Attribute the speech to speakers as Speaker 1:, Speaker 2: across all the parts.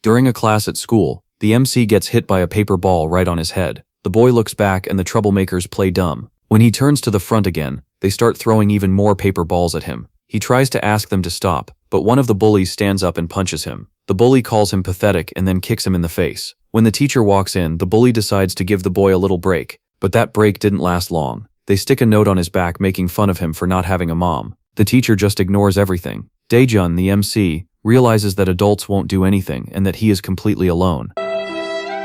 Speaker 1: During a class at school, the MC gets hit by a paper ball right on his head. The boy looks back and the troublemakers play dumb. When he turns to the front again, they start throwing even more paper balls at him. He tries to ask them to stop, but one of the bullies stands up and punches him. The bully calls him pathetic and then kicks him in the face. When the teacher walks in, the bully decides to give the boy a little break, but that break didn't last long. They stick a note on his back making fun of him for not having a mom. The teacher just ignores everything. Daejun, the MC, realizes that adults won't do anything and that he is completely alone.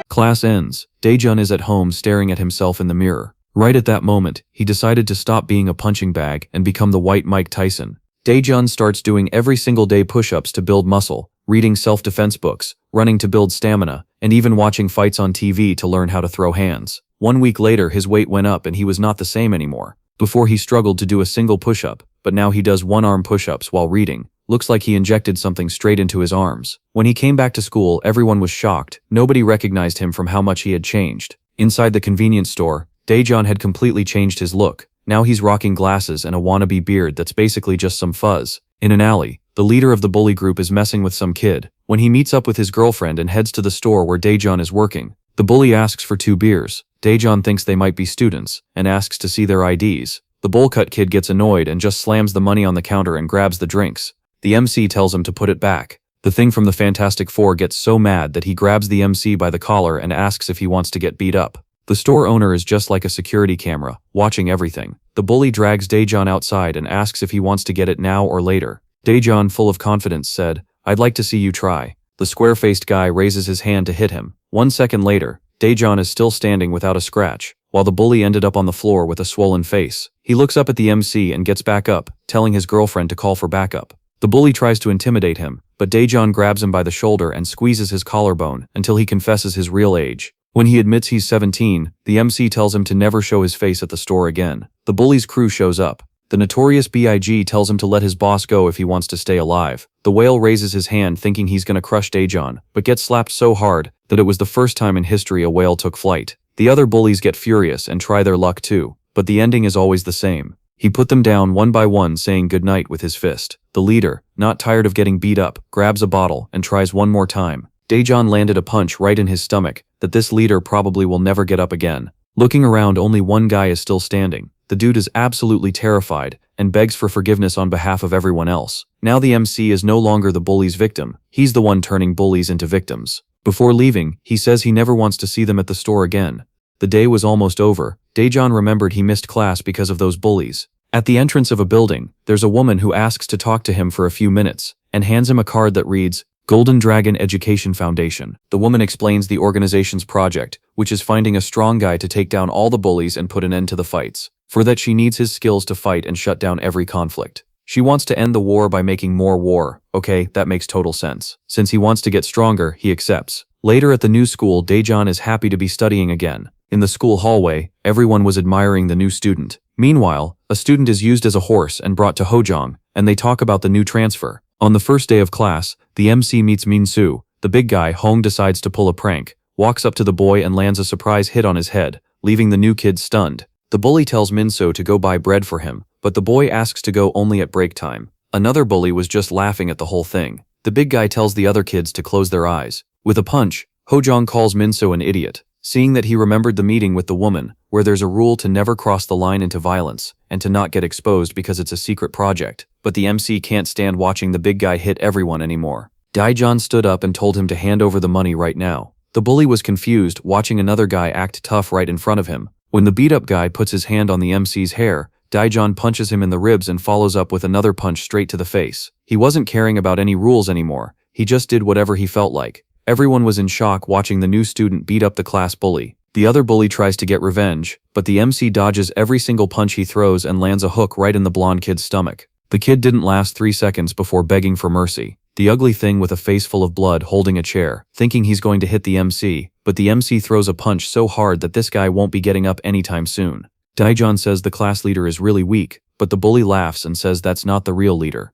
Speaker 1: Class ends. Daejun is at home staring at himself in the mirror. Right at that moment, he decided to stop being a punching bag and become the white Mike Tyson. Daejun starts doing every single day push-ups to build muscle, reading self-defense books, running to build stamina, and even watching fights on TV to learn how to throw hands. 1 week later, his weight went up and he was not the same anymore. Before he struggled to do a single push-up, but now he does one-arm push-ups while reading. Looks like he injected something straight into his arms. When he came back to school, everyone was shocked. Nobody recognized him from how much he had changed. Inside the convenience store, Daejun had completely changed his look. Now he's rocking glasses and a wannabe beard that's basically just some fuzz. In an alley, the leader of the bully group is messing with some kid. When he meets up with his girlfriend and heads to the store where Daejun is working, the bully asks for 2 beers. Daejun thinks they might be students and asks to see their IDs. The bowl cut kid gets annoyed and just slams the money on the counter and grabs the drinks. The MC tells him to put it back. The Thing from the Fantastic Four gets so mad that he grabs the MC by the collar and asks if he wants to get beat up. The store owner is just like a security camera, watching everything. The bully drags Daejun outside and asks if he wants to get it now or later. Daejun, full of confidence, said, "I'd like to see you try." The square-faced guy raises his hand to hit him. 1 second later, Daejun is still standing without a scratch, while the bully ended up on the floor with a swollen face. He looks up at the MC and gets back up, telling his girlfriend to call for backup. The bully tries to intimidate him, but Daejun grabs him by the shoulder and squeezes his collarbone until he confesses his real age. When he admits he's 17, the MC tells him to never show his face at the store again. The bully's crew shows up. The notorious Big tells him to let his boss go if he wants to stay alive. The whale raises his hand thinking he's gonna crush Daejun, but gets slapped so hard that it was the first time in history a whale took flight. The other bullies get furious and try their luck too, but the ending is always the same. He put them down one by one, saying goodnight with his fist. The leader, not tired of getting beat up, grabs a bottle and tries one more time. Daejun landed a punch right in his stomach that this leader probably will never get up again. Looking around, only one guy is still standing. The dude is absolutely terrified and begs for forgiveness on behalf of everyone else. Now the MC is no longer the bully's victim. He's the one turning bullies into victims. Before leaving, he says he never wants to see them at the store again. The day was almost over. Daejun remembered he missed class because of those bullies. At the entrance of a building, there's a woman who asks to talk to him for a few minutes and hands him a card that reads, Golden Dragon Education Foundation. The woman explains the organization's project, which is finding a strong guy to take down all the bullies and put an end to the fights. For that, she needs his skills to fight and shut down every conflict. She wants to end the war by making more war. Okay, that makes total sense. Since he wants to get stronger, he accepts. Later at the new school, Daejun is happy to be studying again. In the school hallway, everyone was admiring the new student. Meanwhile, a student is used as a horse and brought to Hojong, and they talk about the new transfer. On the first day of class, the MC meets Minsu. The big guy, Hong, decides to pull a prank, walks up to the boy and lands a surprise hit on his head, leaving the new kid stunned. The bully tells Minso to go buy bread for him, but the boy asks to go only at break time. Another bully was just laughing at the whole thing. The big guy tells the other kids to close their eyes. With a punch, Hojong calls Minso an idiot. Seeing that he remembered the meeting with the woman, where there's a rule to never cross the line into violence, and to not get exposed because it's a secret project, but the MC can't stand watching the big guy hit everyone anymore. Daejun stood up and told him to hand over the money right now. The bully was confused, watching another guy act tough right in front of him. When the beat-up guy puts his hand on the MC's hair, Daejun punches him in the ribs and follows up with another punch straight to the face. He wasn't caring about any rules anymore, he just did whatever he felt like. Everyone was in shock watching the new student beat up the class bully. The other bully tries to get revenge, but the MC dodges every single punch he throws and lands a hook right in the blonde kid's stomach. The kid didn't last 3 seconds before begging for mercy. The ugly thing with a face full of blood holding a chair, thinking he's going to hit the MC, but the MC throws a punch so hard that this guy won't be getting up anytime soon. Daejun says the class leader is really weak, but the bully laughs and says that's not the real leader.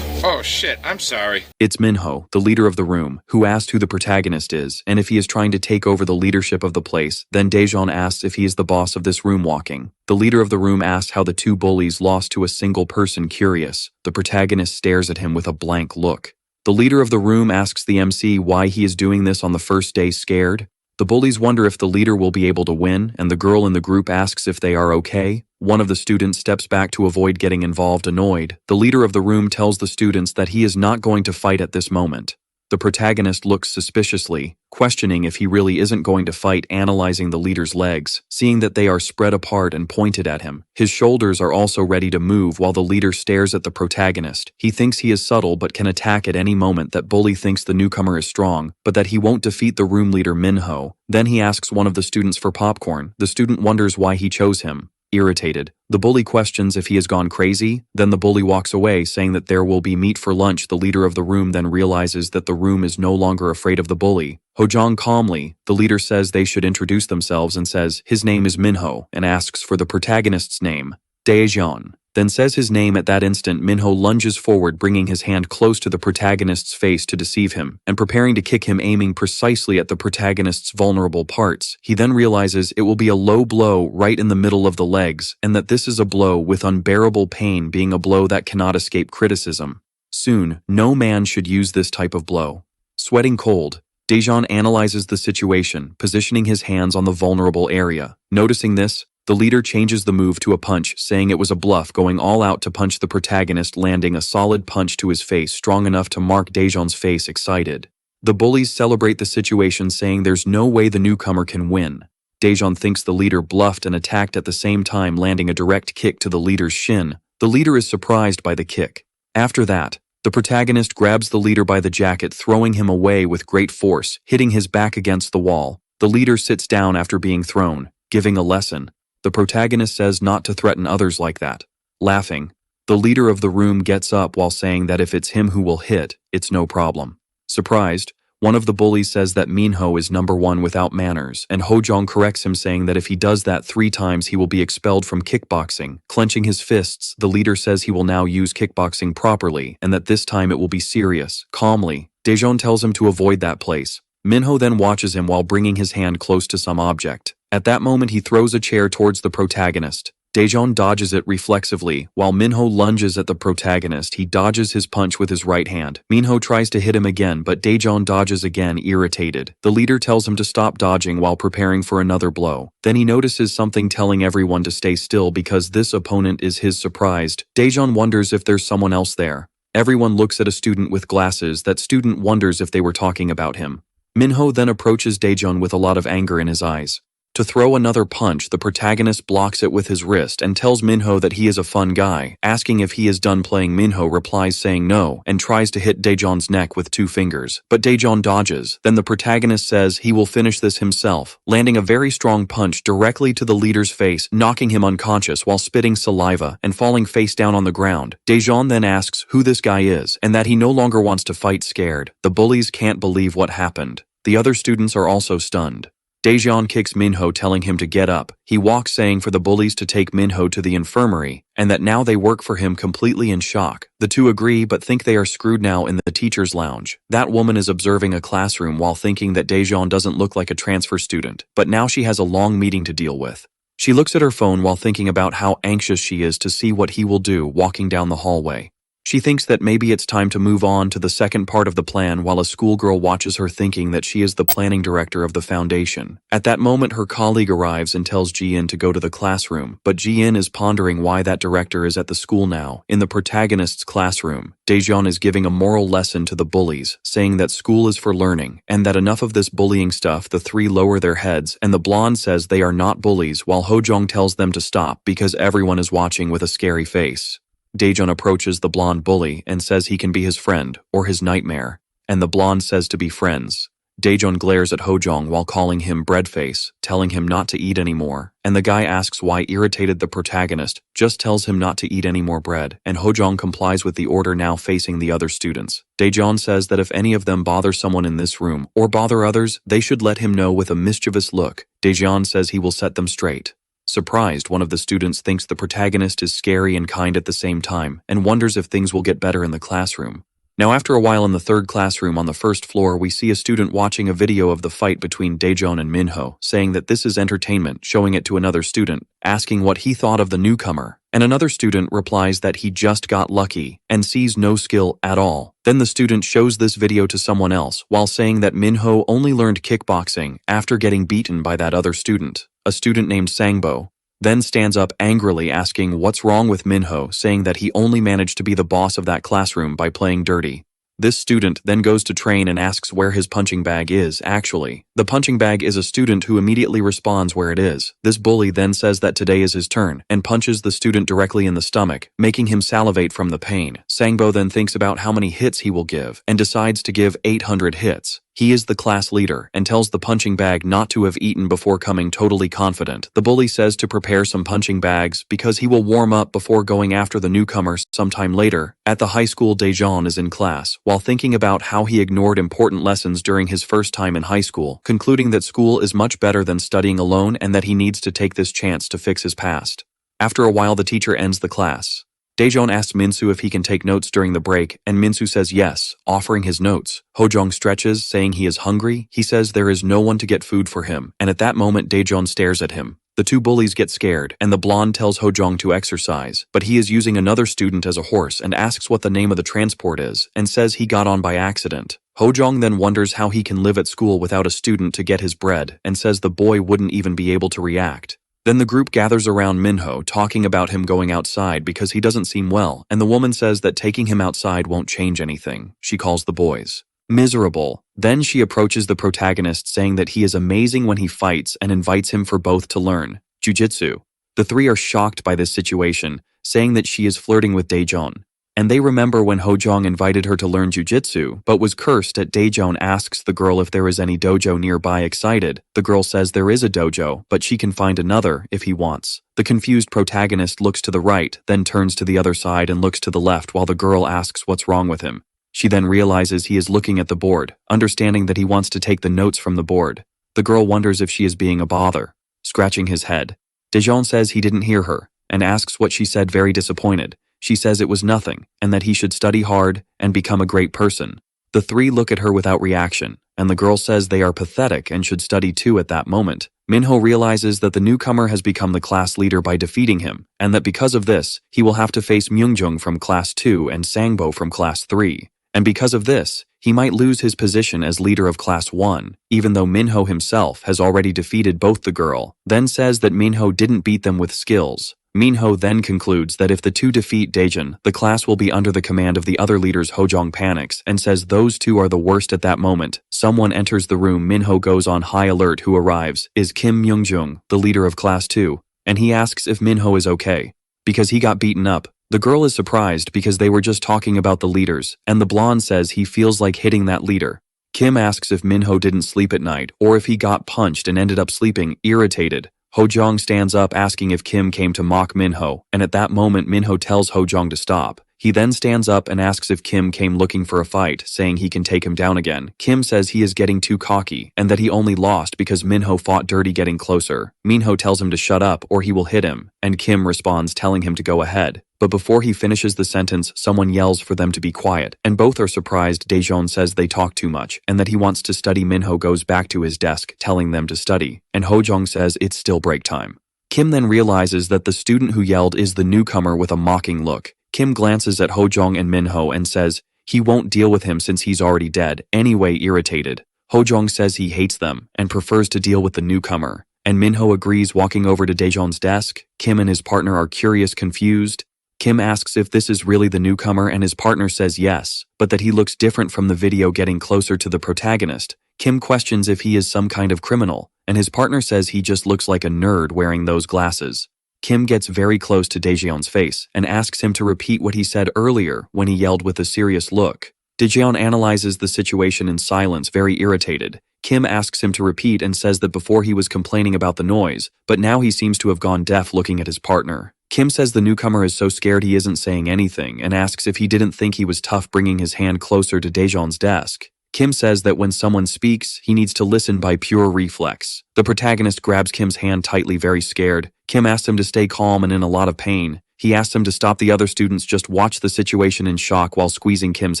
Speaker 2: Oh shit, I'm sorry.
Speaker 1: It's Minho, the leader of the room, who asked who the protagonist is and if he is trying to take over the leadership of the place. Then Daejun asks if he is the boss of this room walking. The leader of the room asked how the two bullies lost to a single person. Curious, the protagonist stares at him with a blank look. The leader of the room asks the MC why he is doing this on the first day scared. The bullies wonder if the leader will be able to win, and the girl in the group asks if they are okay. One of the students steps back to avoid getting involved, annoyed. The leader of the room tells the students that he is not going to fight at this moment. The protagonist looks suspiciously, questioning if he really isn't going to fight, analyzing the leader's legs, seeing that they are spread apart and pointed at him. His shoulders are also ready to move while the leader stares at the protagonist. He thinks he is subtle but can attack at any moment. That bully thinks the newcomer is strong, but that he won't defeat the room leader Minho. Then he asks one of the students for popcorn. The student wonders why he chose him. Irritated, the bully questions if he has gone crazy. Then the bully walks away, saying that there will be meat for lunch. The leader of the room then realizes that the room is no longer afraid of the bully. Hojong calmly, the leader says they should introduce themselves and says his name is Minho and asks for the protagonist's name, Daejeon. Then says his name. At that instant, Minho lunges forward, bringing his hand close to the protagonist's face to deceive him, and preparing to kick him, aiming precisely at the protagonist's vulnerable parts. He then realizes it will be a low blow right in the middle of the legs, and that this is a blow with unbearable pain, being a blow that cannot escape criticism. Soon, no man should use this type of blow. Sweating cold, Daejeon analyzes the situation, positioning his hands on the vulnerable area. Noticing this, the leader changes the move to a punch, saying it was a bluff, going all out to punch the protagonist, landing a solid punch to his face, strong enough to mark Daejeon's face. Excited, the bullies celebrate the situation, saying there's no way the newcomer can win. Daejeon thinks the leader bluffed and attacked at the same time, landing a direct kick to the leader's shin. The leader is surprised by the kick. After that, the protagonist grabs the leader by the jacket, throwing him away with great force, hitting his back against the wall. The leader sits down after being thrown, giving a lesson. The protagonist says not to threaten others like that. Laughing, the leader of the room gets up while saying that if it's him who will hit, it's no problem. Surprised, one of the bullies says that Minho is number one without manners, and Hojong corrects him, saying that if he does that 3 times he will be expelled from kickboxing. Clenching his fists, the leader says he will now use kickboxing properly, and that this time it will be serious. Calmly, Daejeon tells him to avoid that place. Minho then watches him while bringing his hand close to some object. At that moment, he throws a chair towards the protagonist. Daejeon dodges it reflexively. While Minho lunges at the protagonist, he dodges his punch with his right hand. Minho tries to hit him again, but Daejeon dodges again, irritated. The leader tells him to stop dodging while preparing for another blow. Then he notices something, telling everyone to stay still because this opponent is his. Surprised, Daejeon wonders if there's someone else there. Everyone looks at a student with glasses. That student wonders if they were talking about him. Minho then approaches Daejeon with a lot of anger in his eyes. To throw another punch, the protagonist blocks it with his wrist and tells Minho that he is a fun guy. Asking if he is done playing, Minho replies saying no and tries to hit Daejeon's neck with 2 fingers, but Daejeon dodges. Then the protagonist says he will finish this himself, landing a very strong punch directly to the leader's face, knocking him unconscious while spitting saliva and falling face down on the ground. Daejeon then asks who this guy is and that he no longer wants to fight. Scared, the bullies can't believe what happened. The other students are also stunned. Daejeon kicks Minho, telling him to get up. He walks, saying for the bullies to take Minho to the infirmary, and that now they work for him. Completely in shock, the two agree but think they are screwed now. In the teacher's lounge, that woman is observing a classroom while thinking that Daejeon doesn't look like a transfer student, but now she has a long meeting to deal with. She looks at her phone while thinking about how anxious she is to see what he will do. Walking down the hallway, she thinks that maybe it's time to move on to the second part of the plan, while a schoolgirl watches her, thinking that she is the planning director of the foundation. At that moment, her colleague arrives and tells Ji-in to go to the classroom, but Ji-in is pondering why that director is at the school now. In the protagonist's classroom, Daejeon is giving a moral lesson to the bullies, saying that school is for learning, and that enough of this bullying stuff. The 3 lower their heads, and the blonde says they are not bullies, while Hojong tells them to stop because everyone is watching with a scary face. Daejeon approaches the blonde bully and says he can be his friend, or his nightmare, and the blonde says to be friends. Daejeon glares at Hojong while calling him breadface, telling him not to eat anymore, and the guy asks why. Irritated, the protagonist just tells him not to eat any more bread, and Hojong complies with the order, now facing the other students. Daejeon says that if any of them bother someone in this room, or bother others, they should let him know with a mischievous look. Daejeon says he will set them straight. Surprised, one of the students thinks the protagonist is scary and kind at the same time, and wonders if things will get better in the classroom. Now, after a while in the 3rd classroom on the 1st floor, we see a student watching a video of the fight between Daejeon and Minho, saying that this is entertainment, showing it to another student, asking what he thought of the newcomer. And another student replies that he just got lucky and sees no skill at all. Then the student shows this video to someone else while saying that Minho only learned kickboxing after getting beaten by that other student, a student named Sangbo. Then stands up angrily asking what's wrong with Minho, saying that he only managed to be the boss of that classroom by playing dirty. This student then goes to train and asks where his punching bag is, actually. The punching bag is a student who immediately responds where it is. This bully then says that today is his turn and punches the student directly in the stomach, making him salivate from the pain. Sangbo then thinks about how many hits he will give and decides to give 800 hits. He is the class leader and tells the punching bag not to have eaten before coming totally confident. The bully says to prepare some punching bags because he will warm up before going after the newcomers sometime later. At the high school, Daejeon is in class, while thinking about how he ignored important lessons during his first time in high school, concluding that school is much better than studying alone and that he needs to take this chance to fix his past. After a while, the teacher ends the class. Daejeon asks Minsu if he can take notes during the break, and Minsu says yes, offering his notes. Hojong stretches, saying he is hungry. He says there is no one to get food for him, and at that moment Daejeon stares at him. The two bullies get scared, and the blonde tells Hojong to exercise, but he is using another student as a horse and asks what the name of the transport is, and says he got on by accident. Hojong then wonders how he can live at school without a student to get his bread, and says the boy wouldn't even be able to react. Then the group gathers around Minho, talking about him going outside because he doesn't seem well, and the woman says that taking him outside won't change anything. She calls the boys miserable. Then she approaches the protagonist, saying that he is amazing when he fights and invites him for both to learn jujitsu. The three are shocked by this situation, saying that she is flirting with Daejeon. And they remember when Hojong invited her to learn jujitsu, but was cursed at. Daejeon asks the girl if there is any dojo nearby. Excited, the girl says there is a dojo, but she can find another if he wants. The confused protagonist looks to the right, then turns to the other side and looks to the left while the girl asks what's wrong with him. She then realizes he is looking at the board, understanding that he wants to take the notes from the board. The girl wonders if she is being a bother, scratching his head. Daejeon says he didn't hear her, and asks what she said, very disappointed. She says it was nothing, and that he should study hard and become a great person. The three look at her without reaction, and the girl says they are pathetic and should study too. At that moment, Minho realizes that the newcomer has become the class leader by defeating him, and that because of this, he will have to face Myungjung from class 2 and Sangbo from class 3. And because of this, he might lose his position as leader of class 1, even though Minho himself has already defeated both. The girl then says that Minho didn't beat them with skills. Minho then concludes that if the two defeat Daejeon, the class will be under the command of the other leaders. Hojong panics and says those two are the worst. At that moment, someone enters the room. Minho goes on high alert. Who arrives is Kim Myungjung, the leader of class 2, and he asks if Minho is okay, because he got beaten up. The girl is surprised because they were just talking about the leaders, and the blonde says he feels like hitting that leader. Kim asks if Minho didn't sleep at night or if he got punched and ended up sleeping, irritated. Hojong stands up asking if Kim came to mock Minho, and at that moment Minho tells Hojong to stop. He then stands up and asks if Kim came looking for a fight, saying he can take him down again. Kim says he is getting too cocky and that he only lost because Minho fought dirty. Getting closer, Minho tells him to shut up or he will hit him, and Kim responds telling him to go ahead. But before he finishes the sentence, someone yells for them to be quiet, and both are surprised. Daejeon says they talk too much and that he wants to study. Minho goes back to his desk, telling them to study, and Hojong says it's still break time. Kim then realizes that the student who yelled is the newcomer with a mocking look. Kim glances at Hojong and Minho and says he won't deal with him since he's already dead. Anyway, irritated, Hojong says he hates them and prefers to deal with the newcomer, and Minho agrees, walking over to Daejeon's desk. Kim and his partner are curious, confused. Kim asks if this is really the newcomer, and his partner says yes, but that he looks different from the video. Getting closer to the protagonist, Kim questions if he is some kind of criminal, and his partner says he just looks like a nerd wearing those glasses. Kim gets very close to Daejeon's face and asks him to repeat what he said earlier when he yelled with a serious look. Daejeon analyzes the situation in silence, very irritated. Kim asks him to repeat and says that before he was complaining about the noise, but now he seems to have gone deaf. Looking at his partner, Kim says the newcomer is so scared he isn't saying anything and asks if he didn't think he was tough, bringing his hand closer to Daejeon's desk. Kim says that when someone speaks, he needs to listen by pure reflex. The protagonist grabs Kim's hand tightly, very scared. Kim asks him to stay calm and in a lot of pain. He asks him to stop. The other students just watch the situation in shock while squeezing Kim's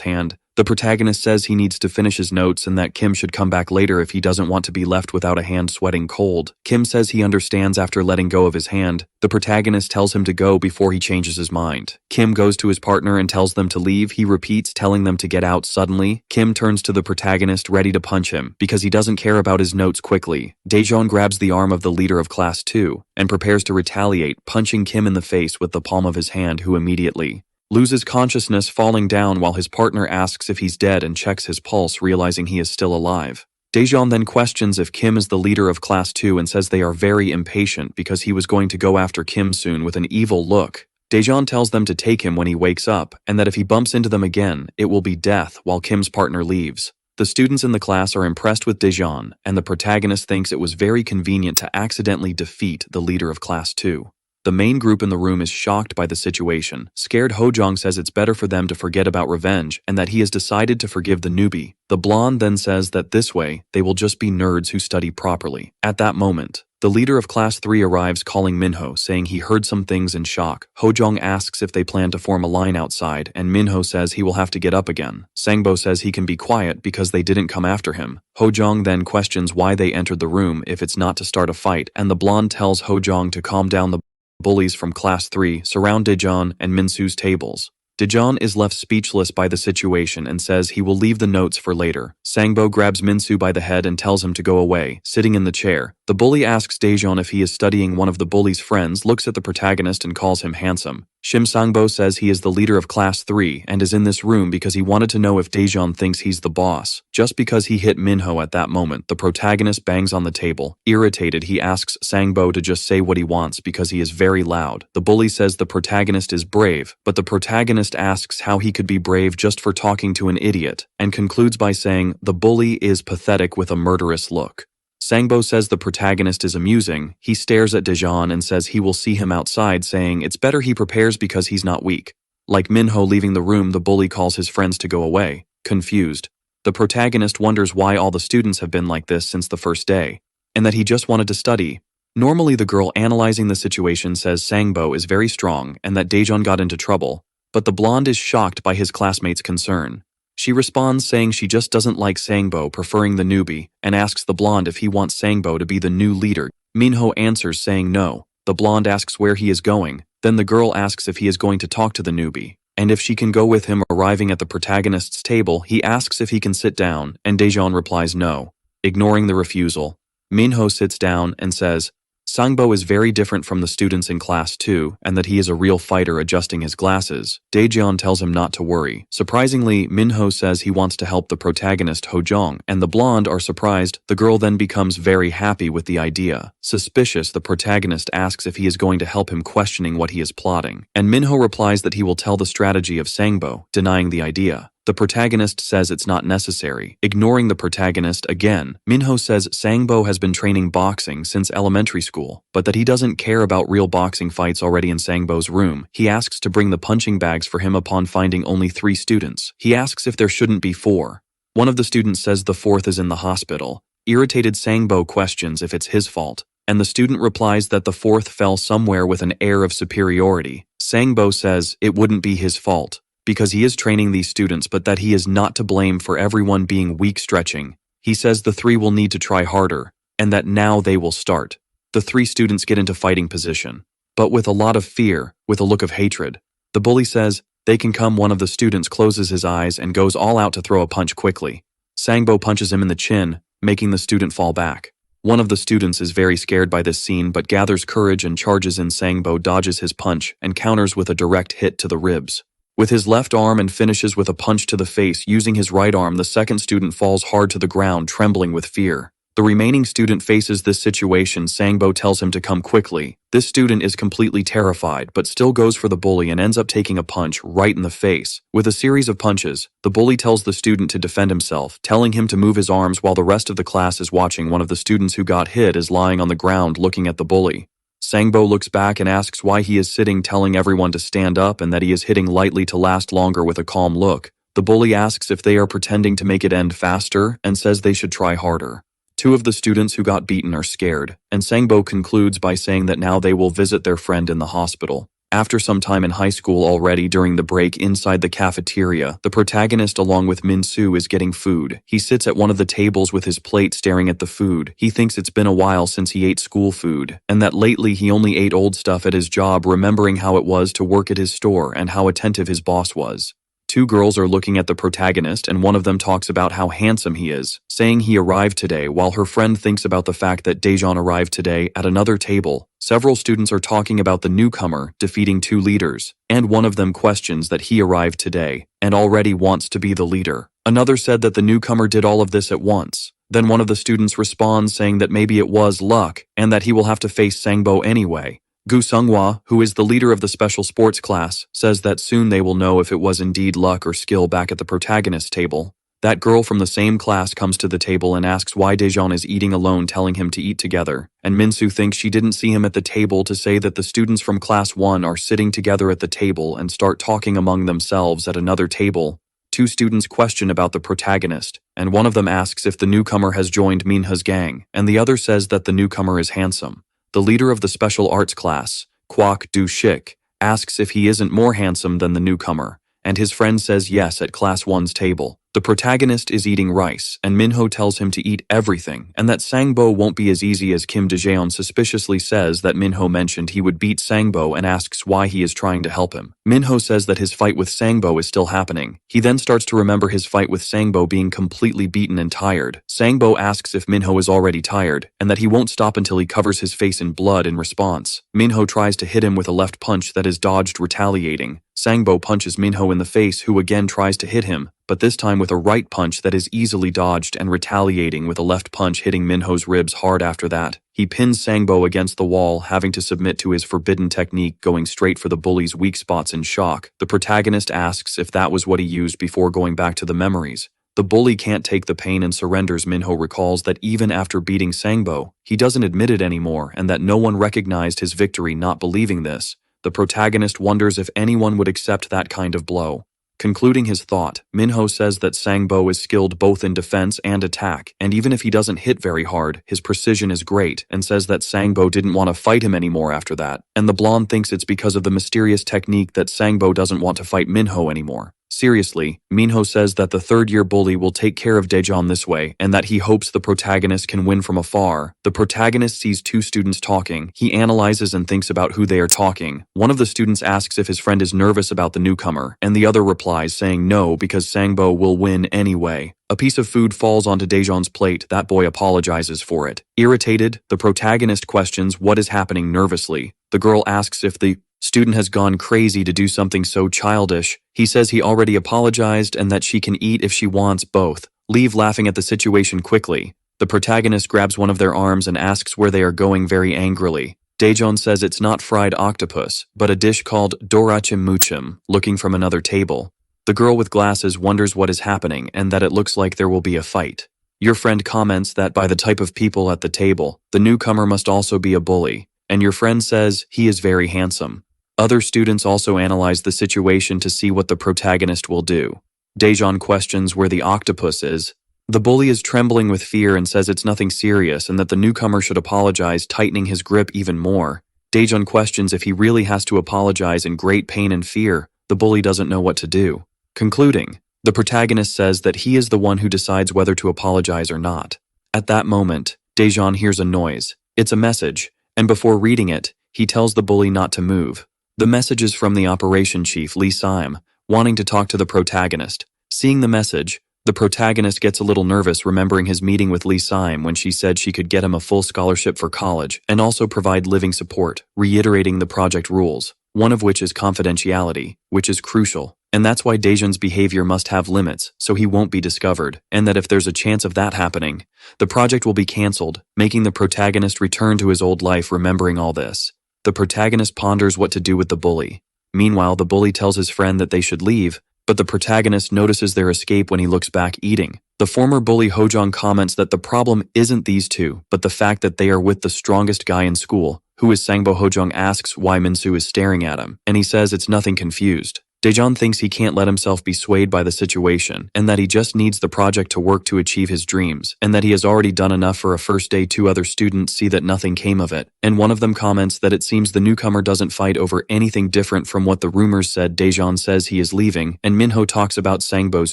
Speaker 1: hand. The protagonist says he needs to finish his notes and that Kim should come back later if he doesn't want to be left without a hand sweating cold. Kim says he understands after letting go of his hand. The protagonist tells him to go before he changes his mind. Kim goes to his partner and tells them to leave. He repeats telling them to get out suddenly. Kim turns to the protagonist ready to punch him because he doesn't care about his notes quickly. Daejeon grabs the arm of the leader of Class 2 and prepares to retaliate, punching Kim in the face with the palm of his hand, who immediately loses consciousness, falling down while his partner asks if he's dead and checks his pulse, realizing he is still alive. Daejeon then questions if Kim is the leader of Class 2 and says they are very impatient because he was going to go after Kim soon with an evil look. Daejeon tells them to take him when he wakes up and that if he bumps into them again, it will be death, while Kim's partner leaves. The students in the class are impressed with Daejeon, and the protagonist thinks it was very convenient to accidentally defeat the leader of Class 2. The main group in the room is shocked by the situation. Scared, Hojong says it's better for them to forget about revenge and that he has decided to forgive the newbie. The blonde then says that this way, they will just be nerds who study properly. At that moment, the leader of Class 3 arrives calling Minho, saying he heard some things in shock. Hojong asks if they plan to form a line outside, and Minho says he will have to get up again. Sangbo says he can be quiet because they didn't come after him. Hojong then questions why they entered the room if it's not to start a fight, and the blonde tells Hojong to calm down. The bullies from Class 3 surround Daejeon and Minsu's tables. Daejeon is left speechless by the situation and says he will leave the notes for later. Sangbo grabs Minsu by the head and tells him to go away, sitting in the chair. The bully asks Daejeon if he is studying. One of the bully's friends looks at the protagonist and calls him handsome. Sangbo says he is the leader of Class 3 and is in this room because he wanted to know if Daejeon thinks he's the boss. Just because he hit Minho at that moment, the protagonist bangs on the table. Irritated, he asks Sangbo to just say what he wants because he is very loud. The bully says the protagonist is brave, but the protagonist asks how he could be brave just for talking to an idiot, and concludes by saying the bully is pathetic with a murderous look. Sangbo says the protagonist is amusing. He stares at Daejeon and says he will see him outside, saying it's better he prepares because he's not weak. Like Minho leaving the room, the bully calls his friends to go away. Confused, the protagonist wonders why all the students have been like this since the first day, and that he just wanted to study. Normally, the girl analyzing the situation says Sangbo is very strong and that Daejeon got into trouble, but the blonde is shocked by his classmates' concern. She responds saying she just doesn't like Sangbo preferring the newbie, and asks the blonde if he wants Sangbo to be the new leader. Minho answers saying no. The blonde asks where he is going. Then the girl asks if he is going to talk to the newbie, and if she can go with him. Arriving at the protagonist's table, he asks if he can sit down, and Daejeon replies no. Ignoring the refusal, Minho sits down and says Sangbo is very different from the students in Class 2 and that he is a real fighter. Adjusting his glasses, Daejeon tells him not to worry. Surprisingly, Minho says he wants to help the protagonist Hojong, and the blonde are surprised. The girl then becomes very happy with the idea. Suspicious, the protagonist asks if he is going to help him, questioning what he is plotting, and Minho replies that he will tell the strategy of Sangbo, denying the idea. The protagonist says it's not necessary. Ignoring the protagonist again, Minho says Sangbo has been training boxing since elementary school, but that he doesn't care about real boxing fights. Already in Sangbo's room, he asks to bring the punching bags for him. Upon finding only 3 students, he asks if there shouldn't be 4. One of the students says the 4th is in the hospital. Irritated, Sangbo questions if it's his fault, and the student replies that the 4th fell somewhere with an air of superiority. Sangbo says it wouldn't be his fault, because he is training these students, but that he is not to blame for everyone being weak. Stretching, he says the 3 will need to try harder, and that now they will start. The 3 students get into fighting position, but with a lot of fear, with a look of hatred. The bully says they can come. One of the students closes his eyes and goes all out to throw a punch quickly. Sangbo punches him in the chin, making the student fall back. One of the students is very scared by this scene but gathers courage and charges in. Sangbo dodges his punch and counters with a direct hit to the ribs with his left arm and finishes with a punch to the face using his right arm. The second student falls hard to the ground, trembling with fear. The remaining student faces this situation. Sangbo tells him to come quickly. This student is completely terrified but still goes for the bully and ends up taking a punch right in the face. With a series of punches, the bully tells the student to defend himself, telling him to move his arms while the rest of the class is watching. One of the students who got hit is lying on the ground looking at the bully. Sangbo looks back and asks why he is sitting, telling everyone to stand up and that he is hitting lightly to last longer with a calm look. The bully asks if they are pretending to make it end faster and says they should try harder. 2 of the students who got beaten are scared, and Sangbo concludes by saying that now they will visit their friend in the hospital. After some time in high school already during the break inside the cafeteria, the protagonist along with Minsu is getting food. He sits at one of the tables with his plate staring at the food. He thinks it's been a while since he ate school food, and that lately he only ate old stuff at his job, remembering how it was to work at his store and how attentive his boss was. Two girls are looking at the protagonist and one of them talks about how handsome he is, saying he arrived today, while her friend thinks about the fact that Daejeon arrived today at another table. Several students are talking about the newcomer defeating two leaders, and one of them questions that he arrived today and already wants to be the leader. Another said that the newcomer did all of this at once. Then one of the students responds saying that maybe it was luck and that he will have to face Sangbo anyway. Gu Sunghwa, who is the leader of the special sports class, says that soon they will know if it was indeed luck or skill back at the protagonist's table. That girl from the same class comes to the table and asks why Daejeon is eating alone, telling him to eat together, and Minsu thinks she didn't see him at the table to say that the students from class 1 are sitting together at the table and start talking among themselves at another table. Two students question about the protagonist, and one of them asks if the newcomer has joined Minho's gang, and the other says that the newcomer is handsome. The leader of the special arts class, Kwok Du-shik, asks if he isn't more handsome than the newcomer, and his friend says yes at class 1's table. The protagonist is eating rice, and Minho tells him to eat everything, and that Sangbo won't be as easy as Kim Daejeon suspiciously says that Minho mentioned he would beat Sangbo and asks why he is trying to help him. Minho says that his fight with Sangbo is still happening. He then starts to remember his fight with Sangbo being completely beaten and tired. Sangbo asks if Minho is already tired, and that he won't stop until he covers his face in blood in response. Minho tries to hit him with a left punch that is dodged, retaliating. Sangbo punches Minho in the face, who again tries to hit him, but this time with a right punch that is easily dodged and retaliating with a left punch hitting Minho's ribs hard after that. He pins Sangbo against the wall, having to submit to his forbidden technique, going straight for the bully's weak spots in shock. The protagonist asks if that was what he used before going back to the memories. The bully can't take the pain and surrenders. Minho recalls that even after beating Sangbo, he doesn't admit it anymore and that no one recognized his victory. Not believing this, the protagonist wonders if anyone would accept that kind of blow. Concluding his thought, Minho says that Sangbo is skilled both in defense and attack, and even if he doesn't hit very hard, his precision is great, and says that Sangbo didn't want to fight him anymore after that, and the blonde thinks it's because of the mysterious technique that Sangbo doesn't want to fight Minho anymore. Seriously, Minho says that the third-year bully will take care of Daejeon this way, and that he hopes the protagonist can win from afar. The protagonist sees two students talking. He analyzes and thinks about who they are talking. One of the students asks if his friend is nervous about the newcomer, and the other replies saying no because Sangbo will win anyway. A piece of food falls onto Daejeon's plate. That boy apologizes for it. Irritated, the protagonist questions what is happening nervously. The girl asks if the student has gone crazy to do something so childish. He says he already apologized and that she can eat if she wants. Both leave laughing at the situation quickly. The protagonist grabs one of their arms and asks where they are going very angrily. Daejeon says it's not fried octopus, but a dish called dorachim muchim, looking from another table. The girl with glasses wonders what is happening and that it looks like there will be a fight. Your friend comments that by the type of people at the table, the newcomer must also be a bully, and your friend says he is very handsome. Other students also analyze the situation to see what the protagonist will do. Daejeon questions where the octopus is. The bully is trembling with fear and says it's nothing serious and that the newcomer should apologize, tightening his grip even more. Daejeon questions if he really has to apologize in great pain and fear. The bully doesn't know what to do. Concluding, the protagonist says that he is the one who decides whether to apologize or not. At that moment, Daejeon hears a noise. It's a message, and before reading it, he tells the bully not to move. The message is from the operation chief, Lee Sim, wanting to talk to the protagonist. Seeing the message, the protagonist gets a little nervous, remembering his meeting with Lee Sim when she said she could get him a full scholarship for college and also provide living support, reiterating the project rules, one of which is confidentiality, which is crucial. And that's why Daejeon's behavior must have limits, so he won't be discovered, and that if there's a chance of that happening, the project will be cancelled, making the protagonist return to his old life remembering all this. The protagonist ponders what to do with the bully. Meanwhile, the bully tells his friend that they should leave, but the protagonist notices their escape when he looks back eating. The former bully Hojong comments that the problem isn't these two, but the fact that they are with the strongest guy in school, who is Sangbo. Hojong asks why Minsu is staring at him, and he says it's nothing, confused. Daejeon thinks he can't let himself be swayed by the situation, and that he just needs the project to work to achieve his dreams, and that he has already done enough for a first day. Two other students see that nothing came of it, and one of them comments that it seems the newcomer doesn't fight over anything different from what the rumors said. Daejeon says he is leaving, and Minho talks about Sangbo's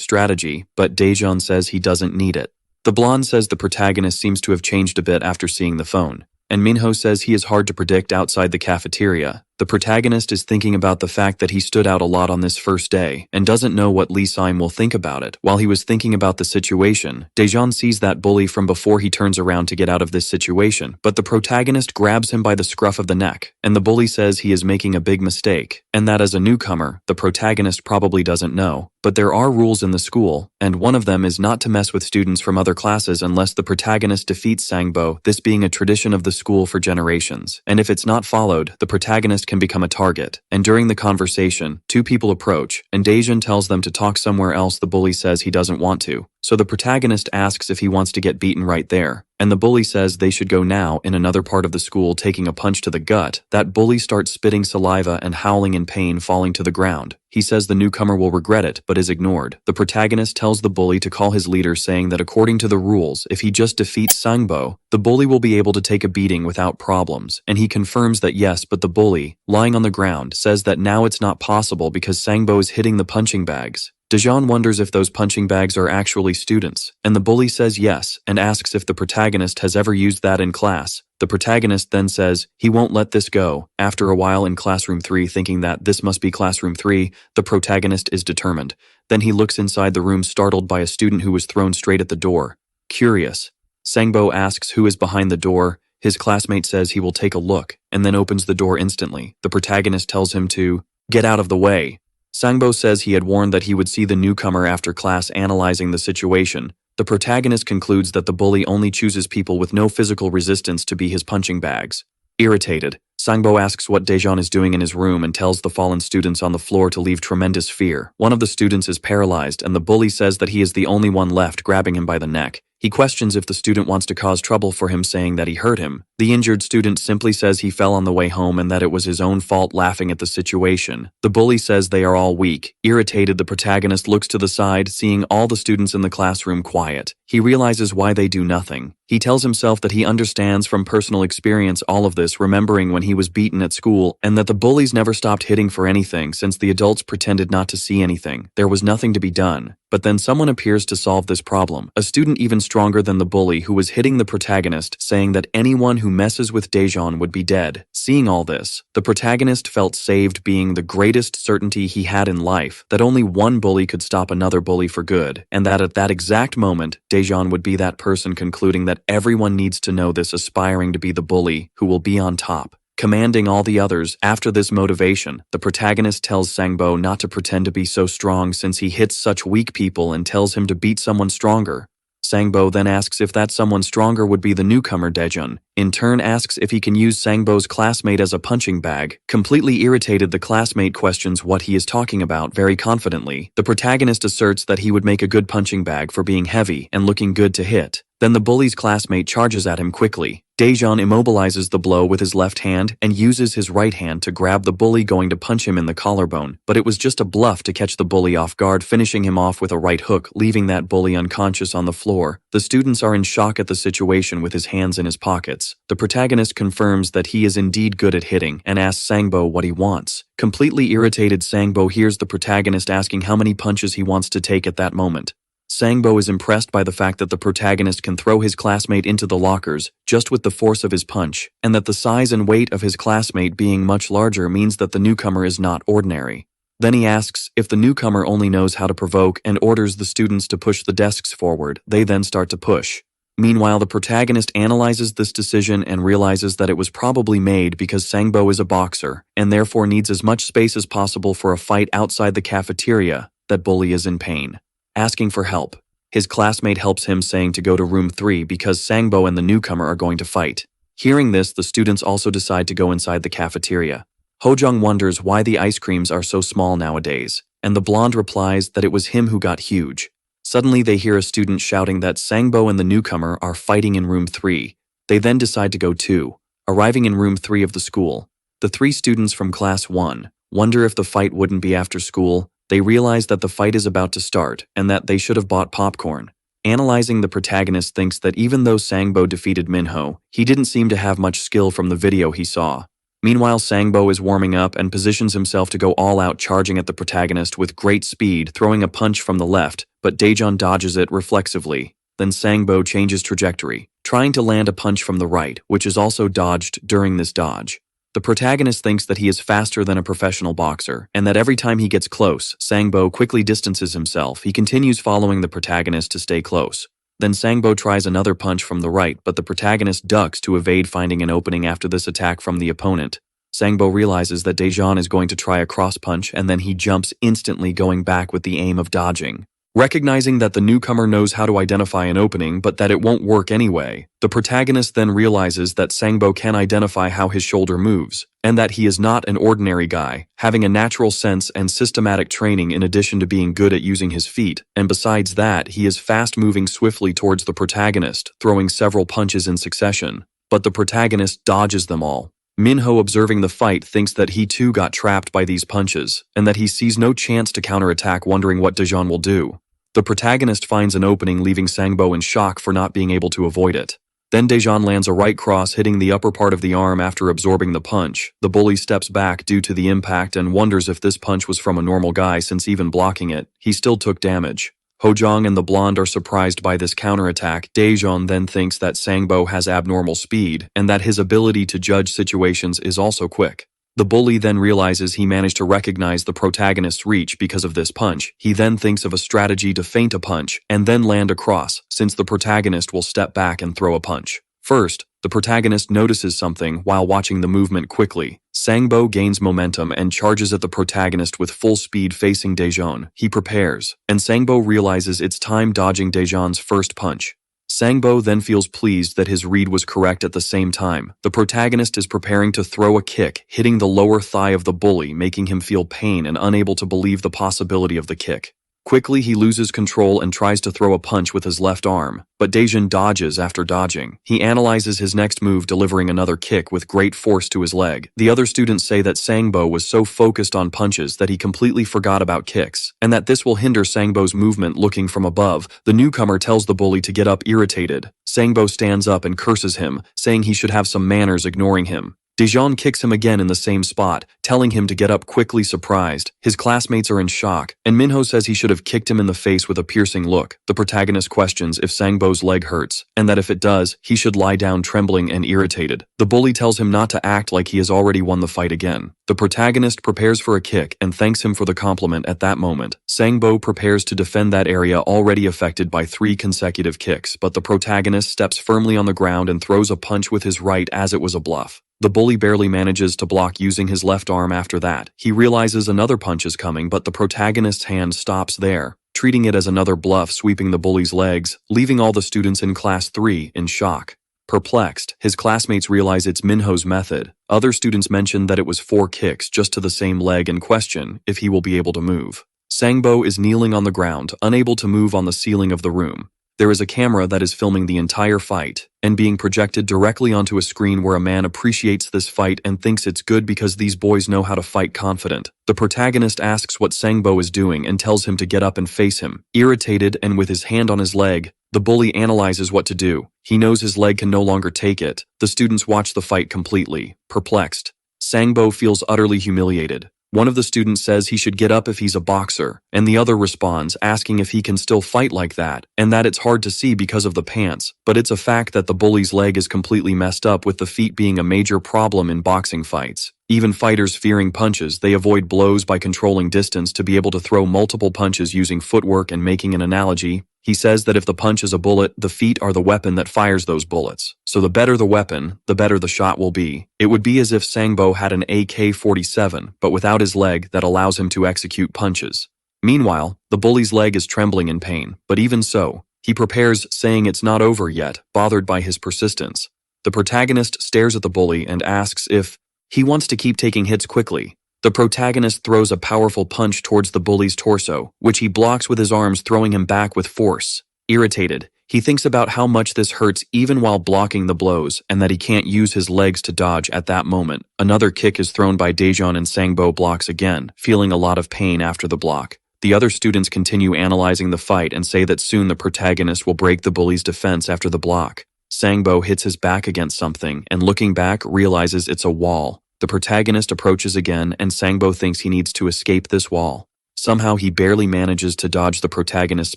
Speaker 1: strategy, but Daejeon says he doesn't need it. The blonde says the protagonist seems to have changed a bit after seeing the phone, and Minho says he is hard to predict outside the cafeteria. The protagonist is thinking about the fact that he stood out a lot on this first day and doesn't know what Lee Saim will think about it. While he was thinking about the situation, Daejeon sees that bully from before he turns around to get out of this situation, but the protagonist grabs him by the scruff of the neck, and the bully says he is making a big mistake, and that as a newcomer, the protagonist probably doesn't know. But there are rules in the school, and one of them is not to mess with students from other classes unless the protagonist defeats Sangbo, this being a tradition of the school for generations. And if it's not followed, the protagonist can become a target. And during the conversation, two people approach, and Daejeon tells them to talk somewhere else. The bully says he doesn't want to. So the protagonist asks if he wants to get beaten right there, and the bully says they should go now in another part of the school, taking a punch to the gut. That bully starts spitting saliva and howling in pain, falling to the ground. He says the newcomer will regret it, but is ignored. The protagonist tells the bully to call his leader, saying that according to the rules, if he just defeats Sangbo, the bully will be able to take a beating without problems, and he confirms that yes, but the bully, lying on the ground, says that now it's not possible because Sangbo is hitting the punching bags. Daejeon wonders if those punching bags are actually students, and the bully says yes and asks if the protagonist has ever used that in class. The protagonist then says he won't let this go. After a while in classroom 3, thinking that this must be classroom 3, the protagonist is determined. Then he looks inside the room, startled by a student who was thrown straight at the door. Curious, Sangbo asks who is behind the door. His classmate says he will take a look, and then opens the door instantly. The protagonist tells him to get out of the way. Sangbo says he had warned that he would see the newcomer after class. Analyzing the situation, the protagonist concludes that the bully only chooses people with no physical resistance to be his punching bags. Irritated, Sangbo asks what Daejeon is doing in his room and tells the fallen students on the floor to leave tremendous fear. One of the students is paralyzed, and the bully says that he is the only one left, grabbing him by the neck. He questions if the student wants to cause trouble for him, saying that he hurt him. The injured student simply says he fell on the way home and that it was his own fault, laughing at the situation. The bully says they are all weak. Irritated, the protagonist looks to the side, seeing all the students in the classroom quiet. He realizes why they do nothing. He tells himself that he understands from personal experience all of this, remembering when he was beaten at school, and that the bullies never stopped hitting for anything since the adults pretended not to see anything. There was nothing to be done. But then someone appears to solve this problem. A student even stronger than the bully who was hitting the protagonist, saying that anyone who messes with Daejeon would be dead. Seeing all this, the protagonist felt saved, being the greatest certainty he had in life, that only one bully could stop another bully for good, and that at that exact moment, Daejeon would be that person, concluding that everyone needs to know this, aspiring to be the bully who will be on top, commanding all the others. After this motivation, the protagonist tells Sangbo not to pretend to be so strong since he hits such weak people, and tells him to beat someone stronger. Sangbo then asks if that someone stronger would be the newcomer. Daejeon, in turn, asks if he can use Sangbo's classmate as a punching bag. Completely irritated, the classmate questions what he is talking about very confidently. The protagonist asserts that he would make a good punching bag for being heavy and looking good to hit. Then the bully's classmate charges at him quickly. Daejeon immobilizes the blow with his left hand and uses his right hand to grab the bully, going to punch him in the collarbone, but it was just a bluff to catch the bully off guard, finishing him off with a right hook, leaving that bully unconscious on the floor. The students are in shock at the situation, with his hands in his pockets. The protagonist confirms that he is indeed good at hitting and asks Sangbo what he wants. Completely irritated, Sangbo hears the protagonist asking how many punches he wants to take at that moment. Sangbo is impressed by the fact that the protagonist can throw his classmate into the lockers just with the force of his punch, and that the size and weight of his classmate being much larger means that the newcomer is not ordinary. Then he asks if the newcomer only knows how to provoke and orders the students to push the desks forward. They then start to push. Meanwhile, the protagonist analyzes this decision and realizes that it was probably made because Sangbo is a boxer and therefore needs as much space as possible for a fight outside the cafeteria. That bully is in pain, asking for help. His classmate helps him, saying to go to room 3 because Sangbo and the newcomer are going to fight. Hearing this, the students also decide to go inside the cafeteria. Hojung wonders why the ice creams are so small nowadays, and the blonde replies that it was him who got huge. Suddenly they hear a student shouting that Sangbo and the newcomer are fighting in room 3. They then decide to go too. Arriving in room 3 of the school, the 3 students from class 1 Wonder if the fight wouldn't be after school. They realize that the fight is about to start and that they should have bought popcorn. Analyzing, the protagonist thinks that even though Sangbo defeated Minho, he didn't seem to have much skill from the video he saw. Meanwhile, Sangbo is warming up and positions himself to go all out, charging at the protagonist with great speed, throwing a punch from the left, but Daejeon dodges it reflexively. Then Sangbo changes trajectory, trying to land a punch from the right, which is also dodged during this dodge. The protagonist thinks that he is faster than a professional boxer, and that every time he gets close, Sangbo quickly distances himself. He continues following the protagonist to stay close. Then Sangbo tries another punch from the right, but the protagonist ducks to evade finding an opening after this attack from the opponent. Sangbo realizes that Daejeon is going to try a cross punch, and then he jumps instantly, going back with the aim of dodging. Recognizing that the newcomer knows how to identify an opening but that it won't work anyway, the protagonist then realizes that Sangbo can identify how his shoulder moves, and that he is not an ordinary guy, having a natural sense and systematic training in addition to being good at using his feet, and besides that, he is fast, moving swiftly towards the protagonist, throwing several punches in succession. But the protagonist dodges them all. Minho, observing the fight, thinks that he too got trapped by these punches, and that he sees no chance to counterattack, wondering what Daejeon will do. The protagonist finds an opening, leaving Sangbo in shock for not being able to avoid it. Then Daejeon lands a right cross, hitting the upper part of the arm after absorbing the punch. The bully steps back due to the impact and wonders if this punch was from a normal guy, since even blocking it, he still took damage. Hojong and the blonde are surprised by this counterattack. Daejeon then thinks that Sangbo has abnormal speed, and that his ability to judge situations is also quick. The bully then realizes he managed to recognize the protagonist's reach because of this punch. He then thinks of a strategy to feint a punch and then land a cross, since the protagonist will step back and throw a punch. First, the protagonist notices something while watching the movement quickly. Sangbo gains momentum and charges at the protagonist with full speed, facing Daejeon. He prepares, and Sangbo realizes it's time, dodging Daejeon's first punch. Sangbo then feels pleased that his read was correct. At the same time, the protagonist is preparing to throw a kick, hitting the lower thigh of the bully, making him feel pain and unable to believe the possibility of the kick. Quickly, he loses control and tries to throw a punch with his left arm, but Daejeon dodges after dodging. He analyzes his next move, delivering another kick with great force to his leg. The other students say that Sangbo was so focused on punches that he completely forgot about kicks, and that this will hinder Sangbo's movement. Looking from above, the newcomer tells the bully to get up. Irritated, Sangbo stands up and curses him, saying he should have some manners, ignoring him. Daejeon kicks him again in the same spot, telling him to get up quickly. Surprised, his classmates are in shock, and Minho says he should have kicked him in the face with a piercing look. The protagonist questions if Sangbo's leg hurts, and that if it does, he should lie down, trembling and irritated. The bully tells him not to act like he has already won the fight again. The protagonist prepares for a kick and thanks him for the compliment. At that moment, Sangbo prepares to defend that area already affected by 3 consecutive kicks, but the protagonist steps firmly on the ground and throws a punch with his right as it was a bluff. The bully barely manages to block using his left arm. After that, he realizes another punch is coming, but the protagonist's hand stops there, treating it as another bluff, sweeping the bully's legs, leaving all the students in class 3 in shock. Perplexed, his classmates realize it's Minho's method. Other students mention that it was 4 kicks just to the same leg and question if he will be able to move. Sangbo is kneeling on the ground, unable to move, on the ceiling of the room. There is a camera that is filming the entire fight and being projected directly onto a screen where a man appreciates this fight and thinks it's good because these boys know how to fight confident. The protagonist asks what Sangbo is doing and tells him to get up and face him. Irritated and with his hand on his leg, the bully analyzes what to do. He knows his leg can no longer take it. The students watch the fight completely perplexed. Sangbo feels utterly humiliated. One of the students says he should get up if he's a boxer, and the other responds asking if he can still fight like that, and that it's hard to see because of the pants, but it's a fact that the bully's leg is completely messed up, with the feet being a major problem in boxing fights. Even fighters fearing punches, they avoid blows by controlling distance to be able to throw multiple punches using footwork. And making an analogy, he says that if the punch is a bullet, the feet are the weapon that fires those bullets. So the better the weapon, the better the shot will be. It would be as if Sangbo had an AK-47, but without his leg that allows him to execute punches. Meanwhile, the bully's leg is trembling in pain, but even so, he prepares, saying it's not over yet, bothered by his persistence. The protagonist stares at the bully and asks if he wants to keep taking hits quickly. The protagonist throws a powerful punch towards the bully's torso, which he blocks with his arms, throwing him back with force. Irritated, He thinks about how much this hurts even while blocking the blows and that he can't use his legs to dodge at that moment. Another kick is thrown by Daejeon and Sangbo blocks again, feeling a lot of pain after the block. The other students continue analyzing the fight and say that soon the protagonist will break the bully's defense after the block. Sangbo hits his back against something and looking back realizes it's a wall. The protagonist approaches again and Sangbo thinks he needs to escape this wall. Somehow he barely manages to dodge the protagonist's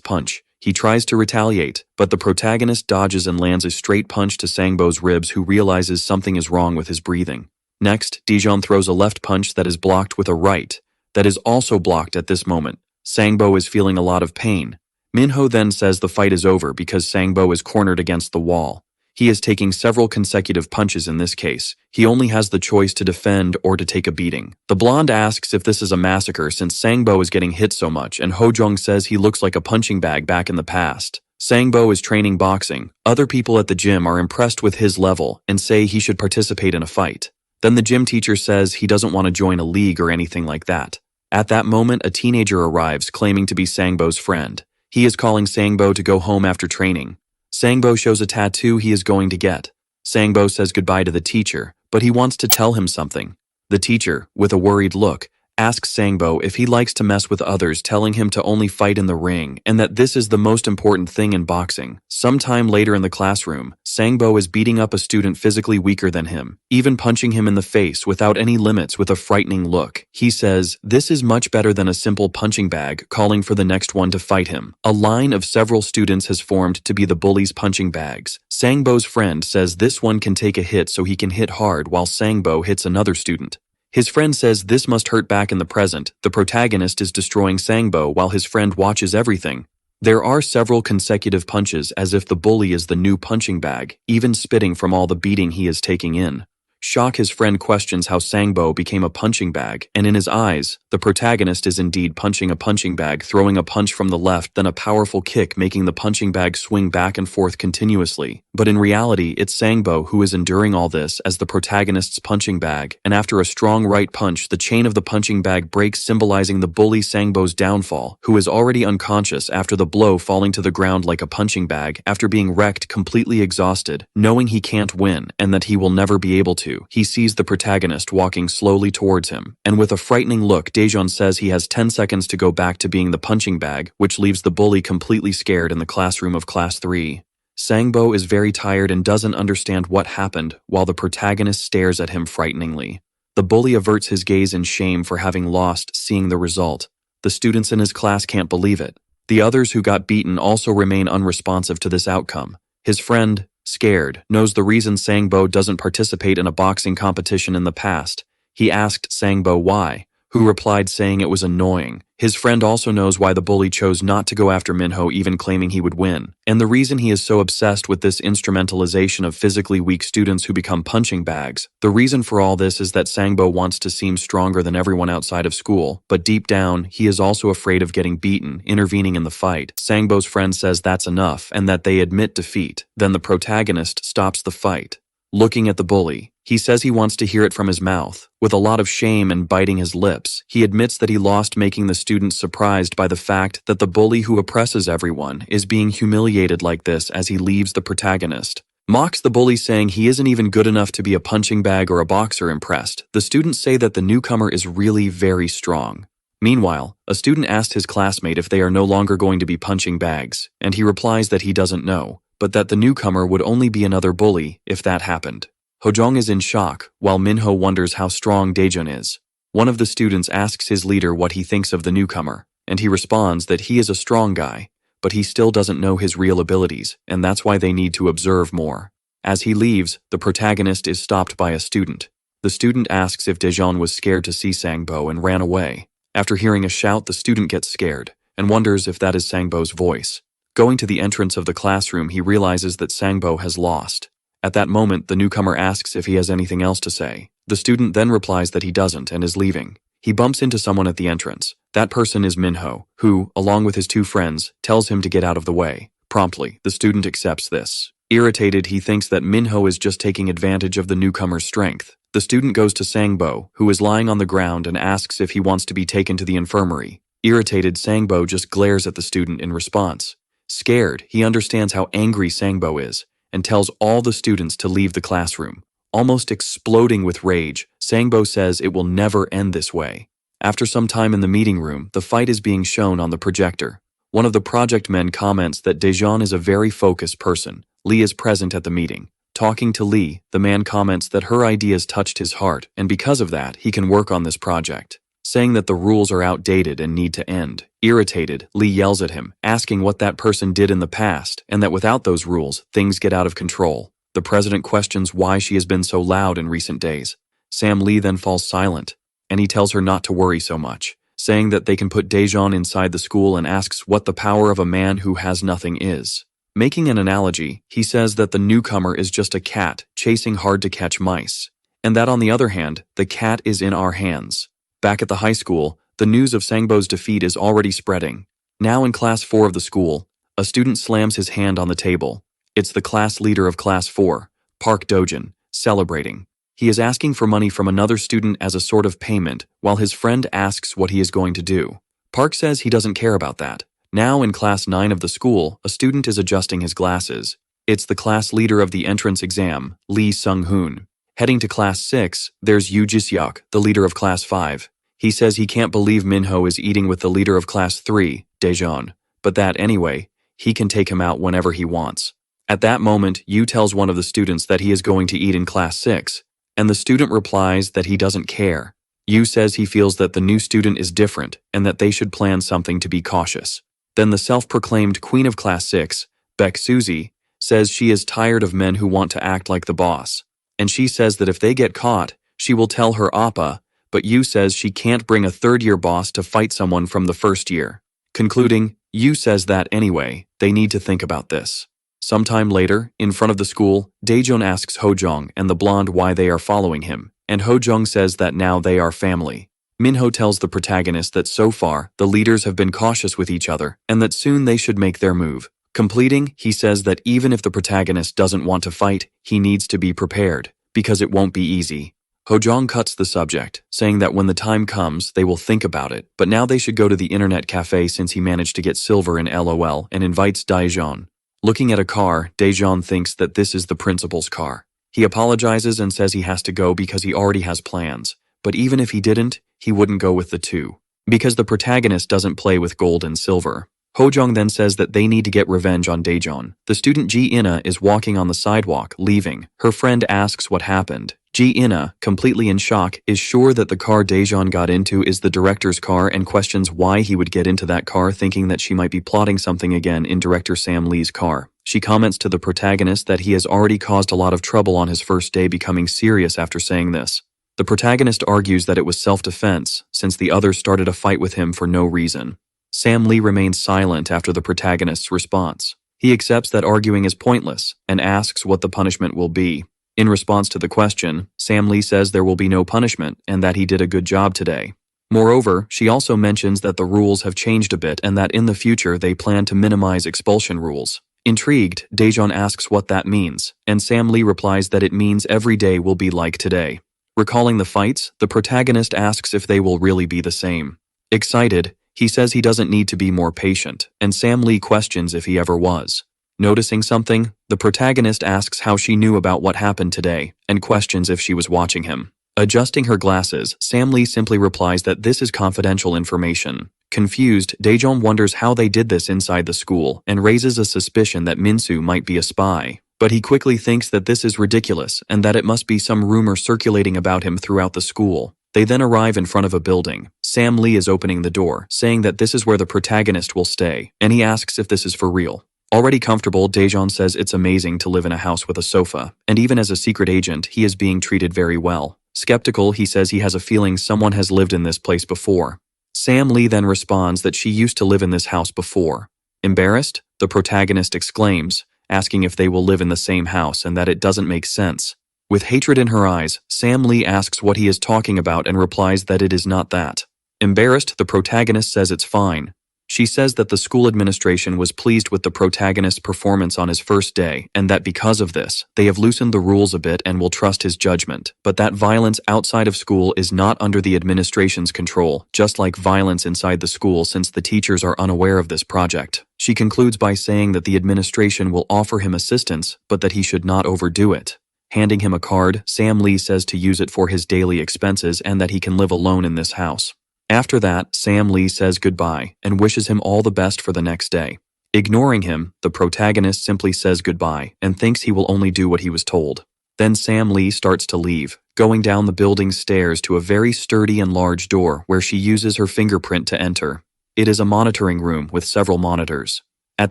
Speaker 1: punch. He tries to retaliate, but the protagonist dodges and lands a straight punch to Sangbo's ribs, who realizes something is wrong with his breathing. Next, Daejeon throws a left punch that is blocked with a right, that is also blocked at this moment. Sangbo is feeling a lot of pain. Minho then says the fight is over because Sangbo is cornered against the wall. He is taking several consecutive punches in this case. He only has the choice to defend or to take a beating. The blonde asks if this is a massacre since Sangbo is getting hit so much, and Hojong says he looks like a punching bag back in the past. Sangbo is training boxing. Other people at the gym are impressed with his level and say he should participate in a fight. Then the gym teacher says he doesn't want to join a league or anything like that. At that moment, a teenager arrives claiming to be Sangbo's friend. He is calling Sangbo to go home after training. Sangbo shows a tattoo he is going to get. Sangbo says goodbye to the teacher, but he wants to tell him something. The teacher, with a worried look, asks Sangbo if he likes to mess with others, telling him to only fight in the ring and that this is the most important thing in boxing. Sometime later in the classroom, Sangbo is beating up a student physically weaker than him, even punching him in the face without any limits with a frightening look. He says, "This is much better than a simple punching bag," calling for the next one to fight him. A line of several students has formed to be the bully's punching bags. Sangbo's friend says this one can take a hit so he can hit hard while Sangbo hits another student. His friend says this must hurt back in the present. The protagonist is destroying Sangbo while his friend watches everything. There are several consecutive punches as if the bully is the new punching bag, even spitting from all the beating he is taking in. Shock, his friend questions how Sangbo became a punching bag, and in his eyes, the protagonist is indeed punching a punching bag, throwing a punch from the left, then a powerful kick making the punching bag swing back and forth continuously. But in reality, it's Sangbo who is enduring all this as the protagonist's punching bag, and after a strong right punch, the chain of the punching bag breaks, symbolizing the bully Sangbo's downfall, who is already unconscious after the blow, falling to the ground like a punching bag after being wrecked, completely exhausted, knowing he can't win and that he will never be able to. He sees the protagonist walking slowly towards him, and with a frightening look, Daejeon says he has 10 seconds to go back to being the punching bag, which leaves the bully completely scared in the classroom of Class 3. Sangbo is very tired and doesn't understand what happened, while the protagonist stares at him frighteningly. The bully averts his gaze in shame for having lost, seeing the result. The students in his class can't believe it. The others who got beaten also remain unresponsive to this outcome. His friend, scared, knows the reason Sangbo doesn't participate in a boxing competition in the past. He asked Sangbo why, who replied saying it was annoying. His friend also knows why the bully chose not to go after Minho, even claiming he would win. And the reason he is so obsessed with this instrumentalization of physically weak students who become punching bags. The reason for all this is that Sangbo wants to seem stronger than everyone outside of school, but deep down, he is also afraid of getting beaten, intervening in the fight. Sangbo's friend says that's enough and that they admit defeat. Then the protagonist stops the fight. Looking at the bully, he says he wants to hear it from his mouth. With a lot of shame and biting his lips, he admits that he lost, making the students surprised by the fact that the bully who oppresses everyone is being humiliated like this as he leaves the protagonist. Mocks the bully, saying he isn't even good enough to be a punching bag or a boxer. Impressed, the students say that the newcomer is really very strong. Meanwhile, a student asked his classmate if they are no longer going to be punching bags, and he replies that he doesn't know, but that the newcomer would only be another bully if that happened. Hojong is in shock, while Minho wonders how strong Daejeon is. One of the students asks his leader what he thinks of the newcomer, and he responds that he is a strong guy, but he still doesn't know his real abilities, and that's why they need to observe more. As he leaves, the protagonist is stopped by a student. The student asks if Daejeon was scared to see Sangbo and ran away. After hearing a shout, the student gets scared and wonders if that is Sangbo's voice. Going to the entrance of the classroom, he realizes that Sangbo has lost. At that moment, the newcomer asks if he has anything else to say. The student then replies that he doesn't and is leaving. He bumps into someone at the entrance. That person is Minho, who, along with his two friends, tells him to get out of the way. Promptly, the student accepts this. Irritated, he thinks that Minho is just taking advantage of the newcomer's strength. The student goes to Sangbo, who is lying on the ground, and asks if he wants to be taken to the infirmary. Irritated, Sangbo just glares at the student in response. Scared, he understands how angry Sangbo is and tells all the students to leave the classroom. Almost exploding with rage, Sangbo says it will never end this way. After some time in the meeting room, the fight is being shown on the projector. One of the project men comments that Daejeon is a very focused person. Lee is present at the meeting. Talking to Lee, the man comments that her ideas touched his heart, and because of that, he can work on this project, saying that the rules are outdated and need to end. Irritated, Lee yells at him, asking what that person did in the past, and that without those rules, things get out of control. The president questions why she has been so loud in recent days. Sam Lee then falls silent, and he tells her not to worry so much, saying that they can put Daejeon inside the school and asks what the power of a man who has nothing is. Making an analogy, he says that the newcomer is just a cat chasing hard to catch mice, and that on the other hand, the cat is in our hands. Back at the high school, the news of Sangbo's defeat is already spreading. Now in class 4 of the school, a student slams his hand on the table. It's the class leader of class 4, Park Dojin, celebrating. He is asking for money from another student as a sort of payment, while his friend asks what he is going to do. Park says he doesn't care about that. Now in class 9 of the school, a student is adjusting his glasses. It's the class leader of the entrance exam, Lee Sung-hoon. Heading to class 6, there's Yoo Ji-seok, the leader of class 5. He says he can't believe Minho is eating with the leader of class 3, Daejeon, but that anyway, he can take him out whenever he wants. At that moment, Yoo tells one of the students that he is going to eat in class 6, and the student replies that he doesn't care. Yoo says he feels that the new student is different and that they should plan something to be cautious. Then the self-proclaimed queen of class 6, Baek Suzy, says she is tired of men who want to act like the boss. And she says that if they get caught, she will tell her appa, but Yoo says she can't bring a third-year boss to fight someone from the first year. Concluding, Yoo says that anyway, they need to think about this. Sometime later, in front of the school, Daejeon asks Hojong and the blonde why they are following him, and Hojong says that now they are family. Minho tells the protagonist that so far, the leaders have been cautious with each other, and that soon they should make their move. Completing, he says that even if the protagonist doesn't want to fight, he needs to be prepared, because it won't be easy. Hojong cuts the subject, saying that when the time comes, they will think about it, but now they should go to the internet cafe since he managed to get silver in LOL and invites Daejeon. Looking at a car, Daejeon thinks that this is the principal's car. He apologizes and says he has to go because he already has plans, but even if he didn't, he wouldn't go with the two, because the protagonist doesn't play with gold and silver. Hojong then says that they need to get revenge on Daejeon. The student Ji-ina is walking on the sidewalk, leaving. Her friend asks what happened. Ji-ina, completely in shock, is sure that the car Daejeon got into is the director's car and questions why he would get into that car, thinking that she might be plotting something again in director Sam Lee's car. She comments to the protagonist that he has already caused a lot of trouble on his first day, becoming serious after saying this. The protagonist argues that it was self-defense, since the others started a fight with him for no reason. Sam Lee remains silent after the protagonist's response. He accepts that arguing is pointless, and asks what the punishment will be. In response to the question, Sam Lee says there will be no punishment, and that he did a good job today. Moreover, she also mentions that the rules have changed a bit and that in the future they plan to minimize expulsion rules. Intrigued, Daejeon asks what that means, and Sam Lee replies that it means every day will be like today. Recalling the fights, the protagonist asks if they will really be the same. Excited, he says he doesn't need to be more patient, and Sam Lee questions if he ever was. Noticing something, the protagonist asks how she knew about what happened today, and questions if she was watching him. Adjusting her glasses, Sam Lee simply replies that this is confidential information. Confused, Daejeon wonders how they did this inside the school, and raises a suspicion that Minsu might be a spy. But he quickly thinks that this is ridiculous and that it must be some rumor circulating about him throughout the school. They then arrive in front of a building. Sam Lee is opening the door, saying that this is where the protagonist will stay, and he asks if this is for real. Already comfortable, Daejeon says it's amazing to live in a house with a sofa, and even as a secret agent, he is being treated very well. Skeptical, he says he has a feeling someone has lived in this place before. Sam Lee then responds that she used to live in this house before. Embarrassed, the protagonist exclaims, asking if they will live in the same house and that it doesn't make sense. With hatred in her eyes, Sam Lee asks what he is talking about and replies that it is not that. Embarrassed, the protagonist says it's fine. She says that the school administration was pleased with the protagonist's performance on his first day, and that because of this, they have loosened the rules a bit and will trust his judgment, but that violence outside of school is not under the administration's control, just like violence inside the school since the teachers are unaware of this project. She concludes by saying that the administration will offer him assistance, but that he should not overdo it. Handing him a card, Sam Lee says to use it for his daily expenses and that he can live alone in this house. After that, Sam Lee says goodbye and wishes him all the best for the next day. Ignoring him, the protagonist simply says goodbye and thinks he will only do what he was told. Then Sam Lee starts to leave, going down the building's stairs to a very sturdy and large door where she uses her fingerprint to enter. It is a monitoring room with several monitors. At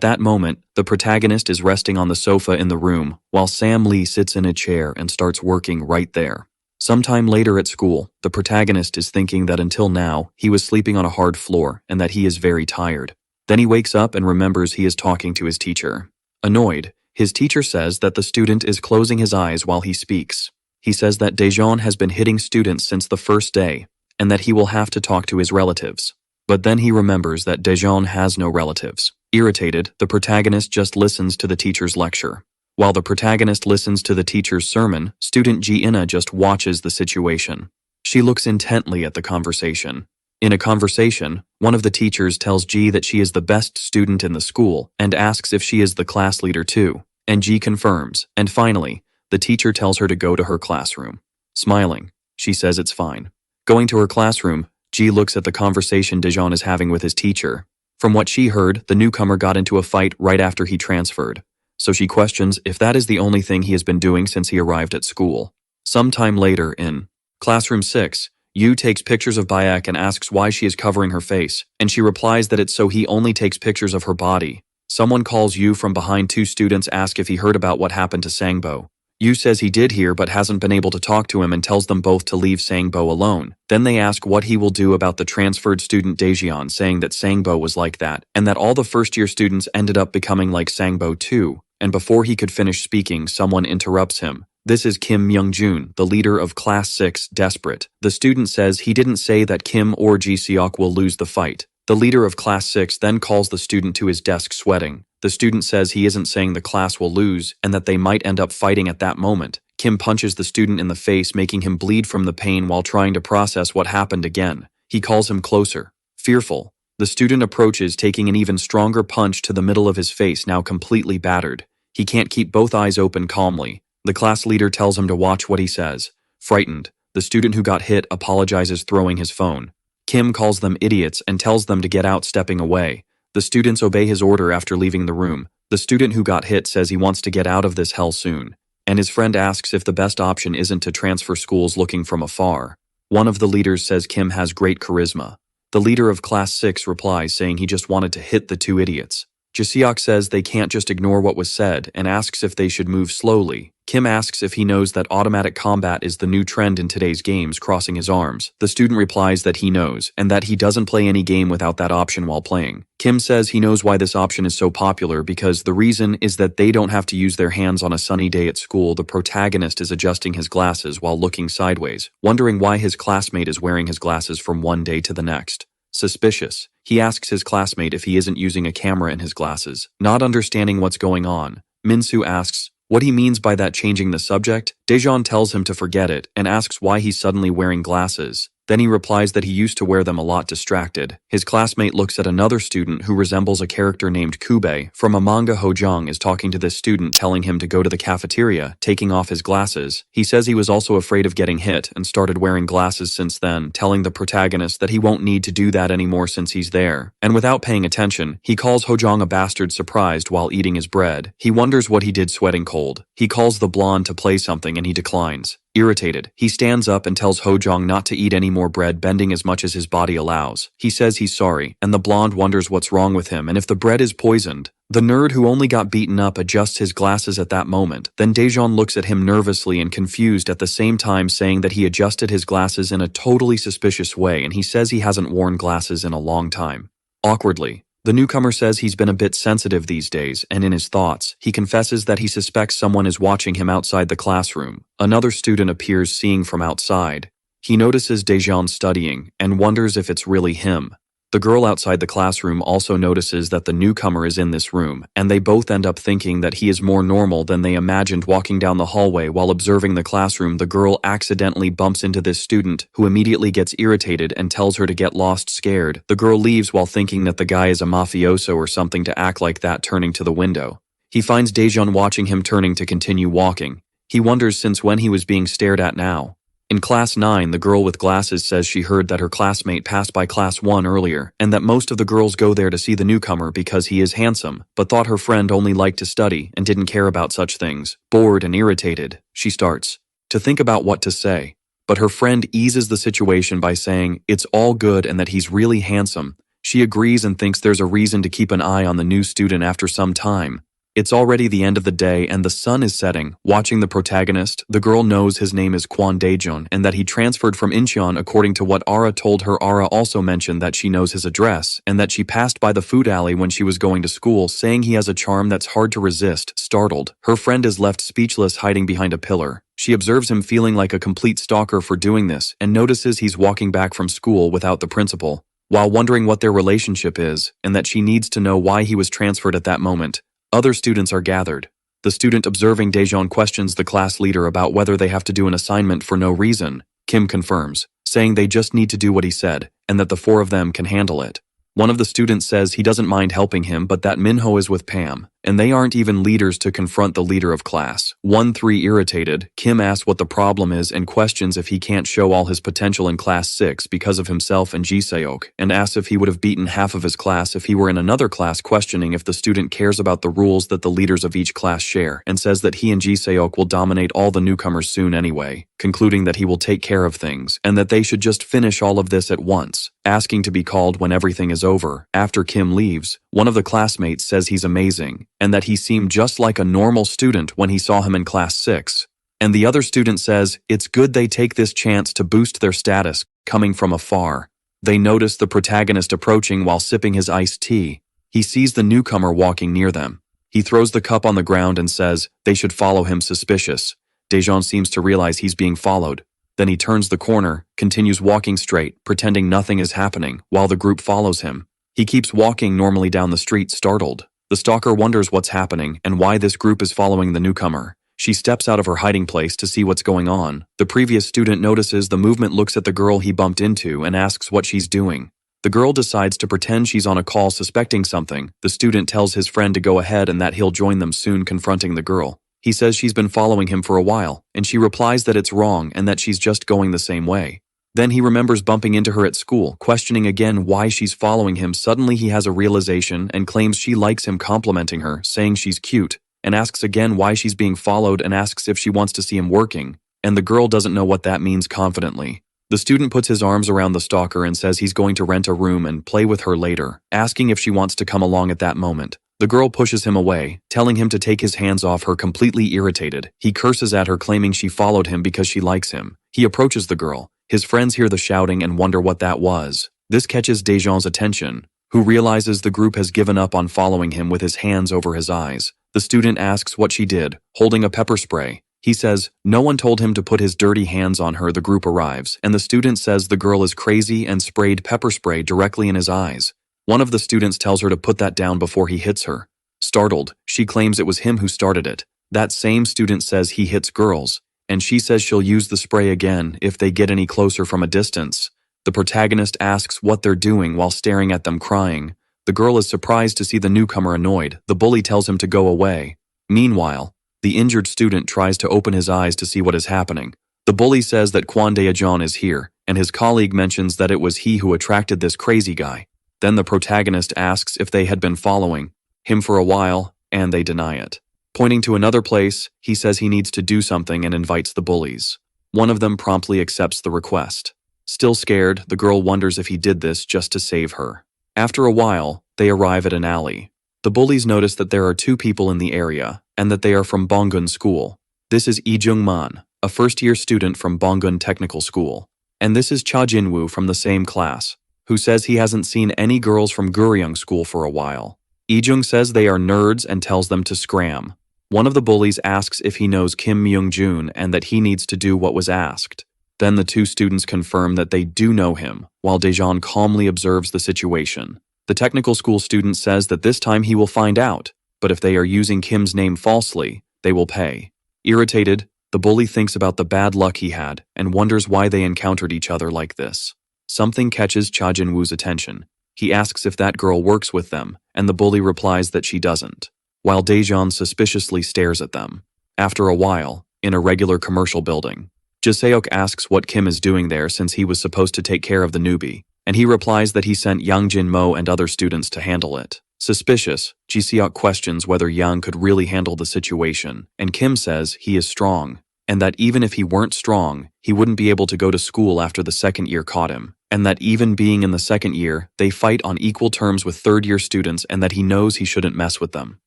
Speaker 1: that moment, the protagonist is resting on the sofa in the room, while Sam Lee sits in a chair and starts working right there. Sometime later at school, the protagonist is thinking that until now, he was sleeping on a hard floor and that he is very tired. Then he wakes up and remembers he is talking to his teacher. Annoyed, his teacher says that the student is closing his eyes while he speaks. He says that Daejeon has been hitting students since the first day, and that he will have to talk to his relatives. But then he remembers that Daejeon has no relatives. Irritated, the protagonist just listens to the teacher's lecture. While the protagonist listens to the teacher's sermon, student Ji-ina just watches the situation. She looks intently at the conversation. In a conversation, one of the teachers tells Ji that she is the best student in the school and asks if she is the class leader too, and Ji confirms, and finally, the teacher tells her to go to her classroom. Smiling, she says it's fine. Going to her classroom, Ji looks at the conversation Daejeon is having with his teacher. From what she heard, the newcomer got into a fight right after he transferred. So she questions if that is the only thing he has been doing since he arrived at school. Sometime later in Classroom 6, Yu takes pictures of Bayek and asks why she is covering her face, and she replies that it's so he only takes pictures of her body. Someone calls Yu from behind. Two students ask if he heard about what happened to Sangbo. Yu says he did hear but hasn't been able to talk to him and tells them both to leave Sangbo alone. Then they ask what he will do about the transferred student Daejeon, saying that Sangbo was like that, and that all the first-year students ended up becoming like Sangbo too. And before he could finish speaking, someone interrupts him. This is Kim Myung-jun, the leader of Class 6, desperate. The student says he didn't say that Kim or Ji-seok will lose the fight. The leader of Class 6 then calls the student to his desk sweating. The student says he isn't saying the class will lose and that they might end up fighting at that moment. Kim punches the student in the face, making him bleed from the pain while trying to process what happened again. He calls him closer. Fearful, the student approaches, taking an even stronger punch to the middle of his face, now completely battered. He can't keep both eyes open calmly. The class leader tells him to watch what he says. Frightened, the student who got hit apologizes, throwing his phone. Kim calls them idiots and tells them to get out, stepping away. The students obey his order after leaving the room. The student who got hit says he wants to get out of this hell soon, and his friend asks if the best option isn't to transfer schools looking from afar. One of the leaders says Kim has great charisma. The leader of Class 6 replies saying he just wanted to hit the two idiots. Ji-seok says they can't just ignore what was said and asks if they should move slowly. Kim asks if he knows that automatic combat is the new trend in today's games, crossing his arms. The student replies that he knows, and that he doesn't play any game without that option while playing. Kim says he knows why this option is so popular because the reason is that they don't have to use their hands on a sunny day at school. The protagonist is adjusting his glasses while looking sideways, wondering why his classmate is wearing his glasses from one day to the next. Suspicious, he asks his classmate if he isn't using a camera in his glasses. Not understanding what's going on, Min-soo asks what he means by that, changing the subject. Daejeon tells him to forget it and asks why he's suddenly wearing glasses. Then he replies that he used to wear them a lot, distracted. His classmate looks at another student who resembles a character named Kube from a manga. Hojong is talking to this student, telling him to go to the cafeteria, taking off his glasses. He says he was also afraid of getting hit and started wearing glasses since then, telling the protagonist that he won't need to do that anymore since he's there. And without paying attention, he calls Hojong a bastard, surprised while eating his bread. He wonders what he did, sweating cold. He calls the blonde to play something and he declines. Irritated, he stands up and tells Hojong not to eat any more bread, bending as much as his body allows. He says he's sorry, and the blonde wonders what's wrong with him and if the bread is poisoned. The nerd who only got beaten up adjusts his glasses at that moment. Then Daejeon looks at him nervously and confused at the same time, saying that he adjusted his glasses in a totally suspicious way and he says he hasn't worn glasses in a long time. Awkwardly, the newcomer says he's been a bit sensitive these days, and in his thoughts, he confesses that he suspects someone is watching him outside the classroom. Another student appears, seeing from outside. He notices Daejeon studying and wonders if it's really him. The girl outside the classroom also notices that the newcomer is in this room, and they both end up thinking that he is more normal than they imagined. Walking down the hallway while observing the classroom, the girl accidentally bumps into this student, who immediately gets irritated and tells her to get lost. Scared, the girl leaves while thinking that the guy is a mafioso or something to act like that. Turning to the window, he finds Daejeon watching him, turning to continue walking. He wonders since when he was being stared at now. In Class 9, the girl with glasses says she heard that her classmate passed by Class 1 earlier, and that most of the girls go there to see the newcomer because he is handsome, but thought her friend only liked to study and didn't care about such things. Bored and irritated, she starts to think about what to say, but her friend eases the situation by saying it's all good and that he's really handsome. She agrees and thinks there's a reason to keep an eye on the new student. After some time, it's already the end of the day and the sun is setting. Watching the protagonist, the girl knows his name is Kwon Daejeon and that he transferred from Incheon according to what Ara told her. Ara also mentioned that she knows his address and that she passed by the food alley when she was going to school, saying he has a charm that's hard to resist. Startled, her friend is left speechless, hiding behind a pillar. She observes him feeling like a complete stalker for doing this and notices he's walking back from school without the principal, while wondering what their relationship is and that she needs to know why he was transferred at that moment. Other students are gathered. The student observing Daejeon questions the class leader about whether they have to do an assignment for no reason. Kim confirms, saying they just need to do what he said, and that the four of them can handle it. One of the students says he doesn't mind helping him, but that Minho is with Pam, and they aren't even leaders to confront the leader of class 1-3. Irritated, Kim asks what the problem is and questions if he can't show all his potential in Class 6 because of himself and Jiseok, and asks if he would have beaten half of his class if he were in another class, questioning if the student cares about the rules that the leaders of each class share, and says that he and Jiseok will dominate all the newcomers soon anyway, concluding that he will take care of things, and that they should just finish all of this at once, asking to be called when everything is over. After Kim leaves, one of the classmates says he's amazing, and that he seemed just like a normal student when he saw him in Class 6. And the other student says it's good they take this chance to boost their status. Coming from afar, they notice the protagonist approaching while sipping his iced tea. He sees the newcomer walking near them. He throws the cup on the ground and says they should follow him. Suspicious, Daejeon seems to realize he's being followed. Then he turns the corner, continues walking straight, pretending nothing is happening, while the group follows him. He keeps walking normally down the street. Startled, the stalker wonders what's happening and why this group is following the newcomer. She steps out of her hiding place to see what's going on. The previous student notices the movement, looks at the girl he bumped into, and asks what she's doing. The girl decides to pretend she's on a call, suspecting something. The student tells his friend to go ahead and that he'll join them soon. Confronting the girl, he says she's been following him for a while, and she replies that it's wrong and that she's just going the same way. Then he remembers bumping into her at school, questioning again why she's following him. Suddenly he has a realization and claims she likes him, complimenting her, saying she's cute, and asks again why she's being followed and asks if she wants to see him working, and the girl doesn't know what that means. Confidently, the student puts his arms around the stalker and says he's going to rent a room and play with her later, asking if she wants to come along at that moment. The girl pushes him away, telling him to take his hands off her. Completely irritated, he curses at her, claiming she followed him because she likes him. He approaches the girl. His friends hear the shouting and wonder what that was. This catches Daejeon's attention, who realizes the group has given up on following him, with his hands over his eyes. The student asks what she did, holding a pepper spray. He says no one told him to put his dirty hands on her. The group arrives, and the student says the girl is crazy and sprayed pepper spray directly in his eyes. One of the students tells her to put that down before he hits her. Startled, she claims it was him who started it. That same student says he hits girls, and she says she'll use the spray again if they get any closer from a distance. The protagonist asks what they're doing while staring at them, crying. The girl is surprised to see the newcomer annoyed. The bully tells him to go away. Meanwhile, the injured student tries to open his eyes to see what is happening. The bully says that Kwon Daejeon is here, and his colleague mentions that it was he who attracted this crazy guy. Then the protagonist asks if they had been following him for a while, and they deny it. Pointing to another place, he says he needs to do something and invites the bullies. One of them promptly accepts the request. Still scared, the girl wonders if he did this just to save her. After a while, they arrive at an alley. The bullies notice that there are two people in the area, and that they are from Bonggun School. This is Lee Jung-man, a first-year student from Bonggun Technical School. And this is Cha Jin-woo from the same class, who says he hasn't seen any girls from Guryung School for a while. Lee Jung says they are nerds and tells them to scram. One of the bullies asks if he knows Kim Myung-jun and that he needs to do what was asked. Then the two students confirm that they do know him, while Daejeon calmly observes the situation. The technical school student says that this time he will find out, but if they are using Kim's name falsely, they will pay. Irritated, the bully thinks about the bad luck he had and wonders why they encountered each other like this. Something catches Cha Jin-woo's attention. He asks if that girl works with them, and the bully replies that she doesn't, while Daejeon suspiciously stares at them. After a while, in a regular commercial building, Jiseok asks what Kim is doing there since he was supposed to take care of the newbie, and he replies that he sent Yang Jin-mo and other students to handle it. Suspicious, Jiseok questions whether Yang could really handle the situation, and Kim says he is strong, and that even if he weren't strong, he wouldn't be able to go to school after the second year caught him, and that even being in the second year, they fight on equal terms with third-year students and that he knows he shouldn't mess with them.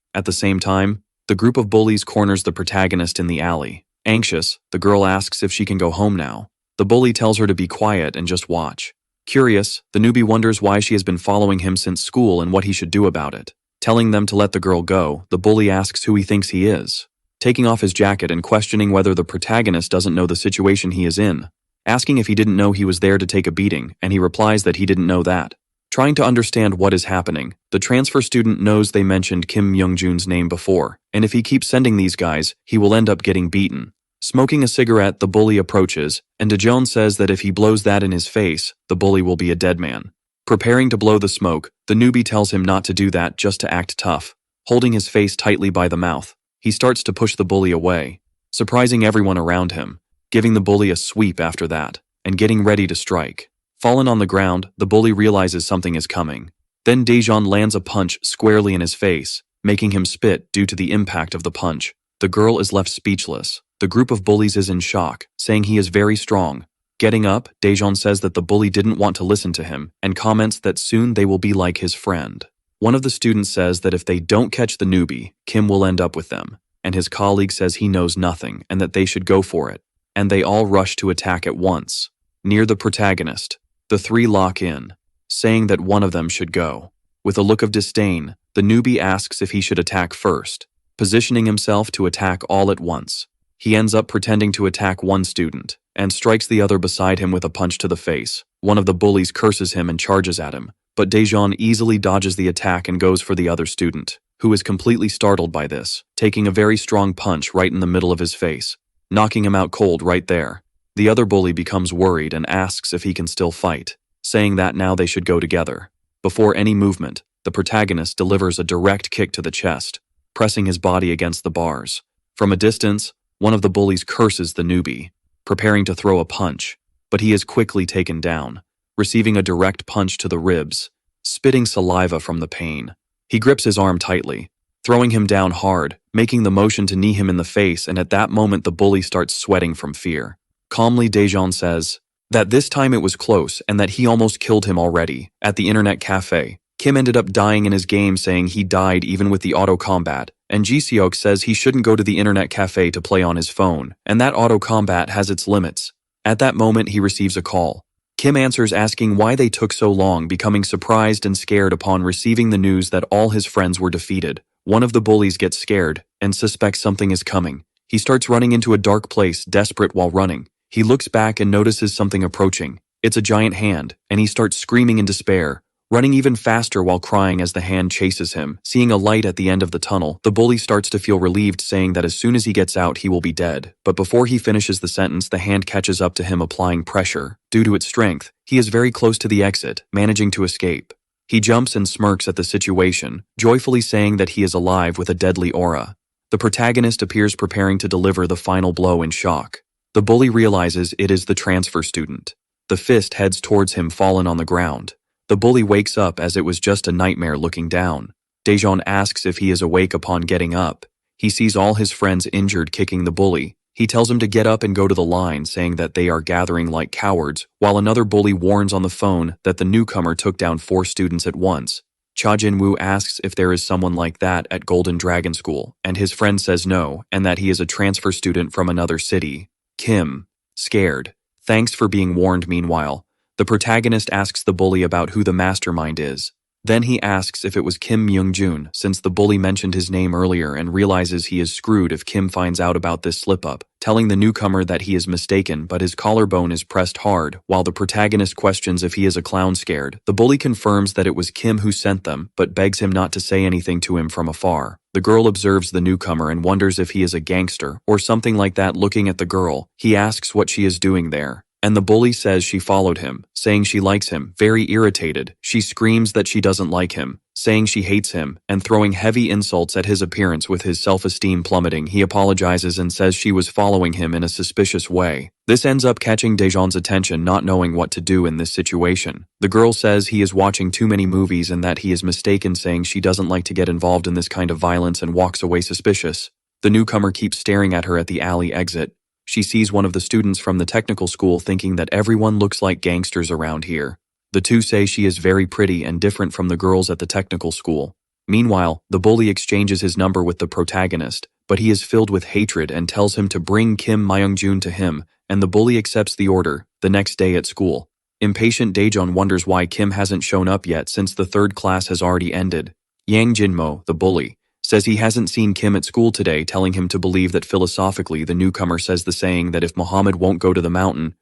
Speaker 1: At the same time, the group of bullies corners the protagonist in the alley. Anxious, the girl asks if she can go home now. The bully tells her to be quiet and just watch. Curious, the newbie wonders why she has been following him since school and what he should do about it. Telling them to let the girl go, the bully asks who he thinks he is. Taking off his jacket and questioning whether the protagonist doesn't know the situation he is in. Asking if he didn't know he was there to take a beating, and he replies that he didn't know that. Trying to understand what is happening, the transfer student knows they mentioned Kim Myung-jun's name before, and if he keeps sending these guys, he will end up getting beaten. Smoking a cigarette, the bully approaches, and Daejeon says that if he blows that in his face, the bully will be a dead man. Preparing to blow the smoke, the newbie tells him not to do that, just to act tough. Holding his face tightly by the mouth, he starts to push the bully away, surprising everyone around him, giving the bully a sweep after that, and getting ready to strike. Fallen on the ground, the bully realizes something is coming. Then Daejeon lands a punch squarely in his face, making him spit due to the impact of the punch. The girl is left speechless. The group of bullies is in shock, saying he is very strong. Getting up, Daejeon says that the bully didn't want to listen to him, and comments that soon they will be like his friend. One of the students says that if they don't catch the newbie, Kim will end up with them, and his colleague says he knows nothing and that they should go for it, and they all rush to attack at once. Near the protagonist, the three lock in, saying that one of them should go. With a look of disdain, the newbie asks if he should attack first, positioning himself to attack all at once. He ends up pretending to attack one student, and strikes the other beside him with a punch to the face. One of the bullies curses him and charges at him, but Daejeon easily dodges the attack and goes for the other student, who is completely startled by this, taking a very strong punch right in the middle of his face, knocking him out cold right there. The other bully becomes worried and asks if he can still fight, saying that now they should go together. Before any movement, the protagonist delivers a direct kick to the chest, pressing his body against the bars. From a distance, one of the bullies curses the newbie, preparing to throw a punch, but he is quickly taken down, receiving a direct punch to the ribs, spitting saliva from the pain. He grips his arm tightly, throwing him down hard, making the motion to knee him in the face, and at that moment the bully starts sweating from fear. Calmly, Daejeon says that this time it was close and that he almost killed him already. At the internet cafe, Kim ended up dying in his game, saying he died even with the auto combat, and Jiseok says he shouldn't go to the internet cafe to play on his phone, and that auto combat has its limits. At that moment he receives a call. Kim answers asking why they took so long, becoming surprised and scared upon receiving the news that all his friends were defeated. One of the bullies gets scared and suspects something is coming. He starts running into a dark place, desperate while running. He looks back and notices something approaching. It's a giant hand, and he starts screaming in despair, running even faster while crying as the hand chases him. Seeing a light at the end of the tunnel, the bully starts to feel relieved, saying that as soon as he gets out he will be dead. But before he finishes the sentence, the hand catches up to him, applying pressure. Due to its strength, he is very close to the exit, managing to escape. He jumps and smirks at the situation, joyfully saying that he is alive with a deadly aura. The protagonist appears preparing to deliver the final blow in shock. The bully realizes it is the transfer student. The fist heads towards him, fallen on the ground. The bully wakes up as it was just a nightmare, looking down. Daejeon asks if he is awake upon getting up. He sees all his friends injured kicking the bully. He tells him to get up and go to the line, saying that they are gathering like cowards, while another bully warns on the phone that the newcomer took down 4 students at once. Cha Jin-woo asks if there is someone like that at Golden Dragon School, and his friend says no, and that he is a transfer student from another city. Kim, scared, thanks for being warned. Meanwhile, the protagonist asks the bully about who the mastermind is. Then he asks if it was Kim Myung-jun, since the bully mentioned his name earlier, and realizes he is screwed if Kim finds out about this slip-up, telling the newcomer that he is mistaken, but his collarbone is pressed hard. While the protagonist questions if he is a clown scared, the bully confirms that it was Kim who sent them, but begs him not to say anything to him from afar. The girl observes the newcomer and wonders if he is a gangster, or something like that. Looking at the girl, he asks what she is doing there. And the bully says she followed him, saying she likes him. Very irritated, she screams that she doesn't like him, saying she hates him, and throwing heavy insults at his appearance. With his self-esteem plummeting, he apologizes and says she was following him in a suspicious way. This ends up catching Daejeon's attention, not knowing what to do in this situation. The girl says he is watching too many movies and that he is mistaken, saying she doesn't like to get involved in this kind of violence, and walks away suspicious. The newcomer keeps staring at her at the alley exit. She sees one of the students from the technical school, thinking that everyone looks like gangsters around here. The two say she is very pretty and different from the girls at the technical school. Meanwhile, the bully exchanges his number with the protagonist, but he is filled with hatred and tells him to bring Kim Myung-jun to him, and the bully accepts the order. The next day at school, impatient Daejeon wonders why Kim hasn't shown up yet, since the third class has already ended. Yang Jinmo, the bully, says he hasn't seen Kim at school today, telling him to believe that philosophically the newcomer says the saying that if Muhammad won't go to the mountain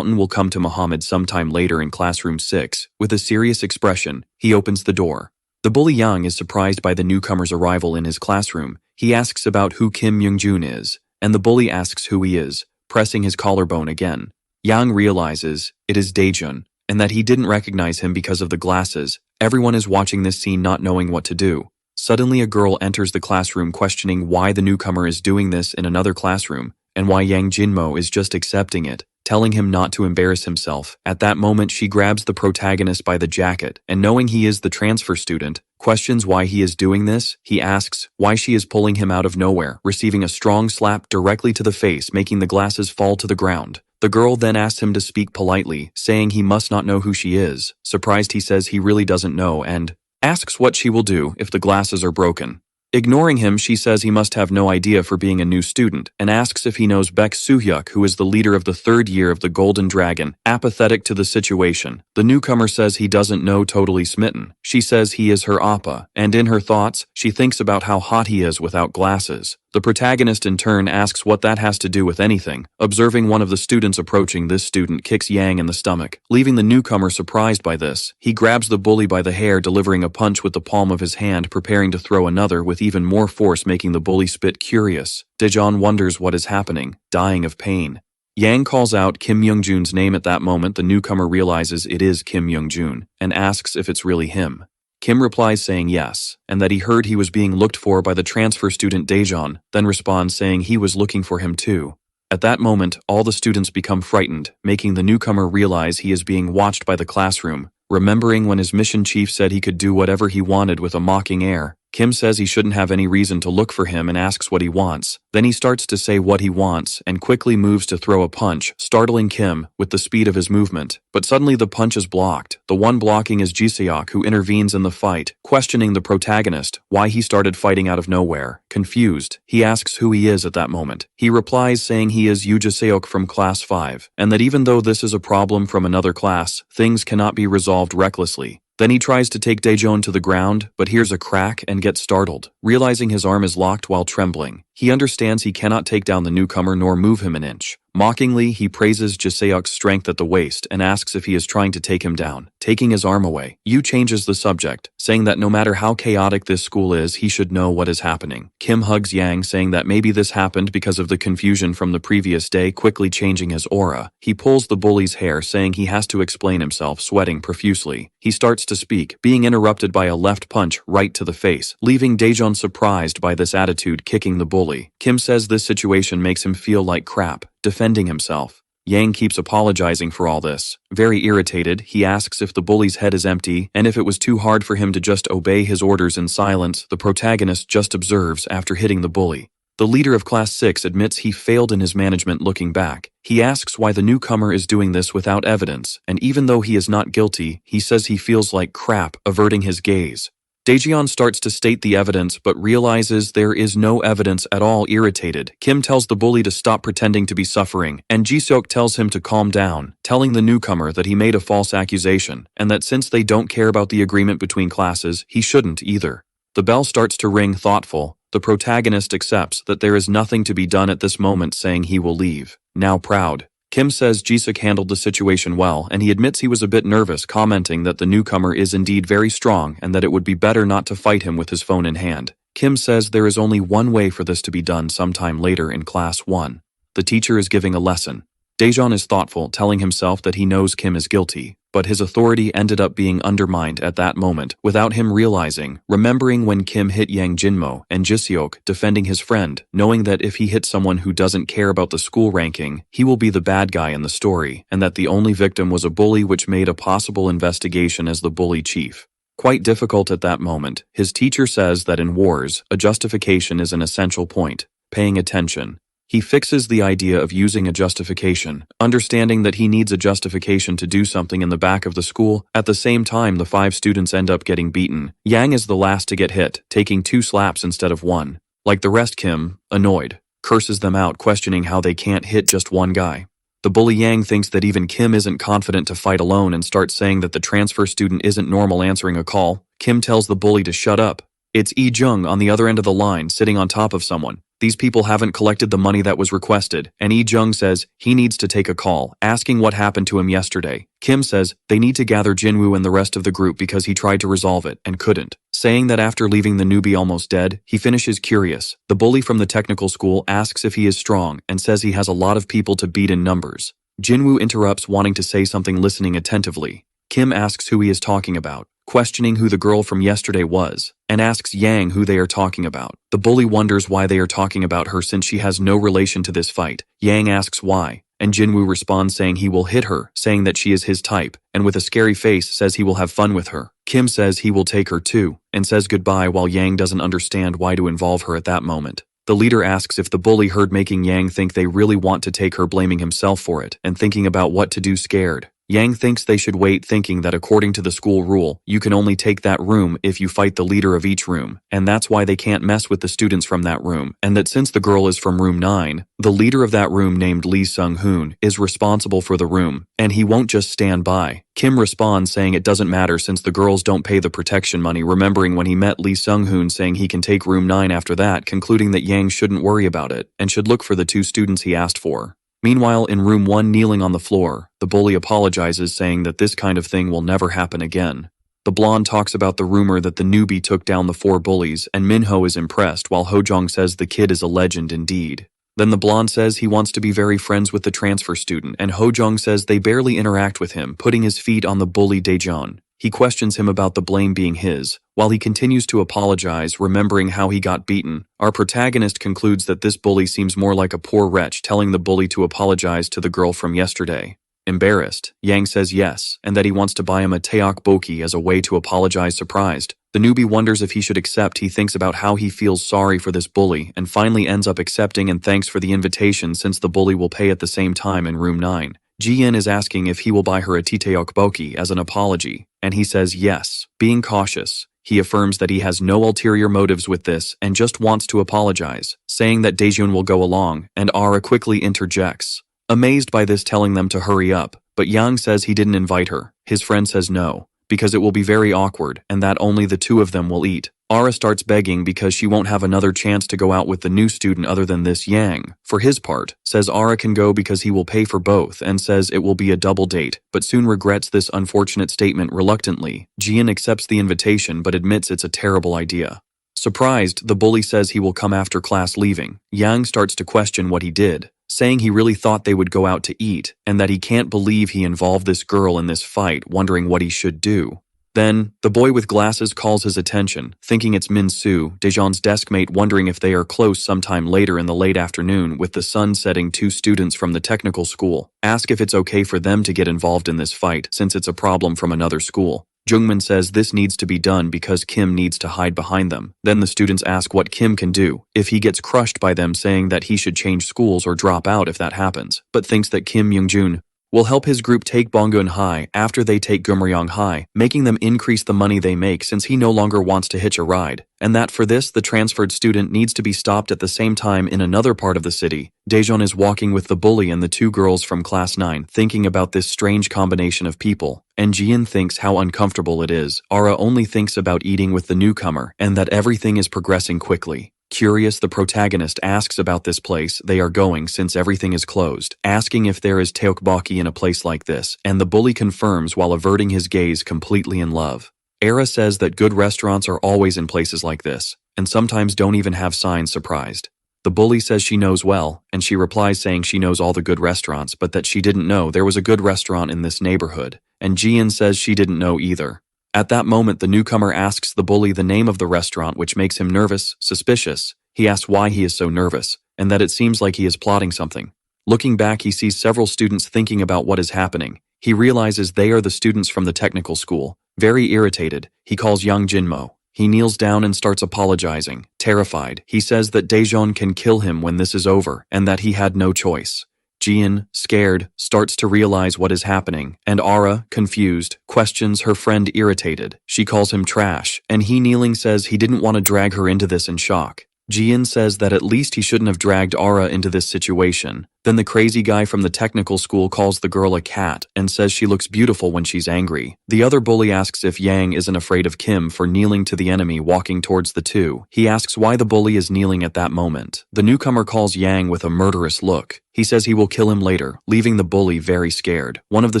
Speaker 1: will come to Muhammad sometime later. In classroom 6, with a serious expression, he opens the door. The bully Yang is surprised by the newcomer's arrival in his classroom. He asks about who Kim Myung-jun is, and the bully asks who he is, pressing his collarbone again. Yang realizes it is Daejeon, and that he didn't recognize him because of the glasses. Everyone is watching this scene, not knowing what to do. Suddenly a girl enters the classroom, questioning why the newcomer is doing this in another classroom, and why Yang Jinmo is just accepting it, telling him not to embarrass himself. At that moment she grabs the protagonist by the jacket, and knowing he is the transfer student, questions why he is doing this. He asks why she is pulling him out of nowhere, receiving a strong slap directly to the face, making the glasses fall to the ground. The girl then asks him to speak politely, saying he must not know who she is. Surprised, he says he really doesn't know, and asks what she will do if the glasses are broken. Ignoring him, she says he must have no idea for being a new student, and asks if he knows Baek Soo-hyuk, who is the leader of the third year of the Golden Dragon. Apathetic to the situation, the newcomer says he doesn't know. Totally smitten, she says he is her appa, and in her thoughts, she thinks about how hot he is without glasses. The protagonist in turn asks what that has to do with anything. Observing one of the students approaching, this student kicks Yang in the stomach, leaving the newcomer surprised by this. He grabs the bully by the hair, delivering a punch with the palm of his hand, preparing to throw another with even more force, making the bully spit. Curious, Daejeon wonders what is happening, dying of pain. Yang calls out Kim Myung-jun's name. At that moment, the newcomer realizes it is Kim Myung-jun, and asks if it's really him. Kim replies saying yes, and that he heard he was being looked for by the transfer student Daejeon, then responds saying he was looking for him too. At that moment, all the students become frightened, making the newcomer realize he is being watched by the classroom. Remembering when his mission chief said he could do whatever he wanted with a mocking air, Kim says he shouldn't have any reason to look for him and asks what he wants. Then he starts to say what he wants and quickly moves to throw a punch, startling Kim with the speed of his movement. But suddenly the punch is blocked. The one blocking is Jiseok, who intervenes in the fight, questioning the protagonist why he started fighting out of nowhere. Confused, he asks who he is at that moment. He replies saying he is Yoo Jiseok from class 5, and that even though this is a problem from another class, things cannot be resolved recklessly. Then he tries to take Daejeon to the ground, but hears a crack and gets startled, realizing his arm is locked while trembling. He understands he cannot take down the newcomer nor move him an inch. Mockingly, he praises Jiseok's strength at the waist and asks if he is trying to take him down, taking his arm away. Yu changes the subject, saying that no matter how chaotic this school is, he should know what is happening. Kim hugs Yang, saying that maybe this happened because of the confusion from the previous day, quickly changing his aura. He pulls the bully's hair, saying he has to explain himself, sweating profusely. He starts to speak, being interrupted by a left punch right to the face, leaving Daejeon surprised by this attitude, kicking the bully. Kim says this situation makes him feel like crap, defending himself. Yang keeps apologizing for all this. Very irritated, he asks if the bully's head is empty, and if it was too hard for him to just obey his orders in silence. The protagonist just observes after hitting the bully. The leader of Class 6 admits he failed in his management. Looking back, he asks why the newcomer is doing this without evidence, and even though he is not guilty, he says he feels like crap, averting his gaze. Daejeon starts to state the evidence but realizes there is no evidence at all. Irritated, Kim tells the bully to stop pretending to be suffering, and Jisuk tells him to calm down, telling the newcomer that he made a false accusation, and that since they don't care about the agreement between classes, he shouldn't either. The bell starts to ring. Thoughtful, the protagonist accepts that there is nothing to be done at this moment, saying he will leave. Now proud, Kim says Jisuk handled the situation well, and he admits he was a bit nervous, commenting that the newcomer is indeed very strong and that it would be better not to fight him with his phone in hand. Kim says there is only one way for this to be done. Sometime later in class 1. The teacher is giving a lesson. Daejeon is thoughtful, telling himself that he knows Kim is guilty, but his authority ended up being undermined at that moment without him realizing, remembering when Kim hit Yang Jinmo and Jisuk, defending his friend, knowing that if he hits someone who doesn't care about the school ranking, he will be the bad guy in the story, and that the only victim was a bully, which made a possible investigation as the bully chief. Quite difficult at that moment, his teacher says that in wars, a justification is an essential point. Paying attention. He fixes the idea of using a justification, understanding that he needs a justification to do something in the back of the school. At the same time, the 5 students end up getting beaten. Yang is the last to get hit, taking 2 slaps instead of 1. Like the rest, Kim, annoyed, curses them out, questioning how they can't hit just one guy. The bully Yang thinks that even Kim isn't confident to fight alone and starts saying that the transfer student isn't normal answering a call. Kim tells the bully to shut up. It's Lee Jung on the other end of the line, sitting on top of someone. These people haven't collected the money that was requested, and Lee Jung says he needs to take a call, asking what happened to him yesterday. Kim says they need to gather Jinwoo and the rest of the group because he tried to resolve it and couldn't, saying that after leaving the newbie almost dead, he finishes curious. The bully from the technical school asks if he is strong and says he has a lot of people to beat in numbers. Jinwoo interrupts, wanting to say something, listening attentively. Kim asks who he is talking about, questioning who the girl from yesterday was, and asks Yang who they are talking about. The bully wonders why they are talking about her since she has no relation to this fight. Yang asks why, and Jinwoo responds saying he will hit her, saying that she is his type, and with a scary face says he will have fun with her. Kim says he will take her too, and says goodbye while Yang doesn't understand why to involve her at that moment. The leader asks if the bully heard, making Yang think they really want to take her, blaming himself for it, and thinking about what to do, scared. Yang thinks they should wait, thinking that according to the school rule, you can only take that room if you fight the leader of each room, and that's why they can't mess with the students from that room, and that since the girl is from room 9, the leader of that room, named Lee Sung-hoon, is responsible for the room, and he won't just stand by. Kim responds saying it doesn't matter since the girls don't pay the protection money, remembering when he met Lee Sung-hoon saying he can take room 9 after that, concluding that Yang shouldn't worry about it, and should look for the 2 students he asked for. Meanwhile, in room 1, kneeling on the floor, the bully apologizes, saying that this kind of thing will never happen again. The blonde talks about the rumor that the newbie took down the 4 bullies, and Minho is impressed, while Hojong says the kid is a legend indeed. Then the blonde says he wants to be very friends with the transfer student, and Hojong says they barely interact with him, putting his feet on the bully Daejeon. He questions him about the blame being his, while he continues to apologize, remembering how he got beaten. Our protagonist concludes that this bully seems more like a poor wretch, telling the bully to apologize to the girl from yesterday. Embarrassed, Yang says yes, and that he wants to buy him a tteokbokki as a way to apologize. Surprised, the newbie wonders if he should accept. He thinks about how he feels sorry for this bully, and finally ends up accepting and thanks for the invitation since the bully will pay at the same time in room 9. Ji-in is asking if he will buy her a tteokbokki as an apology, and he says yes. Being cautious, he affirms that he has no ulterior motives with this and just wants to apologize, saying that Daejeon will go along, and Ara quickly interjects, amazed by this, telling them to hurry up, but Yang says he didn't invite her. His friend says no, because it will be very awkward and that only the 2 of them will eat. Ara starts begging because she won't have another chance to go out with the new student other than this. Yang, for his part, says Ara can go because he will pay for both and says it will be a double date, but soon regrets this unfortunate statement reluctantly. Ji-in accepts the invitation but admits it's a terrible idea. Surprised, the bully says he will come after class, leaving. Yang starts to question what he did, saying he really thought they would go out to eat, and that he can't believe he involved this girl in this fight, wondering what he should do. Then, the boy with glasses calls his attention, thinking it's Min-soo, Daejeon's deskmate, wondering if they are close. Sometime later in the late afternoon, with the sun setting, 2 students from the technical school ask if it's okay for them to get involved in this fight since it's a problem from another school. Jungmin says this needs to be done because Kim needs to hide behind them. Then the students ask what Kim can do if he gets crushed by them, saying that he should change schools or drop out if that happens, but thinks that Kim Youngjun will help his group take Bongun High after they take Gumryong High, making them increase the money they make since he no longer wants to hitch a ride, and that for this the transferred student needs to be stopped at the same time in another part of the city. Daejeon is walking with the bully and the two girls from class 9 thinking about this strange combination of people, and Jian thinks how uncomfortable it is. Ara only thinks about eating with the newcomer and that everything is progressing quickly. Curious, the protagonist asks about this place they are going since everything is closed, asking if there is teokbokki in a place like this, and the bully confirms while averting his gaze completely in love. Era says that good restaurants are always in places like this, and sometimes don't even have signs surprised. The bully says she knows well, and she replies saying she knows all the good restaurants but that she didn't know there was a good restaurant in this neighborhood, and Jian says she didn't know either. At that moment the newcomer asks the bully the name of the restaurant, which makes him nervous, suspicious. He asks why he is so nervous, and that it seems like he is plotting something. Looking back he sees several students thinking about what is happening. He realizes they are the students from the technical school. Very irritated, he calls young Jinmo. He kneels down and starts apologizing. Terrified, he says that Daejeon can kill him when this is over, and that he had no choice. Jian, scared, starts to realize what is happening, and Ara, confused, questions her friend irritated. She calls him trash, and he kneeling says he didn't want to drag her into this in shock. Jian says that at least he shouldn't have dragged Ara into this situation. Then the crazy guy from the technical school calls the girl a cat and says she looks beautiful when she's angry. The other bully asks if Yang isn't afraid of Kim for kneeling to the enemy walking towards the two. He asks why the bully is kneeling at that moment. The newcomer calls Yang with a murderous look. He says he will kill him later, leaving the bully very scared. One of the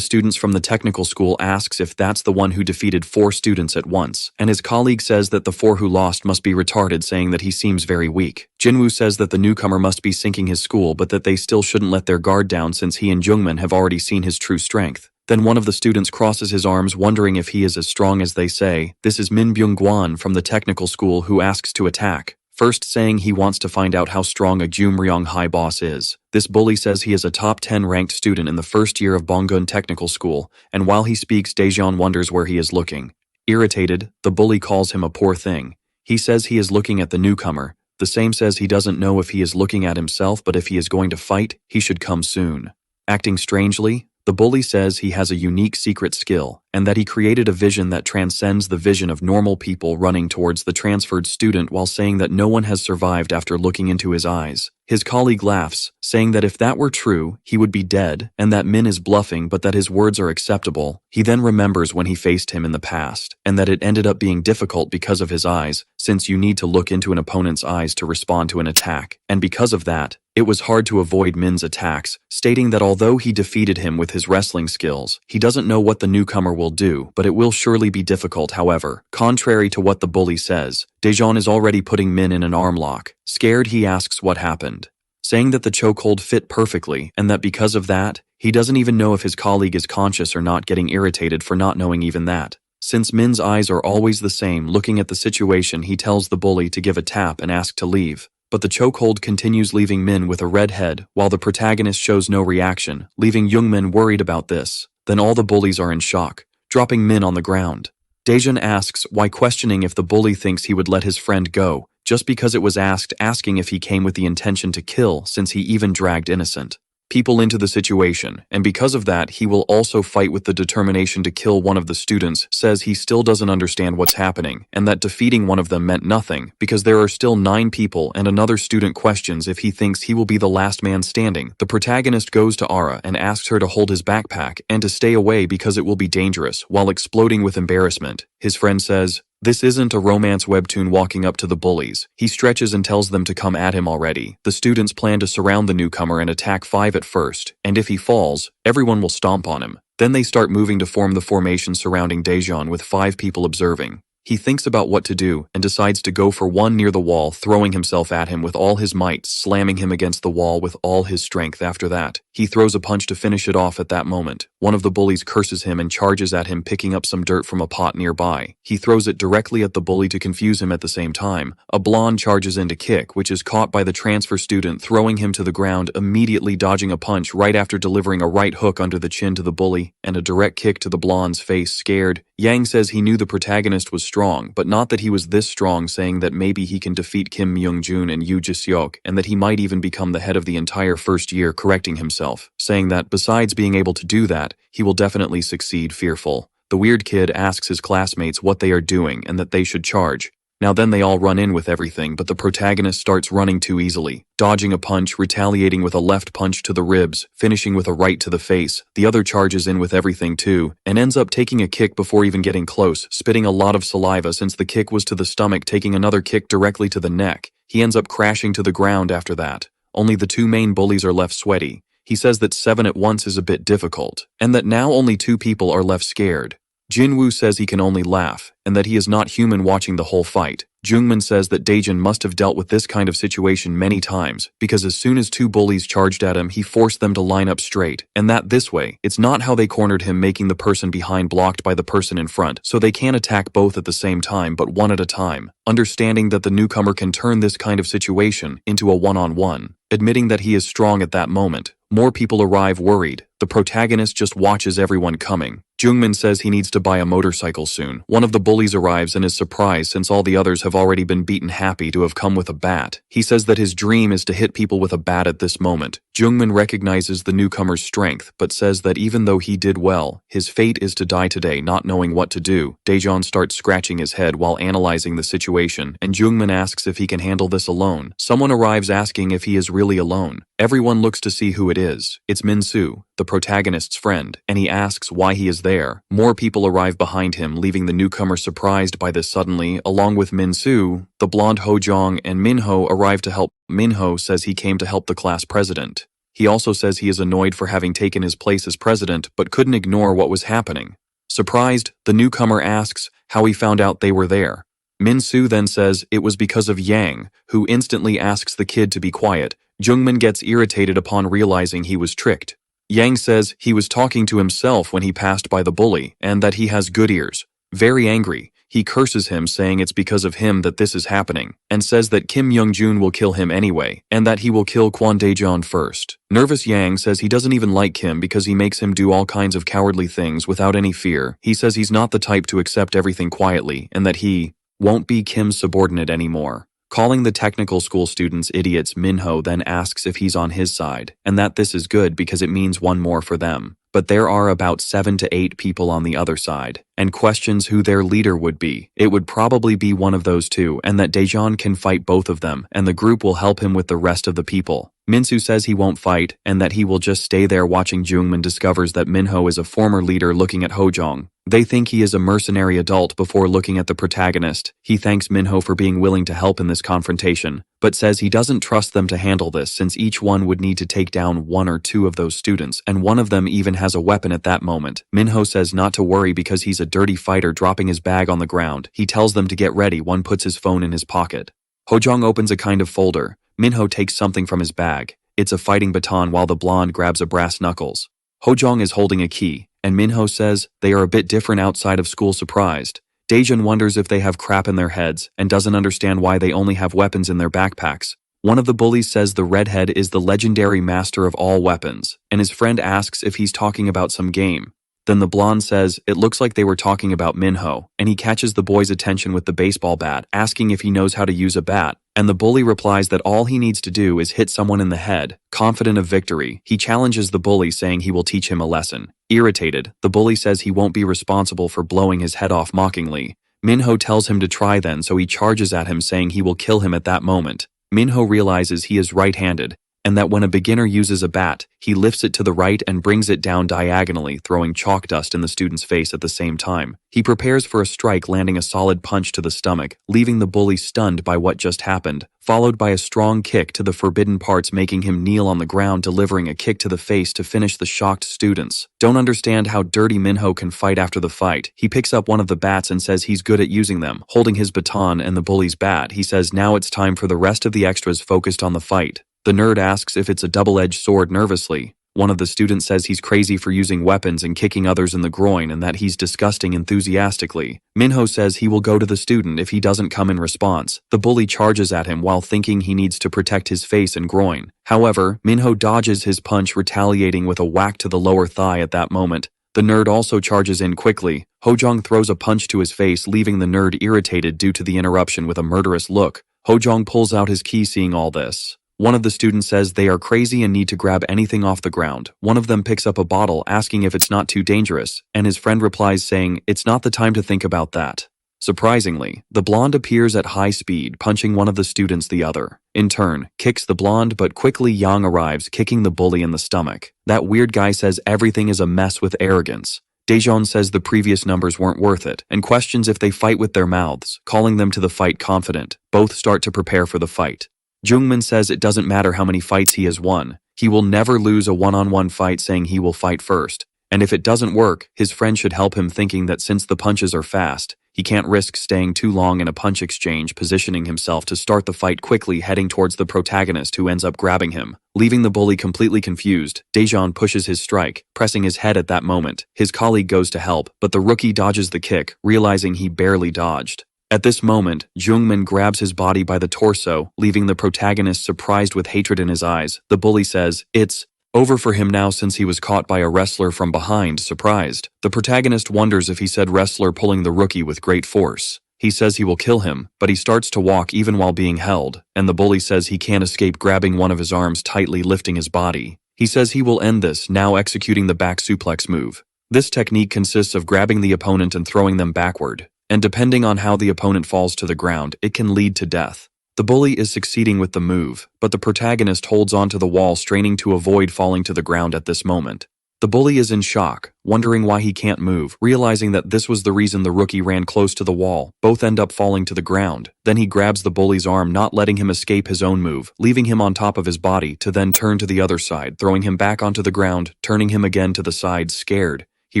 Speaker 1: students from the technical school asks if that's the one who defeated 4 students at once, and his colleague says that the 4 who lost must be retarded, saying that he seems very weak. Jinwoo says that the newcomer must be sinking his school but that they still shouldn't let their guard down since he and Jungmin have already seen his true strength. Then one of the students crosses his arms wondering if he is as strong as they say. This is Min Byung-gwan from the technical school who asks to attack, first saying he wants to find out how strong a Gumryong High boss is. This bully says he is a top 10 ranked student in the first year of Bongun Technical School, and while he speaks Daejeon wonders where he is looking. Irritated, the bully calls him a poor thing. He says he is looking at the newcomer. The same says he doesn't know if he is looking at himself, but if he is going to fight, he should come soon. Acting strangely, the bully says he has a unique secret skill, and that he created a vision that transcends the vision of normal people running towards the transferred student while saying that no one has survived after looking into his eyes. His colleague laughs, saying that if that were true, he would be dead, and that Min is bluffing but that his words are acceptable. He then remembers when he faced him in the past, and that it ended up being difficult because of his eyes, since you need to look into an opponent's eyes to respond to an attack, and because of that, it was hard to avoid Min's attacks, stating that although he defeated him with his wrestling skills, he doesn't know what the newcomer will do, but it will surely be difficult. However, contrary to what the bully says, Daejeon is already putting Min in an arm lock. Scared, he asks what happened, saying that the chokehold fit perfectly and that because of that, he doesn't even know if his colleague is conscious or not, getting irritated for not knowing even that. Since Min's eyes are always the same, looking at the situation, he tells the bully to give a tap and ask to leave. But the chokehold continues, leaving Min with a red head, while the protagonist shows no reaction, leaving Jungmin worried about this. Then all the bullies are in shock, dropping Min on the ground. Daejeon asks why, questioning if the bully thinks he would let his friend go, just because it was asked, asking if he came with the intention to kill, since he even dragged innocent people into the situation, and because of that he will also fight with the determination to kill one of the students. Says he still doesn't understand what's happening, and that defeating one of them meant nothing, because there are still 9 people, and another student questions if he thinks he will be the last man standing. The protagonist goes to Ara and asks her to hold his backpack, and to stay away because it will be dangerous, while exploding with embarrassment. His friend says, "This isn't a romance webtoon." Walking up to the bullies, he stretches and tells them to come at him already. The students plan to surround the newcomer and attack 5 at first, and if he falls, everyone will stomp on him. Then they start moving to form the formation surrounding Daejeon with 5 people observing. He thinks about what to do and decides to go for one near the wall, throwing himself at him with all his might, slamming him against the wall with all his strength. After that, he throws a punch to finish it off. At that moment, one of the bullies curses him and charges at him, picking up some dirt from a pot nearby. He throws it directly at the bully to confuse him. At the same time, a blonde charges in to kick, which is caught by the transfer student, throwing him to the ground, immediately dodging a punch right after delivering a right hook under the chin to the bully and a direct kick to the blonde's face. Scared, Yang says he knew the protagonist was strong, but not that he was this strong, saying that maybe he can defeat Kim Myung-jun and Yoo Ji-seok, and that he might even become the head of the entire first year, correcting himself, saying that, besides being able to do that, he will definitely succeed. Fearful, the weird kid asks his classmates what they are doing and that they should charge. Now then they all run in with everything, but the protagonist starts running too easily, dodging a punch, retaliating with a left punch to the ribs, finishing with a right to the face. The other charges in with everything too, and ends up taking a kick before even getting close, spitting a lot of saliva since the kick was to the stomach, taking another kick directly to the neck. He ends up crashing to the ground after that. Only the two main bullies are left sweaty. He says that 7 at once is a bit difficult, and that now only 2 people are left scared. Jinwoo says he can only laugh, and that he is not human watching the whole fight. Jungmin says that Daejin must have dealt with this kind of situation many times, because as soon as 2 bullies charged at him, he forced them to line up straight, and that this way, it's not how they cornered him, making the person behind blocked by the person in front, so they can't attack both at the same time but one at a time. Understanding that the newcomer can turn this kind of situation into a one-on-one. Admitting that he is strong at that moment, more people arrive worried. The protagonist just watches everyone coming. Jungmin says he needs to buy a motorcycle soon. One of the bullies arrives and is surprised since all the others have already been beaten, happy to have come with a bat. He says that his dream is to hit people with a bat at this moment. Jungmin recognizes the newcomer's strength, but says that even though he did well, his fate is to die today, not knowing what to do. Daejeon starts scratching his head while analyzing the situation, and Jungmin asks if he can handle this alone. Someone arrives asking if he is really alone. Everyone looks to see who it is. It's Min-soo, the protagonist's friend, and he asks why he is there. More people arrive behind him, leaving the newcomer surprised by this suddenly. Along with Min-soo, the blonde Hojong and Minho arrive to help. Minho says he came to help the class president. He also says he is annoyed for having taken his place as president, but couldn't ignore what was happening. Surprised, the newcomer asks how he found out they were there. Min-soo then says it was because of Yang, who instantly asks the kid to be quiet. Jungmin gets irritated upon realizing he was tricked. Yang says he was talking to himself when he passed by the bully, and that he has good ears. Very angry, he curses him, saying it's because of him that this is happening, and says that Kim Young-jun will kill him anyway, and that he will kill Kwon Daejeon first. Nervous Yang says he doesn't even like Kim because he makes him do all kinds of cowardly things without any fear. He says he's not the type to accept everything quietly, and that he won't be Kim's subordinate anymore. Calling the technical school students idiots, Minho then asks if he's on his side, and that this is good because it means one more for them. But there are about 7 to 8 people on the other side, and questions who their leader would be. It would probably be one of those two, and that Daejeon can fight both of them, and the group will help him with the rest of the people. Min-soo says he won't fight, and that he will just stay there watching. Jungmin discovers that Minho is a former leader looking at Hojong. They think he is a mercenary adult before looking at the protagonist. He thanks Minho for being willing to help in this confrontation, but says he doesn't trust them to handle this since each one would need to take down 1 or 2 of those students, and one of them even has a weapon at that moment. Minho says not to worry because he's a dirty fighter. Dropping his bag on the ground, he tells them to get ready. One puts his phone in his pocket. Hojong opens a kind of folder. Minho takes something from his bag. It's a fighting baton while the blonde grabs a brass knuckles. Hojong is holding a key, and Minho says they are a bit different outside of school. Surprised, Daejeon wonders if they have crap in their heads and doesn't understand why they only have weapons in their backpacks. One of the bullies says the redhead is the legendary master of all weapons, and his friend asks if he's talking about some game. Then the blonde says it looks like they were talking about Minho, and he catches the boy's attention with the baseball bat, asking if he knows how to use a bat, and the bully replies that all he needs to do is hit someone in the head. Confident of victory, he challenges the bully, saying he will teach him a lesson. Irritated, the bully says he won't be responsible for blowing his head off mockingly. Minho tells him to try then, so he charges at him, saying he will kill him at that moment. Minho realizes he is right-handed, and that when a beginner uses a bat, he lifts it to the right and brings it down diagonally, throwing chalk dust in the student's face at the same time. He prepares for a strike, landing a solid punch to the stomach, leaving the bully stunned by what just happened, followed by a strong kick to the forbidden parts, making him kneel on the ground, delivering a kick to the face to finish the shocked students. Don't understand how dirty Minho can fight. After the fight, he picks up one of the bats and says he's good at using them. Holding his baton and the bully's bat, he says now it's time for the rest of the extras focused on the fight. The nerd asks if it's a double-edged sword nervously. One of the students says he's crazy for using weapons and kicking others in the groin, and that he's disgusting enthusiastically. Minho says he will go to the student if he doesn't come in response. The bully charges at him while thinking he needs to protect his face and groin. However, Minho dodges his punch, retaliating with a whack to the lower thigh at that moment. The nerd also charges in quickly. Hojong throws a punch to his face, leaving the nerd irritated due to the interruption with a murderous look. Hojong pulls out his key seeing all this. One of the students says they are crazy and need to grab anything off the ground. One of them picks up a bottle asking if it's not too dangerous, and his friend replies saying, "It's not the time to think about that." Surprisingly, the blonde appears at high speed, punching one of the students. The other, in turn, kicks the blonde, but quickly Yang arrives, kicking the bully in the stomach. That weird guy says everything is a mess with arrogance. Daejeon says the previous numbers weren't worth it, and questions if they fight with their mouths, calling them to the fight confident. Both start to prepare for the fight. Jungmin says it doesn't matter how many fights he has won. He will never lose a one-on-one fight, saying he will fight first. And if it doesn't work, his friend should help him, thinking that since the punches are fast, he can't risk staying too long in a punch exchange, positioning himself to start the fight quickly, heading towards the protagonist who ends up grabbing him. Leaving the bully completely confused, Daejeon pushes his strike, pressing his head at that moment. His colleague goes to help, but the rookie dodges the kick, realizing he barely dodged. At this moment, Jungmin grabs his body by the torso, leaving the protagonist surprised with hatred in his eyes. The bully says, "It's over for him now since he was caught by a wrestler from behind." Surprised, the protagonist wonders if he said wrestler, pulling the rookie with great force. He says he will kill him, but he starts to walk even while being held, and the bully says he can't escape, grabbing one of his arms tightly, lifting his body. He says he will end this, now executing the back suplex move. This technique consists of grabbing the opponent and throwing them backward, and depending on how the opponent falls to the ground, it can lead to death. The bully is succeeding with the move, but the protagonist holds onto the wall, straining to avoid falling to the ground at this moment. The bully is in shock, wondering why he can't move, realizing that this was the reason the rookie ran close to the wall. Both end up falling to the ground. Then he grabs the bully's arm, not letting him escape his own move, leaving him on top of his body, to then turn to the other side, throwing him back onto the ground, turning him again to the side. Scared, he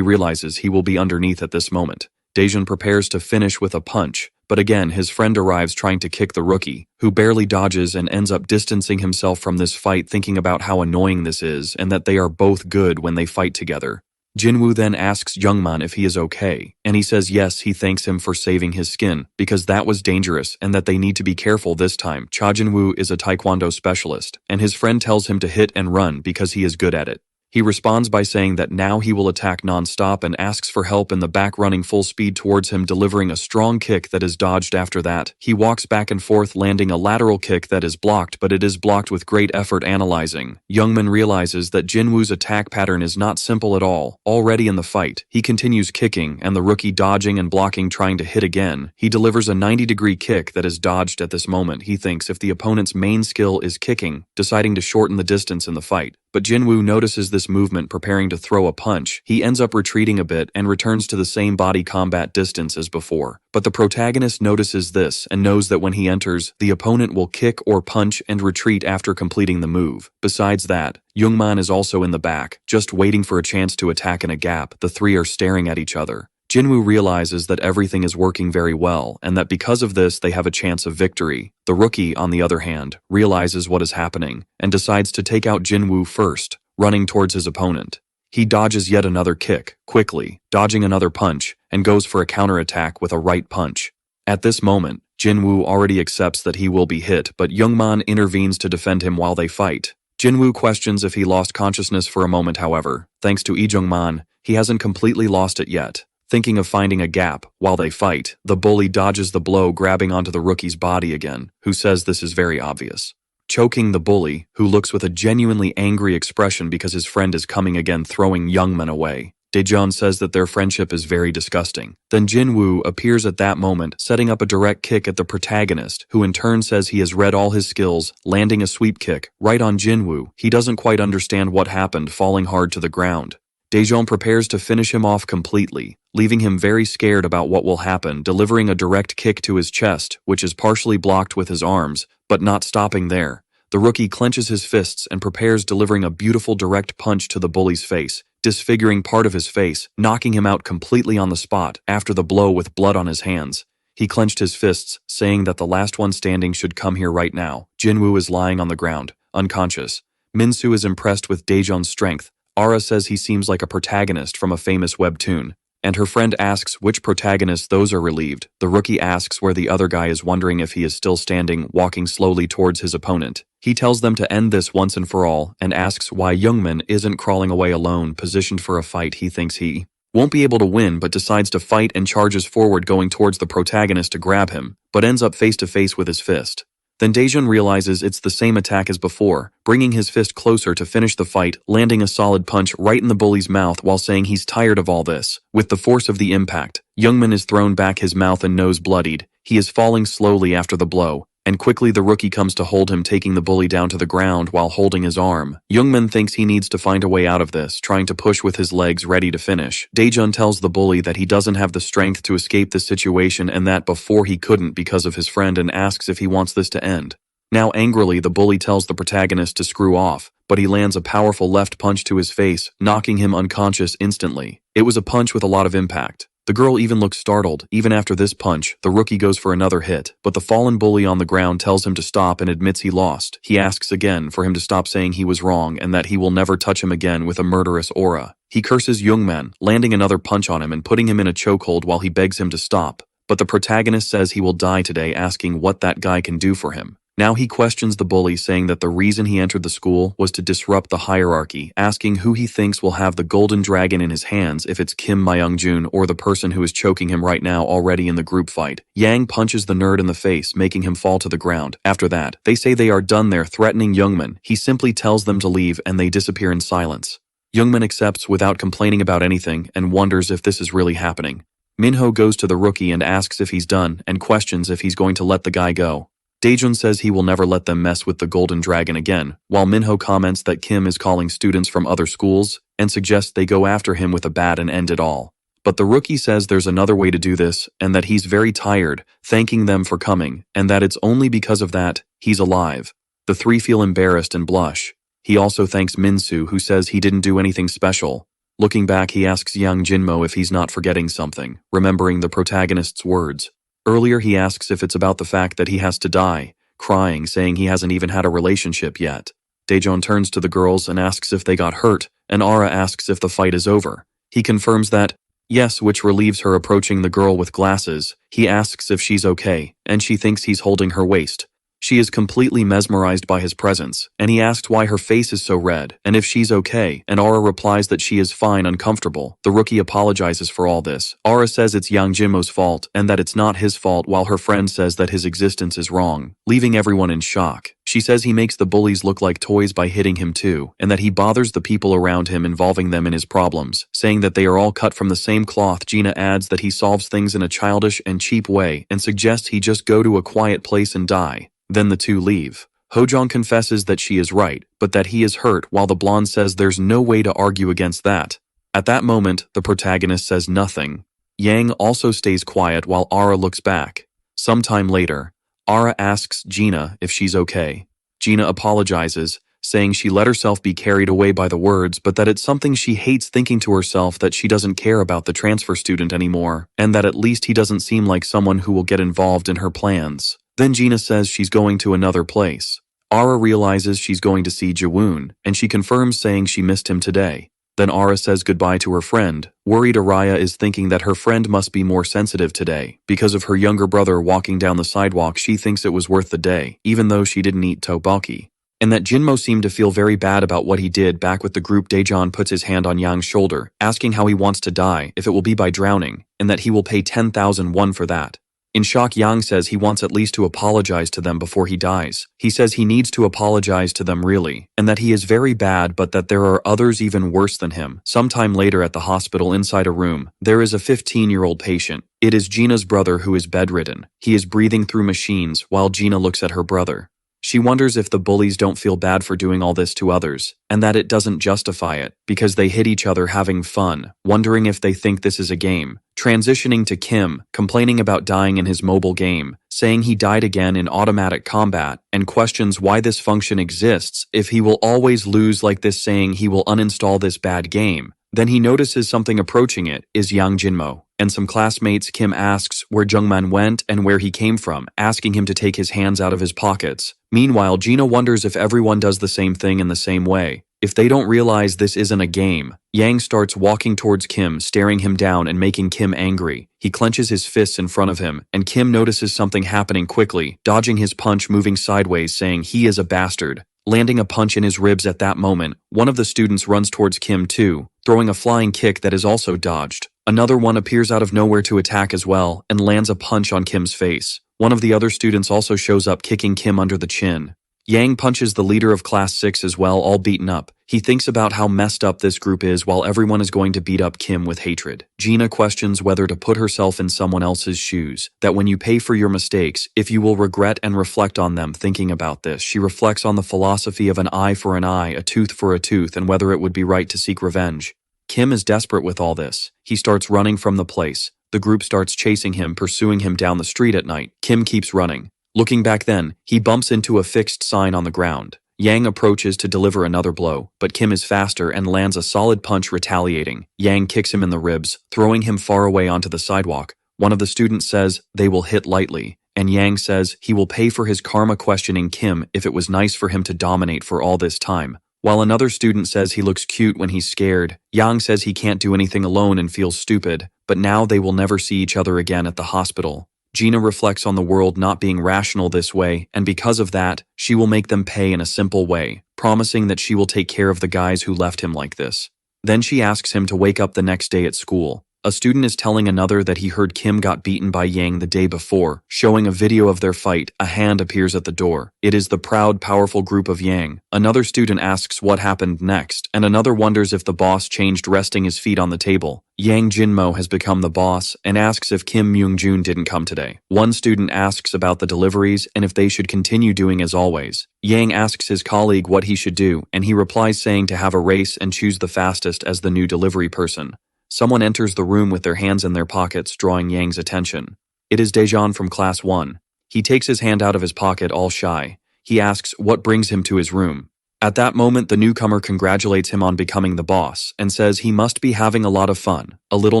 Speaker 1: realizes he will be underneath at this moment. Daejeon prepares to finish with a punch, but again his friend arrives, trying to kick the rookie, who barely dodges and ends up distancing himself from this fight, thinking about how annoying this is and that they are both good when they fight together. Jinwoo then asks Jungman if he is okay, and he says yes. He thanks him for saving his skin, because that was dangerous and that they need to be careful this time. Cha Jinwoo is a taekwondo specialist, and his friend tells him to hit and run because he is good at it. He responds by saying that now he will attack non-stop and asks for help in the back, running full speed towards him, delivering a strong kick that is dodged. After that, he walks back and forth, landing a lateral kick that is blocked, but it is blocked with great effort. Analyzing, Youngman realizes that Jinwoo's attack pattern is not simple at all. Already in the fight, he continues kicking, and the rookie dodging and blocking, trying to hit again. He delivers a 90-degree kick that is dodged. At this moment, he thinks if the opponent's main skill is kicking, deciding to shorten the distance in the fight. But Jinwoo notices this movement, preparing to throw a punch. He ends up retreating a bit and returns to the same body combat distance as before. But the protagonist notices this and knows that when he enters, the opponent will kick or punch and retreat after completing the move. Besides that, Jungman is also in the back, just waiting for a chance to attack in a gap. The three are staring at each other. Jinwoo realizes that everything is working very well and that because of this they have a chance of victory. The rookie, on the other hand, realizes what is happening and decides to take out Jinwoo first, running towards his opponent. He dodges yet another kick, quickly, dodging another punch, and goes for a counterattack with a right punch. At this moment, Jinwoo already accepts that he will be hit, but Jungman intervenes to defend him while they fight. Jinwoo questions if he lost consciousness for a moment. However, thanks to Jungman, he hasn't completely lost it yet. Thinking of finding a gap while they fight, the bully dodges the blow, grabbing onto the rookie's body again, who says this is very obvious. Choking the bully, who looks with a genuinely angry expression because his friend is coming again, throwing Youngman away. Daejeon says that their friendship is very disgusting. Then Jinwoo appears at that moment, setting up a direct kick at the protagonist, who in turn says he has read all his skills, landing a sweep kick right on Jinwoo. He doesn't quite understand what happened, falling hard to the ground. Daejeon prepares to finish him off completely, leaving him very scared about what will happen, delivering a direct kick to his chest, which is partially blocked with his arms, but not stopping there. The rookie clenches his fists and prepares, delivering a beautiful direct punch to the bully's face, disfiguring part of his face, knocking him out completely on the spot after the blow with blood on his hands. He clenched his fists, saying that the last one standing should come here right now. Jinwoo is lying on the ground, unconscious. Minsu is impressed with Daejeon's strength. Ara says he seems like a protagonist from a famous webtoon, and her friend asks which protagonist those are. Relieved, the rookie asks where the other guy is, wondering if he is still standing, walking slowly towards his opponent. He tells them to end this once and for all and asks why Youngman isn't crawling away alone, positioned for a fight he thinks he won't be able to win, but decides to fight and charges forward, going towards the protagonist to grab him, but ends up face to face with his fist. Then Daejun realizes it's the same attack as before, bringing his fist closer to finish the fight, landing a solid punch right in the bully's mouth while saying he's tired of all this. With the force of the impact, Youngman is thrown back, his mouth and nose bloodied. He is falling slowly after the blow, and quickly the rookie comes to hold him, taking the bully down to the ground while holding his arm. Youngman thinks he needs to find a way out of this, trying to push with his legs ready to finish. Daejun tells the bully that he doesn't have the strength to escape this situation and that before he couldn't because of his friend, and asks if he wants this to end. Now angrily, the bully tells the protagonist to screw off, but he lands a powerful left punch to his face, knocking him unconscious instantly. It was a punch with a lot of impact. The girl even looks startled. Even after this punch, the rookie goes for another hit, but the fallen bully on the ground tells him to stop and admits he lost. He asks again for him to stop, saying he was wrong and that he will never touch him again with a murderous aura. He curses Youngman, landing another punch on him and putting him in a chokehold while he begs him to stop. But the protagonist says he will die today, asking what that guy can do for him. Now he questions the bully, saying that the reason he entered the school was to disrupt the hierarchy, asking who he thinks will have the golden dragon in his hands, if it's Kim Myungjun or the person who is choking him right now already in the group fight. Yang punches the nerd in the face, making him fall to the ground. After that, they say they are done there, threatening Youngman. He simply tells them to leave and they disappear in silence. Youngman accepts without complaining about anything and wonders if this is really happening. Minho goes to the rookie and asks if he's done and questions if he's going to let the guy go. Daejun says he will never let them mess with the golden dragon again, while Minho comments that Kim is calling students from other schools and suggests they go after him with a bat and end it all. But the rookie says there's another way to do this and that he's very tired, thanking them for coming, and that it's only because of that he's alive. The three feel embarrassed and blush. He also thanks Minsu, who says he didn't do anything special. Looking back, he asks Yang Jinmo if he's not forgetting something, remembering the protagonist's words. Earlier he asks if it's about the fact that he has to die, crying, saying he hasn't even had a relationship yet. Daejun turns to the girls and asks if they got hurt, and Ara asks if the fight is over. He confirms that, yes, which relieves her. Approaching the girl with glasses, he asks if she's okay, and she thinks he's holding her waist. She is completely mesmerized by his presence, and he asks why her face is so red, and if she's okay, and Ara replies that she is fine, uncomfortable. The rookie apologizes for all this. Ara says it's Yang Jinmo's fault, and that it's not his fault, while her friend says that his existence is wrong, leaving everyone in shock. She says he makes the bullies look like toys by hitting him too, and that he bothers the people around him, involving them in his problems, saying that they are all cut from the same cloth. Gina adds that he solves things in a childish and cheap way, and suggests he just go to a quiet place and die. Then the two leave. Hojong confesses that she is right, but that he is hurt, while the blonde says there's no way to argue against that. At that moment, the protagonist says nothing. Yang also stays quiet while Ara looks back. Sometime later, Ara asks Gina if she's okay. Gina apologizes, saying she let herself be carried away by the words, but that it's something she hates, thinking to herself that she doesn't care about the transfer student anymore, and that at least he doesn't seem like someone who will get involved in her plans. Then Gina says she's going to another place. Ara realizes she's going to see Jawoon, and she confirms, saying she missed him today. Then Ara says goodbye to her friend. Worried Araya is thinking that her friend must be more sensitive today. Because of her younger brother walking down the sidewalk, she thinks it was worth the day, even though she didn't eat tteokbokki. And that Jinmo seemed to feel very bad about what he did. Back with the group, Daejun puts his hand on Yang's shoulder, asking how he wants to die, if it will be by drowning, and that he will pay 10,000 won for that. In shock, Yang says he wants at least to apologize to them before he dies. He says he needs to apologize to them really, and that he is very bad, but that there are others even worse than him. Sometime later at the hospital, inside a room, there is a 15-year-old patient. It is Gina's brother, who is bedridden. He is breathing through machines while Gina looks at her brother. She wonders if the bullies don't feel bad for doing all this to others, and that it doesn't justify it, because they hit each other having fun, wondering if they think this is a game. Transitioning to Kim, complaining about dying in his mobile game, saying he died again in automatic combat, and questions why this function exists if he will always lose like this, saying he will uninstall this bad game. Then he notices something approaching. It is Yang Jinmo and some classmates. Kim asks where Jungman went and where he came from, asking him to take his hands out of his pockets. Meanwhile, Gina wonders if everyone does the same thing in the same way. If they don't realize this isn't a game, Yang starts walking towards Kim, staring him down and making Kim angry. He clenches his fists in front of him, and Kim notices something happening quickly, dodging his punch, moving sideways, saying he is a bastard. Landing a punch in his ribs at that moment, one of the students runs towards Kim too, throwing a flying kick that is also dodged. Another one appears out of nowhere to attack as well, and lands a punch on Kim's face. One of the other students also shows up, kicking Kim under the chin. Yang punches the leader of Class 6 as well, all beaten up. He thinks about how messed up this group is while everyone is going to beat up Kim with hatred. Gina questions whether to put herself in someone else's shoes, that when you pay for your mistakes, if you will regret and reflect on them. Thinking about this, she reflects on the philosophy of an eye for an eye, a tooth for a tooth, and whether it would be right to seek revenge. Kim is desperate with all this. He starts running from the place. The group starts chasing him, pursuing him down the street at night. Kim keeps running. Looking back then, he bumps into a fixed sign on the ground. Yang approaches to deliver another blow, but Kim is faster and lands a solid punch, retaliating. Yang kicks him in the ribs, throwing him far away onto the sidewalk. One of the students says they will hit lightly, and Yang says he will pay for his karma, questioning Kim if it was nice for him to dominate for all this time. While another student says he looks cute when he's scared, Yang says he can't do anything alone and feels stupid, but now they will never see each other again at the hospital. Gina reflects on the world not being rational this way, and because of that, she will make them pay in a simple way, promising that she will take care of the guys who left him like this. Then she asks him to wake up the next day at school. A student is telling another that he heard Kim got beaten by Yang the day before. Showing a video of their fight, a hand appears at the door. It is the proud, powerful group of Yang. Another student asks what happened next, and another wonders if the boss changed, resting his feet on the table. Yang Jinmo has become the boss and asks if Kim Myung-jun didn't come today. One student asks about the deliveries and if they should continue doing as always. Yang asks his colleague what he should do, and he replies saying to have a race and choose the fastest as the new delivery person. Someone enters the room with their hands in their pockets, drawing Yang's attention. It is Daejeon from Class 1. He takes his hand out of his pocket, all shy. He asks what brings him to his room. At that moment, the newcomer congratulates him on becoming the boss and says he must be having a lot of fun, a little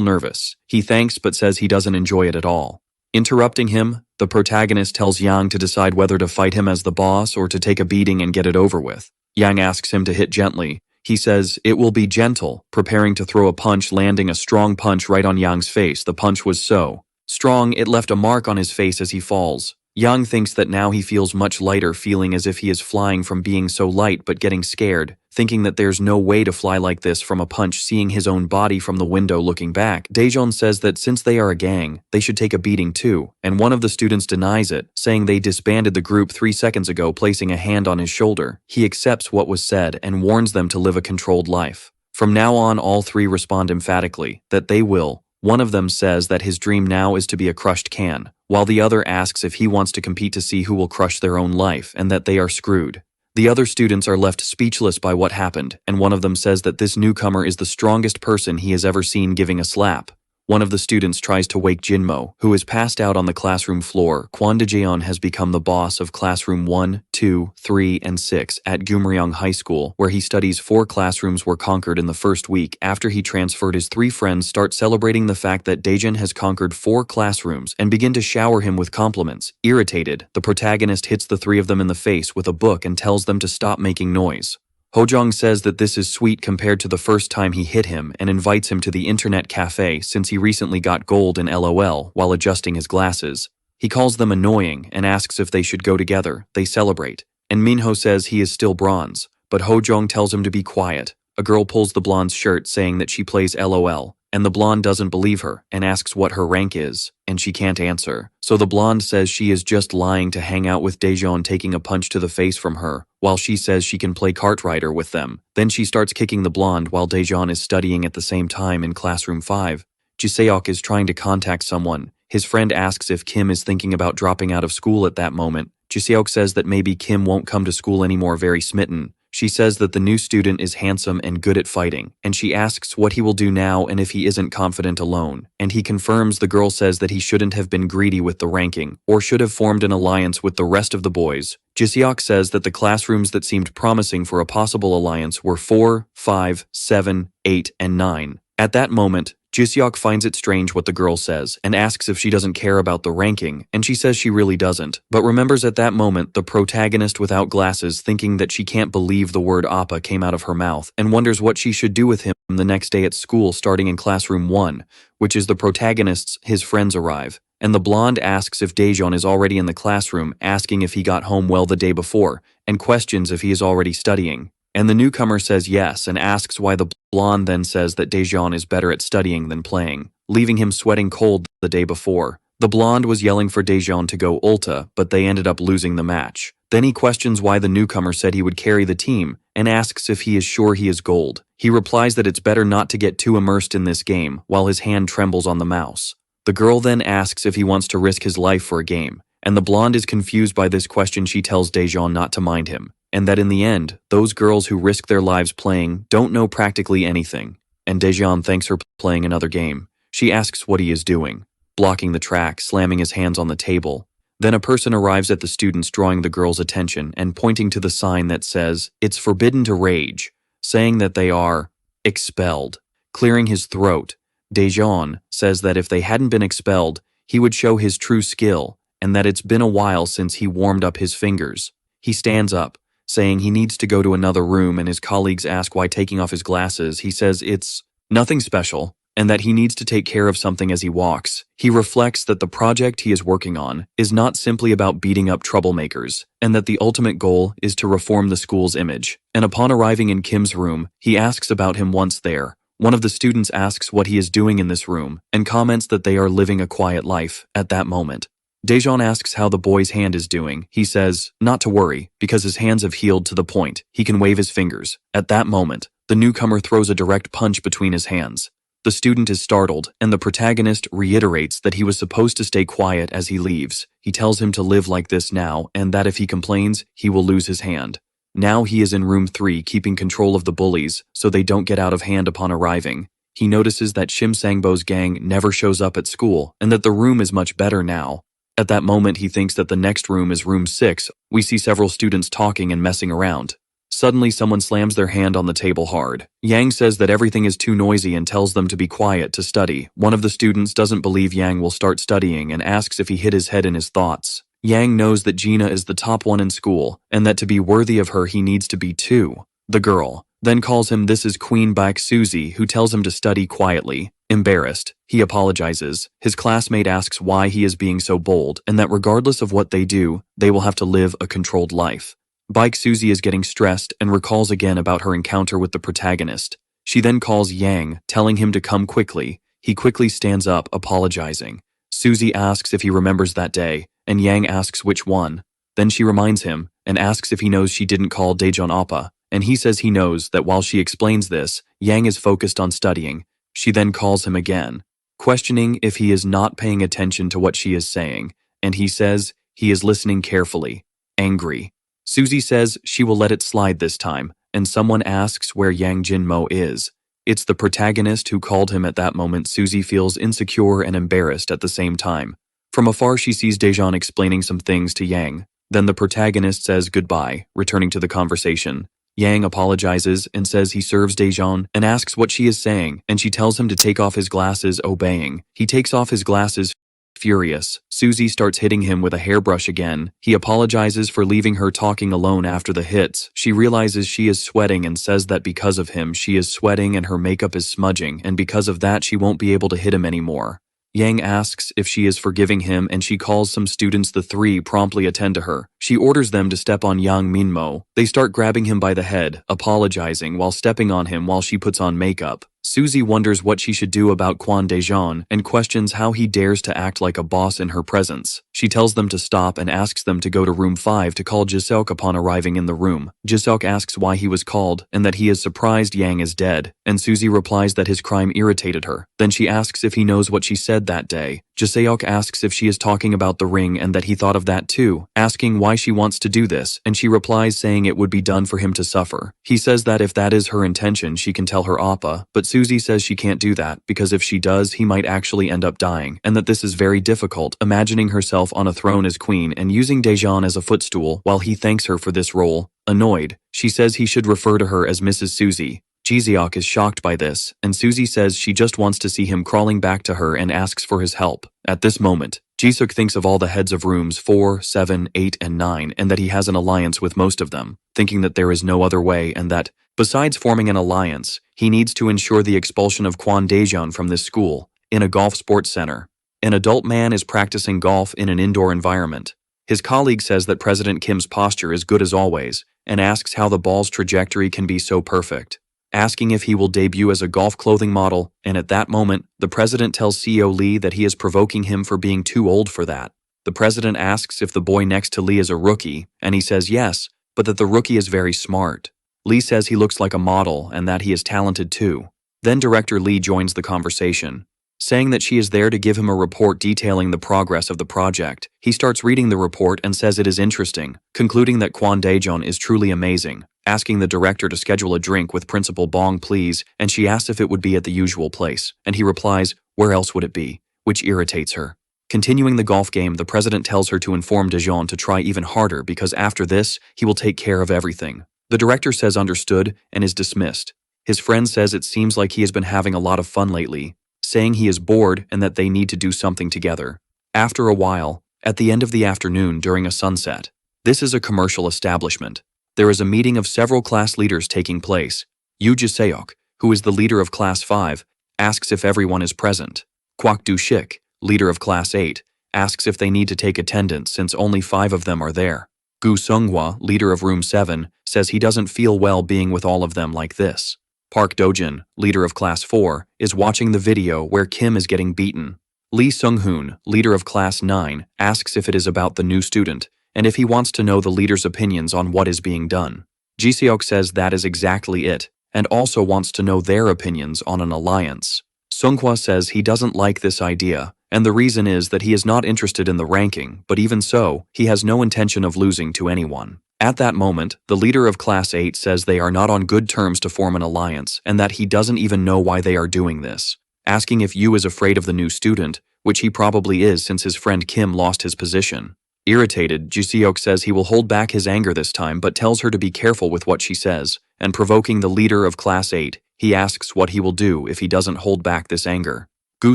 Speaker 1: nervous. He thanks but says he doesn't enjoy it at all. Interrupting him, the protagonist tells Yang to decide whether to fight him as the boss or to take a beating and get it over with. Yang asks him to hit gently. He says it will be gentle, preparing to throw a punch, landing a strong punch right on Yang's face. The punch was so strong it left a mark on his face as he falls. Yang thinks that now he feels much lighter, feeling as if he is flying from being so light, but getting scared, thinking that there's no way to fly like this from a punch. Seeing his own body from the window looking back, Daejeon says that since they are a gang, they should take a beating too, and one of the students denies it, saying they disbanded the group 3 seconds ago, placing a hand on his shoulder. He accepts what was said and warns them to live a controlled life. From now on, all three respond emphatically that they will. One of them says that his dream now is to be a crushed can, while the other asks if he wants to compete to see who will crush their own life, and that they are screwed. The other students are left speechless by what happened, and one of them says that this newcomer is the strongest person he has ever seen, giving a slap. One of the students tries to wake Jinmo, who is passed out on the classroom floor. Kwon Daejeon has become the boss of classroom 1, 2, 3, and 6 at Gumryong High School, where he studies. 4 classrooms were conquered in the first week after he transferred. His 3 friends start celebrating the fact that Daejeon has conquered 4 classrooms and begin to shower him with compliments. Irritated, the protagonist hits the 3 of them in the face with a book and tells them to stop making noise. Hojong says that this is sweet compared to the first time he hit him and invites him to the internet cafe since he recently got gold in LOL while adjusting his glasses. He calls them annoying and asks if they should go together. They celebrate, and Minho says he is still bronze, but Hojong tells him to be quiet. A girl pulls the blonde's shirt, saying that she plays LOL, and the blonde doesn't believe her and asks what her rank is, and she can't answer. So the blonde says she is just lying to hang out with Daejeon, taking a punch to the face from her, while she says she can play Cartwriter with them. Then she starts kicking the blonde while Daejeon is studying at the same time in classroom 5. Jiseok is trying to contact someone. His friend asks if Kim is thinking about dropping out of school at that moment. Jiseok says that maybe Kim won't come to school anymore, very smitten. She says that the new student is handsome and good at fighting, and she asks what he will do now and if he isn't confident alone. And he confirms. The girl says that he shouldn't have been greedy with the ranking, or should have formed an alliance with the rest of the boys. Jiseok says that the classrooms that seemed promising for a possible alliance were 4, 5, 7, 8, and 9. At that moment, Jiseok finds it strange what the girl says and asks if she doesn't care about the ranking, and she says she really doesn't, but remembers at that moment the protagonist without glasses thinking that she can't believe the word appa came out of her mouth and wonders what she should do with him the next day at school starting in classroom 1, which is the protagonist's his friends arrive. And the blonde asks if Daejeon is already in the classroom, asking if he got home well the day before, and questions if he is already studying. And the newcomer says yes and asks why. The blonde then says that Daejeon is better at studying than playing, leaving him sweating cold the day before. The blonde was yelling for Daejeon to go ulta, but they ended up losing the match. Then he questions why the newcomer said he would carry the team, and asks if he is sure he is gold. He replies that it's better not to get too immersed in this game, while his hand trembles on the mouse. The girl then asks if he wants to risk his life for a game, and the blonde is confused by this question. She tells Daejeon not to mind him, and that in the end, those girls who risk their lives playing don't know practically anything. And Daejeon thanks her playing another game. She asks what he is doing, blocking the track, slamming his hands on the table. Then a person arrives at the students, drawing the girls' attention and pointing to the sign that says, "It's forbidden to rage," saying that they are expelled. Clearing his throat, Daejeon says that if they hadn't been expelled, he would show his true skill, and that it's been a while since he warmed up his fingers. He stands up, saying he needs to go to another room, and his colleagues ask why taking off his glasses. He says it's nothing special, and that he needs to take care of something as he walks. He reflects that the project he is working on is not simply about beating up troublemakers, and that the ultimate goal is to reform the school's image. And upon arriving in Kim's room, he asks about him once there. One of the students asks what he is doing in this room, and comments that they are living a quiet life at that moment. Daejeon asks how the boy's hand is doing. He says, not to worry, because his hands have healed to the point he can wave his fingers. At that moment, the newcomer throws a direct punch between his hands. The student is startled, and the protagonist reiterates that he was supposed to stay quiet as he leaves. He tells him to live like this now, and that if he complains, he will lose his hand. Now he is in room 3, keeping control of the bullies so they don't get out of hand upon arriving. He notices that Sangbo's gang never shows up at school, and that the room is much better now. At that moment, he thinks that the next room is room 6. We see several students talking and messing around. Suddenly, someone slams their hand on the table hard. Yang says that everything is too noisy and tells them to be quiet to study. One of the students doesn't believe Yang will start studying and asks if he hit his head in his thoughts. Yang knows that Gina is the top one in school, and that to be worthy of her he needs to be 2. The girl then calls him this is Queen Baek Suzy, who tells him to study quietly. Embarrassed, he apologizes. His classmate asks why he is being so bold, and that regardless of what they do, they will have to live a controlled life. Baek Suzy is getting stressed and recalls again about her encounter with the protagonist. She then calls Yang, telling him to come quickly. He quickly stands up, apologizing. Suzy asks if he remembers that day, and Yang asks which one. Then she reminds him, and asks if he knows she didn't call Daejeon Appa, and he says he knows that while she explains this, Yang is focused on studying. She then calls him again, questioning if he is not paying attention to what she is saying, and he says he is listening carefully, angry. Suzy says she will let it slide this time, and someone asks where Yang Jinmo is. It's the protagonist who called him at that moment. Suzy feels insecure and embarrassed at the same time. From afar, she sees Daejeon explaining some things to Yang. Then the protagonist says goodbye, returning to the conversation. Yang apologizes and says he serves Daejeon and asks what she is saying, and she tells him to take off his glasses, obeying. He takes off his glasses, furious. Suzy starts hitting him with a hairbrush again. He apologizes for leaving her talking alone after the hits. She realizes she is sweating and says that because of him she is sweating and her makeup is smudging, and because of that she won't be able to hit him anymore. Yang asks if she is forgiving him, and she calls some students. The 3 promptly attend to her. She orders them to step on Yang Minho. They start grabbing him by the head, apologizing while stepping on him while she puts on makeup. Suzy wonders what she should do about Kwon Daejeon and questions how he dares to act like a boss in her presence. She tells them to stop and asks them to go to room 5 to call Jiseok upon arriving in the room. Jiseok asks why he was called and that he is surprised Yang is dead, and Suzy replies that his crime irritated her. Then she asks if he knows what she said that day. Jiseok asks if she is talking about the ring and that he thought of that too, asking why she wants to do this, and she replies saying it would be done for him to suffer. He says that if that is her intention she can tell her appa, but Suzy says she can't do that because if she does he might actually end up dying, and that this is very difficult, imagining herself on a throne as queen and using Daejeon as a footstool while he thanks her for this role. Annoyed, she says he should refer to her as Mrs. Suzy. Jiseok is shocked by this, and Suzy says she just wants to see him crawling back to her and asks for his help. At this moment, Jisuk thinks of all the heads of rooms 4, 7, 8, and 9 and that he has an alliance with most of them, thinking that there is no other way and that, besides forming an alliance, he needs to ensure the expulsion of Kwon Daejeon from this school, in a golf sports center. An adult man is practicing golf in an indoor environment. His colleague says that President Kim's posture is good as always, and asks how the ball's trajectory can be so perfect, asking if he will debut as a golf clothing model, and at that moment, the president tells CEO Lee that he is provoking him for being too old for that. The president asks if the boy next to Lee is a rookie, and he says yes, but that the rookie is very smart. Lee says he looks like a model and that he is talented too. Then director Lee joins the conversation, saying that she is there to give him a report detailing the progress of the project. He starts reading the report and says it is interesting, concluding that Kwon Daejeon is truly amazing, asking the director to schedule a drink with Principal Bong please, and she asks if it would be at the usual place, and he replies, where else would it be, which irritates her. Continuing the golf game, the president tells her to inform Daejeon to try even harder because after this, he will take care of everything. The director says understood and is dismissed. His friend says it seems like he has been having a lot of fun lately, saying he is bored and that they need to do something together. After a while, at the end of the afternoon during a sunset, this is a commercial establishment. There is a meeting of several class leaders taking place. Yoo Jae-seok, who is the leader of Class 5, asks if everyone is present. Kwak Do-shik, leader of Class 8, asks if they need to take attendance since only 5 of them are there. Gu Seonghwa, leader of Room 7, says he doesn't feel well being with all of them like this. Park Dojin, leader of Class 4, is watching the video where Kim is getting beaten. Lee Sung-hoon, leader of Class 9, asks if it is about the new student, and if he wants to know the leader's opinions on what is being done. Jiseok says that is exactly it, and also wants to know their opinions on an alliance. Seonghwa says he doesn't like this idea, and the reason is that he is not interested in the ranking, but even so, he has no intention of losing to anyone. At that moment, the leader of Class 8 says they are not on good terms to form an alliance, and that he doesn't even know why they are doing this, asking if Yoo is afraid of the new student, which he probably is since his friend Kim lost his position. Irritated, Jiseok says he will hold back his anger this time but tells her to be careful with what she says, and provoking the leader of Class 8, he asks what he will do if he doesn't hold back this anger. Gu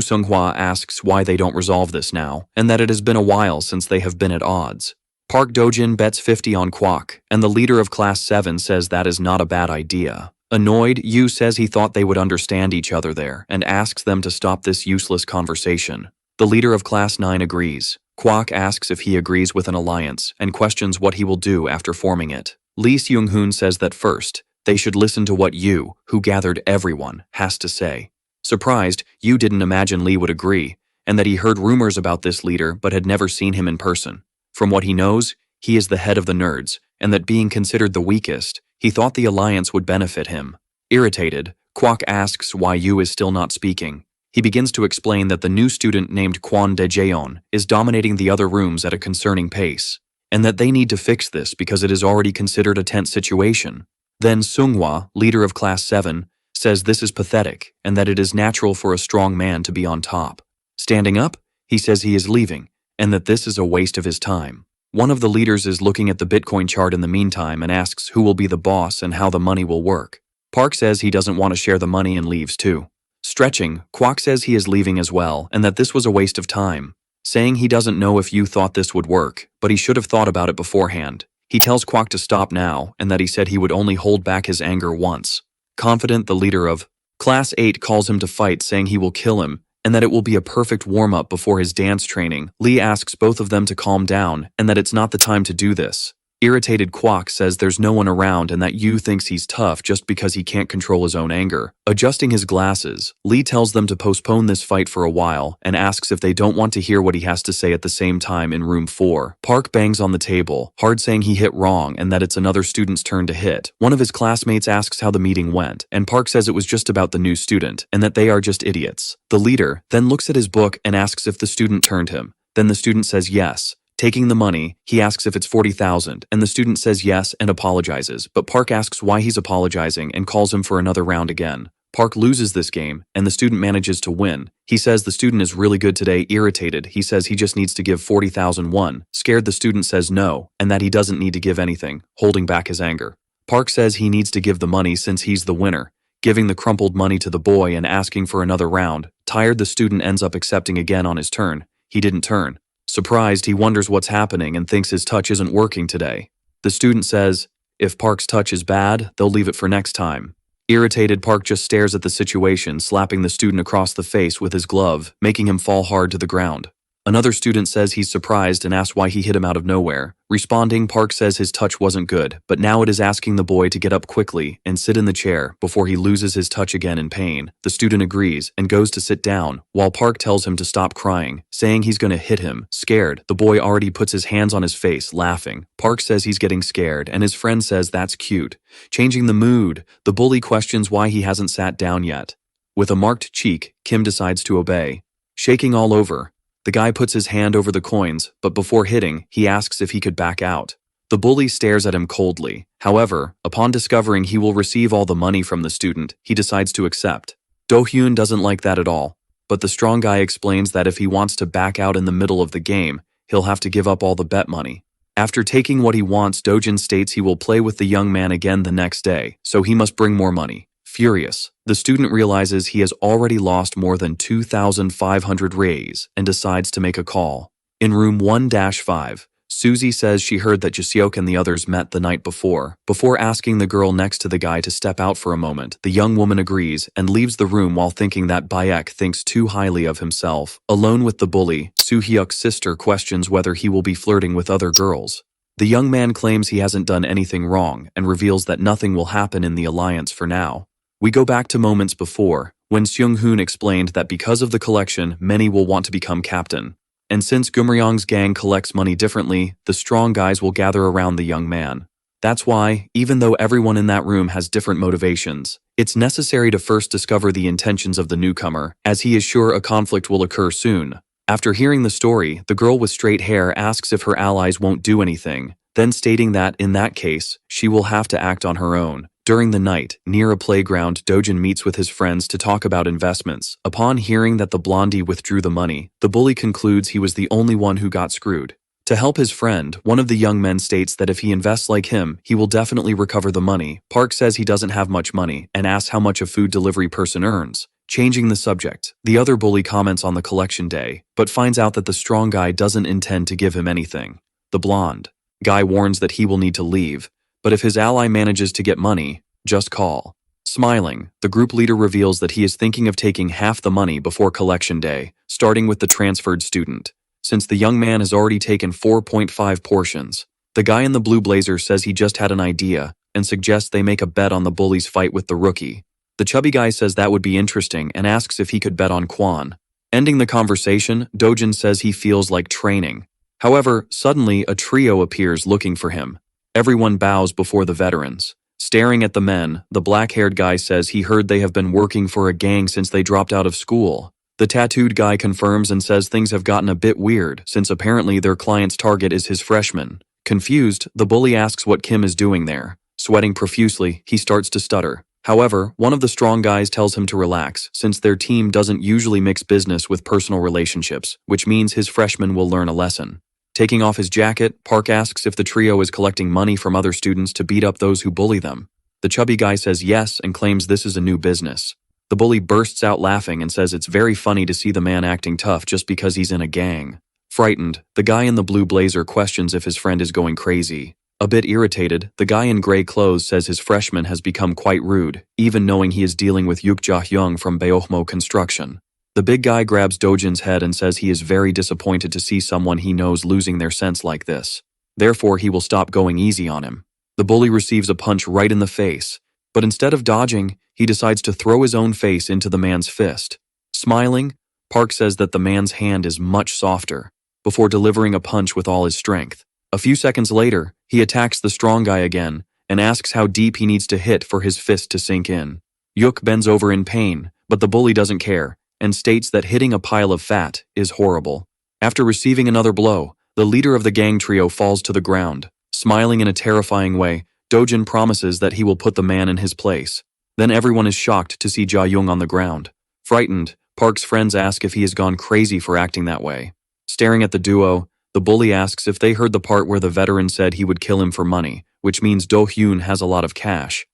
Speaker 1: Seonghwa asks why they don't resolve this now, and that it has been a while since they have been at odds. Park Dojin bets 50 on Kwak, and the leader of Class 7 says that is not a bad idea. Annoyed, Yoo says he thought they would understand each other there and asks them to stop this useless conversation. The leader of Class 9 agrees. Kwak asks if he agrees with an alliance and questions what he will do after forming it. Lee Seung-hoon says that first, they should listen to what Yoo, who gathered everyone, has to say. Surprised, Yoo didn't imagine Lee would agree, and that he heard rumors about this leader but had never seen him in person. From what he knows, he is the head of the nerds, and that being considered the weakest, he thought the alliance would benefit him. Irritated, Kwak asks why Yoo is still not speaking. He begins to explain that the new student named Kwon Daejeon is dominating the other rooms at a concerning pace, and that they need to fix this because it is already considered a tense situation. Then Seonghwa, leader of Class 7, says this is pathetic and that it is natural for a strong man to be on top. Standing up, he says he is leaving, and that this is a waste of his time. One of the leaders is looking at the Bitcoin chart in the meantime and asks who will be the boss and how the money will work. Park says he doesn't want to share the money and leaves too. Stretching, Kwak says he is leaving as well and that this was a waste of time, saying he doesn't know if you thought this would work, but he should have thought about it beforehand. He tells Kwak to stop now and that he said he would only hold back his anger once. Confident, the leader of Class 8 calls him to fight, saying he will kill him and that it will be a perfect warm-up before his dance training. Lee asks both of them to calm down and that it's not the time to do this. Irritated, Kwak says there's no one around and that Yoo thinks he's tough just because he can't control his own anger. Adjusting his glasses, Lee tells them to postpone this fight for a while and asks if they don't want to hear what he has to say at the same time in room 4. Park bangs on the table, hard saying he hit wrong and that it's another student's turn to hit. One of his classmates asks how the meeting went, and Park says it was just about the new student and that they are just idiots. The leader then looks at his book and asks if the student turned him. Then the student says yes. Taking the money, he asks if it's 40,000, and the student says yes and apologizes, but Park asks why he's apologizing and calls him for another round again. Park loses this game, and the student manages to win. He says the student is really good today. Irritated, he says he just needs to give 40,000 won. Scared, the student says no, and that he doesn't need to give anything, holding back his anger. Park says he needs to give the money since he's the winner. giving the crumpled money to the boy and asking for another round. Tired, the student ends up accepting again on his turn. He didn't turn. Surprised, he wonders what's happening and thinks his touch isn't working today. The student says, if Park's touch is bad, they'll leave it for next time. Irritated, Park just stares at the situation, slapping the student across the face with his glove, making him fall hard to the ground. Another student says he's surprised and asks why he hit him out of nowhere. Responding, Park says his touch wasn't good, but now it is asking the boy to get up quickly and sit in the chair before he loses his touch again in pain. The student agrees and goes to sit down, while Park tells him to stop crying, saying he's going to hit him. Scared, the boy already puts his hands on his face, laughing. Park says he's getting scared, and his friend says that's cute. Changing the mood, the bully questions why he hasn't sat down yet. With a marked cheek, Kim decides to obey. Shaking all over, the guy puts his hand over the coins, but before hitting, he asks if he could back out. The bully stares at him coldly. However, upon discovering he will receive all the money from the student, he decides to accept. Do-hyun doesn't like that at all, but the strong guy explains that if he wants to back out in the middle of the game, he'll have to give up all the bet money. After taking what he wants, Dojin states he will play with the young man again the next day, so he must bring more money. Furious, the student realizes he has already lost more than 2,500 rays and decides to make a call. In room 1-5, Suzy says she heard that Jiseok and the others met the night before. Before asking the girl next to the guy to step out for a moment, the young woman agrees and leaves the room while thinking that Baek thinks too highly of himself. Alone with the bully, Soo-hyuk's sister questions whether he will be flirting with other girls. The young man claims he hasn't done anything wrong and reveals that nothing will happen in the alliance for now. We go back to moments before, when Seung-hoon explained that because of the collection, many will want to become captain. And since Gumryong's gang collects money differently, the strong guys will gather around the young man. That's why, even though everyone in that room has different motivations, it's necessary to first discover the intentions of the newcomer, as he is sure a conflict will occur soon. After hearing the story, the girl with straight hair asks if her allies won't do anything, then stating that, in that case, she will have to act on her own. During the night, near a playground, Dojin meets with his friends to talk about investments. Upon hearing that the blondie withdrew the money, the bully concludes he was the only one who got screwed. To help his friend, one of the young men states that if he invests like him, he will definitely recover the money. Park says he doesn't have much money and asks how much a food delivery person earns. Changing the subject, the other bully comments on the collection day, but finds out that the strong guy doesn't intend to give him anything. The blonde guy warns that he will need to leave, but if his ally manages to get money, just call. Smiling, the group leader reveals that he is thinking of taking half the money before collection day, starting with the transferred student. Since the young man has already taken 4.5 portions, the guy in the blue blazer says he just had an idea and suggests they make a bet on the bully's fight with the rookie. The chubby guy says that would be interesting and asks if he could bet on Kwon. Ending the conversation, Dojin says he feels like training. However, suddenly a trio appears looking for him. Everyone bows before the veterans. Staring at the men, the black-haired guy says he heard they have been working for a gang since they dropped out of school. The tattooed guy confirms and says things have gotten a bit weird since apparently their client's target is his freshman. Confused, the bully asks what Kim is doing there. Sweating profusely, he starts to stutter. However, one of the strong guys tells him to relax since their team doesn't usually mix business with personal relationships, which means his freshman will learn a lesson. Taking off his jacket, Park asks if the trio is collecting money from other students to beat up those who bully them. The chubby guy says yes and claims this is a new business. The bully bursts out laughing and says it's very funny to see the man acting tough just because he's in a gang. Frightened, the guy in the blue blazer questions if his friend is going crazy. A bit irritated, the guy in gray clothes says his freshman has become quite rude, even knowing he is dealing with Yuk Ja-hyung from Beohmo Construction. The big guy grabs Dojin's head and says he is very disappointed to see someone he knows losing their sense like this. Therefore, he will stop going easy on him. The bully receives a punch right in the face, but instead of dodging, he decides to throw his own face into the man's fist. Smiling, Park says that the man's hand is much softer, before delivering a punch with all his strength. A few seconds later, he attacks the strong guy again and asks how deep he needs to hit for his fist to sink in. Yuk bends over in pain, but the bully doesn't care and states that hitting a pile of fat is horrible. After receiving another blow, the leader of the gang trio falls to the ground. Smiling in a terrifying way, Dojin promises that he will put the man in his place. Then everyone is shocked to see Ja-young on the ground. Frightened, Park's friends ask if he has gone crazy for acting that way. Staring at the duo, the bully asks if they heard the part where the veteran said he would kill him for money, which means Do-hyun has a lot of cash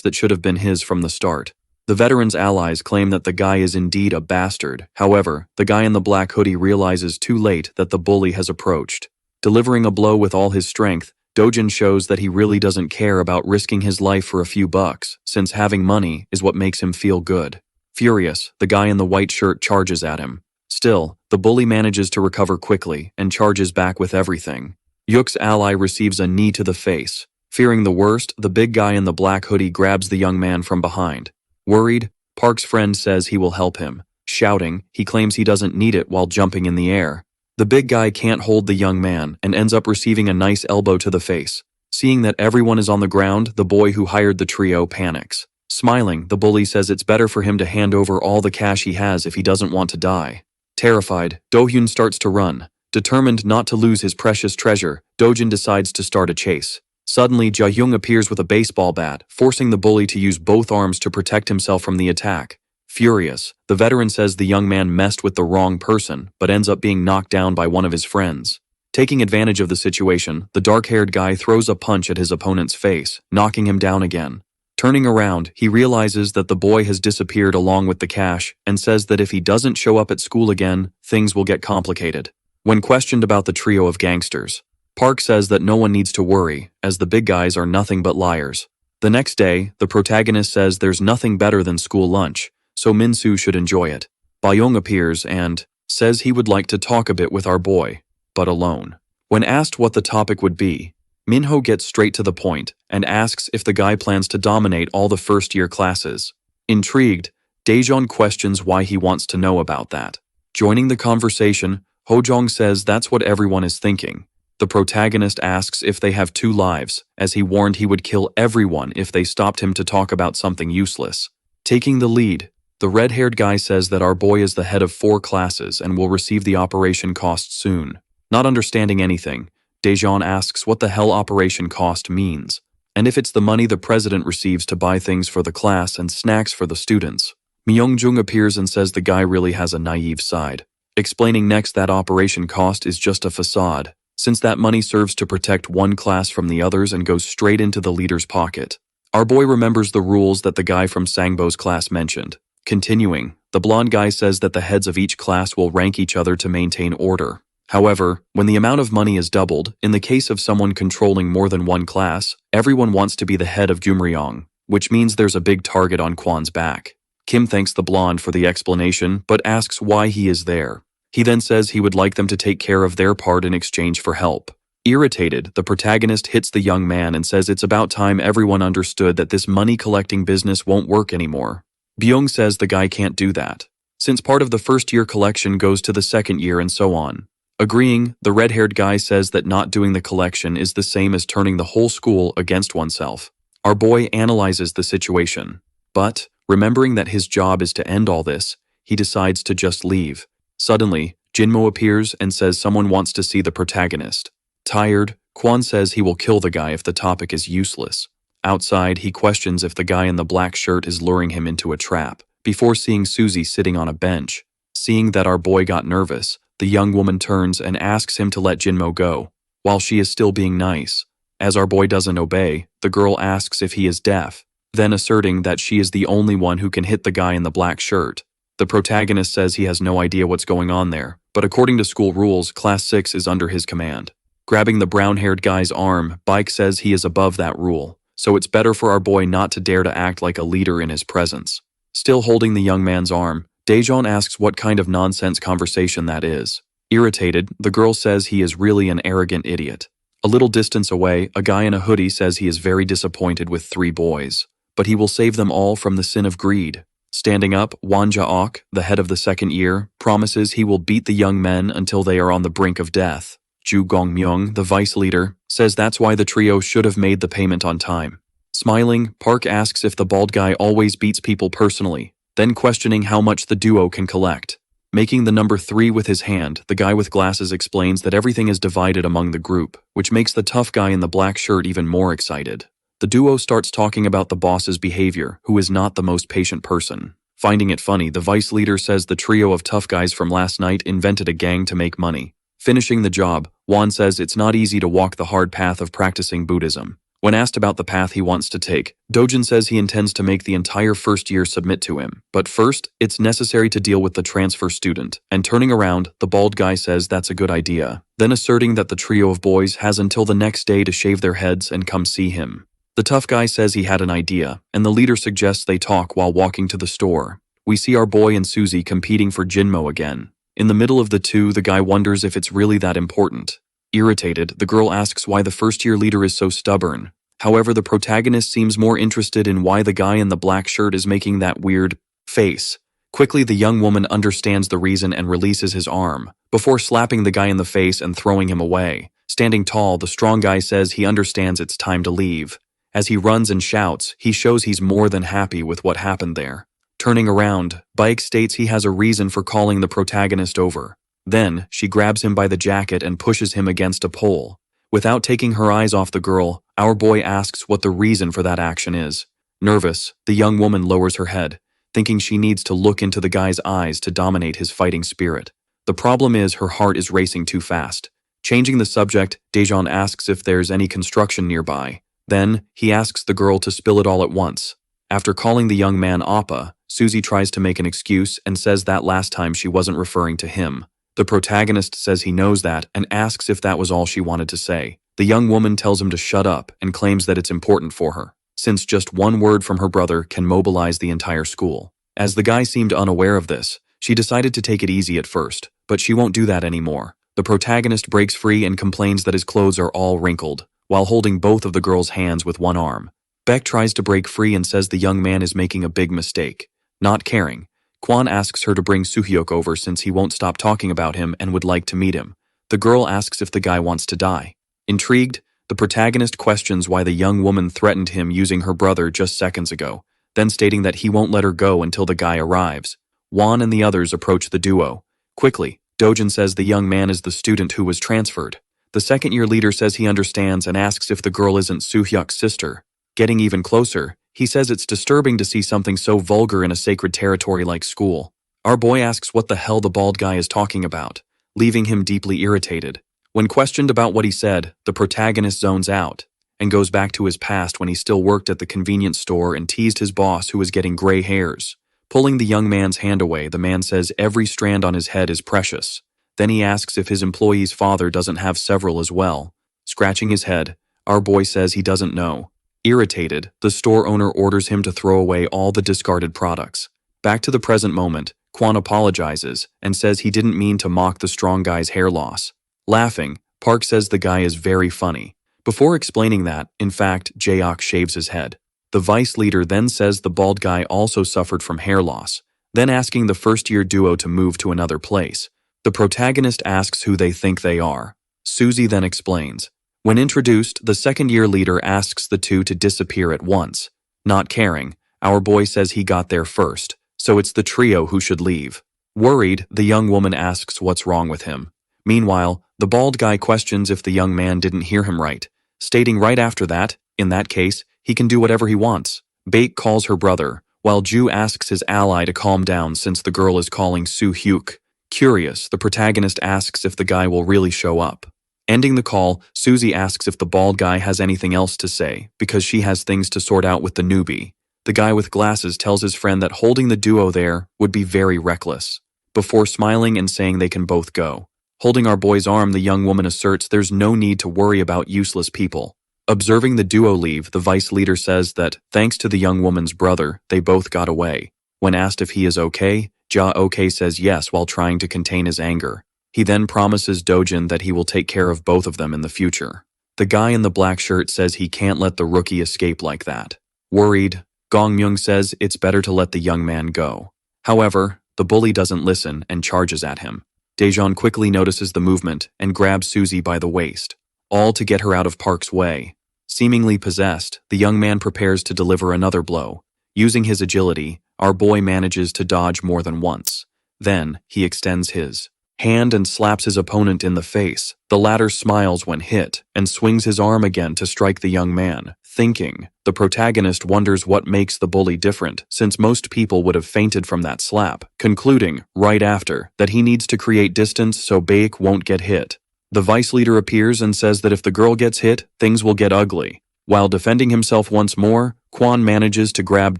Speaker 1: that should have been his from the start. The veteran's allies claim that the guy is indeed a bastard. However, the guy in the black hoodie realizes too late that the bully has approached. Delivering a blow with all his strength, Dojin shows that he really doesn't care about risking his life for a few bucks, since having money is what makes him feel good. Furious, the guy in the white shirt charges at him. Still, the bully manages to recover quickly and charges back with everything. Yuk's ally receives a knee to the face. Fearing the worst, the big guy in the black hoodie grabs the young man from behind. Worried, Park's friend says he will help him. Shouting, he claims he doesn't need it while jumping in the air. The big guy can't hold the young man and ends up receiving a nice elbow to the face. Seeing that everyone is on the ground, the boy who hired the trio panics. Smiling, the bully says it's better for him to hand over all the cash he has if he doesn't want to die. Terrified, Do-hyun starts to run. Determined not to lose his precious treasure, Dojin decides to start a chase. Suddenly, Ja-hyung appears with a baseball bat, forcing the bully to use both arms to protect himself from the attack. Furious, the veteran says the young man messed with the wrong person, but ends up being knocked down by one of his friends. Taking advantage of the situation, the dark-haired guy throws a punch at his opponent's face, knocking him down again. Turning around, he realizes that the boy has disappeared along with the cash, and says that if he doesn't show up at school again, things will get complicated. When questioned about the trio of gangsters, Park says that no one needs to worry, as the big guys are nothing but liars. The next day, the protagonist says there's nothing better than school lunch, so Min-soo should enjoy it. Ba-young appears and says he would like to talk a bit with our boy, but alone. When asked what the topic would be, Minho gets straight to the point and asks if the guy plans to dominate all the first-year classes. Intrigued, Daejeon questions why he wants to know about that. Joining the conversation, Hojong says that's what everyone is thinking. The protagonist asks if they have 2 lives, as he warned he would kill everyone if they stopped him to talk about something useless. Taking the lead, the red-haired guy says that our boy is the head of 4 classes and will receive the operation cost soon. Not understanding anything, Daejeon asks what the hell operation cost means, and if it's the money the president receives to buy things for the class and snacks for the students. Myung-jung appears and says the guy really has a naive side, explaining next that operation cost is just a facade, since that money serves to protect one class from the others and goes straight into the leader's pocket. Our boy remembers the rules that the guy from Sangbo's class mentioned. Continuing, the blonde guy says that the heads of each class will rank each other to maintain order. However, when the amount of money is doubled, in the case of someone controlling more than one class, everyone wants to be the head of Jumryong, which means there's a big target on Kwan's back. Kim thanks the blonde for the explanation, but asks why he is there. He then says he would like them to take care of their part in exchange for help. Irritated, the protagonist hits the young man and says it's about time everyone understood that this money-collecting business won't work anymore. Byung says the guy can't do that, since part of the first-year collection goes to the second year and so on. Agreeing, the red-haired guy says that not doing the collection is the same as turning the whole school against oneself. Our boy analyzes the situation, but, remembering that his job is to end all this, he decides to just leave. Suddenly, Jinmo appears and says someone wants to see the protagonist. Tired, Kwan says he will kill the guy if the topic is useless. Outside, he questions if the guy in the black shirt is luring him into a trap, before seeing Suzy sitting on a bench. Seeing that our boy got nervous, the young woman turns and asks him to let Jinmo go, while she is still being nice. As our boy doesn't obey, the girl asks if he is deaf, then asserting that she is the only one who can hit the guy in the black shirt. The protagonist says he has no idea what's going on there, but according to school rules, Class 6 is under his command. Grabbing the brown-haired guy's arm, Baek says he is above that rule, so it's better for our boy not to dare to act like a leader in his presence. Still holding the young man's arm, Daejeon asks what kind of nonsense conversation that is. Irritated, the girl says he is really an arrogant idiot. A little distance away, a guy in a hoodie says he is very disappointed with 3 boys, but he will save them all from the sin of greed. Standing up, Won Ja-ok, the head of the second year, promises he will beat the young men until they are on the brink of death. Ju Gong-myung, the vice leader, says that's why the trio should have made the payment on time. Smiling, Park asks if the bald guy always beats people personally, then questioning how much the duo can collect. Making the number 3 with his hand, the guy with glasses explains that everything is divided among the group, which makes the tough guy in the black shirt even more excited. The duo starts talking about the boss's behavior, who is not the most patient person. Finding it funny, the vice leader says the trio of tough guys from last night invented a gang to make money. Finishing the job, Won says it's not easy to walk the hard path of practicing Buddhism. When asked about the path he wants to take, Dojin says he intends to make the entire first year submit to him. But first, it's necessary to deal with the transfer student. And turning around, the bald guy says that's a good idea, then asserting that the trio of boys has until the next day to shave their heads and come see him. The tough guy says he had an idea, and the leader suggests they talk while walking to the store. We see our boy and Susie competing for Jinmo again. In the middle of the two, the guy wonders if it's really that important. Irritated, the girl asks why the first-year leader is so stubborn. However, the protagonist seems more interested in why the guy in the black shirt is making that weird face. Quickly, the young woman understands the reason and releases his arm, before slapping the guy in the face and throwing him away. Standing tall, the strong guy says he understands it's time to leave. As he runs and shouts, he shows he's more than happy with what happened there. Turning around, Bike states he has a reason for calling the protagonist over. Then, she grabs him by the jacket and pushes him against a pole. Without taking her eyes off the girl, our boy asks what the reason for that action is. Nervous, the young woman lowers her head, thinking she needs to look into the guy's eyes to dominate his fighting spirit. The problem is her heart is racing too fast. Changing the subject, Daejeon asks if there's any construction nearby. Then, he asks the girl to spill it all at once. After calling the young man Appa, Susie tries to make an excuse and says that last time she wasn't referring to him. The protagonist says he knows that and asks if that was all she wanted to say. The young woman tells him to shut up and claims that it's important for her, since just one word from her brother can mobilize the entire school. As the guy seemed unaware of this, she decided to take it easy at first, but she won't do that anymore. The protagonist breaks free and complains that his clothes are all wrinkled, while holding both of the girl's hands with one arm. Beck tries to break free and says the young man is making a big mistake. Not caring, Kwon asks her to bring Suhyuk over since he won't stop talking about him and would like to meet him. The girl asks if the guy wants to die. Intrigued, the protagonist questions why the young woman threatened him using her brother just seconds ago, then stating that he won't let her go until the guy arrives. Won and the others approach the duo. Quickly, Dojin says the young man is the student who was transferred. The second-year leader says he understands and asks if the girl isn't Suhyuk's sister. Getting even closer, he says it's disturbing to see something so vulgar in a sacred territory like school. Our boy asks what the hell the bald guy is talking about, leaving him deeply irritated. When questioned about what he said, the protagonist zones out and goes back to his past when he still worked at the convenience store and teased his boss who was getting gray hairs. Pulling the young man's hand away, the man says every strand on his head is precious. Then he asks if his employee's father doesn't have several as well. Scratching his head, our boy says he doesn't know. Irritated, the store owner orders him to throw away all the discarded products. Back to the present moment, Kwon apologizes and says he didn't mean to mock the strong guy's hair loss. Laughing, Park says the guy is very funny. Before explaining that, in fact, Jaeok shaves his head. The vice leader then says the bald guy also suffered from hair loss, then asking the first-year duo to move to another place. The protagonist asks who they think they are. Susie then explains. When introduced, the second-year leader asks the two to disappear at once. Not caring, our boy says he got there first, so it's the trio who should leave. Worried, the young woman asks what's wrong with him. Meanwhile, the bald guy questions if the young man didn't hear him right, stating right after that, in that case, he can do whatever he wants. Baek calls her brother, while Ju asks his ally to calm down since the girl is calling Suhyuk. Curious, the protagonist asks if the guy will really show up. Ending the call, Susie asks if the bald guy has anything else to say, because she has things to sort out with the newbie. The guy with glasses tells his friend that holding the duo there would be very reckless, before smiling and saying they can both go. Holding our boy's arm, the young woman asserts there's no need to worry about useless people. Observing the duo leave, the vice leader says that, thanks to the young woman's brother, they both got away. When asked if he is okay, Ja-ok says yes while trying to contain his anger. He then promises Dojin that he will take care of both of them in the future. The guy in the black shirt says he can't let the rookie escape like that. Worried, Gongmyung says it's better to let the young man go. However, the bully doesn't listen and charges at him. Daejeon quickly notices the movement and grabs Susie by the waist, all to get her out of Park's way. Seemingly possessed, the young man prepares to deliver another blow. Using his agility, our boy manages to dodge more than once. Then, he extends his hand and slaps his opponent in the face. The latter smiles when hit and swings his arm again to strike the young man. Thinking, the protagonist wonders what makes the bully different, since most people would have fainted from that slap, concluding, right after, that he needs to create distance so Baek won't get hit. The vice leader appears and says that if the girl gets hit, things will get ugly. While defending himself once more, Kwon manages to grab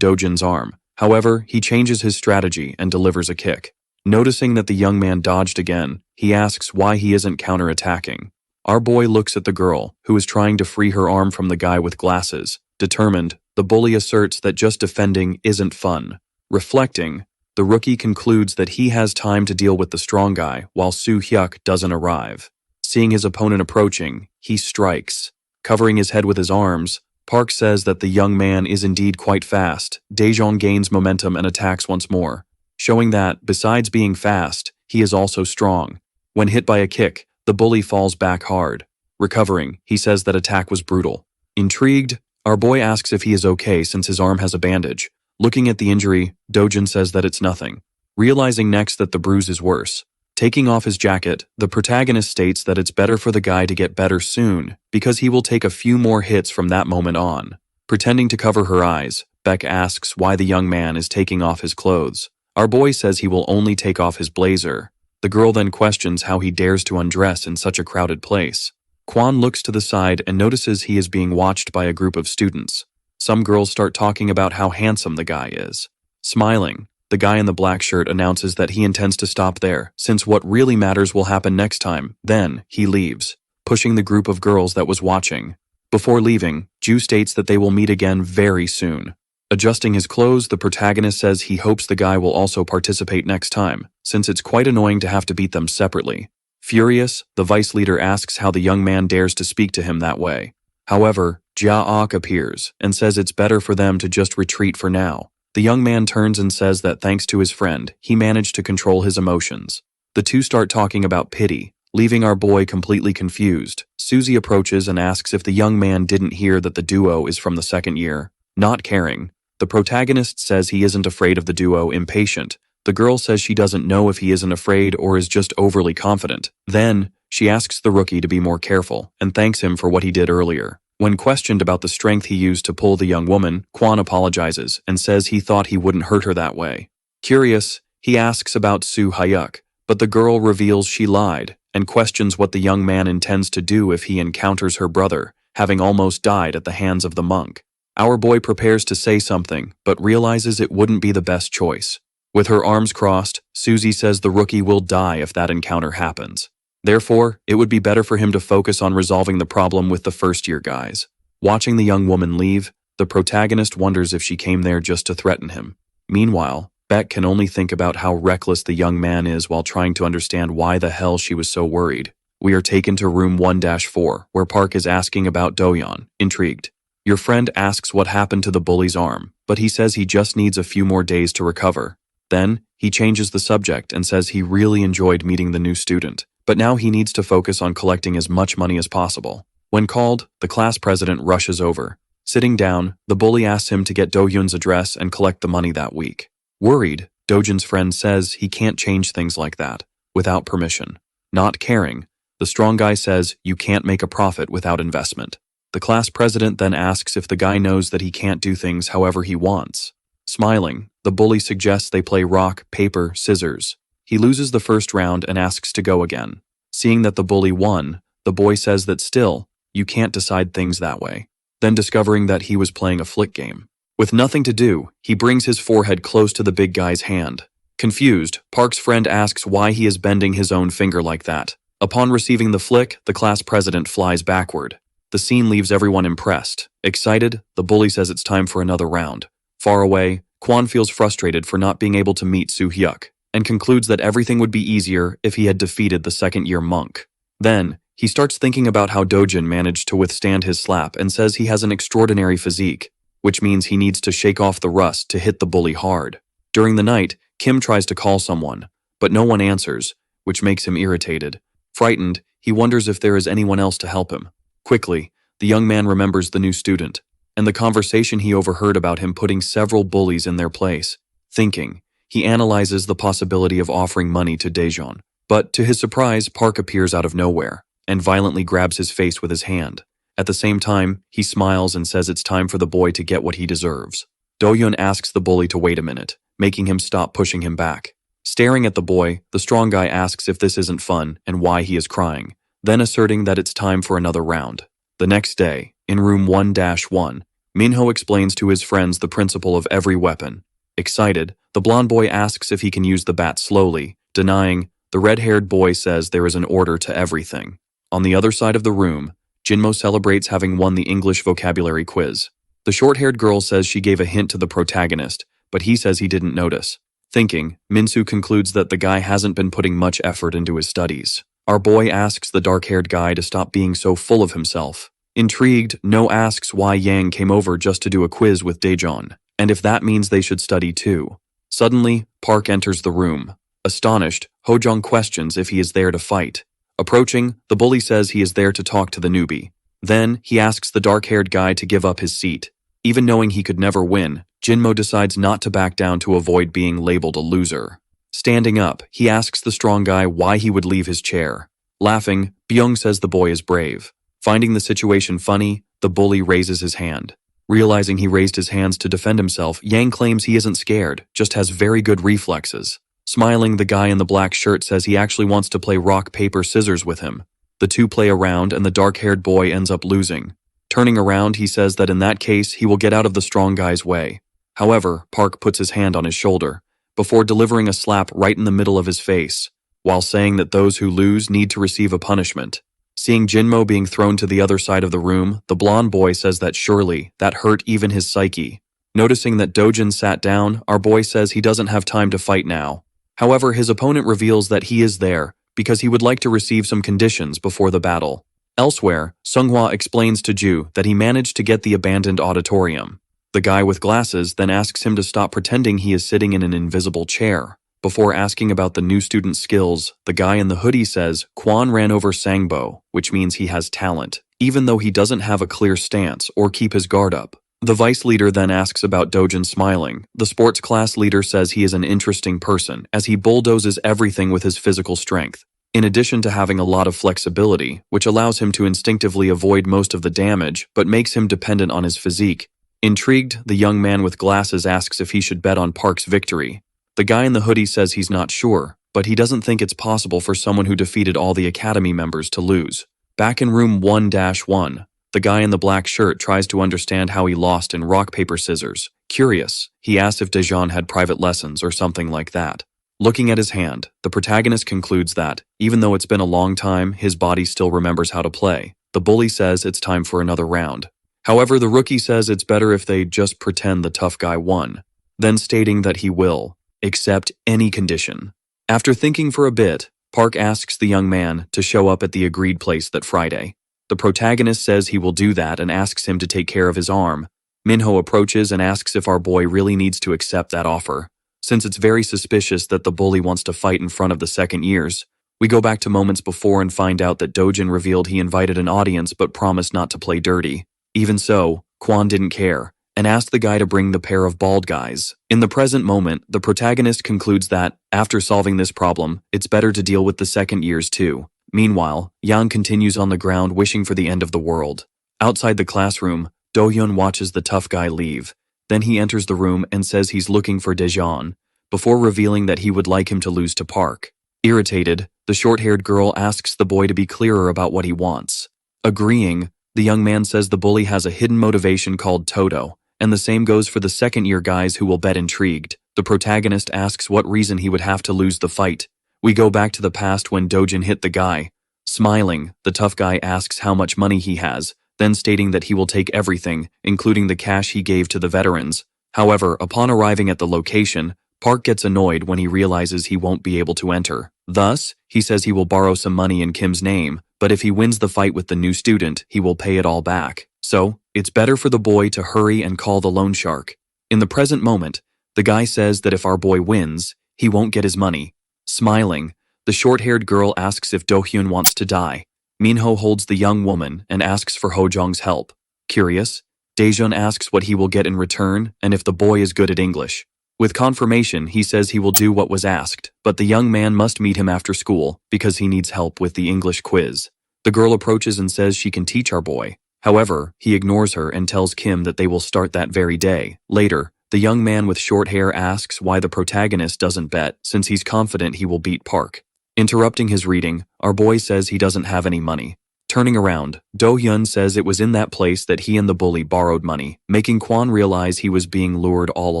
Speaker 1: Dojin's arm. However, he changes his strategy and delivers a kick. Noticing that the young man dodged again, he asks why he isn't counterattacking. Our boy looks at the girl, who is trying to free her arm from the guy with glasses. Determined, the bully asserts that just defending isn't fun. Reflecting, the rookie concludes that he has time to deal with the strong guy while Soo-hyuk doesn't arrive. Seeing his opponent approaching, he strikes. Covering his head with his arms, Park says that the young man is indeed quite fast. Daejeon gains momentum and attacks once more, showing that, besides being fast, he is also strong. When hit by a kick, the bully falls back hard. Recovering, he says that attack was brutal. Intrigued, our boy asks if he is okay since his arm has a bandage. Looking at the injury, Dojin says that it's nothing. Realizing next that the bruise is worse. Taking off his jacket, the protagonist states that it's better for the guy to get better soon, because he will take a few more hits from that moment on. Pretending to cover her eyes, Beck asks why the young man is taking off his clothes. Our boy says he will only take off his blazer. The girl then questions how he dares to undress in such a crowded place. Kwon looks to the side and notices he is being watched by a group of students. Some girls start talking about how handsome the guy is. Smiling, the guy in the black shirt announces that he intends to stop there, since what really matters will happen next time. Then, he leaves, pushing the group of girls that was watching. Before leaving, Ju states that they will meet again very soon. Adjusting his clothes, the protagonist says he hopes the guy will also participate next time, since it's quite annoying to have to beat them separately. Furious, the vice leader asks how the young man dares to speak to him that way. However, Ja-ok appears and says it's better for them to just retreat for now. The young man turns and says that thanks to his friend, he managed to control his emotions. The two start talking about pity, leaving our boy completely confused. Susie approaches and asks if the young man didn't hear that the duo is from the second year. Not caring, the protagonist says he isn't afraid of the duo. Impatient, the girl says she doesn't know if he isn't afraid or is just overly confident. Then, she asks the rookie to be more careful and thanks him for what he did earlier. When questioned about the strength he used to pull the young woman, Kwon apologizes and says he thought he wouldn't hurt her that way. Curious, he asks about Soo-hyuk, but the girl reveals she lied and questions what the young man intends to do if he encounters her brother, having almost died at the hands of the monk. Our boy prepares to say something, but realizes it wouldn't be the best choice. With her arms crossed, Susie says the rookie will die if that encounter happens. Therefore, it would be better for him to focus on resolving the problem with the first-year guys. Watching the young woman leave, the protagonist wonders if she came there just to threaten him. Meanwhile, Beck can only think about how reckless the young man is while trying to understand why the hell she was so worried. We are taken to room 1-4, where Park is asking about Doyeon, intrigued. Your friend asks what happened to the bully's arm, but he says he just needs a few more days to recover. Then, he changes the subject and says he really enjoyed meeting the new student, but now he needs to focus on collecting as much money as possible. When called, the class president rushes over. Sitting down, the bully asks him to get Do-hyun's address and collect the money that week. Worried, Do-hyun's friend says he can't change things like that, without permission. Not caring, the strong guy says you can't make a profit without investment. The class president then asks if the guy knows that he can't do things however he wants. Smiling, the bully suggests they play rock, paper, scissors. He loses the first round and asks to go again. Seeing that the bully won, the boy says that still, you can't decide things that way. Then discovering that he was playing a flick game. With nothing to do, he brings his forehead close to the big guy's hand. Confused, Park's friend asks why he is bending his own finger like that. Upon receiving the flick, the class president flies backward. The scene leaves everyone impressed. Excited, the bully says it's time for another round. Far away, Kwon feels frustrated for not being able to meet Soo-hyuk, and concludes that everything would be easier if he had defeated the second-year monk. Then, he starts thinking about how Dojin managed to withstand his slap and says he has an extraordinary physique, which means he needs to shake off the rust to hit the bully hard. During the night, Kim tries to call someone, but no one answers, which makes him irritated. Frightened, he wonders if there is anyone else to help him. Quickly, the young man remembers the new student, and the conversation he overheard about him putting several bullies in their place. Thinking, he analyzes the possibility of offering money to Daejeon. But to his surprise, Park appears out of nowhere, and violently grabs his face with his hand. At the same time, he smiles and says it's time for the boy to get what he deserves. Do-hyun asks the bully to wait a minute, making him stop pushing him back. Staring at the boy, the strong guy asks if this isn't fun and why he is crying, then asserting that it's time for another round. The next day, in room 1-1, Minho explains to his friends the principle of every weapon. Excited, the blonde boy asks if he can use the bat slowly. Denying, the red-haired boy says there is an order to everything. On the other side of the room, Jinmo celebrates having won the English vocabulary quiz. The short-haired girl says she gave a hint to the protagonist, but he says he didn't notice. Thinking, Minsu concludes that the guy hasn't been putting much effort into his studies. Our boy asks the dark-haired guy to stop being so full of himself. Intrigued, No asks why Yang came over just to do a quiz with Daejeon, and if that means they should study too. Suddenly, Park enters the room. Astonished, Hojong questions if he is there to fight. Approaching, the bully says he is there to talk to the newbie. Then, he asks the dark-haired guy to give up his seat. Even knowing he could never win, Jinmo decides not to back down to avoid being labeled a loser. Standing up, he asks the strong guy why he would leave his chair. Laughing, Byung says the boy is brave. Finding the situation funny, the bully raises his hand. Realizing he raised his hands to defend himself, Yang claims he isn't scared, just has very good reflexes. Smiling, the guy in the black shirt says he actually wants to play rock, paper, scissors with him. The two play around and the dark-haired boy ends up losing. Turning around, he says that in that case, he will get out of the strong guy's way. However, Park puts his hand on his shoulder, before delivering a slap right in the middle of his face, while saying that those who lose need to receive a punishment. Seeing Jinmo being thrown to the other side of the room, the blonde boy says that surely, that hurt even his psyche. Noticing that Dojin sat down, our boy says he doesn't have time to fight now. However, his opponent reveals that he is there, because he would like to receive some conditions before the battle. Elsewhere, Seonghwa explains to Ju that he managed to get the abandoned auditorium. The guy with glasses then asks him to stop pretending he is sitting in an invisible chair. Before asking about the new student's skills, the guy in the hoodie says Kwon ran over Sangbo, which means he has talent, even though he doesn't have a clear stance or keep his guard up. The vice leader then asks about Dojin smiling. The sports class leader says he is an interesting person, as he bulldozes everything with his physical strength. In addition to having a lot of flexibility, which allows him to instinctively avoid most of the damage, but makes him dependent on his physique. Intrigued, the young man with glasses asks if he should bet on Park's victory. The guy in the hoodie says he's not sure, but he doesn't think it's possible for someone who defeated all the academy members to lose. Back in room 1-1, the guy in the black shirt tries to understand how he lost in rock, paper, scissors. Curious, he asks if Daejeon had private lessons or something like that. Looking at his hand, the protagonist concludes that, even though it's been a long time, his body still remembers how to play. The bully says it's time for another round. However, the rookie says it's better if they just pretend the tough guy won, then stating that he will accept any condition. After thinking for a bit, Park asks the young man to show up at the agreed place that Friday. The protagonist says he will do that and asks him to take care of his arm. Minho approaches and asks if our boy really needs to accept that offer. Since it's very suspicious that the bully wants to fight in front of the second years, we go back to moments before and find out that Dojin revealed he invited an audience but promised not to play dirty. Even so, Kwon didn't care, and asked the guy to bring the pair of bald guys. In the present moment, the protagonist concludes that, after solving this problem, it's better to deal with the second years too. Meanwhile, Yang continues on the ground wishing for the end of the world. Outside the classroom, Do-hyun watches the tough guy leave. Then he enters the room and says he's looking for Daejeon, before revealing that he would like him to lose to Park. Irritated, the short-haired girl asks the boy to be clearer about what he wants. Agreeing, the young man says the bully has a hidden motivation called Toto, and the same goes for the second-year guys who will bet. Intrigued, the protagonist asks what reason he would have to lose the fight. We go back to the past when Dojin hit the guy. Smiling, the tough guy asks how much money he has, then stating that he will take everything, including the cash he gave to the veterans. However, upon arriving at the location, Park gets annoyed when he realizes he won't be able to enter. Thus, he says he will borrow some money in Kim's name, but if he wins the fight with the new student, he will pay it all back. So, it's better for the boy to hurry and call the loan shark. In the present moment, the guy says that if our boy wins, he won't get his money. Smiling, the short-haired girl asks if Do-hyun wants to die. Minho holds the young woman and asks for Hojong's help. Curious, Daejeon asks what he will get in return and if the boy is good at English. With confirmation, he says he will do what was asked, but the young man must meet him after school because he needs help with the English quiz. The girl approaches and says she can teach our boy. However, he ignores her and tells Kim that they will start that very day. Later, the young man with short hair asks why the protagonist doesn't bet since he's confident he will beat Park. Interrupting his reading, our boy says he doesn't have any money. Turning around, Do-hyun says it was in that place that he and the bully borrowed money, making Kwon realize he was being lured all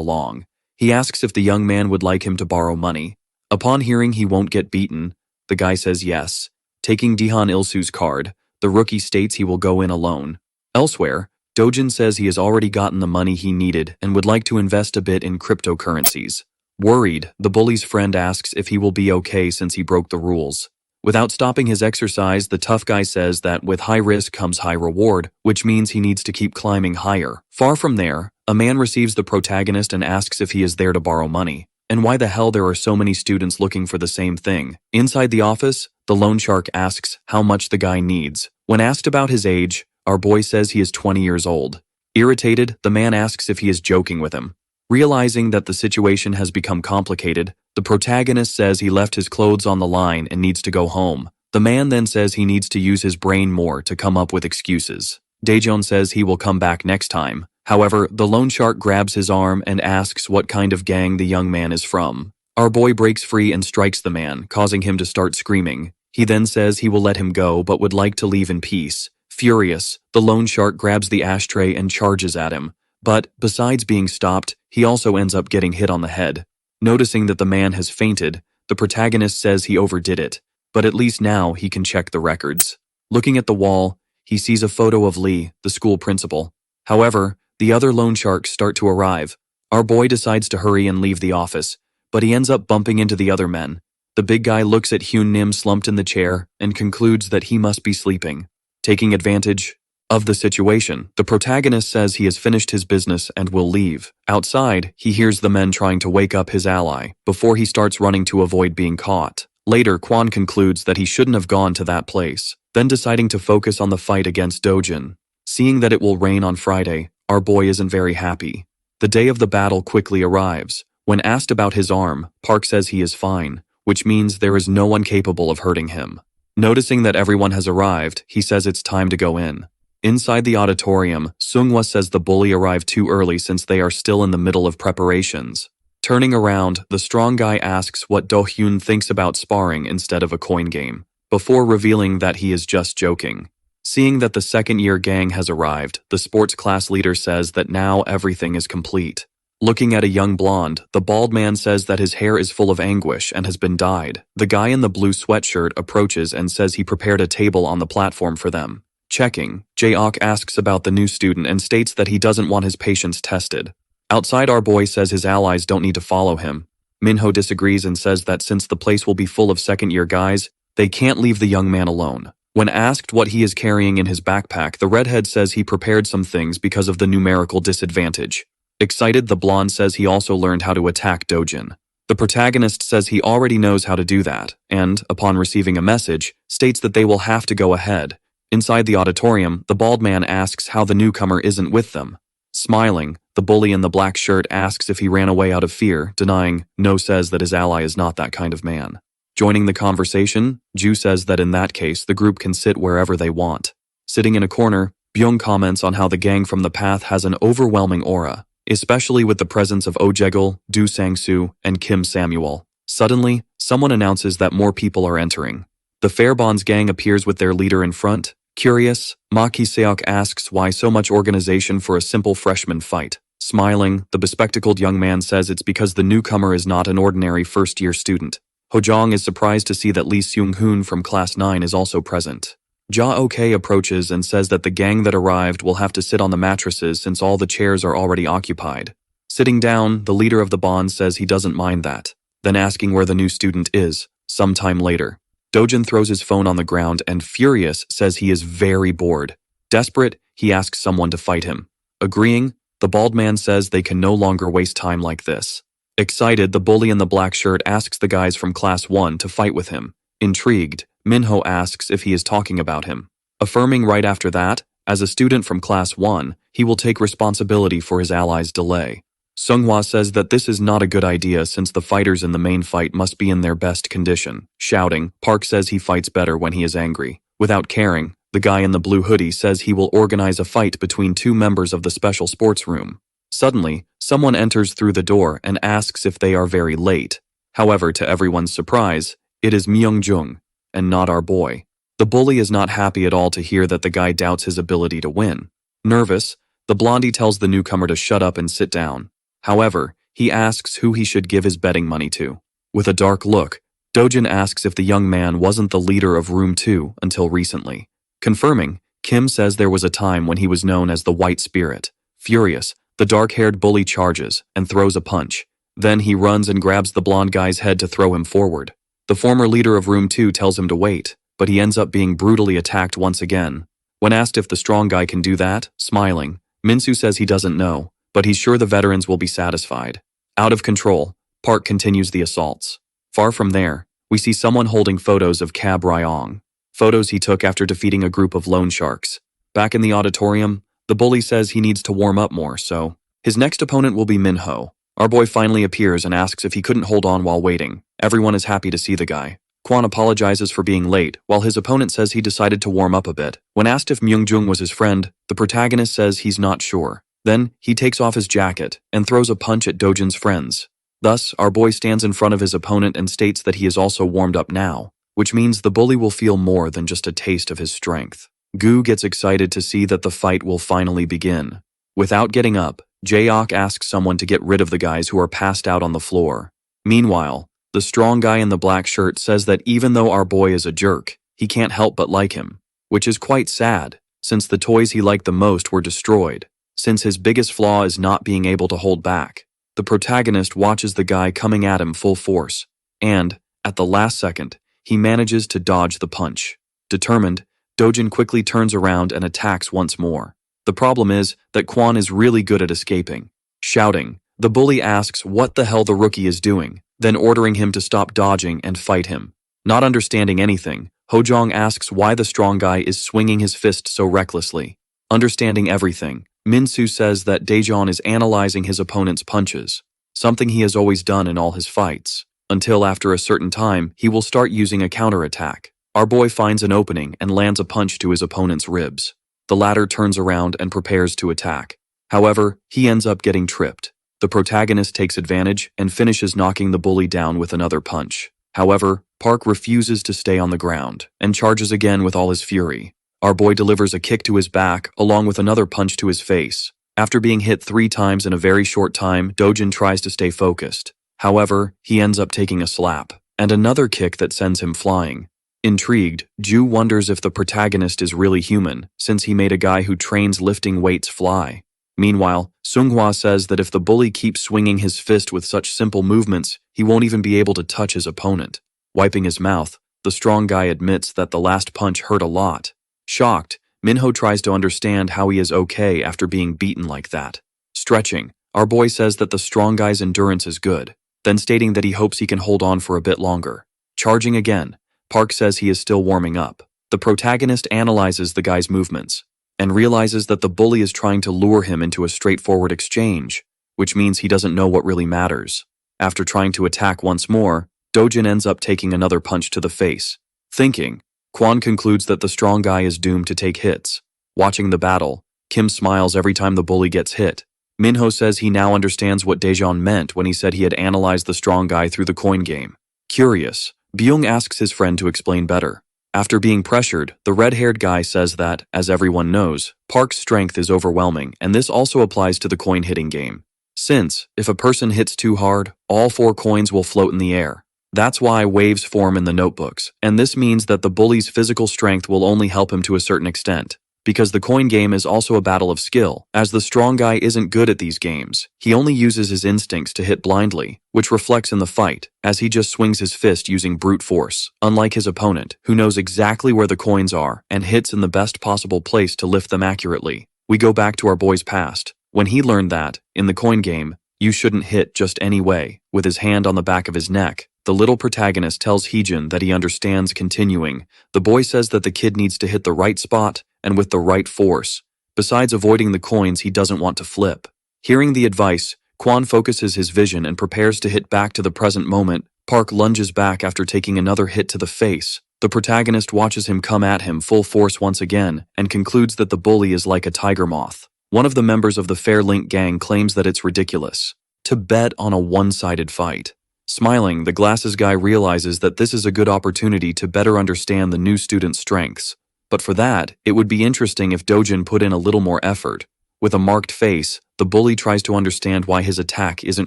Speaker 1: along. He asks if the young man would like him to borrow money. Upon hearing he won't get beaten, the guy says yes. Taking Daehan Il-soo's card, the rookie states he will go in alone. Elsewhere, Dojin says he has already gotten the money he needed and would like to invest a bit in cryptocurrencies. Worried, the bully's friend asks if he will be okay since he broke the rules. Without stopping his exercise, the tough guy says that with high risk comes high reward, which means he needs to keep climbing higher. Far from there, a man receives the protagonist and asks if he is there to borrow money, and why the hell there are so many students looking for the same thing. Inside the office, the loan shark asks how much the guy needs. When asked about his age, our boy says he is 20 years old. Irritated, the man asks if he is joking with him. Realizing that the situation has become complicated, the protagonist says he left his clothes on the line and needs to go home. The man then says he needs to use his brain more to come up with excuses. Daejeon says he will come back next time. However, the loan shark grabs his arm and asks what kind of gang the young man is from. Our boy breaks free and strikes the man, causing him to start screaming. He then says he will let him go but would like to leave in peace. Furious, the loan shark grabs the ashtray and charges at him. But, besides being stopped, he also ends up getting hit on the head. Noticing that the man has fainted, the protagonist says he overdid it, but at least now he can check the records. Looking at the wall, he sees a photo of Lee, the school principal. However, the other loan sharks start to arrive. Our boy decides to hurry and leave the office, but he ends up bumping into the other men. The big guy looks at Hyun Nim slumped in the chair and concludes that he must be sleeping. Taking advantage of the situation, the protagonist says he has finished his business and will leave. Outside, he hears the men trying to wake up his ally, before he starts running to avoid being caught. Later, Kwon concludes that he shouldn't have gone to that place, then deciding to focus on the fight against Dojin. Seeing that it will rain on Friday, our boy isn't very happy. The day of the battle quickly arrives. When asked about his arm, Park says he is fine, which means there is no one capable of hurting him. Noticing that everyone has arrived, he says it's time to go in. Inside the auditorium, Seunghwa says the bully arrived too early since they are still in the middle of preparations. Turning around, the strong guy asks what Do-hyun thinks about sparring instead of a coin game, before revealing that he is just joking. Seeing that the second-year gang has arrived, the sports class leader says that now everything is complete. Looking at a young blonde, the bald man says that his hair is full of anguish and has been dyed. The guy in the blue sweatshirt approaches and says he prepared a table on the platform for them. Checking, Jae-ok asks about the new student and states that he doesn't want his patients tested. Outside, our boy says his allies don't need to follow him. Minho disagrees and says that since the place will be full of second-year guys, they can't leave the young man alone. When asked what he is carrying in his backpack, the redhead says he prepared some things because of the numerical disadvantage. Excited, the blonde says he also learned how to attack Dojin. The protagonist says he already knows how to do that, and, upon receiving a message, states that they will have to go ahead. Inside the auditorium, the bald man asks how the newcomer isn't with them. Smiling, the bully in the black shirt asks if he ran away out of fear, denying, No says that his ally is not that kind of man. Joining the conversation, Ju says that in that case, the group can sit wherever they want. Sitting in a corner, Byung comments on how the gang from the path has an overwhelming aura, especially with the presence of Oh Jae-gul, Do Sang-soo, and Kim Samuel. Suddenly, someone announces that more people are entering. The Fairbonds gang appears with their leader in front. Curious, Ma Ki-seok asks why so much organization for a simple freshman fight. Smiling, the bespectacled young man says it's because the newcomer is not an ordinary first-year student. Hojong is surprised to see that Lee Seung-hoon from Class 9 is also present. Ja-ok approaches and says that the gang that arrived will have to sit on the mattresses since all the chairs are already occupied. Sitting down, the leader of the bond says he doesn't mind that, then asking where the new student is, sometime later. Dojin throws his phone on the ground and, furious, says he is very bored. Desperate, he asks someone to fight him. Agreeing, the bald man says they can no longer waste time like this. Excited, the bully in the black shirt asks the guys from Class 1 to fight with him. Intrigued, Minho asks if he is talking about him. Affirming right after that, as a student from Class 1, he will take responsibility for his allies' delay. Seunghwa says that this is not a good idea since the fighters in the main fight must be in their best condition. Shouting, Park says he fights better when he is angry. Without caring, the guy in the blue hoodie says he will organize a fight between two members of the special sports room. Suddenly, someone enters through the door and asks if they are very late. However, to everyone's surprise, it is Myung-jung, and not our boy. The bully is not happy at all to hear that the guy doubts his ability to win. Nervous, the blondie tells the newcomer to shut up and sit down. However, he asks who he should give his betting money to. With a dark look, Dojin asks if the young man wasn't the leader of Room 2 until recently. Confirming, Kim says there was a time when he was known as the White Spirit. Furious, the dark-haired bully charges and throws a punch. Then he runs and grabs the blonde guy's head to throw him forward. The former leader of Room 2 tells him to wait, but he ends up being brutally attacked once again. When asked if the strong guy can do that, smiling, Minsu says he doesn't know, but he's sure the veterans will be satisfied. Out of control, Park continues the assaults. Far from there, we see someone holding photos of Cab Ryong. Photos he took after defeating a group of loan sharks. Back in the auditorium, the bully says he needs to warm up more, so his next opponent will be Minho. Our boy finally appears and asks if he couldn't hold on while waiting. Everyone is happy to see the guy. Kwon apologizes for being late, while his opponent says he decided to warm up a bit. When asked if Myungjung was his friend, the protagonist says he's not sure. Then, he takes off his jacket and throws a punch at Dojin's friends. Thus, our boy stands in front of his opponent and states that he is also warmed up now, which means the bully will feel more than just a taste of his strength. Gu gets excited to see that the fight will finally begin. Without getting up, Jaeok asks someone to get rid of the guys who are passed out on the floor. Meanwhile, the strong guy in the black shirt says that even though our boy is a jerk, he can't help but like him, which is quite sad, since the toys he liked the most were destroyed. Since his biggest flaw is not being able to hold back, the protagonist watches the guy coming at him full force, and, at the last second, he manages to dodge the punch. Determined, Dojin quickly turns around and attacks once more. The problem is that Kwon is really good at escaping. Shouting, the bully asks what the hell the rookie is doing, then ordering him to stop dodging and fight him. Not understanding anything, Hojong asks why the strong guy is swinging his fist so recklessly. Understanding everything, Minsu says that Daejeon is analyzing his opponent's punches, something he has always done in all his fights, until after a certain time he will start using a counterattack. Our boy finds an opening and lands a punch to his opponent's ribs. The latter turns around and prepares to attack. However, he ends up getting tripped. The protagonist takes advantage and finishes knocking the bully down with another punch. However, Park refuses to stay on the ground and charges again with all his fury. Our boy delivers a kick to his back along with another punch to his face. After being hit 3 times in a very short time, Dojin tries to stay focused. However, he ends up taking a slap and another kick that sends him flying. Intrigued, Ju wonders if the protagonist is really human, since he made a guy who trains lifting weights fly. Meanwhile, Sunghwa says that if the bully keeps swinging his fist with such simple movements, he won't even be able to touch his opponent. Wiping his mouth, the strong guy admits that the last punch hurt a lot. Shocked, Minho tries to understand how he is okay after being beaten like that. Stretching, our boy says that the strong guy's endurance is good, then stating that he hopes he can hold on for a bit longer. Charging again, Park says he is still warming up. The protagonist analyzes the guy's movements and realizes that the bully is trying to lure him into a straightforward exchange, which means he doesn't know what really matters. After trying to attack once more, Dojin ends up taking another punch to the face. Thinking, Kwon concludes that the strong guy is doomed to take hits. Watching the battle, Kim smiles every time the bully gets hit. Minho says he now understands what Daejeon meant when he said he had analyzed the strong guy through the coin game. Curious, Byung asks his friend to explain better. After being pressured, the red-haired guy says that, as everyone knows, Park's strength is overwhelming, and this also applies to the coin-hitting game. Since, if a person hits too hard, all 4 coins will float in the air. That's why waves form in the notebooks, and this means that the bully's physical strength will only help him to a certain extent. Because the coin game is also a battle of skill, as the strong guy isn't good at these games, he only uses his instincts to hit blindly, which reflects in the fight, as he just swings his fist using brute force, unlike his opponent, who knows exactly where the coins are and hits in the best possible place to lift them accurately. We go back to our boy's past, when he learned that, in the coin game, you shouldn't hit just any way. With his hand on the back of his neck, the little protagonist tells Heejin that he understands. Continuing, the boy says that the kid needs to hit the right spot and with the right force. Besides avoiding the coins, he doesn't want to flip. Hearing the advice, Kwon focuses his vision and prepares to hit back to the present moment. Park lunges back after taking another hit to the face. The protagonist watches him come at him full force once again and concludes that the bully is like a tiger moth. One of the members of the Fair Link gang claims that it's ridiculous to bet on a one-sided fight, Smiling, the glasses guy realizes that this is a good opportunity to better understand the new student's strengths. But for that, it would be interesting if Dojin put in a little more effort. With a marked face, the bully tries to understand why his attack isn't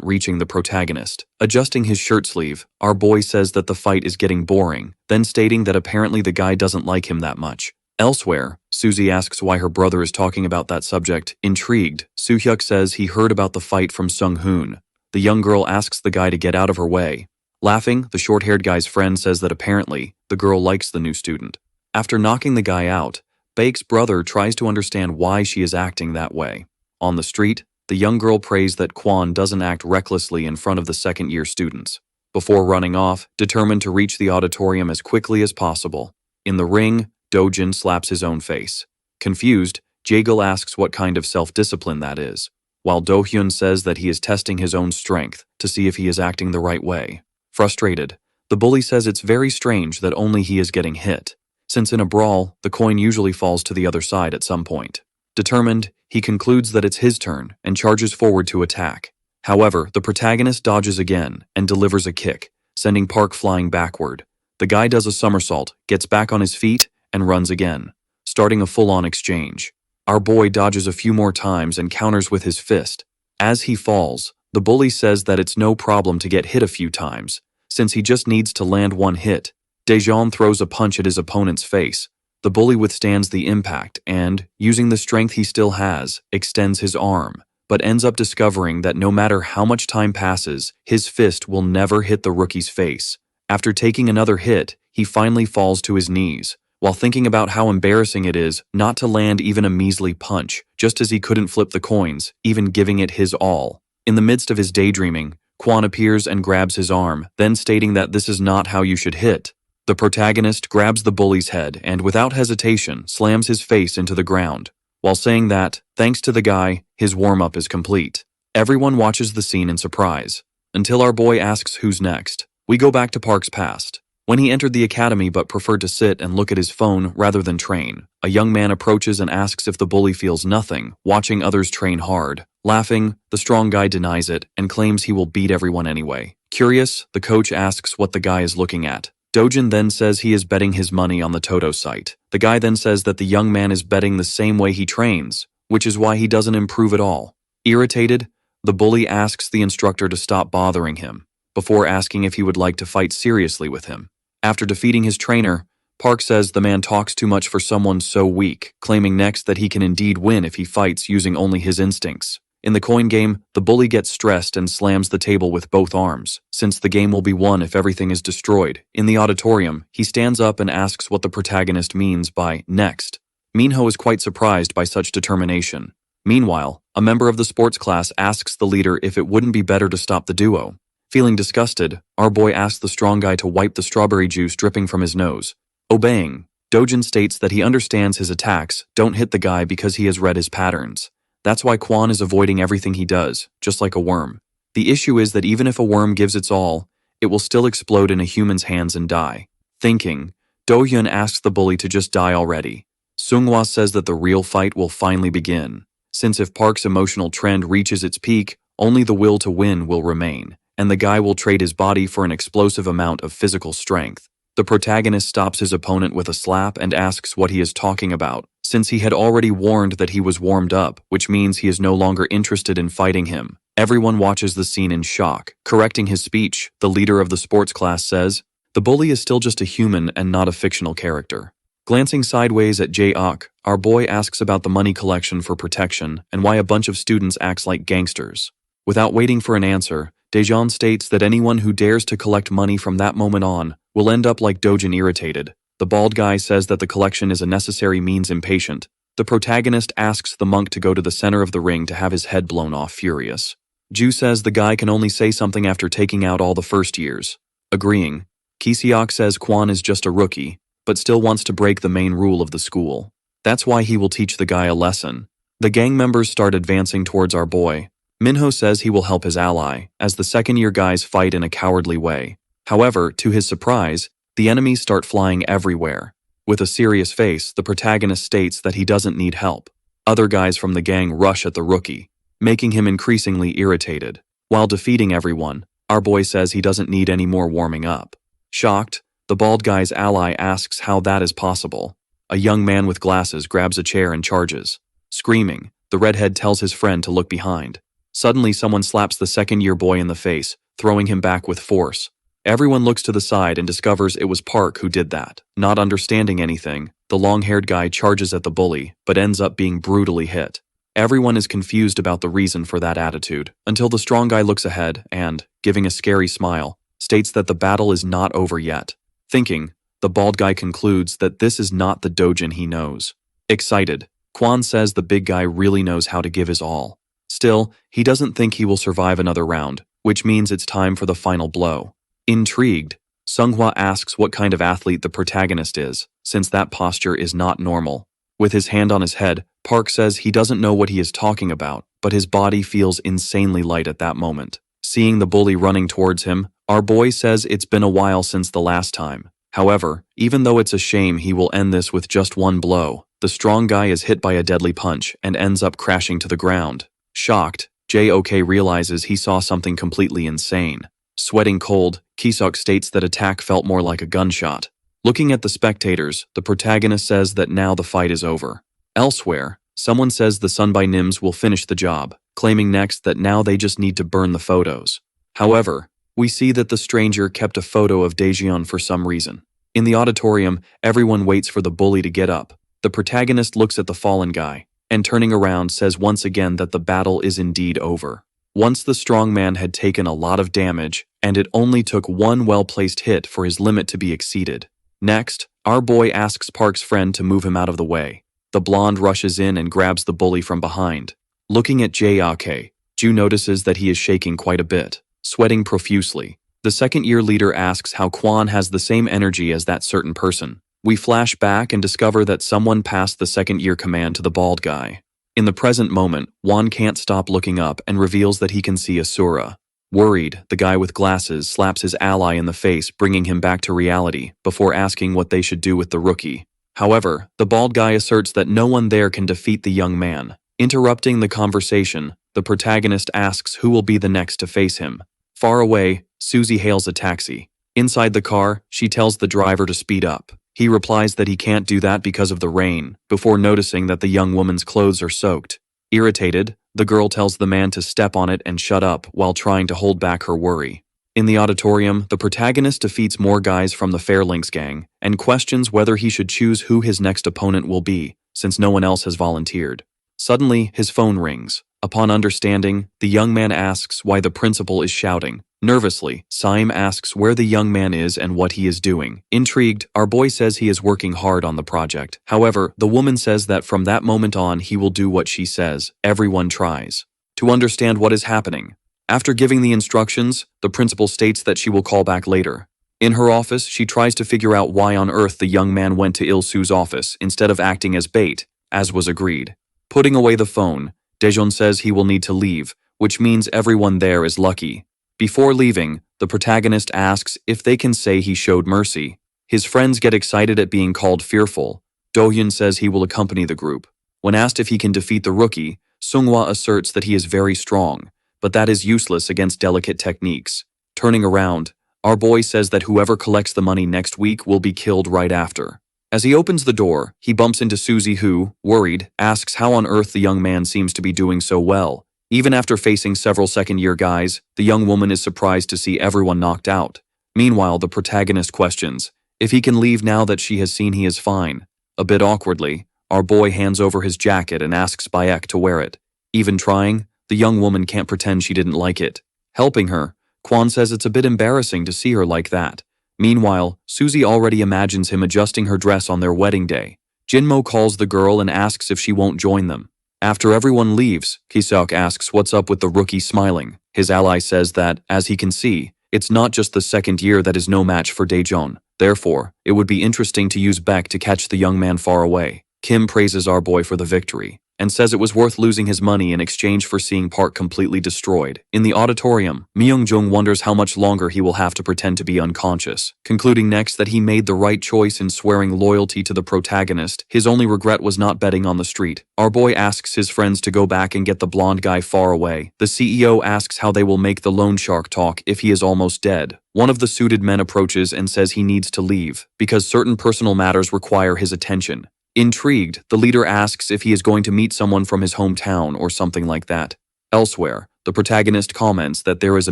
Speaker 1: reaching the protagonist. Adjusting his shirt sleeve, our boy says that the fight is getting boring, then stating that apparently the guy doesn't like him that much. Elsewhere, Suzy asks why her brother is talking about that subject. Intrigued, Soo-hyuk says he heard about the fight from Sung-hoon. The young girl asks the guy to get out of her way. Laughing, the short-haired guy's friend says that apparently, the girl likes the new student. After knocking the guy out, Baek's brother tries to understand why she is acting that way. On the street, the young girl prays that Kwon doesn't act recklessly in front of the second-year students. Before running off, determined to reach the auditorium as quickly as possible. In the ring, Dojin slaps his own face. Confused, Jaegil asks what kind of self-discipline that is, while Do-hyun says that he is testing his own strength to see if he is acting the right way. Frustrated, the bully says it's very strange that only he is getting hit, since in a brawl, the coin usually falls to the other side at some point. Determined, he concludes that it's his turn and charges forward to attack. However, the protagonist dodges again and delivers a kick, sending Park flying backward. The guy does a somersault, gets back on his feet, and runs again, starting a full-on exchange. Our boy dodges a few more times and counters with his fist. As he falls, the bully says that it's no problem to get hit a few times, since he just needs to land one hit. Daejeon throws a punch at his opponent's face. The bully withstands the impact and, using the strength he still has, extends his arm, but ends up discovering that no matter how much time passes, his fist will never hit the rookie's face. After taking another hit, he finally falls to his knees, while thinking about how embarrassing it is not to land even a measly punch, just as he couldn't flip the coins, even giving it his all. In the midst of his daydreaming, Kwon appears and grabs his arm, then stating that this is not how you should hit. The protagonist grabs the bully's head and, without hesitation, slams his face into the ground, while saying that, thanks to the guy, his warm-up is complete. Everyone watches the scene in surprise, until our boy asks who's next. We go back to Park's past. When he entered the academy but preferred to sit and look at his phone rather than train, a young man approaches and asks if the bully feels nothing, watching others train hard. Laughing, the strong guy denies it and claims he will beat everyone anyway. Curious, the coach asks what the guy is looking at. Dojin then says he is betting his money on the Toto site. The guy then says that the young man is betting the same way he trains, which is why he doesn't improve at all. Irritated, the bully asks the instructor to stop bothering him, before asking if he would like to fight seriously with him. After defeating his trainer, Park says the man talks too much for someone so weak, claiming next that he can indeed win if he fights using only his instincts. In the coin game, the bully gets stressed and slams the table with both arms, since the game will be won if everything is destroyed. In the auditorium, he stands up and asks what the protagonist means by next. Minho is quite surprised by such determination. Meanwhile, a member of the sports class asks the leader if it wouldn't be better to stop the duo. Feeling disgusted, our boy asks the strong guy to wipe the strawberry juice dripping from his nose. Obeying, Dojin states that he understands his attacks don't hit the guy because he has read his patterns. That's why Kwon is avoiding everything he does, just like a worm. The issue is that even if a worm gives its all, it will still explode in a human's hands and die. Thinking, Do-hyun asks the bully to just die already. Seung-hwa says that the real fight will finally begin, since if Park's emotional trend reaches its peak, only the will to win will remain, and the guy will trade his body for an explosive amount of physical strength. The protagonist stops his opponent with a slap and asks what he is talking about, since he had already warned that he was warmed up, which means he is no longer interested in fighting him. Everyone watches the scene in shock. Correcting his speech, the leader of the sports class says, "The bully is still just a human and not a fictional character." Glancing sideways at Jae-ok, our boy asks about the money collection for protection and why a bunch of students acts like gangsters. Without waiting for an answer, Daejeon states that anyone who dares to collect money from that moment on will end up like Dojin irritated. The bald guy says that the collection is a necessary means impatient. The protagonist asks the monk to go to the center of the ring to have his head blown off furious. Ju says the guy can only say something after taking out all the first years. Agreeing, Ki-seok says Kwon is just a rookie, but still wants to break the main rule of the school. That's why he will teach the guy a lesson. The gang members start advancing towards our boy. Minho says he will help his ally, as the second-year guys fight in a cowardly way. However, to his surprise, the enemies start flying everywhere. With a serious face, the protagonist states that he doesn't need help. Other guys from the gang rush at the rookie, making him increasingly irritated. While defeating everyone, Our boy says he doesn't need any more warming up. Shocked, the bald guy's ally asks how that is possible. A young man with glasses grabs a chair and charges. Screaming, the redhead tells his friend to look behind. Suddenly someone slaps the second-year boy in the face, throwing him back with force. Everyone looks to the side and discovers it was Park who did that. Not understanding anything, the long-haired guy charges at the bully, but ends up being brutally hit. Everyone is confused about the reason for that attitude, until the strong guy looks ahead and, giving a scary smile, states that the battle is not over yet. Thinking, the bald guy concludes that this is not the Dojin he knows. Excited, Quan says the big guy really knows how to give his all. Still, he doesn't think he will survive another round, which means it's time for the final blow. Intrigued, Seonghwa asks what kind of athlete the protagonist is, since that posture is not normal. With his hand on his head, Park says he doesn't know what he is talking about, but his body feels insanely light at that moment. Seeing the bully running towards him, our boy says it's been a while since the last time. However, even though it's a shame he will end this with just one blow, the strong guy is hit by a deadly punch and ends up crashing to the ground. Shocked, JOK realizes he saw something completely insane. Sweating cold, Kisok states that attack felt more like a gunshot. Looking at the spectators, the protagonist says that now the fight is over. Elsewhere, someone says the Sunby Nims will finish the job, claiming next that now they just need to burn the photos. However, we see that the stranger kept a photo of Daejeon for some reason. In the auditorium, everyone waits for the bully to get up. The protagonist looks at the fallen guy, and turning around says once again that the battle is indeed over. Once the strong man had taken a lot of damage, and it only took one well-placed hit for his limit to be exceeded. Next, our boy asks Park's friend to move him out of the way. The blonde rushes in and grabs the bully from behind. Looking at JAK, Ju notices that he is shaking quite a bit, sweating profusely. The second-year leader asks how Quan has the same energy as that certain person. We flash back and discover that someone passed the second-year command to the bald guy. In the present moment, Juan can't stop looking up and reveals that he can see Asura. Worried, the guy with glasses slaps his ally in the face, bringing him back to reality, before asking what they should do with the rookie. However, the bald guy asserts that no one there can defeat the young man. Interrupting the conversation, the protagonist asks who will be the next to face him. Far away, Susie hails a taxi. Inside the car, she tells the driver to speed up. He replies that he can't do that because of the rain, before noticing that the young woman's clothes are soaked. Irritated, the girl tells the man to step on it and shut up while trying to hold back her worry. In the auditorium, the protagonist defeats more guys from the Fairlinks gang and questions whether he should choose who his next opponent will be, since no one else has volunteered. Suddenly, his phone rings. Upon understanding, the young man asks why the principal is shouting. Nervously, Saim asks where the young man is and what he is doing. Intrigued, our boy says he is working hard on the project. However, the woman says that from that moment on he will do what she says. Everyone tries to understand what is happening. After giving the instructions, the principal states that she will call back later. In her office, she tries to figure out why on earth the young man went to Il-su's office instead of acting as bait, as was agreed. Putting away the phone, Daejeon says he will need to leave, which means everyone there is lucky. Before leaving, the protagonist asks if they can say he showed mercy. His friends get excited at being called fearful. Dohyun says he will accompany the group. When asked if he can defeat the rookie, Seonghwa asserts that he is very strong, but that is useless against delicate techniques. Turning around, our boy says that whoever collects the money next week will be killed right after. As he opens the door, he bumps into Susie who, worried, asks how on earth the young man seems to be doing so well. Even after facing several second-year guys, the young woman is surprised to see everyone knocked out. Meanwhile, the protagonist questions if he can leave now that she has seen he is fine. A bit awkwardly, our boy hands over his jacket and asks Bayek to wear it. Even trying, the young woman can't pretend she didn't like it. Helping her, Quan says it's a bit embarrassing to see her like that. Meanwhile, Susie already imagines him adjusting her dress on their wedding day. Jinmo calls the girl and asks if she won't join them. After everyone leaves, Kisok asks what's up with the rookie smiling. His ally says that, as he can see, it's not just the second year that is no match for Daejeon. Therefore, it would be interesting to use Beck to catch the young man far away. Kim praises our boy for the victory. and says it was worth losing his money in exchange for seeing Park completely destroyed. In the auditorium, Myung-jung wonders how much longer he will have to pretend to be unconscious, concluding next that he made the right choice in swearing loyalty to the protagonist. His only regret was not betting on the street. Our boy asks his friends to go back and get the blonde guy far away. The CEO asks how they will make the loan shark talk if he is almost dead. One of the suited men approaches and says he needs to leave, because certain personal matters require his attention. Intrigued, the leader asks if he is going to meet someone from his hometown or something like that. Elsewhere, the protagonist comments that there is a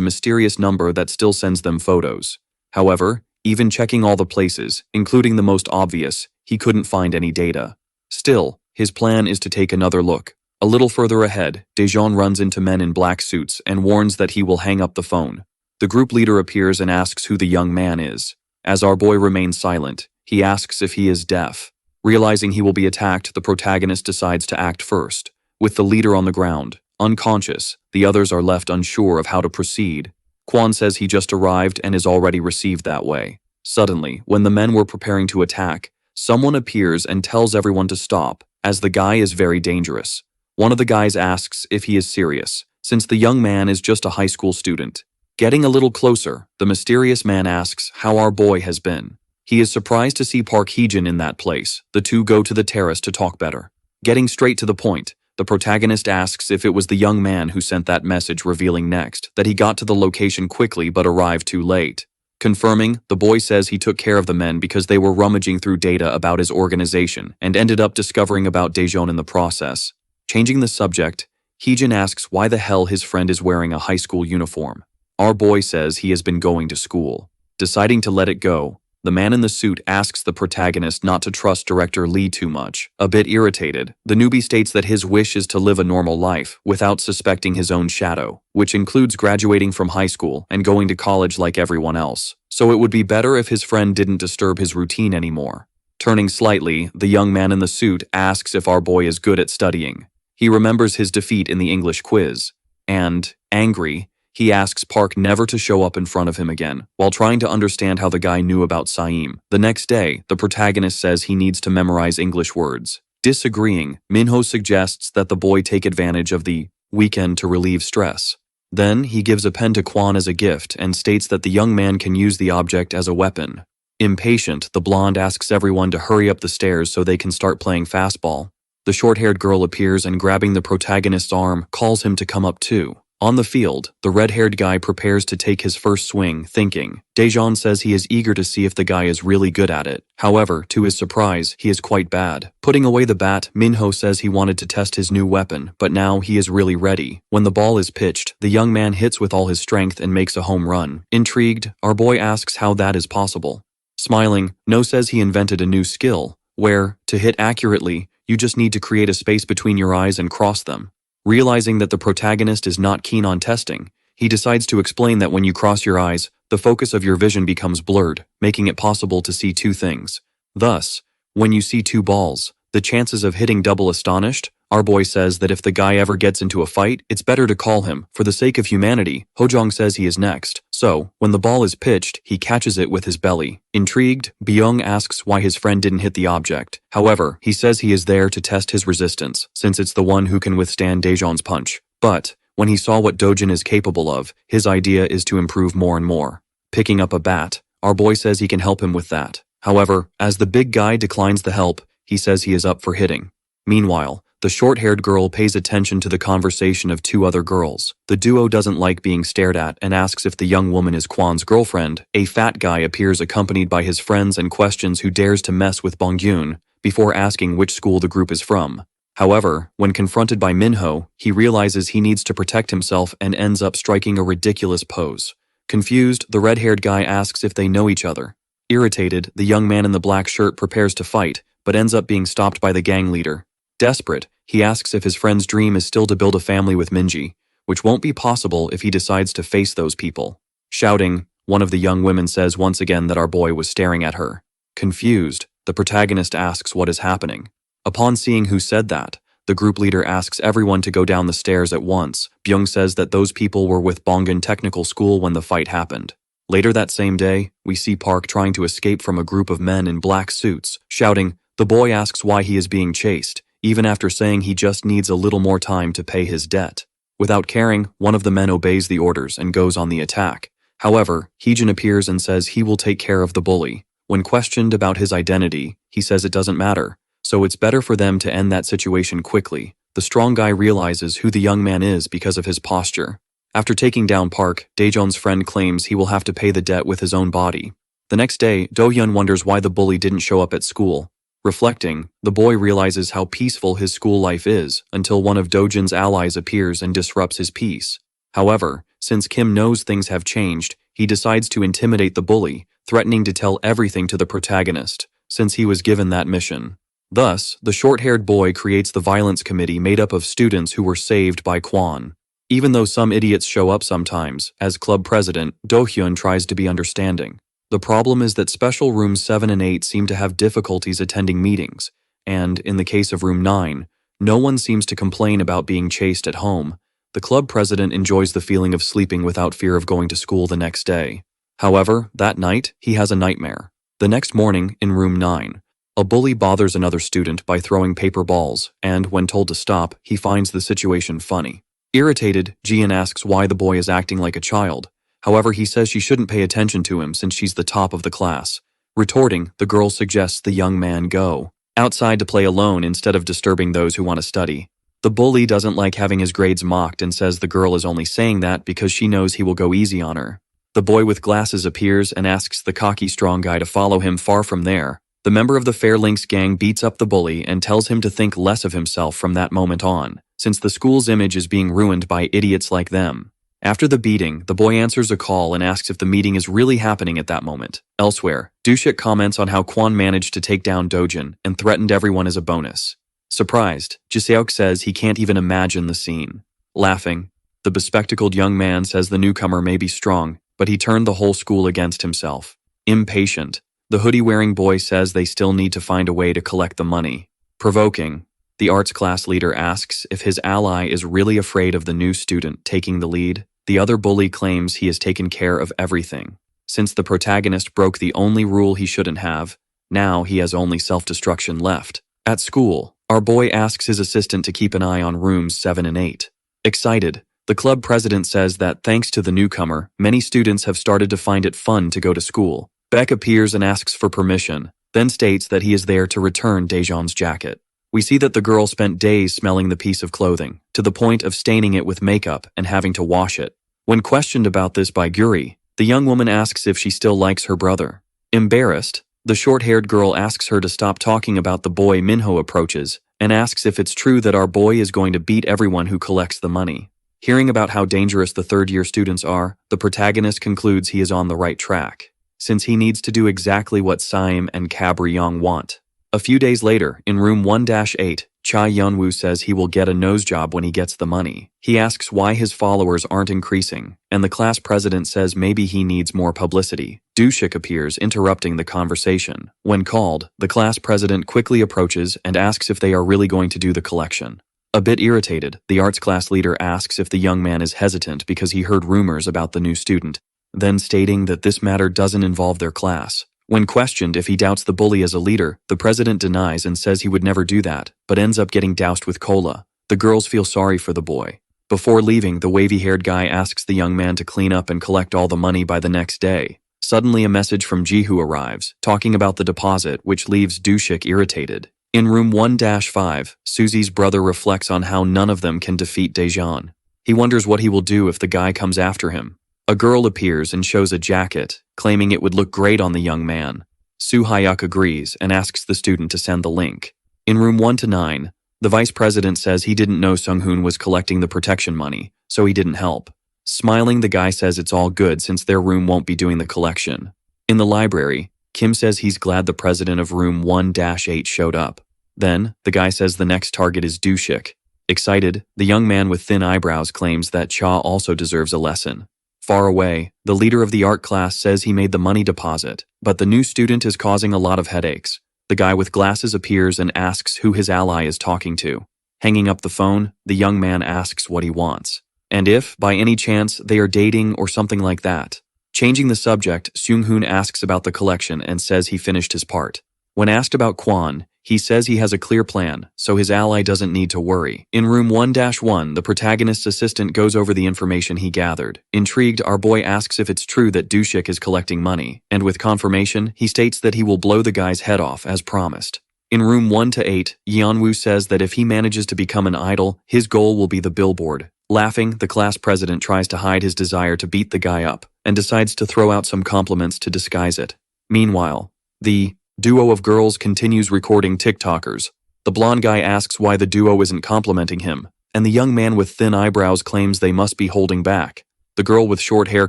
Speaker 1: mysterious number that still sends them photos. However, even checking all the places, including the most obvious, he couldn't find any data. Still, his plan is to take another look. A little further ahead, Daejeon runs into men in black suits and warns that he will hang up the phone. The group leader appears and asks who the young man is. As our boy remains silent, he asks if he is deaf. Realizing he will be attacked, the protagonist decides to act first. With the leader on the ground, unconscious, the others are left unsure of how to proceed. Kwon says he just arrived and is already received that way. Suddenly, when the men were preparing to attack, someone appears and tells everyone to stop, as the guy is very dangerous. One of the guys asks if he is serious, since the young man is just a high school student. Getting a little closer, the mysterious man asks how our boy has been. He is surprised to see Park Hee-jin in that place. The two go to the terrace to talk better. Getting straight to the point, the protagonist asks if it was the young man who sent that message, revealing next that he got to the location quickly but arrived too late. Confirming, the boy says he took care of the men because they were rummaging through data about his organization and ended up discovering about Daejeon in the process. Changing the subject, Hee-jin asks why the hell his friend is wearing a high school uniform. Our boy says he has been going to school. Deciding to let it go, the man in the suit asks the protagonist not to trust director Lee too much. A bit irritated, the newbie states that his wish is to live a normal life without suspecting his own shadow, which includes graduating from high school and going to college like everyone else. So it would be better if his friend didn't disturb his routine anymore. Turning slightly, the young man in the suit asks if our boy is good at studying. He remembers his defeat in the English quiz. And, angry, he asks Park never to show up in front of him again, while trying to understand how the guy knew about Saeem. The next day, the protagonist says he needs to memorize English words. Disagreeing, Minho suggests that the boy take advantage of the weekend to relieve stress. Then, he gives a pen to Kwon as a gift and states that the young man can use the object as a weapon. Impatient, the blonde asks everyone to hurry up the stairs so they can start playing fastball. The short-haired girl appears and, grabbing the protagonist's arm, calls him to come up too. On the field, the red-haired guy prepares to take his first swing, thinking. Daejeon says he is eager to see if the guy is really good at it. However, to his surprise, he is quite bad. Putting away the bat, Minho says he wanted to test his new weapon, but now he is really ready. When the ball is pitched, the young man hits with all his strength and makes a home run. Intrigued, our boy asks how that is possible. Smiling, No says he invented a new skill, where, to hit accurately, you just need to create a space between your eyes and cross them. Realizing that the protagonist is not keen on testing, he decides to explain that when you cross your eyes, the focus of your vision becomes blurred, making it possible to see two things. Thus, when you see two balls, the chances of hitting double. Astonished, our boy says that if the guy ever gets into a fight, it's better to call him. For the sake of humanity, Hojong says he is next. So, when the ball is pitched, he catches it with his belly. Intrigued, Byung asks why his friend didn't hit the object. However, he says he is there to test his resistance, since it's the one who can withstand Daejeon's punch. But, when he saw what Dojin is capable of, his idea is to improve more and more. Picking up a bat, our boy says he can help him with that. However, as the big guy declines the help, he says he is up for hitting. Meanwhile, the short-haired girl pays attention to the conversation of two other girls. The duo doesn't like being stared at and asks if the young woman is Kwon's girlfriend. A fat guy appears accompanied by his friends and questions who dares to mess with Bongyun, before asking which school the group is from. However, when confronted by Minho, he realizes he needs to protect himself and ends up striking a ridiculous pose. Confused, the red-haired guy asks if they know each other. Irritated, the young man in the black shirt prepares to fight, but ends up being stopped by the gang leader. Desperate, he asks if his friend's dream is still to build a family with Minji, which won't be possible if he decides to face those people. Shouting, one of the young women says once again that our boy was staring at her. Confused, the protagonist asks what is happening. Upon seeing who said that, the group leader asks everyone to go down the stairs at once. Byung says that those people were with Bongan Technical School when the fight happened. Later that same day, we see Park trying to escape from a group of men in black suits. Shouting, the boy asks why he is being chased. even after saying he just needs a little more time to pay his debt. Without caring, one of the men obeys the orders and goes on the attack. However, Heejin appears and says he will take care of the bully. When questioned about his identity, he says it doesn't matter, so it's better for them to end that situation quickly. The strong guy realizes who the young man is because of his posture. After taking down Park, Daejeon's friend claims he will have to pay the debt with his own body. The next day, Do-hyun wonders why the bully didn't show up at school. Reflecting, the boy realizes how peaceful his school life is until one of Dojin's allies appears and disrupts his peace. However, since Kim knows things have changed, he decides to intimidate the bully, threatening to tell everything to the protagonist, since he was given that mission. Thus, the short-haired boy creates the violence committee made up of students who were saved by Kwon. Even though some idiots show up sometimes, as club president, Do-hyun tries to be understanding. The problem is that special rooms 7 and 8 seem to have difficulties attending meetings, and, in the case of room 9, no one seems to complain about being chased at home. The club president enjoys the feeling of sleeping without fear of going to school the next day. However, that night, he has a nightmare. The next morning, in room 9, a bully bothers another student by throwing paper balls, and, when told to stop, he finds the situation funny. Irritated, Jian asks why the boy is acting like a child. However, he says she shouldn't pay attention to him since she's the top of the class. Retorting, the girl suggests the young man go outside to play alone instead of disturbing those who want to study. The bully doesn't like having his grades mocked and says the girl is only saying that because she knows he will go easy on her. The boy with glasses appears and asks the cocky strong guy to follow him far from there. The member of the Fair Links gang beats up the bully and tells him to think less of himself from that moment on, since the school's image is being ruined by idiots like them. After the beating, the boy answers a call and asks if the meeting is really happening at that moment. Elsewhere, Dushik comments on how Kwon managed to take down Dojin and threatened everyone as a bonus. Surprised, Jiseok says he can't even imagine the scene. Laughing, the bespectacled young man says the newcomer may be strong, but he turned the whole school against himself. Impatient, the hoodie-wearing boy says they still need to find a way to collect the money. Provoking, the arts class leader asks if his ally is really afraid of the new student taking the lead. The other bully claims he has taken care of everything. Since the protagonist broke the only rule he shouldn't have, now he has only self-destruction left. At school, our boy asks his assistant to keep an eye on rooms 7 and 8. Excited, the club president says that thanks to the newcomer, many students have started to find it fun to go to school. Beck appears and asks for permission, then states that he is there to return Daejeon's jacket. We see that the girl spent days smelling the piece of clothing, to the point of staining it with makeup and having to wash it. When questioned about this by Guri, the young woman asks if she still likes her brother. Embarrassed, the short-haired girl asks her to stop talking about the boy Minho approaches, and asks if it's true that our boy is going to beat everyone who collects the money. Hearing about how dangerous the third-year students are, the protagonist concludes he is on the right track, since he needs to do exactly what Saim and Cab-ryong want. A few days later, in room 1-8, Cha Yeonwoo says he will get a nose job when he gets the money. He asks why his followers aren't increasing, and the class president says maybe he needs more publicity. Dushik appears, interrupting the conversation. When called, the class president quickly approaches and asks if they are really going to do the collection. A bit irritated, the arts class leader asks if the young man is hesitant because he heard rumors about the new student, then stating that this matter doesn't involve their class. When questioned if he doubts the bully as a leader, the president denies and says he would never do that, but ends up getting doused with cola. The girls feel sorry for the boy. Before leaving, the wavy-haired guy asks the young man to clean up and collect all the money by the next day. Suddenly a message from Jihu arrives, talking about the deposit, which leaves Dushik irritated. In room 1-5, Susie's brother reflects on how none of them can defeat Daejeon. He wonders what he will do if the guy comes after him. A girl appears and shows a jacket, claiming it would look great on the young man. Soo Hyuk agrees and asks the student to send the link. In room 1-9, the vice president says he didn't know Sung-hoon was collecting the protection money, so he didn't help. Smiling, the guy says it's all good since their room won't be doing the collection. In the library, Kim says he's glad the president of room 1-8 showed up. Then, the guy says the next target is Dushik. Excited, the young man with thin eyebrows claims that Cha also deserves a lesson. Far away, the leader of the art class says he made the money deposit, but the new student is causing a lot of headaches. The guy with glasses appears and asks who his ally is talking to. Hanging up the phone, the young man asks what he wants, and if, by any chance, they are dating or something like that. Changing the subject, Seung-hoon asks about the collection and says he finished his part. When asked about Kwon, He says he has a clear plan, so his ally doesn't need to worry. In room 1-1, the protagonist's assistant goes over the information he gathered. Intrigued, our boy asks if it's true that Dushik is collecting money, and with confirmation, he states that he will blow the guy's head off as promised. In room 1-8, Yeonwoo says that if he manages to become an idol, his goal will be the billboard. Laughing, the class president tries to hide his desire to beat the guy up, and decides to throw out some compliments to disguise it. Meanwhile, the duo of girls continues recording TikTokers. The blonde guy asks why the duo isn't complimenting him, and the young man with thin eyebrows claims they must be holding back. The girl with short hair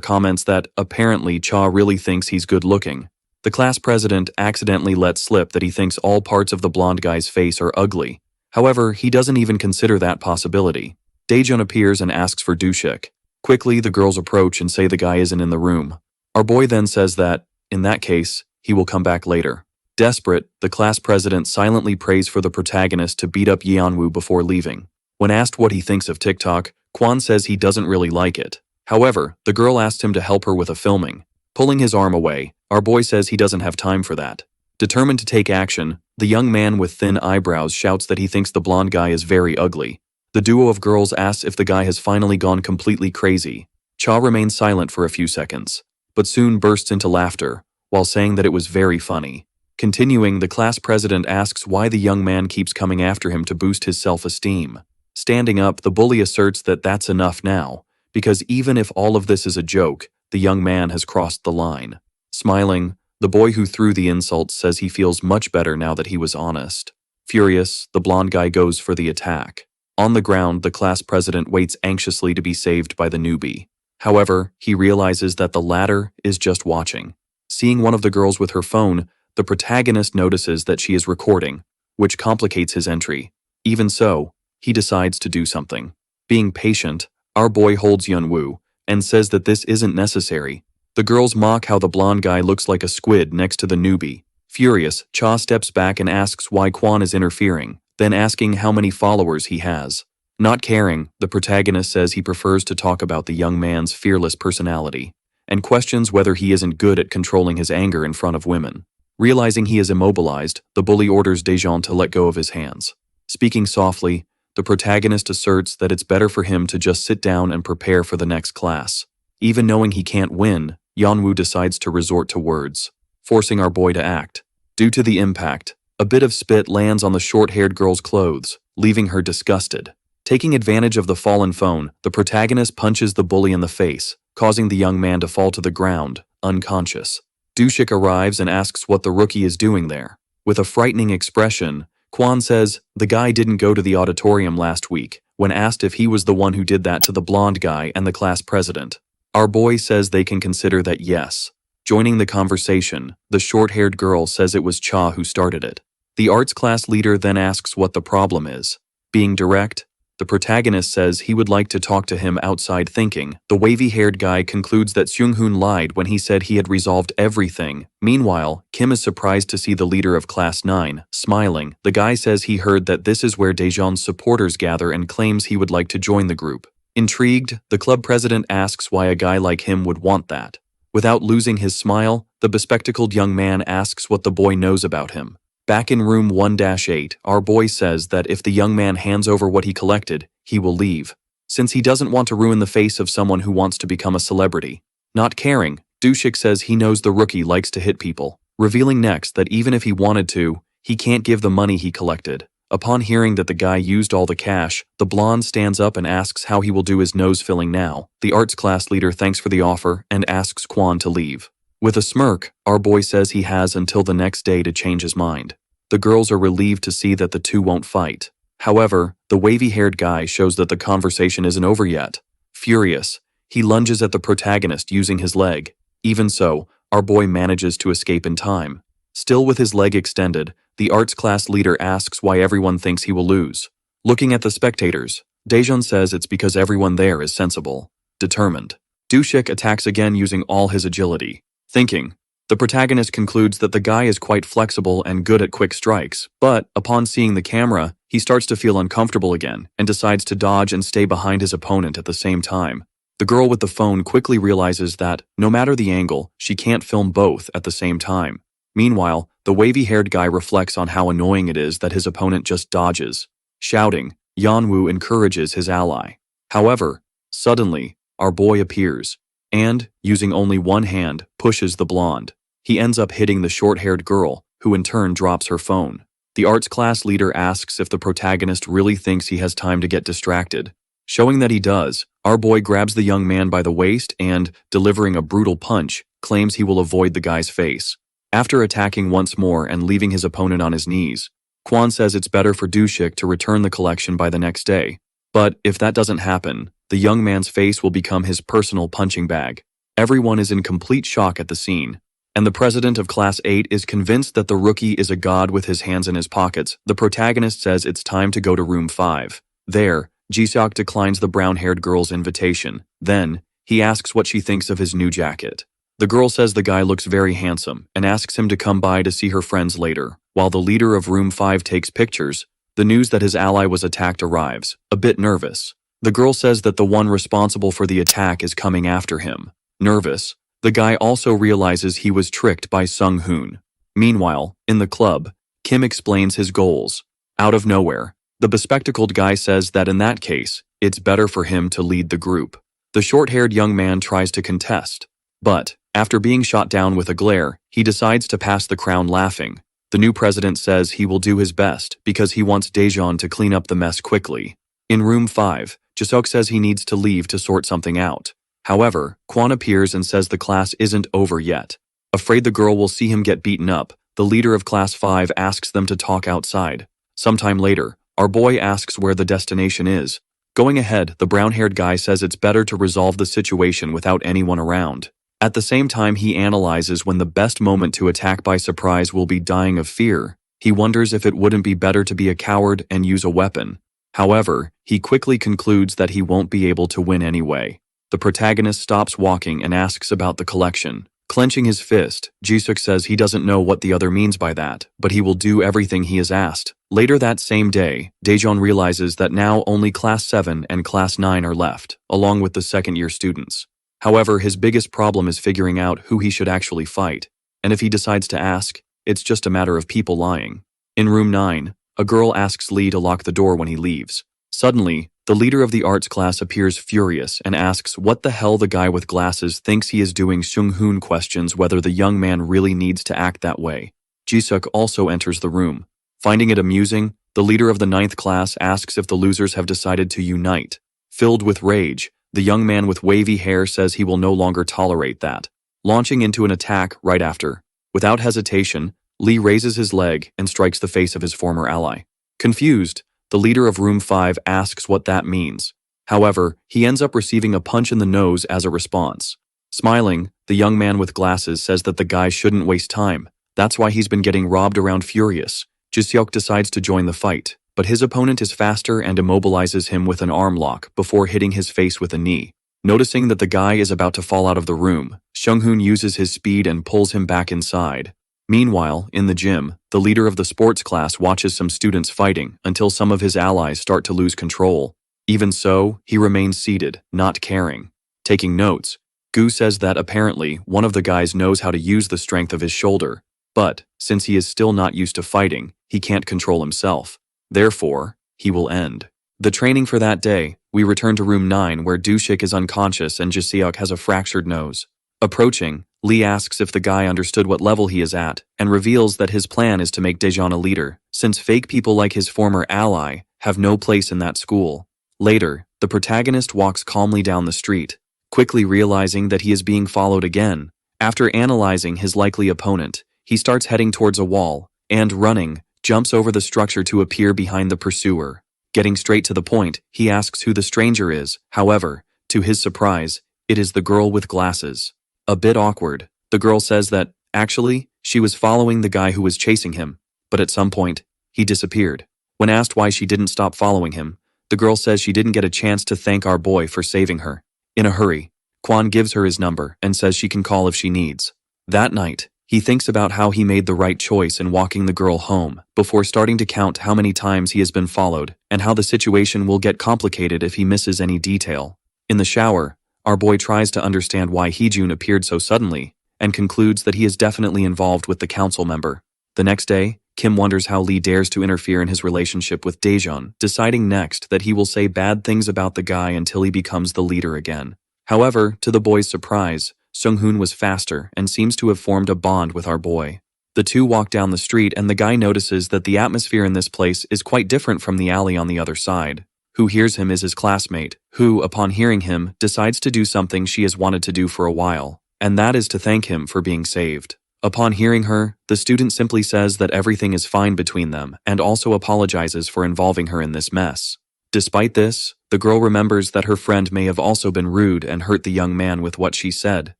Speaker 1: comments that, apparently, Cha really thinks he's good looking. The class president accidentally lets slip that he thinks all parts of the blonde guy's face are ugly. However, he doesn't even consider that possibility. Daejeon appears and asks for Dushik. Quickly, the girls approach and say the guy isn't in the room. Our boy then says that, in that case, he will come back later. Desperate, the class president silently prays for the protagonist to beat up Yeonwoo before leaving. When asked what he thinks of TikTok, Kwon says he doesn't really like it. However, the girl asks him to help her with a filming. Pulling his arm away, our boy says he doesn't have time for that. Determined to take action, the young man with thin eyebrows shouts that he thinks the blonde guy is very ugly. The duo of girls asks if the guy has finally gone completely crazy. Cha remains silent for a few seconds, but soon bursts into laughter, while saying that it was very funny. Continuing, the class president asks why the young man keeps coming after him to boost his self-esteem. Standing up, the bully asserts that that's enough now, because even if all of this is a joke, the young man has crossed the line. Smiling, the boy who threw the insults says he feels much better now that he was honest. Furious, the blonde guy goes for the attack. On the ground, the class president waits anxiously to be saved by the newbie. However, he realizes that the latter is just watching. Seeing one of the girls with her phone, the protagonist notices that she is recording, which complicates his entry. Even so, he decides to do something. Being patient, our boy holds Yeonwoo and says that this isn't necessary. The girls mock how the blonde guy looks like a squid next to the newbie. Furious, Cha steps back and asks why Kwon is interfering, then asking how many followers he has. Not caring, the protagonist says he prefers to talk about the young man's fearless personality, and questions whether he isn't good at controlling his anger in front of women. Realizing he is immobilized, the bully orders Daejeon to let go of his hands. Speaking softly, the protagonist asserts that it's better for him to just sit down and prepare for the next class. Even knowing he can't win, Yeonwoo decides to resort to words, forcing our boy to act. Due to the impact, a bit of spit lands on the short-haired girl's clothes, leaving her disgusted. Taking advantage of the fallen phone, the protagonist punches the bully in the face, causing the young man to fall to the ground, unconscious. Dushik arrives and asks what the rookie is doing there. With a frightening expression, Kwon says the guy didn't go to the auditorium last week, when asked if he was the one who did that to the blonde guy and the class president. Our boy says they can consider that yes. Joining the conversation, the short-haired girl says it was Cha who started it. The arts class leader then asks what the problem is. Being direct, the protagonist says he would like to talk to him outside thinking. The wavy-haired guy concludes that Seung-hoon lied when he said he had resolved everything. Meanwhile, Kim is surprised to see the leader of Class 9, smiling. The guy says he heard that this is where Daejeon's supporters gather and claims he would like to join the group. Intrigued, the club president asks why a guy like him would want that. Without losing his smile, the bespectacled young man asks what the boy knows about him. Back in room 1-8, our boy says that if the young man hands over what he collected, he will leave, since he doesn't want to ruin the face of someone who wants to become a celebrity. Not caring, Dushik says he knows the rookie likes to hit people, revealing next that even if he wanted to, he can't give the money he collected. Upon hearing that the guy used all the cash, the blonde stands up and asks how he will do his nose filling now. The arts class leader thanks for the offer and asks Kwon to leave. With a smirk, our boy says he has until the next day to change his mind. The girls are relieved to see that the two won't fight. However, the wavy-haired guy shows that the conversation isn't over yet. Furious, he lunges at the protagonist using his leg. Even so, our boy manages to escape in time. Still with his leg extended, the arts class leader asks why everyone thinks he will lose. Looking at the spectators, Daejeon says it's because everyone there is sensible, determined. Dushik attacks again using all his agility. Thinking, the protagonist concludes that the guy is quite flexible and good at quick strikes, but upon seeing the camera, he starts to feel uncomfortable again and decides to dodge and stay behind his opponent at the same time. The girl with the phone quickly realizes that, no matter the angle, she can't film both at the same time. Meanwhile, the wavy-haired guy reflects on how annoying it is that his opponent just dodges. Shouting, Yanwu encourages his ally. However, suddenly, our boy appears, and, using only one hand, pushes the blonde. He ends up hitting the short-haired girl, who in turn drops her phone. The arts class leader asks if the protagonist really thinks he has time to get distracted. Showing that he does, our boy grabs the young man by the waist and, delivering a brutal punch, claims he will avoid the guy's face. After attacking once more and leaving his opponent on his knees, Kwon says it's better for Dushik to return the collection by the next day. But if that doesn't happen, the young man's face will become his personal punching bag. Everyone is in complete shock at the scene, and the president of Class 8 is convinced that the rookie is a god with his hands in his pockets. The protagonist says it's time to go to room 5. There, Jiseok declines the brown-haired girl's invitation. Then, he asks what she thinks of his new jacket. The girl says the guy looks very handsome and asks him to come by to see her friends later. While the leader of room 5 takes pictures, the news that his ally was attacked arrives, a bit nervous. The girl says that the one responsible for the attack is coming after him. Nervous, the guy also realizes he was tricked by Sung-hoon. Meanwhile, in the club, Kim explains his goals. Out of nowhere, the bespectacled guy says that in that case, it's better for him to lead the group. The short-haired young man tries to contest, but, after being shot down with a glare, he decides to pass the crown laughing. The new president says he will do his best because he wants Daejeon to clean up the mess quickly. In room 5, Jiseok says he needs to leave to sort something out. However, Kwon appears and says the class isn't over yet. Afraid the girl will see him get beaten up, the leader of Class 5 asks them to talk outside. Sometime later, our boy asks where the destination is. Going ahead, the brown-haired guy says it's better to resolve the situation without anyone around. At the same time, he analyzes when the best moment to attack by surprise will be dying of fear. He wonders if it wouldn't be better to be a coward and use a weapon. However, he quickly concludes that he won't be able to win anyway. The protagonist stops walking and asks about the collection. Clenching his fist, Jisuk says he doesn't know what the other means by that, but he will do everything he is asked. Later that same day, Daejeon realizes that now only Class 7 and Class 9 are left, along with the second-year students. However, his biggest problem is figuring out who he should actually fight, and if he decides to ask, it's just a matter of people lying. In room 9, a girl asks Lee to lock the door when he leaves. Suddenly, the leader of the arts class appears furious and asks what the hell the guy with glasses thinks he is doing. Sung-hoon questions whether the young man really needs to act that way. Jisuk also enters the room. Finding it amusing, the leader of the 9th class asks if the losers have decided to unite. Filled with rage, the young man with wavy hair says he will no longer tolerate that, launching into an attack right after. Without hesitation, Lee raises his leg and strikes the face of his former ally. Confused, the leader of room 5 asks what that means. However, he ends up receiving a punch in the nose as a response. Smiling, the young man with glasses says that the guy shouldn't waste time. That's why he's been getting robbed around furious. Jiseok decides to join the fight, but his opponent is faster and immobilizes him with an arm lock before hitting his face with a knee. Noticing that the guy is about to fall out of the room, Sung-hoon uses his speed and pulls him back inside. Meanwhile, in the gym, the leader of the sports class watches some students fighting until some of his allies start to lose control. Even so, he remains seated, not caring. Taking notes, Gu says that apparently one of the guys knows how to use the strength of his shoulder, but since he is still not used to fighting, he can't control himself. Therefore, he will end. The training for that day, we return to room 9 where Dushik is unconscious and Jiseok has a fractured nose. Approaching, Lee asks if the guy understood what level he is at and reveals that his plan is to make Daejeon a leader, since fake people like his former ally have no place in that school. Later, the protagonist walks calmly down the street, quickly realizing that he is being followed again. After analyzing his likely opponent, he starts heading towards a wall and, running, jumps over the structure to appear behind the pursuer. Getting straight to the point, he asks who the stranger is. However, to his surprise, it is the girl with glasses. A bit awkward, the girl says that, actually, she was following the guy who was chasing him, but at some point, he disappeared. When asked why she didn't stop following him, the girl says she didn't get a chance to thank our boy for saving her. In a hurry, Kwon gives her his number and says she can call if she needs. That night, he thinks about how he made the right choice in walking the girl home, before starting to count how many times he has been followed, and how the situation will get complicated if he misses any detail. In the shower, our boy tries to understand why Heejun appeared so suddenly, and concludes that he is definitely involved with the council member. The next day, Kim wonders how Lee dares to interfere in his relationship with Daejeon, deciding next that he will say bad things about the guy until he becomes the leader again. However, to the boy's surprise, Sung-hoon was faster and seems to have formed a bond with our boy. The two walk down the street and the guy notices that the atmosphere in this place is quite different from the alley on the other side. Who hears him is his classmate, who, upon hearing him, decides to do something she has wanted to do for a while, and that is to thank him for being saved. Upon hearing her, the student simply says that everything is fine between them and also apologizes for involving her in this mess. Despite this, the girl remembers that her friend may have also been rude and hurt the young man with what she said.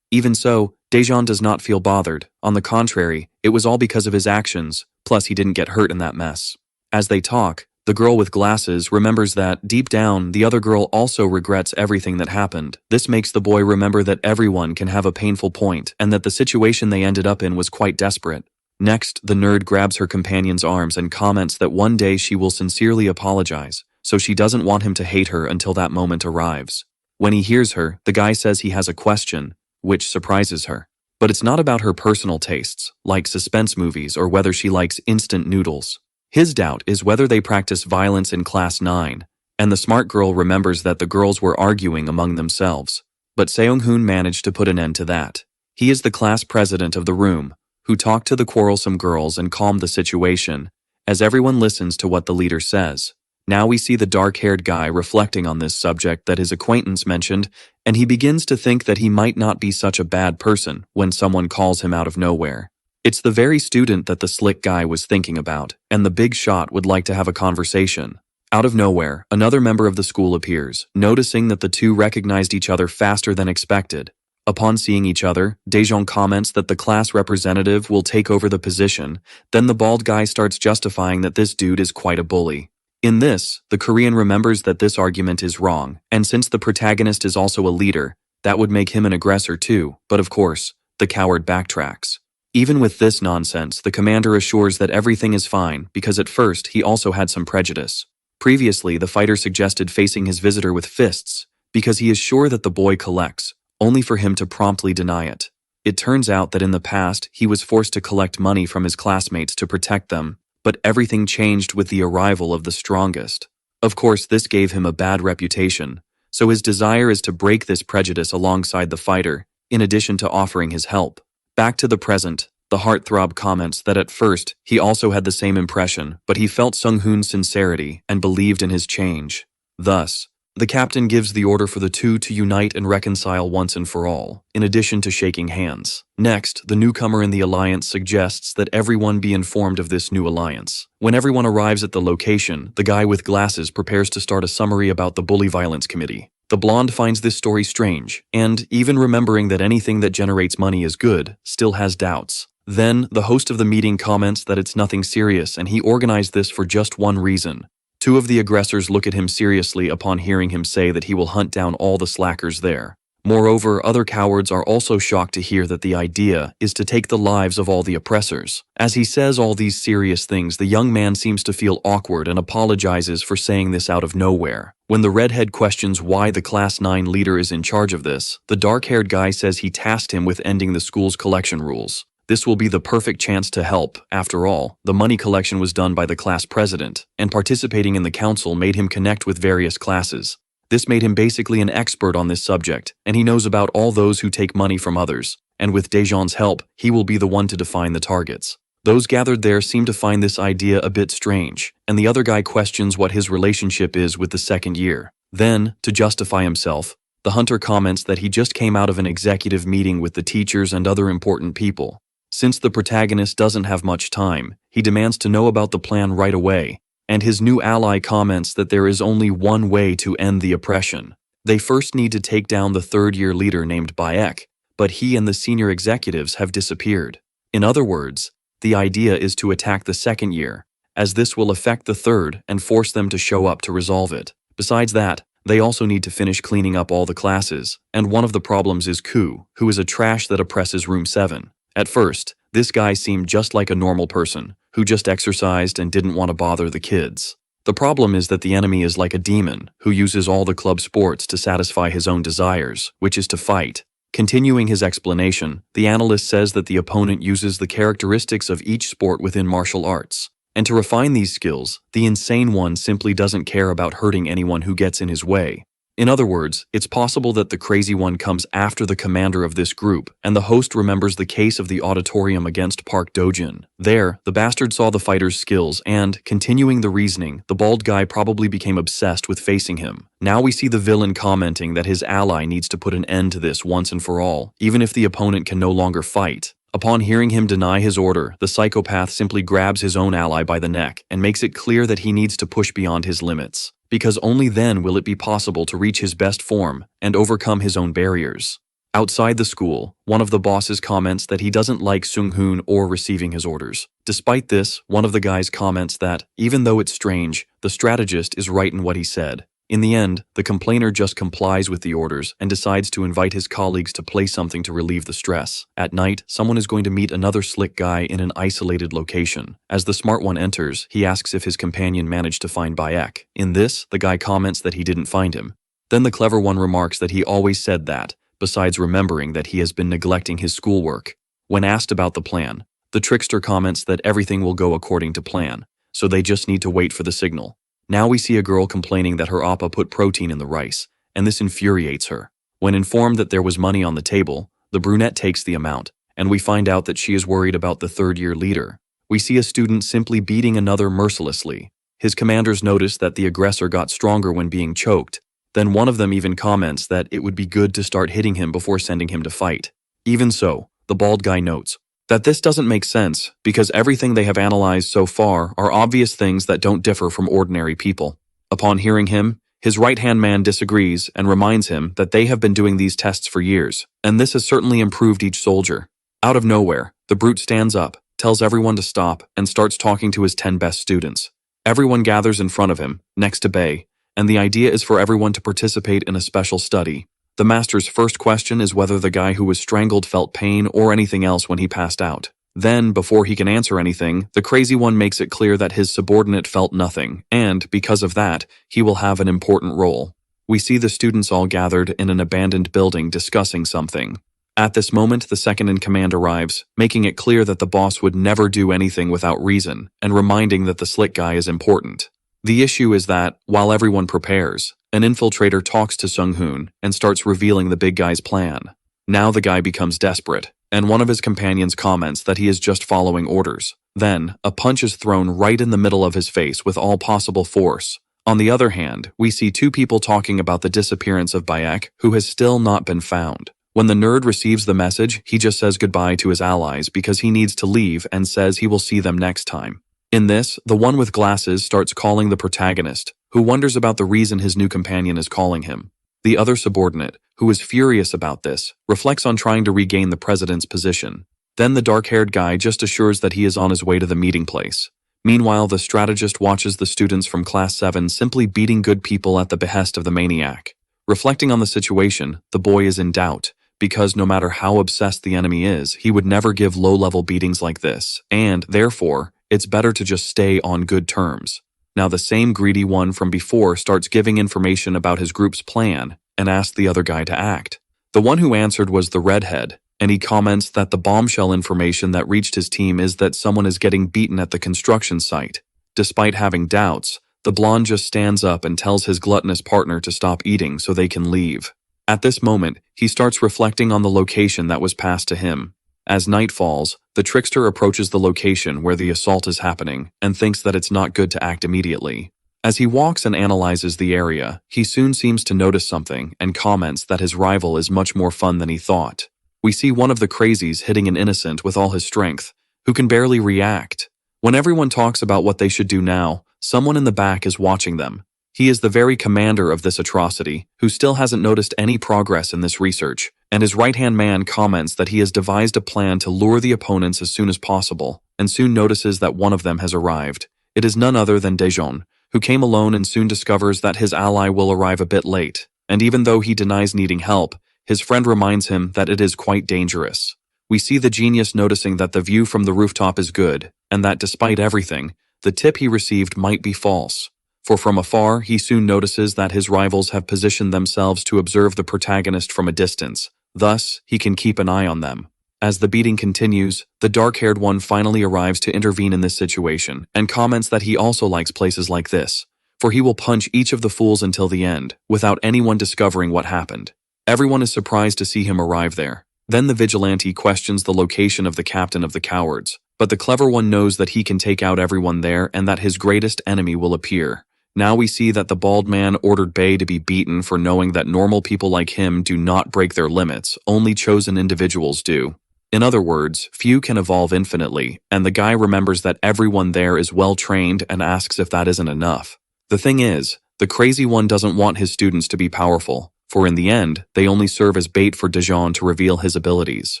Speaker 1: Even so, Daejeon does not feel bothered. On the contrary, it was all because of his actions, plus he didn't get hurt in that mess. As they talk, the girl with glasses remembers that, deep down, the other girl also regrets everything that happened. This makes the boy remember that everyone can have a painful point and that the situation they ended up in was quite desperate. Next, the nerd grabs her companion's arms and comments that one day she will sincerely apologize, so she doesn't want him to hate her until that moment arrives. When he hears her, the guy says he has a question, which surprises her. But it's not about her personal tastes, like suspense movies or whether she likes instant noodles. His doubt is whether they practice violence in Class 9, and the smart girl remembers that the girls were arguing among themselves. But Seong-hoon managed to put an end to that. He is the class president of the room, who talked to the quarrelsome girls and calmed the situation, as everyone listens to what the leader says. Now we see the dark-haired guy reflecting on this subject that his acquaintance mentioned, and he begins to think that he might not be such a bad person when someone calls him out of nowhere. It's the very student that the slick guy was thinking about, and the big shot would like to have a conversation. Out of nowhere, another member of the school appears, noticing that the two recognized each other faster than expected. Upon seeing each other, Daejeon comments that the class representative will take over the position, then the bald guy starts justifying that this dude is quite a bully. In this, the Korean remembers that this argument is wrong, and since the protagonist is also a leader, that would make him an aggressor too, but of course, the coward backtracks. Even with this nonsense, the commander assures that everything is fine because at first he also had some prejudice. Previously, the fighter suggested facing his visitor with fists because he is sure that the boy collects, only for him to promptly deny it. It turns out that in the past, he was forced to collect money from his classmates to protect them, but everything changed with the arrival of the strongest. Of course, this gave him a bad reputation, so his desire is to break this prejudice alongside the fighter, in addition to offering his help. Back to the present, the heartthrob comments that at first he also had the same impression, but he felt Sung-hoon's sincerity and believed in his change. Thus, the captain gives the order for the two to unite and reconcile once and for all, in addition to shaking hands. Next, the newcomer in the alliance suggests that everyone be informed of this new alliance. When everyone arrives at the location, the guy with glasses prepares to start a summary about the Bully Violence Committee. The blonde finds this story strange, and, even remembering that anything that generates money is good, still has doubts. Then, the host of the meeting comments that it's nothing serious and he organized this for just one reason. Two of the aggressors look at him seriously upon hearing him say that he will hunt down all the slackers there. Moreover, other cowards are also shocked to hear that the idea is to take the lives of all the oppressors. As he says all these serious things, the young man seems to feel awkward and apologizes for saying this out of nowhere. When the redhead questions why the Class 9 leader is in charge of this, the dark-haired guy says he tasked him with ending the school's collection rules. This will be the perfect chance to help. After all, the money collection was done by the class president, and participating in the council made him connect with various classes. This made him basically an expert on this subject, and he knows about all those who take money from others, and with Daejeon's help, he will be the one to define the targets. Those gathered there seem to find this idea a bit strange, and the other guy questions what his relationship is with the second year. Then, to justify himself, the hunter comments that he just came out of an executive meeting with the teachers and other important people. Since the protagonist doesn't have much time, he demands to know about the plan right away, and his new ally comments that there is only one way to end the oppression. They first need to take down the third-year leader named Baek, but he and the senior executives have disappeared. In other words, the idea is to attack the second year, as this will affect the third and force them to show up to resolve it. Besides that, they also need to finish cleaning up all the classes, and one of the problems is Ku, who is a trash that oppresses Room 7. At first, this guy seemed just like a normal person, who just exercised and didn't want to bother the kids. The problem is that the enemy is like a demon, who uses all the club sports to satisfy his own desires, which is to fight. Continuing his explanation, the analyst says that the opponent uses the characteristics of each sport within martial arts. And to refine these skills, the insane one simply doesn't care about hurting anyone who gets in his way. In other words, it's possible that the crazy one comes after the commander of this group, and the host remembers the case of the auditorium against Park Dojin. There, the bastard saw the fighter's skills and, continuing the reasoning, the bald guy probably became obsessed with facing him. Now we see the villain commenting that his ally needs to put an end to this once and for all, even if the opponent can no longer fight. Upon hearing him deny his order, the psychopath simply grabs his own ally by the neck and makes it clear that he needs to push beyond his limits, because only then will it be possible to reach his best form and overcome his own barriers. Outside the school, one of the bosses comments that he doesn't like Sung-hoon or receiving his orders. Despite this, one of the guys comments that, even though it's strange, the strategist is right in what he said. In the end, the complainer just complies with the orders and decides to invite his colleagues to play something to relieve the stress. At night, someone is going to meet another slick guy in an isolated location. As the smart one enters, he asks if his companion managed to find Bayek. In this, the guy comments that he didn't find him. Then the clever one remarks that he always said that, besides remembering that he has been neglecting his schoolwork. When asked about the plan, the trickster comments that everything will go according to plan, so they just need to wait for the signal. Now we see a girl complaining that her appa put protein in the rice, and this infuriates her. When informed that there was money on the table, the brunette takes the amount, and we find out that she is worried about the third-year leader. We see a student simply beating another mercilessly. His commanders notice that the aggressor got stronger when being choked. Then one of them even comments that it would be good to start hitting him before sending him to fight. Even so, the bald guy notes that this doesn't make sense because everything they have analyzed so far are obvious things that don't differ from ordinary people. Upon hearing him, his right-hand man disagrees and reminds him that they have been doing these tests for years, and this has certainly improved each soldier. Out of nowhere, the brute stands up, tells everyone to stop, and starts talking to his 10 best students. Everyone gathers in front of him, next to Bei, and the idea is for everyone to participate in a special study. The master's first question is whether the guy who was strangled felt pain or anything else when he passed out. Then, before he can answer anything, the crazy one makes it clear that his subordinate felt nothing, and, because of that, he will have an important role. We see the students all gathered in an abandoned building discussing something. At this moment, the second-in-command arrives, making it clear that the boss would never do anything without reason, and reminding that the slick guy is important. The issue is that, while everyone prepares, an infiltrator talks to Sung-hoon and starts revealing the big guy's plan. Now the guy becomes desperate, and one of his companions comments that he is just following orders. Then, a punch is thrown right in the middle of his face with all possible force. On the other hand, we see two people talking about the disappearance of Bayek, who has still not been found. When the nerd receives the message, he just says goodbye to his allies because he needs to leave and says he will see them next time. In this, the one with glasses starts calling the protagonist, who wonders about the reason his new companion is calling him. The other subordinate, who is furious about this, reflects on trying to regain the president's position. Then the dark-haired guy just assures that he is on his way to the meeting place. Meanwhile, the strategist watches the students from Class 7 simply beating good people at the behest of the maniac. Reflecting on the situation, the boy is in doubt, because no matter how obsessed the enemy is, he would never give low-level beatings like this, and, therefore, it's better to just stay on good terms. Now the same greedy one from before starts giving information about his group's plan and asks the other guy to act. The one who answered was the redhead, and he comments that the bombshell information that reached his team is that someone is getting beaten at the construction site. Despite having doubts, the blonde just stands up and tells his gluttonous partner to stop eating so they can leave. At this moment, he starts reflecting on the location that was passed to him. As night falls, the trickster approaches the location where the assault is happening and thinks that it's not good to act immediately. As he walks and analyzes the area, he soon seems to notice something and comments that his rival is much more fun than he thought. We see one of the crazies hitting an innocent with all his strength, who can barely react. When everyone talks about what they should do now, someone in the back is watching them. He is the very commander of this atrocity, who still hasn't noticed any progress in this research, and his right-hand man comments that he has devised a plan to lure the opponents as soon as possible, and soon notices that one of them has arrived. It is none other than Daejeon, who came alone and soon discovers that his ally will arrive a bit late, and even though he denies needing help, his friend reminds him that it is quite dangerous. We see the genius noticing that the view from the rooftop is good, and that despite everything, the tip he received might be false. For from afar, he soon notices that his rivals have positioned themselves to observe the protagonist from a distance. Thus, he can keep an eye on them. As the beating continues, the dark-haired one finally arrives to intervene in this situation and comments that he also likes places like this, for he will punch each of the fools until the end, without anyone discovering what happened. Everyone is surprised to see him arrive there. Then the vigilante questions the location of the captain of the cowards, but the clever one knows that he can take out everyone there and that his greatest enemy will appear. Now we see that the bald man ordered Bei to be beaten for knowing that normal people like him do not break their limits, only chosen individuals do. In other words, few can evolve infinitely, and the guy remembers that everyone there is well-trained and asks if that isn't enough. The thing is, the crazy one doesn't want his students to be powerful, for in the end, they only serve as bait for Daejeon to reveal his abilities.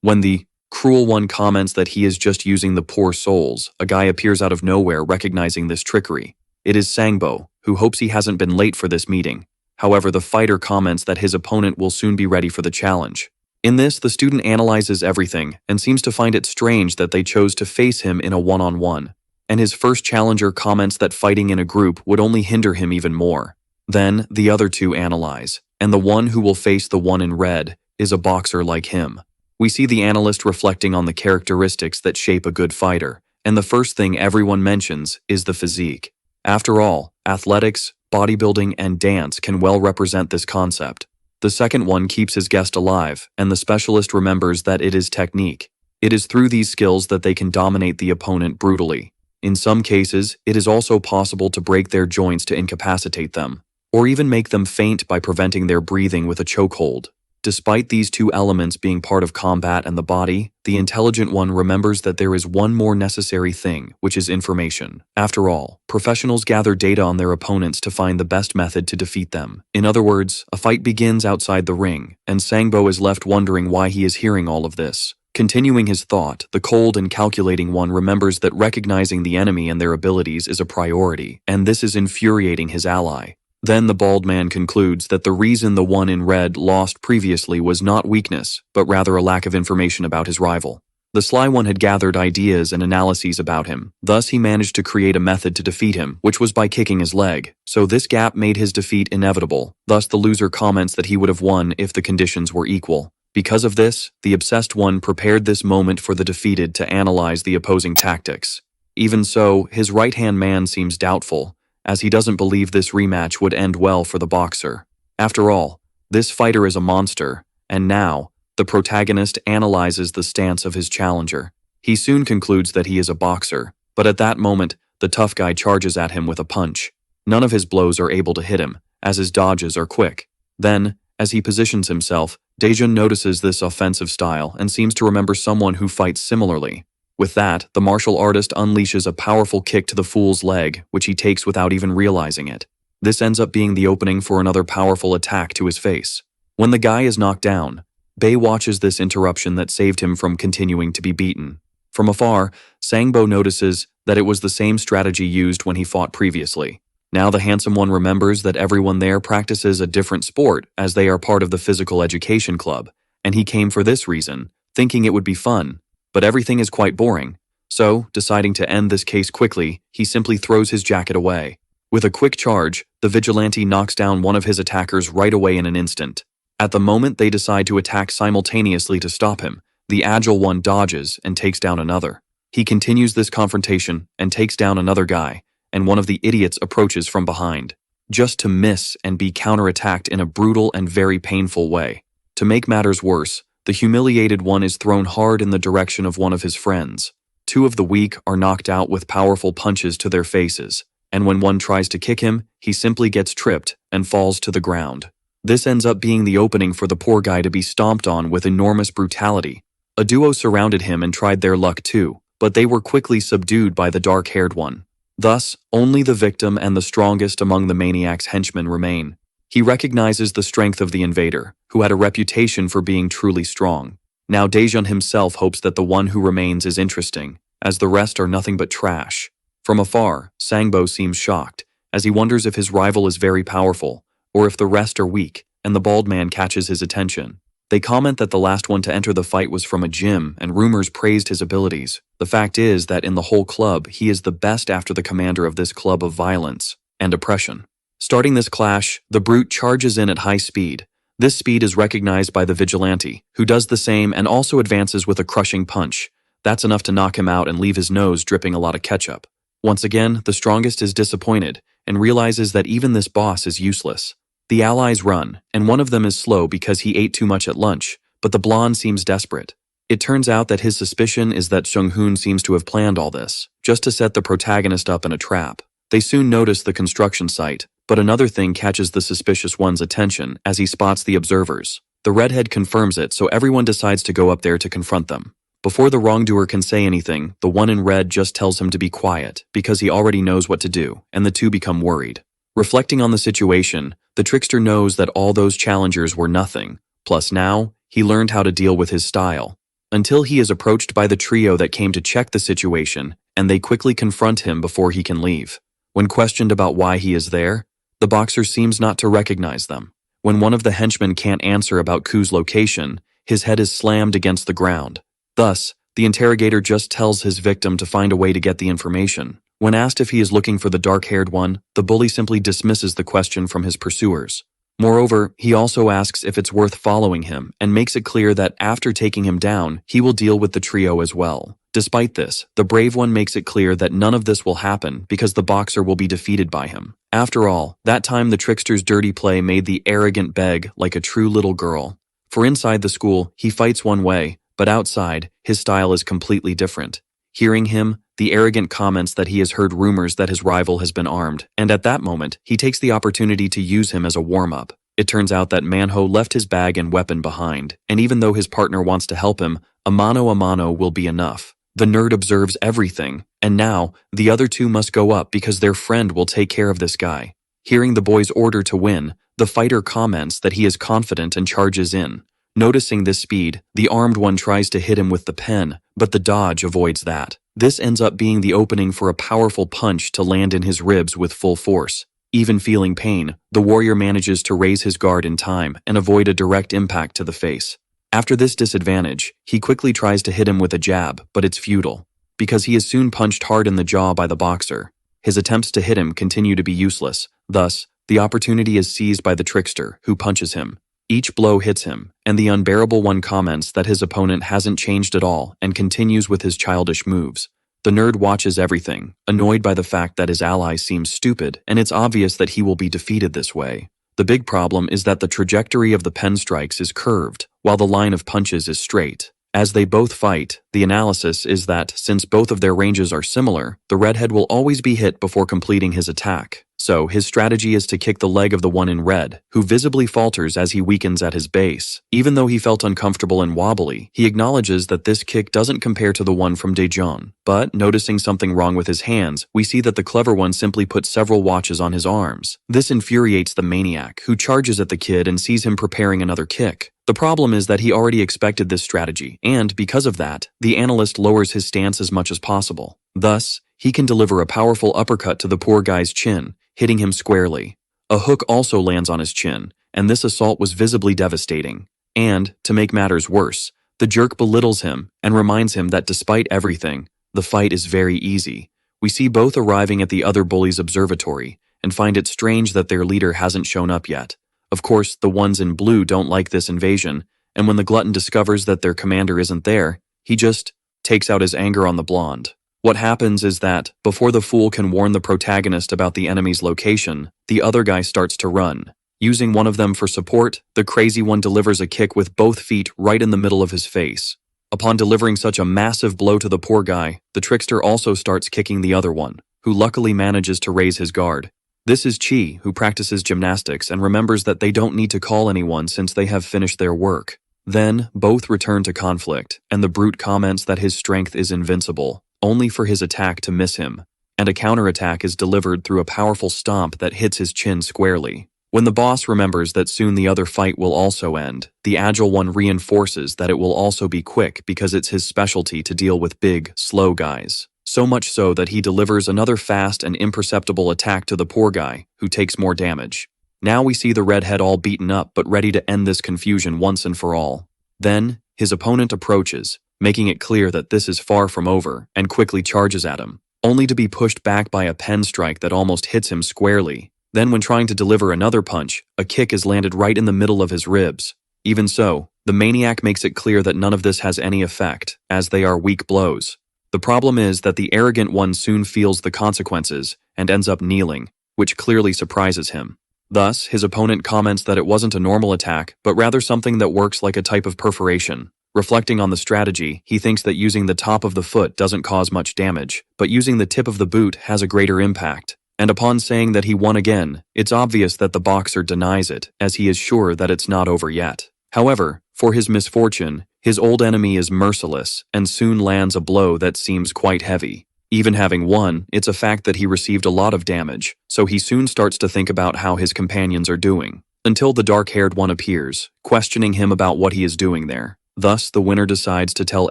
Speaker 1: When the cruel one comments that he is just using the poor souls, a guy appears out of nowhere recognizing this trickery. It is Sangbo, who hopes he hasn't been late for this meeting. However, the fighter comments that his opponent will soon be ready for the challenge. In this, the student analyzes everything and seems to find it strange that they chose to face him in a one-on-one. And his first challenger comments that fighting in a group would only hinder him even more. Then, the other two analyze, and the one who will face the one in red is a boxer like him. We see the analyst reflecting on the characteristics that shape a good fighter, and the first thing everyone mentions is the physique. After all, athletics, bodybuilding, and dance can well represent this concept. The second one keeps his guest alive, and the specialist remembers that it is technique. It is through these skills that they can dominate the opponent brutally. In some cases, it is also possible to break their joints to incapacitate them, or even make them faint by preventing their breathing with a chokehold. Despite these two elements being part of combat and the body, the intelligent one remembers that there is one more necessary thing, which is information. After all, professionals gather data on their opponents to find the best method to defeat them. In other words, a fight begins outside the ring, and Sangbo is left wondering why he is hearing all of this. Continuing his thought, the cold and calculating one remembers that recognizing the enemy and their abilities is a priority, and this is infuriating his ally. Then the bald man concludes that the reason the one in red lost previously was not weakness, but rather a lack of information about his rival. The sly one had gathered ideas and analyses about him, thus he managed to create a method to defeat him, which was by kicking his leg. So this gap made his defeat inevitable, thus the loser comments that he would have won if the conditions were equal. Because of this, the obsessed one prepared this moment for the defeated to analyze the opposing tactics. Even so, his right-hand man seems doubtful, as he doesn't believe this rematch would end well for the boxer. After all, this fighter is a monster, and now, the protagonist analyzes the stance of his challenger. He soon concludes that he is a boxer, but at that moment, the tough guy charges at him with a punch. None of his blows are able to hit him, as his dodges are quick. Then, as he positions himself, Daejeon notices this offensive style and seems to remember someone who fights similarly. With that, the martial artist unleashes a powerful kick to the fool's leg, which he takes without even realizing it. This ends up being the opening for another powerful attack to his face. When the guy is knocked down, Bei watches this interruption that saved him from continuing to be beaten. From afar, Sangbo notices that it was the same strategy used when he fought previously. Now the handsome one remembers that everyone there practices a different sport as they are part of the physical education club, and he came for this reason, thinking it would be fun. But everything is quite boring, so, deciding to end this case quickly, he simply throws his jacket away. With a quick charge, the vigilante knocks down one of his attackers right away in an instant. At the moment they decide to attack simultaneously to stop him, the agile one dodges and takes down another. He continues this confrontation and takes down another guy, and one of the idiots approaches from behind, just to miss and be counterattacked in a brutal and very painful way. To make matters worse, the humiliated one is thrown hard in the direction of one of his friends. Two of the weak are knocked out with powerful punches to their faces, and when one tries to kick him, he simply gets tripped and falls to the ground. This ends up being the opening for the poor guy to be stomped on with enormous brutality. A duo surrounded him and tried their luck too, but they were quickly subdued by the dark-haired one. Thus, only the victim and the strongest among the maniac's henchmen remain. He recognizes the strength of the invader, who had a reputation for being truly strong. Now Daejeon himself hopes that the one who remains is interesting, as the rest are nothing but trash. From afar, Sangbo seems shocked, as he wonders if his rival is very powerful, or if the rest are weak, and the bald man catches his attention. They comment that the last one to enter the fight was from a gym, and rumors praised his abilities. The fact is that in the whole club, he is the best after the commander of this club of violence and oppression. Starting this clash, the brute charges in at high speed, This speed is recognized by the vigilante, who does the same and also advances with a crushing punch. That's enough to knock him out and leave his nose dripping a lot of ketchup. Once again, the strongest is disappointed and realizes that even this boss is useless. The allies run, and one of them is slow because he ate too much at lunch, but the blonde seems desperate. It turns out that his suspicion is that Seung-hoon seems to have planned all this, just to set the protagonist up in a trap. They soon notice the construction site, but another thing catches the suspicious one's attention as he spots the observers. The redhead confirms it, so everyone decides to go up there to confront them. Before the wrongdoer can say anything, the one in red just tells him to be quiet, because he already knows what to do, and the two become worried. Reflecting on the situation, the trickster knows that all those challengers were nothing, plus now, he learned how to deal with his style. Until he is approached by the trio that came to check the situation, and they quickly confront him before he can leave. When questioned about why he is there, the boxer seems not to recognize them. When one of the henchmen can't answer about Ku's location, his head is slammed against the ground. Thus, the interrogator just tells his victim to find a way to get the information. When asked if he is looking for the dark-haired one, the bully simply dismisses the question from his pursuers. Moreover, he also asks if it's worth following him and makes it clear that after taking him down, he will deal with the trio as well. Despite this, the brave one makes it clear that none of this will happen because the boxer will be defeated by him. After all, that time the trickster's dirty play made the arrogant beg like a true little girl. For inside the school, he fights one way, but outside, his style is completely different. Hearing him, the arrogant comments that he has heard rumors that his rival has been armed, and at that moment, he takes the opportunity to use him as a warm-up. It turns out that Manhwa left his bag and weapon behind, and even though his partner wants to help him, a mano will be enough. The nerd observes everything, and now, the other two must go up because their friend will take care of this guy. Hearing the boy's order to win, the fighter comments that he is confident and charges in. Noticing this speed, the armed one tries to hit him with the pen, but the dodge avoids that. This ends up being the opening for a powerful punch to land in his ribs with full force. Even feeling pain, the warrior manages to raise his guard in time and avoid a direct impact to the face. After this disadvantage, he quickly tries to hit him with a jab, but it's futile, because he is soon punched hard in the jaw by the boxer. His attempts to hit him continue to be useless, thus, the opportunity is seized by the trickster, who punches him. Each blow hits him, and the unbearable one comments that his opponent hasn't changed at all and continues with his childish moves. The nerd watches everything, annoyed by the fact that his ally seems stupid, and it's obvious that he will be defeated this way. The big problem is that the trajectory of the pen strikes is curved, while the line of punches is straight. As they both fight, the analysis is that since both of their ranges are similar, the redhead will always be hit before completing his attack. So, his strategy is to kick the leg of the one in red, who visibly falters as he weakens at his base. Even though he felt uncomfortable and wobbly, he acknowledges that this kick doesn't compare to the one from Daejeon. But, noticing something wrong with his hands, we see that the clever one simply put several watches on his arms. This infuriates the maniac, who charges at the kid and sees him preparing another kick. The problem is that he already expected this strategy, and, because of that, the analyst lowers his stance as much as possible. Thus, he can deliver a powerful uppercut to the poor guy's chin, hitting him squarely. A hook also lands on his chin, and this assault was visibly devastating. And, to make matters worse, the jerk belittles him and reminds him that despite everything, the fight is very easy. We see both arriving at the other bully's observatory, and find it strange that their leader hasn't shown up yet. Of course, the ones in blue don't like this invasion, and when the glutton discovers that their commander isn't there, he just takes out his anger on the blonde. What happens is that, before the fool can warn the protagonist about the enemy's location, the other guy starts to run. Using one of them for support, the crazy one delivers a kick with both feet right in the middle of his face. Upon delivering such a massive blow to the poor guy, the trickster also starts kicking the other one, who luckily manages to raise his guard. This is Chi, who practices gymnastics and remembers that they don't need to call anyone since they have finished their work. Then, both return to conflict, and the brute comments that his strength is invincible, only for his attack to miss him, and a counterattack is delivered through a powerful stomp that hits his chin squarely. When the boss remembers that soon the other fight will also end, the agile one reinforces that it will also be quick because it's his specialty to deal with big, slow guys. So much so that he delivers another fast and imperceptible attack to the poor guy, who takes more damage. Now we see the redhead all beaten up but ready to end this confusion once and for all. Then, his opponent approaches, making it clear that this is far from over, and quickly charges at him, only to be pushed back by a pen strike that almost hits him squarely. Then when trying to deliver another punch, a kick is landed right in the middle of his ribs. Even so, the maniac makes it clear that none of this has any effect, as they are weak blows. The problem is that the arrogant one soon feels the consequences and ends up kneeling, which clearly surprises him. Thus, his opponent comments that it wasn't a normal attack, but rather something that works like a type of perforation. Reflecting on the strategy, he thinks that using the top of the foot doesn't cause much damage, but using the tip of the boot has a greater impact. And upon saying that he won again, it's obvious that the boxer denies it, as he is sure that it's not over yet. However, for his misfortune, his old enemy is merciless and soon lands a blow that seems quite heavy. Even having won, it's a fact that he received a lot of damage, so he soon starts to think about how his companions are doing, until the dark-haired one appears, questioning him about what he is doing there. Thus, the winner decides to tell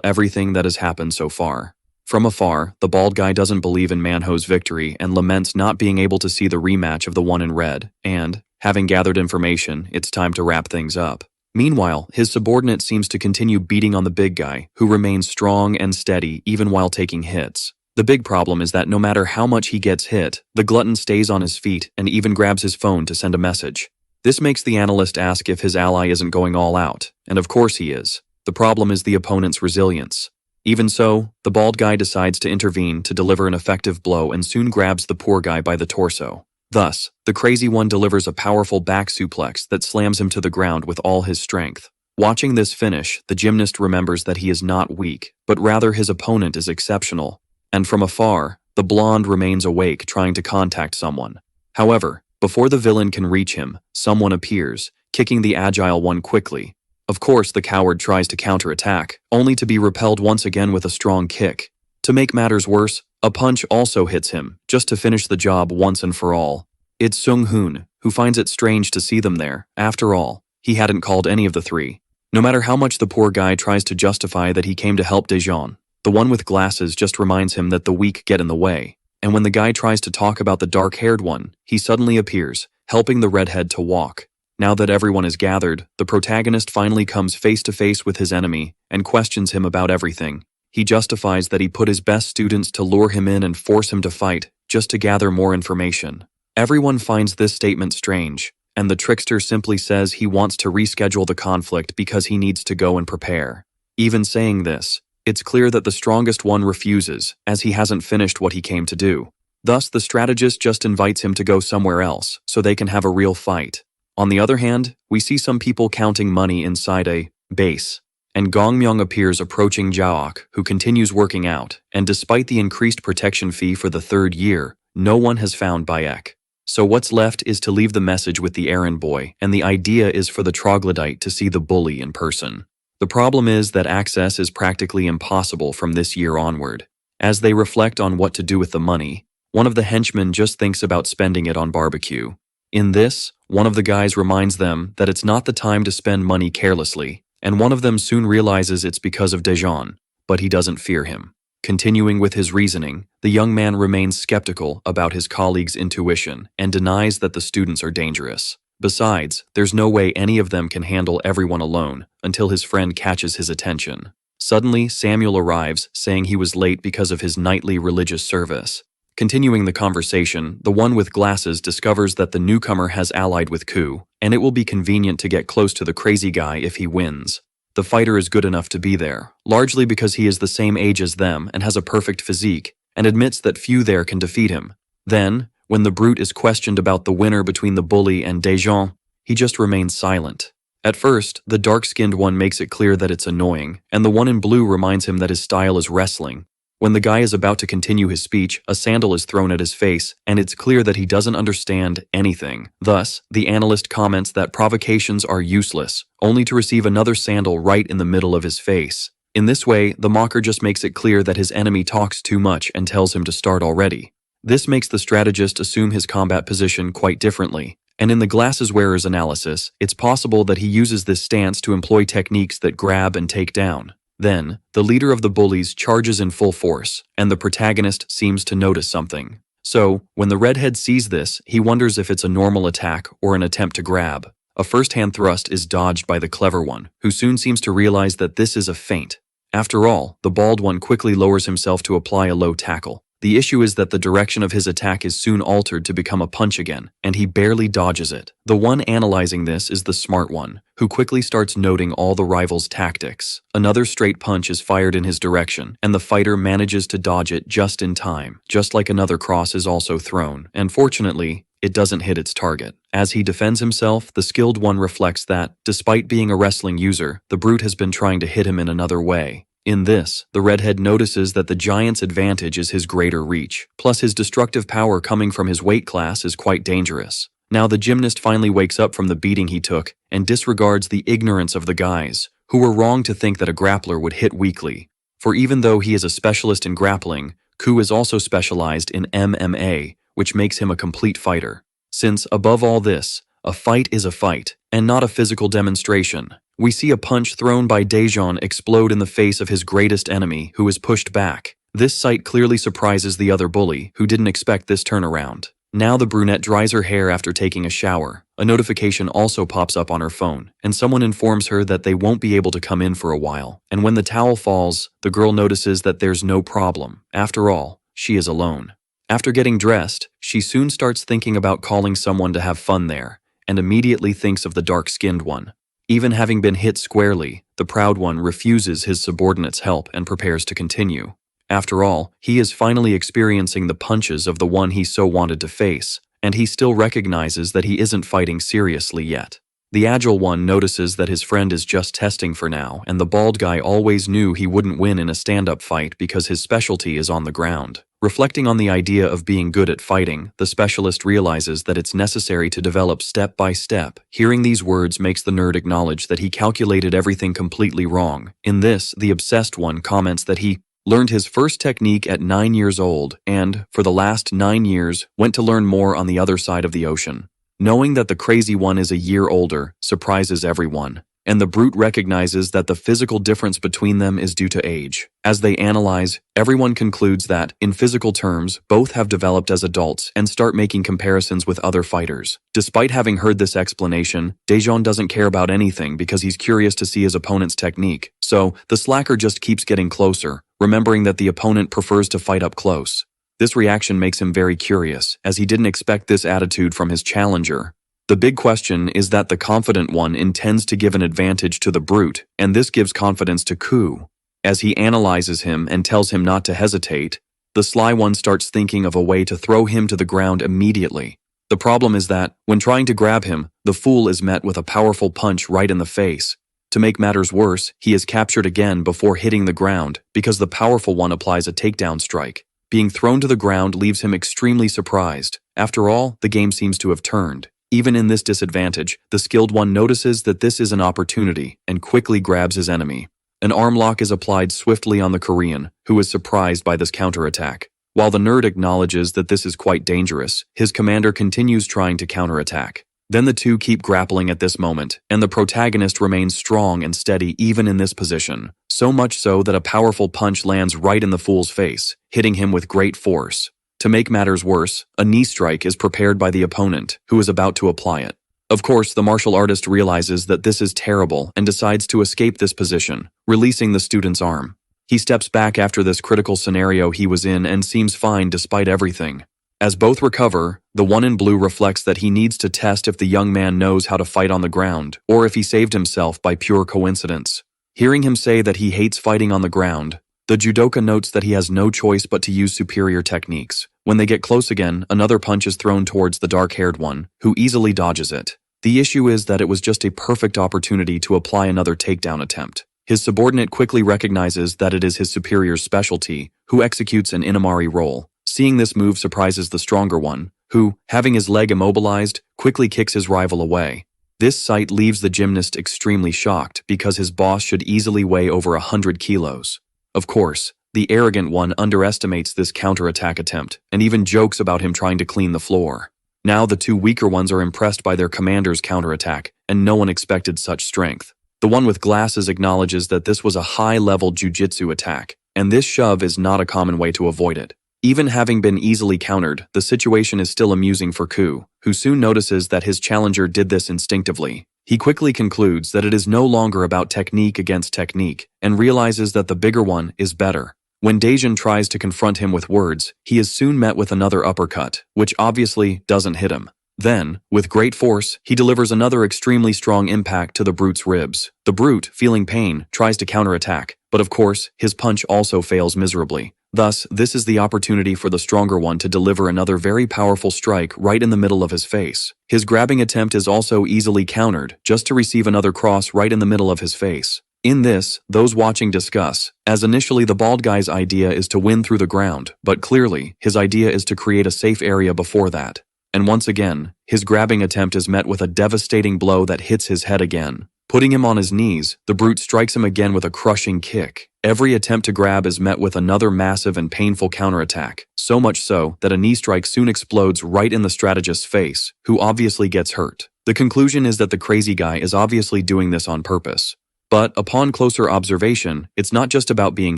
Speaker 1: everything that has happened so far. From afar, the bald guy doesn't believe in Manho's victory and laments not being able to see the rematch of the one in red, and, having gathered information, it's time to wrap things up. Meanwhile, his subordinate seems to continue beating on the big guy, who remains strong and steady even while taking hits. The big problem is that no matter how much he gets hit, the glutton stays on his feet and even grabs his phone to send a message. This makes the analyst ask if his ally isn't going all out, and of course he is. The problem is the opponent's resilience. Even so, the bald guy decides to intervene to deliver an effective blow and soon grabs the poor guy by the torso. Thus, the crazy one delivers a powerful back suplex that slams him to the ground with all his strength. Watching this finish, the gymnast remembers that he is not weak, but rather his opponent is exceptional. And from afar, the blonde remains awake trying to contact someone. However, before the villain can reach him, someone appears, kicking the agile one quickly. Of course, the coward tries to counterattack, only to be repelled once again with a strong kick. To make matters worse, a punch also hits him, just to finish the job once and for all. It's Sung-hoon, who finds it strange to see them there. After all, he hadn't called any of the three. No matter how much the poor guy tries to justify that he came to help Daejeon, the one with glasses just reminds him that the weak get in the way. And when the guy tries to talk about the dark-haired one, he suddenly appears, helping the redhead to walk. Now that everyone is gathered, the protagonist finally comes face to face with his enemy and questions him about everything. He justifies that he put his best students to lure him in and force him to fight, just to gather more information. Everyone finds this statement strange, and the trickster simply says he wants to reschedule the conflict because he needs to go and prepare. Even saying this, it's clear that the strongest one refuses, as he hasn't finished what he came to do. Thus, the strategist just invites him to go somewhere else, so they can have a real fight. On the other hand, we see some people counting money inside a base, and Gongmyung appears approaching Jaok, who continues working out, and despite the increased protection fee for the third year, no one has found Bayek. So what's left is to leave the message with the errand boy, and the idea is for the troglodyte to see the bully in person. The problem is that access is practically impossible from this year onward. As they reflect on what to do with the money, one of the henchmen just thinks about spending it on barbecue. In this, one of the guys reminds them that it's not the time to spend money carelessly, and one of them soon realizes it's because of Daejeon, but he doesn't fear him. Continuing with his reasoning, the young man remains skeptical about his colleague's intuition and denies that the students are dangerous. Besides, there's no way any of them can handle everyone alone until his friend catches his attention. Suddenly, Samuel arrives, saying he was late because of his nightly religious service. Continuing the conversation, the one with glasses discovers that the newcomer has allied with Ku, and it will be convenient to get close to the crazy guy if he wins. The fighter is good enough to be there, largely because he is the same age as them and has a perfect physique, and admits that few there can defeat him. Then, when the brute is questioned about the winner between the bully and Daejeon, he just remains silent. At first, the dark-skinned one makes it clear that it's annoying, and the one in blue reminds him that his style is wrestling. When the guy is about to continue his speech, a sandal is thrown at his face, and it's clear that he doesn't understand anything. Thus, the analyst comments that provocations are useless, only to receive another sandal right in the middle of his face. In this way, the mocker just makes it clear that his enemy talks too much and tells him to start already. This makes the strategist assume his combat position quite differently, and in the glasses wearer's analysis, it's possible that he uses this stance to employ techniques that grab and take down. Then, the leader of the bullies charges in full force, and the protagonist seems to notice something. So, when the redhead sees this, he wonders if it's a normal attack or an attempt to grab. A first-hand thrust is dodged by the clever one, who soon seems to realize that this is a feint. After all, the bald one quickly lowers himself to apply a low tackle. The issue is that the direction of his attack is soon altered to become a punch again, and he barely dodges it. The one analyzing this is the smart one, who quickly starts noting all the rival's tactics. Another straight punch is fired in his direction, and the fighter manages to dodge it just in time, just like another cross is also thrown, and fortunately, it doesn't hit its target. As he defends himself, the skilled one reflects that, despite being a wrestling user, the brute has been trying to hit him in another way. In this, the redhead notices that the giant's advantage is his greater reach, plus his destructive power coming from his weight class is quite dangerous. Now the gymnast finally wakes up from the beating he took and disregards the ignorance of the guys, who were wrong to think that a grappler would hit weakly. For even though he is a specialist in grappling, Ku is also specialized in MMA, which makes him a complete fighter. Since, above all this, a fight is a fight, and not a physical demonstration, we see a punch thrown by Daejeon explode in the face of his greatest enemy, who is pushed back. This sight clearly surprises the other bully, who didn't expect this turnaround. Now the brunette dries her hair after taking a shower. A notification also pops up on her phone, and someone informs her that they won't be able to come in for a while. And when the towel falls, the girl notices that there's no problem. After all, she is alone. After getting dressed, she soon starts thinking about calling someone to have fun there, and immediately thinks of the dark-skinned one. Even having been hit squarely, the proud one refuses his subordinate's help and prepares to continue. After all, he is finally experiencing the punches of the one he so wanted to face, and he still recognizes that he isn't fighting seriously yet. The agile one notices that his friend is just testing for now, and the bald guy always knew he wouldn't win in a stand-up fight because his specialty is on the ground. Reflecting on the idea of being good at fighting, the specialist realizes that it's necessary to develop step by step. Hearing these words makes the nerd acknowledge that he calculated everything completely wrong. In this, the obsessed one comments that he learned his first technique at 9 years old and, for the last 9 years, went to learn more on the other side of the ocean. Knowing that the crazy one is a year older surprises everyone, and the brute recognizes that the physical difference between them is due to age. As they analyze, everyone concludes that, in physical terms, both have developed as adults and start making comparisons with other fighters. Despite having heard this explanation, Daejeon doesn't care about anything because he's curious to see his opponent's technique. So, the slacker just keeps getting closer, remembering that the opponent prefers to fight up close. This reaction makes him very curious, as he didn't expect this attitude from his challenger. The big question is that the confident one intends to give an advantage to the brute, and this gives confidence to Ku. As he analyzes him and tells him not to hesitate, the sly one starts thinking of a way to throw him to the ground immediately. The problem is that, when trying to grab him, the fool is met with a powerful punch right in the face. To make matters worse, he is captured again before hitting the ground, because the powerful one applies a takedown strike. Being thrown to the ground leaves him extremely surprised. After all, the game seems to have turned. Even in this disadvantage, the skilled one notices that this is an opportunity and quickly grabs his enemy. An arm lock is applied swiftly on the Korean, who is surprised by this counterattack. While the nerd acknowledges that this is quite dangerous, his commander continues trying to counterattack. Then the two keep grappling at this moment, and the protagonist remains strong and steady even in this position. So much so that a powerful punch lands right in the fool's face, hitting him with great force. To make matters worse, a knee strike is prepared by the opponent, who is about to apply it. Of course, the martial artist realizes that this is terrible and decides to escape this position, releasing the student's arm. He steps back after this critical scenario he was in and seems fine despite everything. As both recover, the one in blue reflects that he needs to test if the young man knows how to fight on the ground, or if he saved himself by pure coincidence. Hearing him say that he hates fighting on the ground, the judoka notes that he has no choice but to use superior techniques. When they get close again, another punch is thrown towards the dark-haired one, who easily dodges it. The issue is that it was just a perfect opportunity to apply another takedown attempt. His subordinate quickly recognizes that it is his superior's specialty, who executes an inamari roll. Seeing this move surprises the stronger one, who, having his leg immobilized, quickly kicks his rival away. This sight leaves the gymnast extremely shocked because his boss should easily weigh over 100 kilos. Of course, the arrogant one underestimates this counterattack attempt and even jokes about him trying to clean the floor. Now the two weaker ones are impressed by their commander's counterattack, and no one expected such strength. The one with glasses acknowledges that this was a high-level jujitsu attack, and this shove is not a common way to avoid it. Even having been easily countered, the situation is still amusing for Ku, who soon notices that his challenger did this instinctively. He quickly concludes that it is no longer about technique against technique, and realizes that the bigger one is better. When Daejun tries to confront him with words, he is soon met with another uppercut, which obviously doesn't hit him. Then, with great force, he delivers another extremely strong impact to the brute's ribs. The brute, feeling pain, tries to counterattack, but of course, his punch also fails miserably. Thus, this is the opportunity for the stronger one to deliver another very powerful strike right in the middle of his face. His grabbing attempt is also easily countered, just to receive another cross right in the middle of his face. In this, those watching discuss, as initially the bald guy's idea is to win through the ground, but clearly, his idea is to create a safe area before that. And once again, his grabbing attempt is met with a devastating blow that hits his head again. Putting him on his knees, the brute strikes him again with a crushing kick. Every attempt to grab is met with another massive and painful counterattack, so much so that a knee strike soon explodes right in the strategist's face, who obviously gets hurt. The conclusion is that the crazy guy is obviously doing this on purpose. But upon closer observation, it's not just about being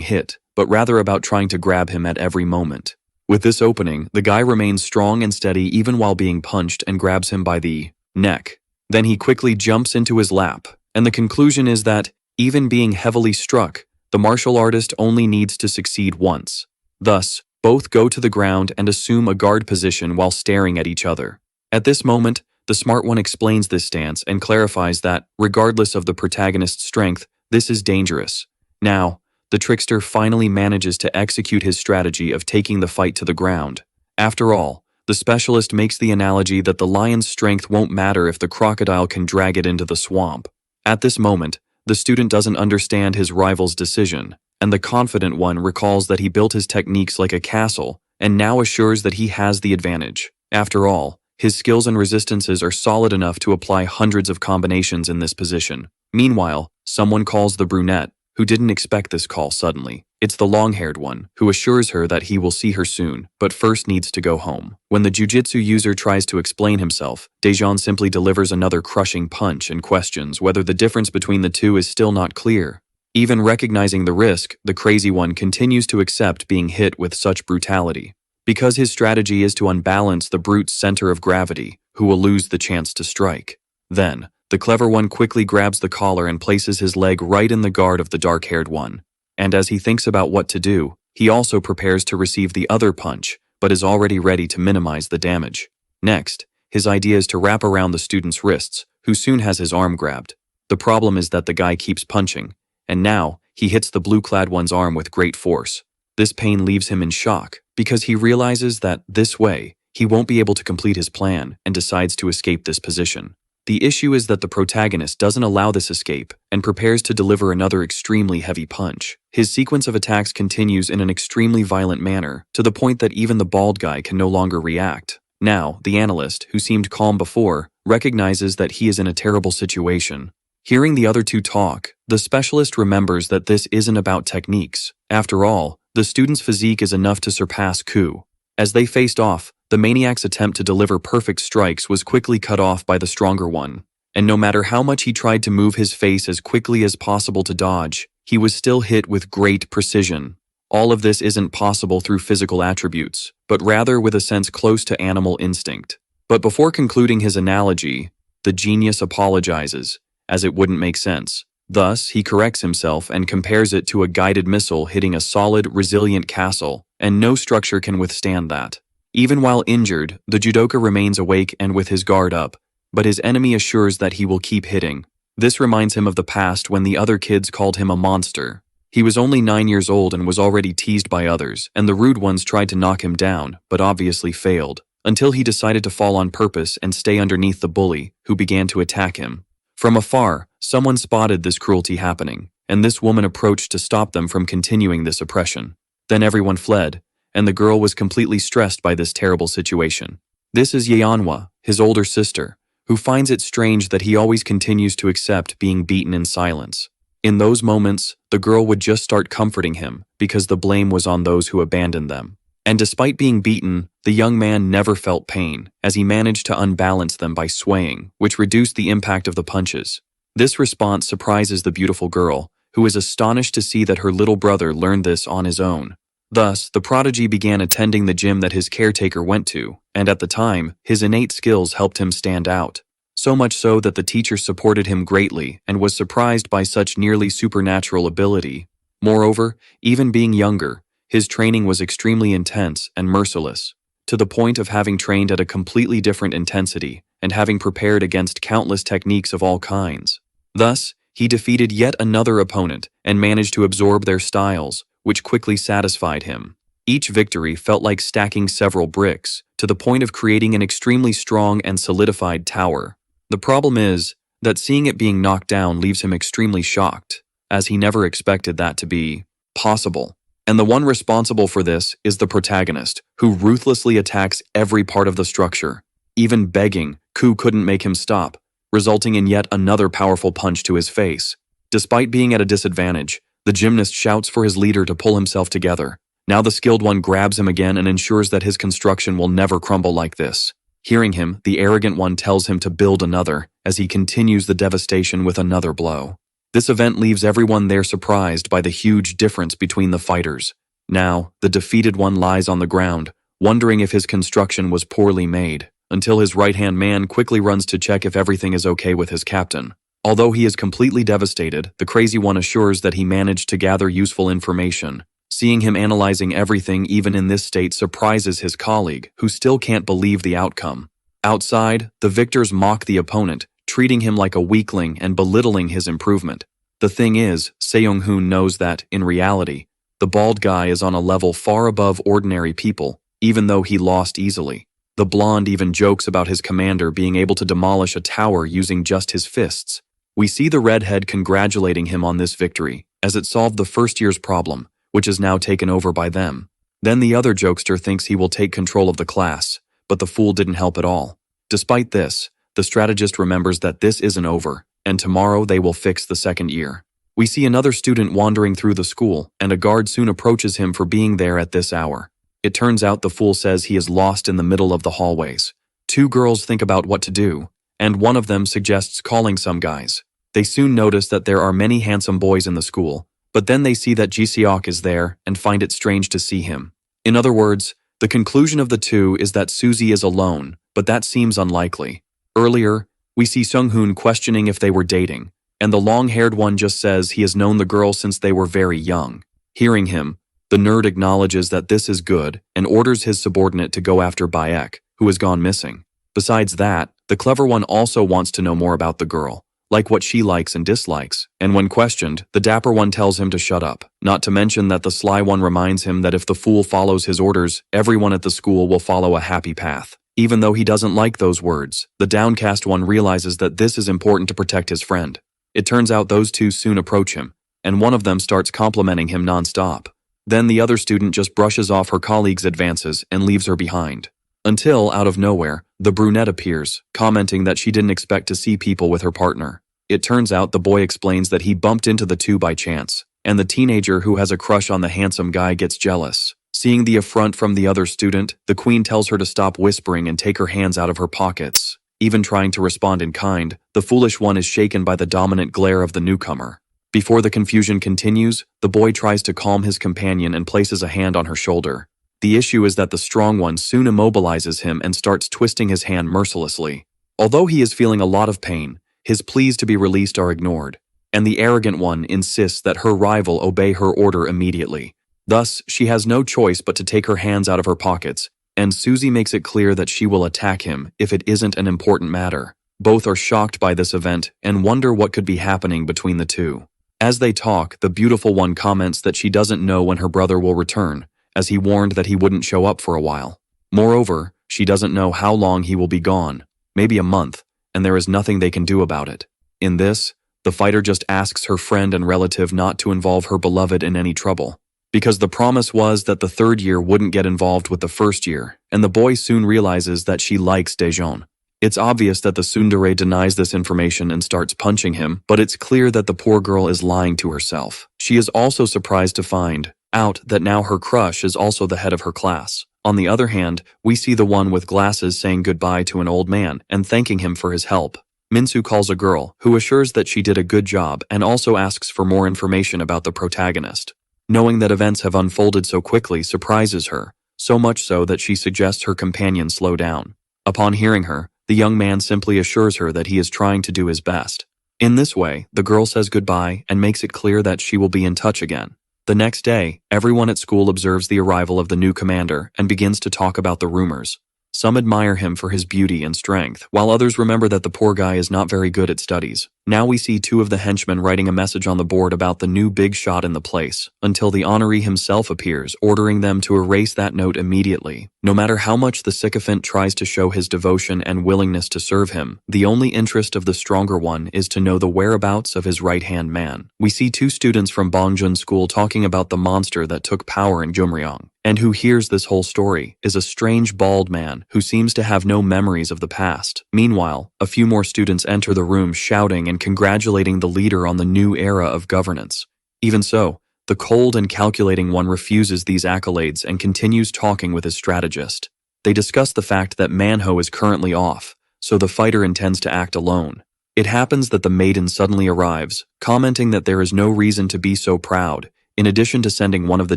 Speaker 1: hit, but rather about trying to grab him at every moment. With this opening, the guy remains strong and steady even while being punched and grabs him by the neck. Then he quickly jumps into his lap, and the conclusion is that, even being heavily struck, the martial artist only needs to succeed once. Thus, both go to the ground and assume a guard position while staring at each other. At this moment, the smart one explains this stance and clarifies that, regardless of the protagonist's strength, this is dangerous. Now, the trickster finally manages to execute his strategy of taking the fight to the ground. After all, the specialist makes the analogy that the lion's strength won't matter if the crocodile can drag it into the swamp. At this moment, the student doesn't understand his rival's decision, and the confident one recalls that he built his techniques like a castle and now assures that he has the advantage. After all, his skills and resistances are solid enough to apply hundreds of combinations in this position. Meanwhile, someone calls the brunette, who didn't expect this call suddenly. It's the long-haired one, who assures her that he will see her soon, but first needs to go home. When the jujitsu user tries to explain himself, Daejun simply delivers another crushing punch and questions whether the difference between the two is still not clear. Even recognizing the risk, the crazy one continues to accept being hit with such brutality. Because his strategy is to unbalance the brute's center of gravity, who will lose the chance to strike. Then, the clever one quickly grabs the collar and places his leg right in the guard of the dark-haired one. And as he thinks about what to do, he also prepares to receive the other punch, but is already ready to minimize the damage. Next, his idea is to wrap around the student's wrists, who soon has his arm grabbed. The problem is that the guy keeps punching, and now, he hits the blue-clad one's arm with great force. This pain leaves him in shock, because he realizes that, this way, he won't be able to complete his plan and decides to escape this position. The issue is that the protagonist doesn't allow this escape and prepares to deliver another extremely heavy punch. His sequence of attacks continues in an extremely violent manner, to the point that even the bald guy can no longer react. Now, the analyst, who seemed calm before, recognizes that he is in a terrible situation. Hearing the other two talk, the specialist remembers that this isn't about techniques. After all, the student's physique is enough to surpass Ku. As they faced off, the maniac's attempt to deliver perfect strikes was quickly cut off by the stronger one, and no matter how much he tried to move his face as quickly as possible to dodge, he was still hit with great precision. All of this isn't possible through physical attributes, but rather with a sense close to animal instinct. But before concluding his analogy, the genius apologizes, as it wouldn't make sense. Thus, he corrects himself and compares it to a guided missile hitting a solid, resilient castle, and no structure can withstand that. Even while injured, the judoka remains awake and with his guard up, but his enemy assures that he will keep hitting. This reminds him of the past when the other kids called him a monster. He was only 9 years old and was already teased by others, and the rude ones tried to knock him down, but obviously failed, until he decided to fall on purpose and stay underneath the bully, who began to attack him. From afar, someone spotted this cruelty happening, and this woman approached to stop them from continuing this oppression. Then everyone fled, and the girl was completely stressed by this terrible situation. This is Yahello, his older sister, who finds it strange that he always continues to accept being beaten in silence. In those moments, the girl would just start comforting him because the blame was on those who abandoned them. And despite being beaten, the young man never felt pain, as he managed to unbalance them by swaying, which reduced the impact of the punches. This response surprises the beautiful girl, who is astonished to see that her little brother learned this on his own. Thus, the prodigy began attending the gym that his caretaker went to, and at the time, his innate skills helped him stand out. So much so that the teacher supported him greatly and was surprised by such nearly supernatural ability. Moreover, even being younger, His training was extremely intense and merciless, to the point of having trained at a completely different intensity and having prepared against countless techniques of all kinds. Thus, he defeated yet another opponent and managed to absorb their styles, which quickly satisfied him. Each victory felt like stacking several bricks, to the point of creating an extremely strong and solidified tower. The problem is that seeing it being knocked down leaves him extremely shocked, as he never expected that to be possible. And the one responsible for this is the protagonist, who ruthlessly attacks every part of the structure. Even begging, Ku couldn't make him stop, resulting in yet another powerful punch to his face. Despite being at a disadvantage, the gymnast shouts for his leader to pull himself together. Now the skilled one grabs him again and ensures that his construction will never crumble like this. Hearing him, the arrogant one tells him to build another, as he continues the devastation with another blow. This event leaves everyone there surprised by the huge difference between the fighters. Now, the defeated one lies on the ground, wondering if his construction was poorly made, until his right-hand man quickly runs to check if everything is okay with his captain. Although he is completely devastated, the crazy one assures that he managed to gather useful information. Seeing him analyzing everything even in this state surprises his colleague, who still can't believe the outcome. Outside, the victors mock the opponent, treating him like a weakling and belittling his improvement. The thing is, Seong-hoon knows that, in reality, the bald guy is on a level far above ordinary people, even though he lost easily. The blonde even jokes about his commander being able to demolish a tower using just his fists. We see the redhead congratulating him on this victory, as it solved the first year's problem, which is now taken over by them. Then the other jokester thinks he will take control of the class, but the fool didn't help at all. Despite this, the strategist remembers that this isn't over, and tomorrow they will fix the second year. We see another student wandering through the school, and a guard soon approaches him for being there at this hour. It turns out the fool says he is lost in the middle of the hallways. Two girls think about what to do, and one of them suggests calling some guys. They soon notice that there are many handsome boys in the school, but then they see that Ji-seok is there and find it strange to see him. In other words, the conclusion of the two is that Suzy is alone, but that seems unlikely. Earlier, we see Sung-hoon questioning if they were dating, and the long-haired one just says he has known the girl since they were very young. Hearing him, the nerd acknowledges that this is good and orders his subordinate to go after Baek, who has gone missing. Besides that, the clever one also wants to know more about the girl, like what she likes and dislikes, and when questioned, the dapper one tells him to shut up, not to mention that the sly one reminds him that if the fool follows his orders, everyone at the school will follow a happy path. Even though he doesn't like those words, the downcast one realizes that this is important to protect his friend. It turns out those two soon approach him, and one of them starts complimenting him non-stop. Then the other student just brushes off her colleague's advances and leaves her behind. Until, out of nowhere, the brunette appears, commenting that she didn't expect to see people with her partner. It turns out the boy explains that he bumped into the two by chance, and the teenager who has a crush on the handsome guy gets jealous. Seeing the affront from the other student, the queen tells her to stop whispering and take her hands out of her pockets. Even trying to respond in kind, the foolish one is shaken by the dominant glare of the newcomer. Before the confusion continues, the boy tries to calm his companion and places a hand on her shoulder. The issue is that the strong one soon immobilizes him and starts twisting his hand mercilessly. Although he is feeling a lot of pain, his pleas to be released are ignored, and the arrogant one insists that her rival obey her order immediately. Thus, she has no choice but to take her hands out of her pockets, and Suzy makes it clear that she will attack him if it isn't an important matter. Both are shocked by this event and wonder what could be happening between the two. As they talk, the beautiful one comments that she doesn't know when her brother will return, as he warned that he wouldn't show up for a while. Moreover, she doesn't know how long he will be gone, maybe a month, and there is nothing they can do about it. In this, the fighter just asks her friend and relative not to involve her beloved in any trouble, because the promise was that the third year wouldn't get involved with the first year, and the boy soon realizes that she likes Daejeon. It's obvious that the tsundere denies this information and starts punching him, but it's clear that the poor girl is lying to herself. She is also surprised to find out that now her crush is also the head of her class. On the other hand, we see the one with glasses saying goodbye to an old man and thanking him for his help. Minsu calls a girl, who assures that she did a good job and also asks for more information about the protagonist. Knowing that events have unfolded so quickly surprises her, so much so that she suggests her companion slow down. Upon hearing her, the young man simply assures her that he is trying to do his best. In this way, the girl says goodbye and makes it clear that she will be in touch again. The next day, everyone at school observes the arrival of the new commander and begins to talk about the rumors. Some admire him for his beauty and strength, while others remember that the poor guy is not very good at studies. Now we see two of the henchmen writing a message on the board about the new big shot in the place, until the honoree himself appears, ordering them to erase that note immediately. No matter how much the sycophant tries to show his devotion and willingness to serve him, the only interest of the stronger one is to know the whereabouts of his right-hand man. We see two students from Bongjun School talking about the monster that took power in Jumryong. And who hears this whole story is a strange bald man who seems to have no memories of the past. Meanwhile, a few more students enter the room shouting and congratulating the leader on the new era of governance. Even so, the cold and calculating one refuses these accolades and continues talking with his strategist. They discuss the fact that Manhwa is currently off, so the fighter intends to act alone. It happens that the maiden suddenly arrives, commenting that there is no reason to be so proud, in addition to sending one of the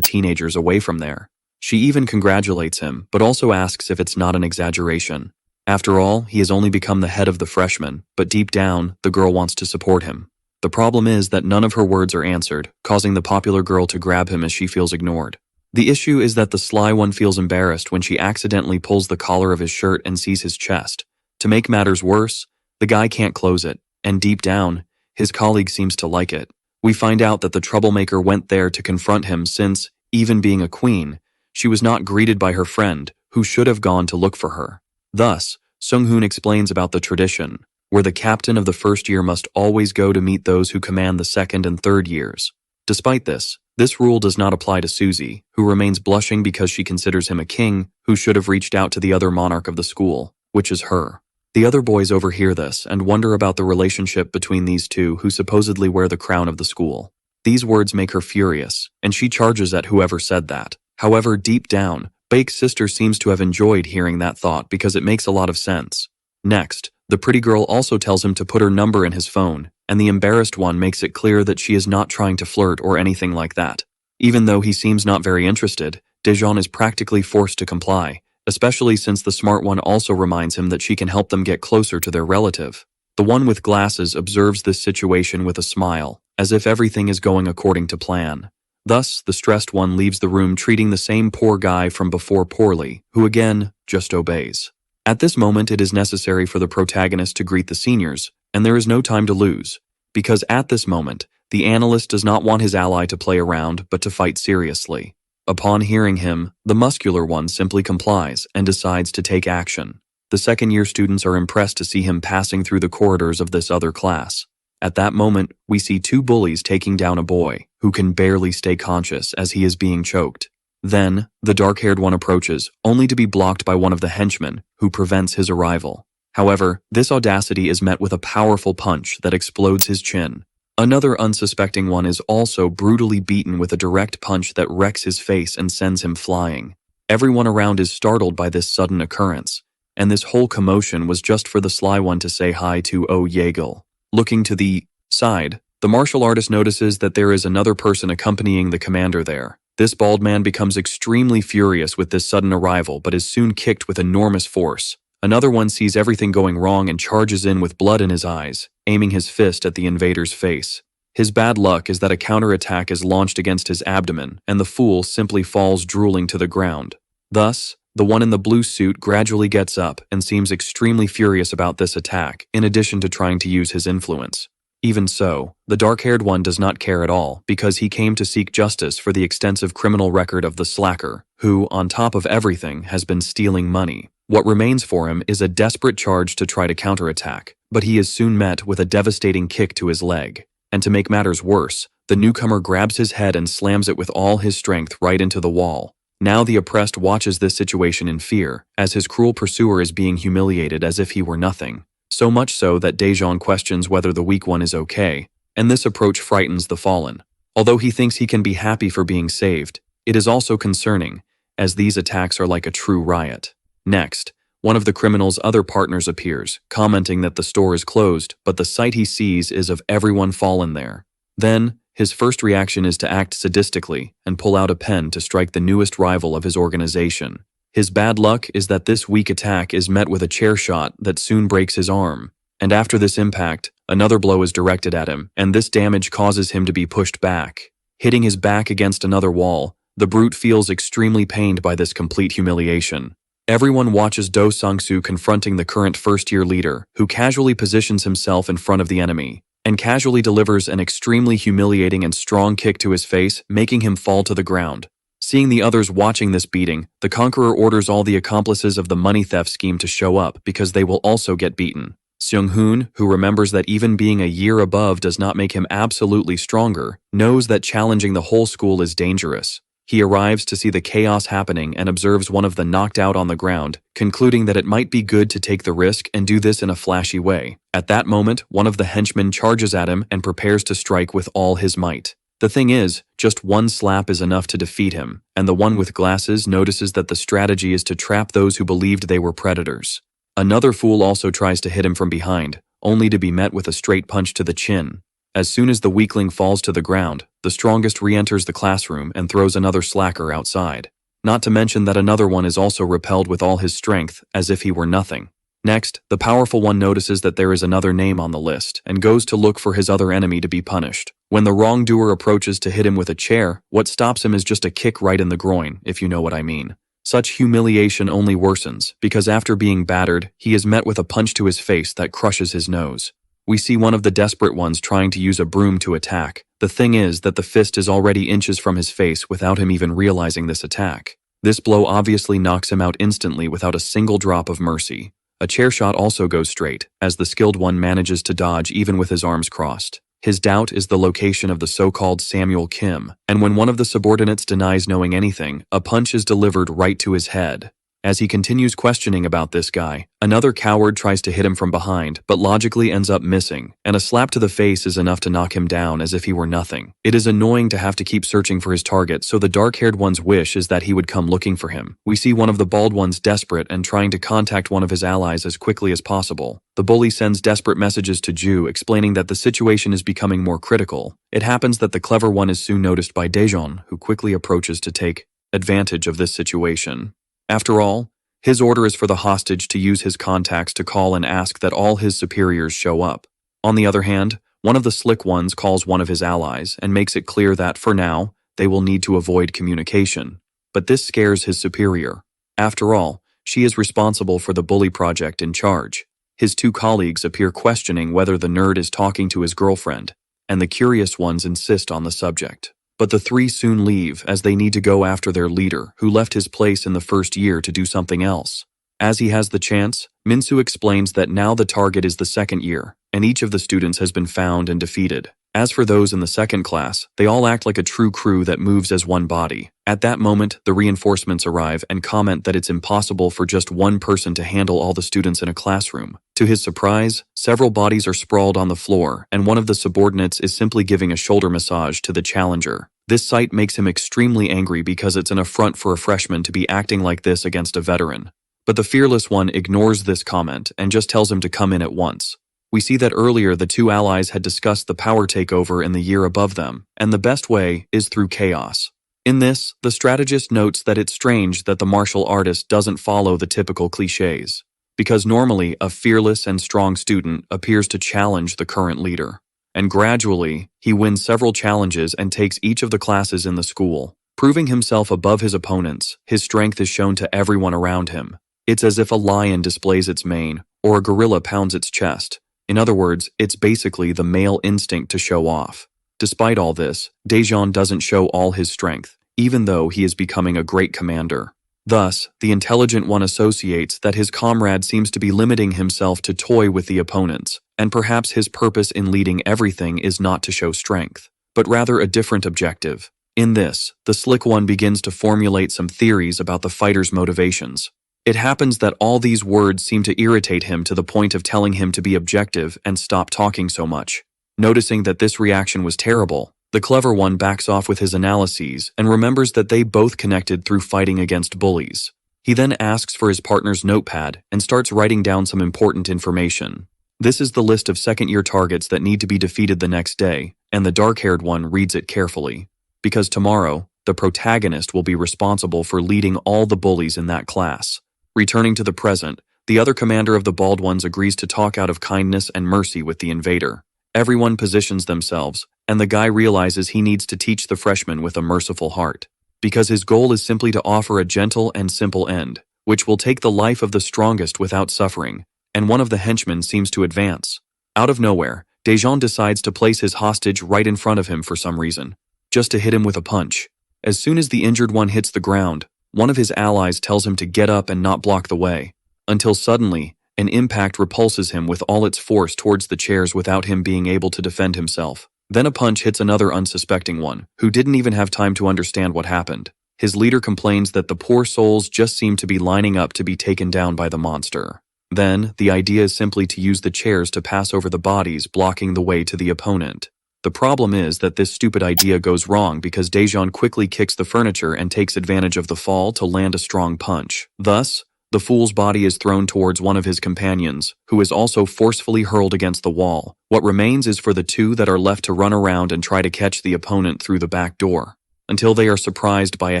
Speaker 1: teenagers away from there. She even congratulates him, but also asks if it's not an exaggeration. After all, he has only become the head of the freshmen, but deep down, the girl wants to support him. The problem is that none of her words are answered, causing the popular girl to grab him as she feels ignored. The issue is that the sly one feels embarrassed when she accidentally pulls the collar of his shirt and sees his chest. To make matters worse, the guy can't close it, and deep down, his colleague seems to like it. We find out that the troublemaker went there to confront him since, even being a queen, she was not greeted by her friend, who should have gone to look for her. Thus, Sung-hoon explains about the tradition, where the captain of the first year must always go to meet those who command the second and third years. Despite this rule does not apply to Suzy, who remains blushing because she considers him a king who should have reached out to the other monarch of the school, which is her. The other boys overhear this and wonder about the relationship between these two who supposedly wear the crown of the school. These words make her furious, and she charges at whoever said that. However, deep down, Baek's sister seems to have enjoyed hearing that thought because it makes a lot of sense. Next, the pretty girl also tells him to put her number in his phone, and the embarrassed one makes it clear that she is not trying to flirt or anything like that. Even though he seems not very interested, Daejeon is practically forced to comply, especially since the smart one also reminds him that she can help them get closer to their relative. The one with glasses observes this situation with a smile, as if everything is going according to plan. Thus, the stressed one leaves the room treating the same poor guy from before poorly, who again, just obeys. At this moment it is necessary for the protagonist to greet the seniors, and there is no time to lose, because at this moment, the analyst does not want his ally to play around but to fight seriously. Upon hearing him, the muscular one simply complies and decides to take action. The second-year students are impressed to see him passing through the corridors of this other class. At that moment, we see two bullies taking down a boy, who can barely stay conscious as he is being choked. Then, the dark-haired one approaches, only to be blocked by one of the henchmen, who prevents his arrival. However, this audacity is met with a powerful punch that explodes his chin. Another unsuspecting one is also brutally beaten with a direct punch that wrecks his face and sends him flying. Everyone around is startled by this sudden occurrence, and this whole commotion was just for the sly one to say hi to Yahello. Looking to the side, the martial artist notices that there is another person accompanying the commander there. This bald man becomes extremely furious with this sudden arrival but is soon kicked with enormous force. Another one sees everything going wrong and charges in with blood in his eyes, aiming his fist at the invader's face. His bad luck is that a counterattack is launched against his abdomen and the fool simply falls drooling to the ground. Thus, the one in the blue suit gradually gets up and seems extremely furious about this attack, in addition to trying to use his influence. Even so, the dark-haired one does not care at all because he came to seek justice for the extensive criminal record of the slacker, who, on top of everything, has been stealing money. What remains for him is a desperate charge to try to counterattack, but he is soon met with a devastating kick to his leg. And to make matters worse, the newcomer grabs his head and slams it with all his strength right into the wall. Now the oppressed watches this situation in fear, as his cruel pursuer is being humiliated as if he were nothing. So much so that Daejeon questions whether the weak one is okay, and this approach frightens the fallen. Although he thinks he can be happy for being saved, it is also concerning, as these attacks are like a true riot. Next, one of the criminal's other partners appears, commenting that the store is closed, but the sight he sees is of everyone fallen there. Then, his first reaction is to act sadistically and pull out a pen to strike the newest rival of his organization. His bad luck is that this weak attack is met with a chair shot that soon breaks his arm, and after this impact, another blow is directed at him, and this damage causes him to be pushed back. Hitting his back against another wall, the brute feels extremely pained by this complete humiliation. Everyone watches Do Sung-soo confronting the current first-year leader, who casually positions himself in front of the enemy, and casually delivers an extremely humiliating and strong kick to his face, making him fall to the ground. Seeing the others watching this beating, the conqueror orders all the accomplices of the money theft scheme to show up because they will also get beaten. Seung-hoon, who remembers that even being a year above does not make him absolutely stronger, knows that challenging the whole school is dangerous. He arrives to see the chaos happening and observes one of the knocked out on the ground, concluding that it might be good to take the risk and do this in a flashy way. At that moment, one of the henchmen charges at him and prepares to strike with all his might. The thing is, just one slap is enough to defeat him, and the one with glasses notices that the strategy is to trap those who believed they were predators. Another fool also tries to hit him from behind, only to be met with a straight punch to the chin. As soon as the weakling falls to the ground, the strongest re-enters the classroom and throws another slacker outside. Not to mention that another one is also repelled with all his strength, as if he were nothing. Next, the powerful one notices that there is another name on the list and goes to look for his other enemy to be punished. When the wrongdoer approaches to hit him with a chair, what stops him is just a kick right in the groin, if you know what I mean. Such humiliation only worsens, because after being battered, he is met with a punch to his face that crushes his nose. We see one of the desperate ones trying to use a broom to attack. The thing is that the fist is already inches from his face without him even realizing this attack. This blow obviously knocks him out instantly without a single drop of mercy. A chair shot also goes straight, as the skilled one manages to dodge even with his arms crossed. His doubt is the location of the so-called Samuel Kim, and when one of the subordinates denies knowing anything, a punch is delivered right to his head. As he continues questioning about this guy, another coward tries to hit him from behind, but logically ends up missing, and a slap to the face is enough to knock him down as if he were nothing. It is annoying to have to keep searching for his target, so the dark-haired one's wish is that he would come looking for him. We see one of the bald ones desperate and trying to contact one of his allies as quickly as possible. The bully sends desperate messages to Ju explaining that the situation is becoming more critical. It happens that the clever one is soon noticed by Daejeon, who quickly approaches to take advantage of this situation. After all, his order is for the hostage to use his contacts to call and ask that all his superiors show up. On the other hand, one of the slick ones calls one of his allies and makes it clear that, for now, they will need to avoid communication. But this scares his superior. After all, she is responsible for the bully project in charge. His two colleagues appear questioning whether the nerd is talking to his girlfriend, and the curious ones insist on the subject. But the three soon leave as they need to go after their leader, who left his place in the first year to do something else. As he has the chance, Minsu explains that now the target is the second year, and each of the students has been found and defeated. As for those in the second class, they all act like a true crew that moves as one body. At that moment, the reinforcements arrive and comment that it's impossible for just one person to handle all the students in a classroom. To his surprise, several bodies are sprawled on the floor, and one of the subordinates is simply giving a shoulder massage to the challenger. This sight makes him extremely angry because it's an affront for a freshman to be acting like this against a veteran. But the fearless one ignores this comment and just tells him to come in at once. We see that earlier the two allies had discussed the power takeover in the year above them, and the best way is through chaos. In this, the strategist notes that it's strange that the martial artist doesn't follow the typical cliches, because normally a fearless and strong student appears to challenge the current leader. And gradually, he wins several challenges and takes each of the classes in the school. Proving himself above his opponents, his strength is shown to everyone around him. It's as if a lion displays its mane, or a gorilla pounds its chest. In other words, it's basically the male instinct to show off. Despite all this, Daejeon doesn't show all his strength, even though he is becoming a great commander. Thus, the intelligent one associates that his comrade seems to be limiting himself to toy with the opponents, and perhaps his purpose in leading everything is not to show strength, but rather a different objective. In this, the slick one begins to formulate some theories about the fighter's motivations. It happens that all these words seem to irritate him to the point of telling him to be objective and stop talking so much. Noticing that this reaction was terrible, the clever one backs off with his analyses and remembers that they both connected through fighting against bullies. He then asks for his partner's notepad and starts writing down some important information. This is the list of second-year targets that need to be defeated the next day, and the dark-haired one reads it carefully. Because tomorrow, the protagonist will be responsible for leading all the bullies in that class. Returning to the present, the other commander of the bald ones agrees to talk out of kindness and mercy with the invader. Everyone positions themselves, and the guy realizes he needs to teach the freshman with a merciful heart. Because his goal is simply to offer a gentle and simple end, which will take the life of the strongest without suffering, and one of the henchmen seems to advance. Out of nowhere, Dejan decides to place his hostage right in front of him for some reason, just to hit him with a punch. As soon as the injured one hits the ground, one of his allies tells him to get up and not block the way, until suddenly, an impact repulses him with all its force towards the chairs without him being able to defend himself. Then a punch hits another unsuspecting one, who didn't even have time to understand what happened. His leader complains that the poor souls just seem to be lining up to be taken down by the monster. Then, the idea is simply to use the chairs to pass over the bodies, blocking the way to the opponent. The problem is that this stupid idea goes wrong because Dejan quickly kicks the furniture and takes advantage of the fall to land a strong punch. Thus, the fool's body is thrown towards one of his companions, who is also forcefully hurled against the wall. What remains is for the two that are left to run around and try to catch the opponent through the back door, until they are surprised by a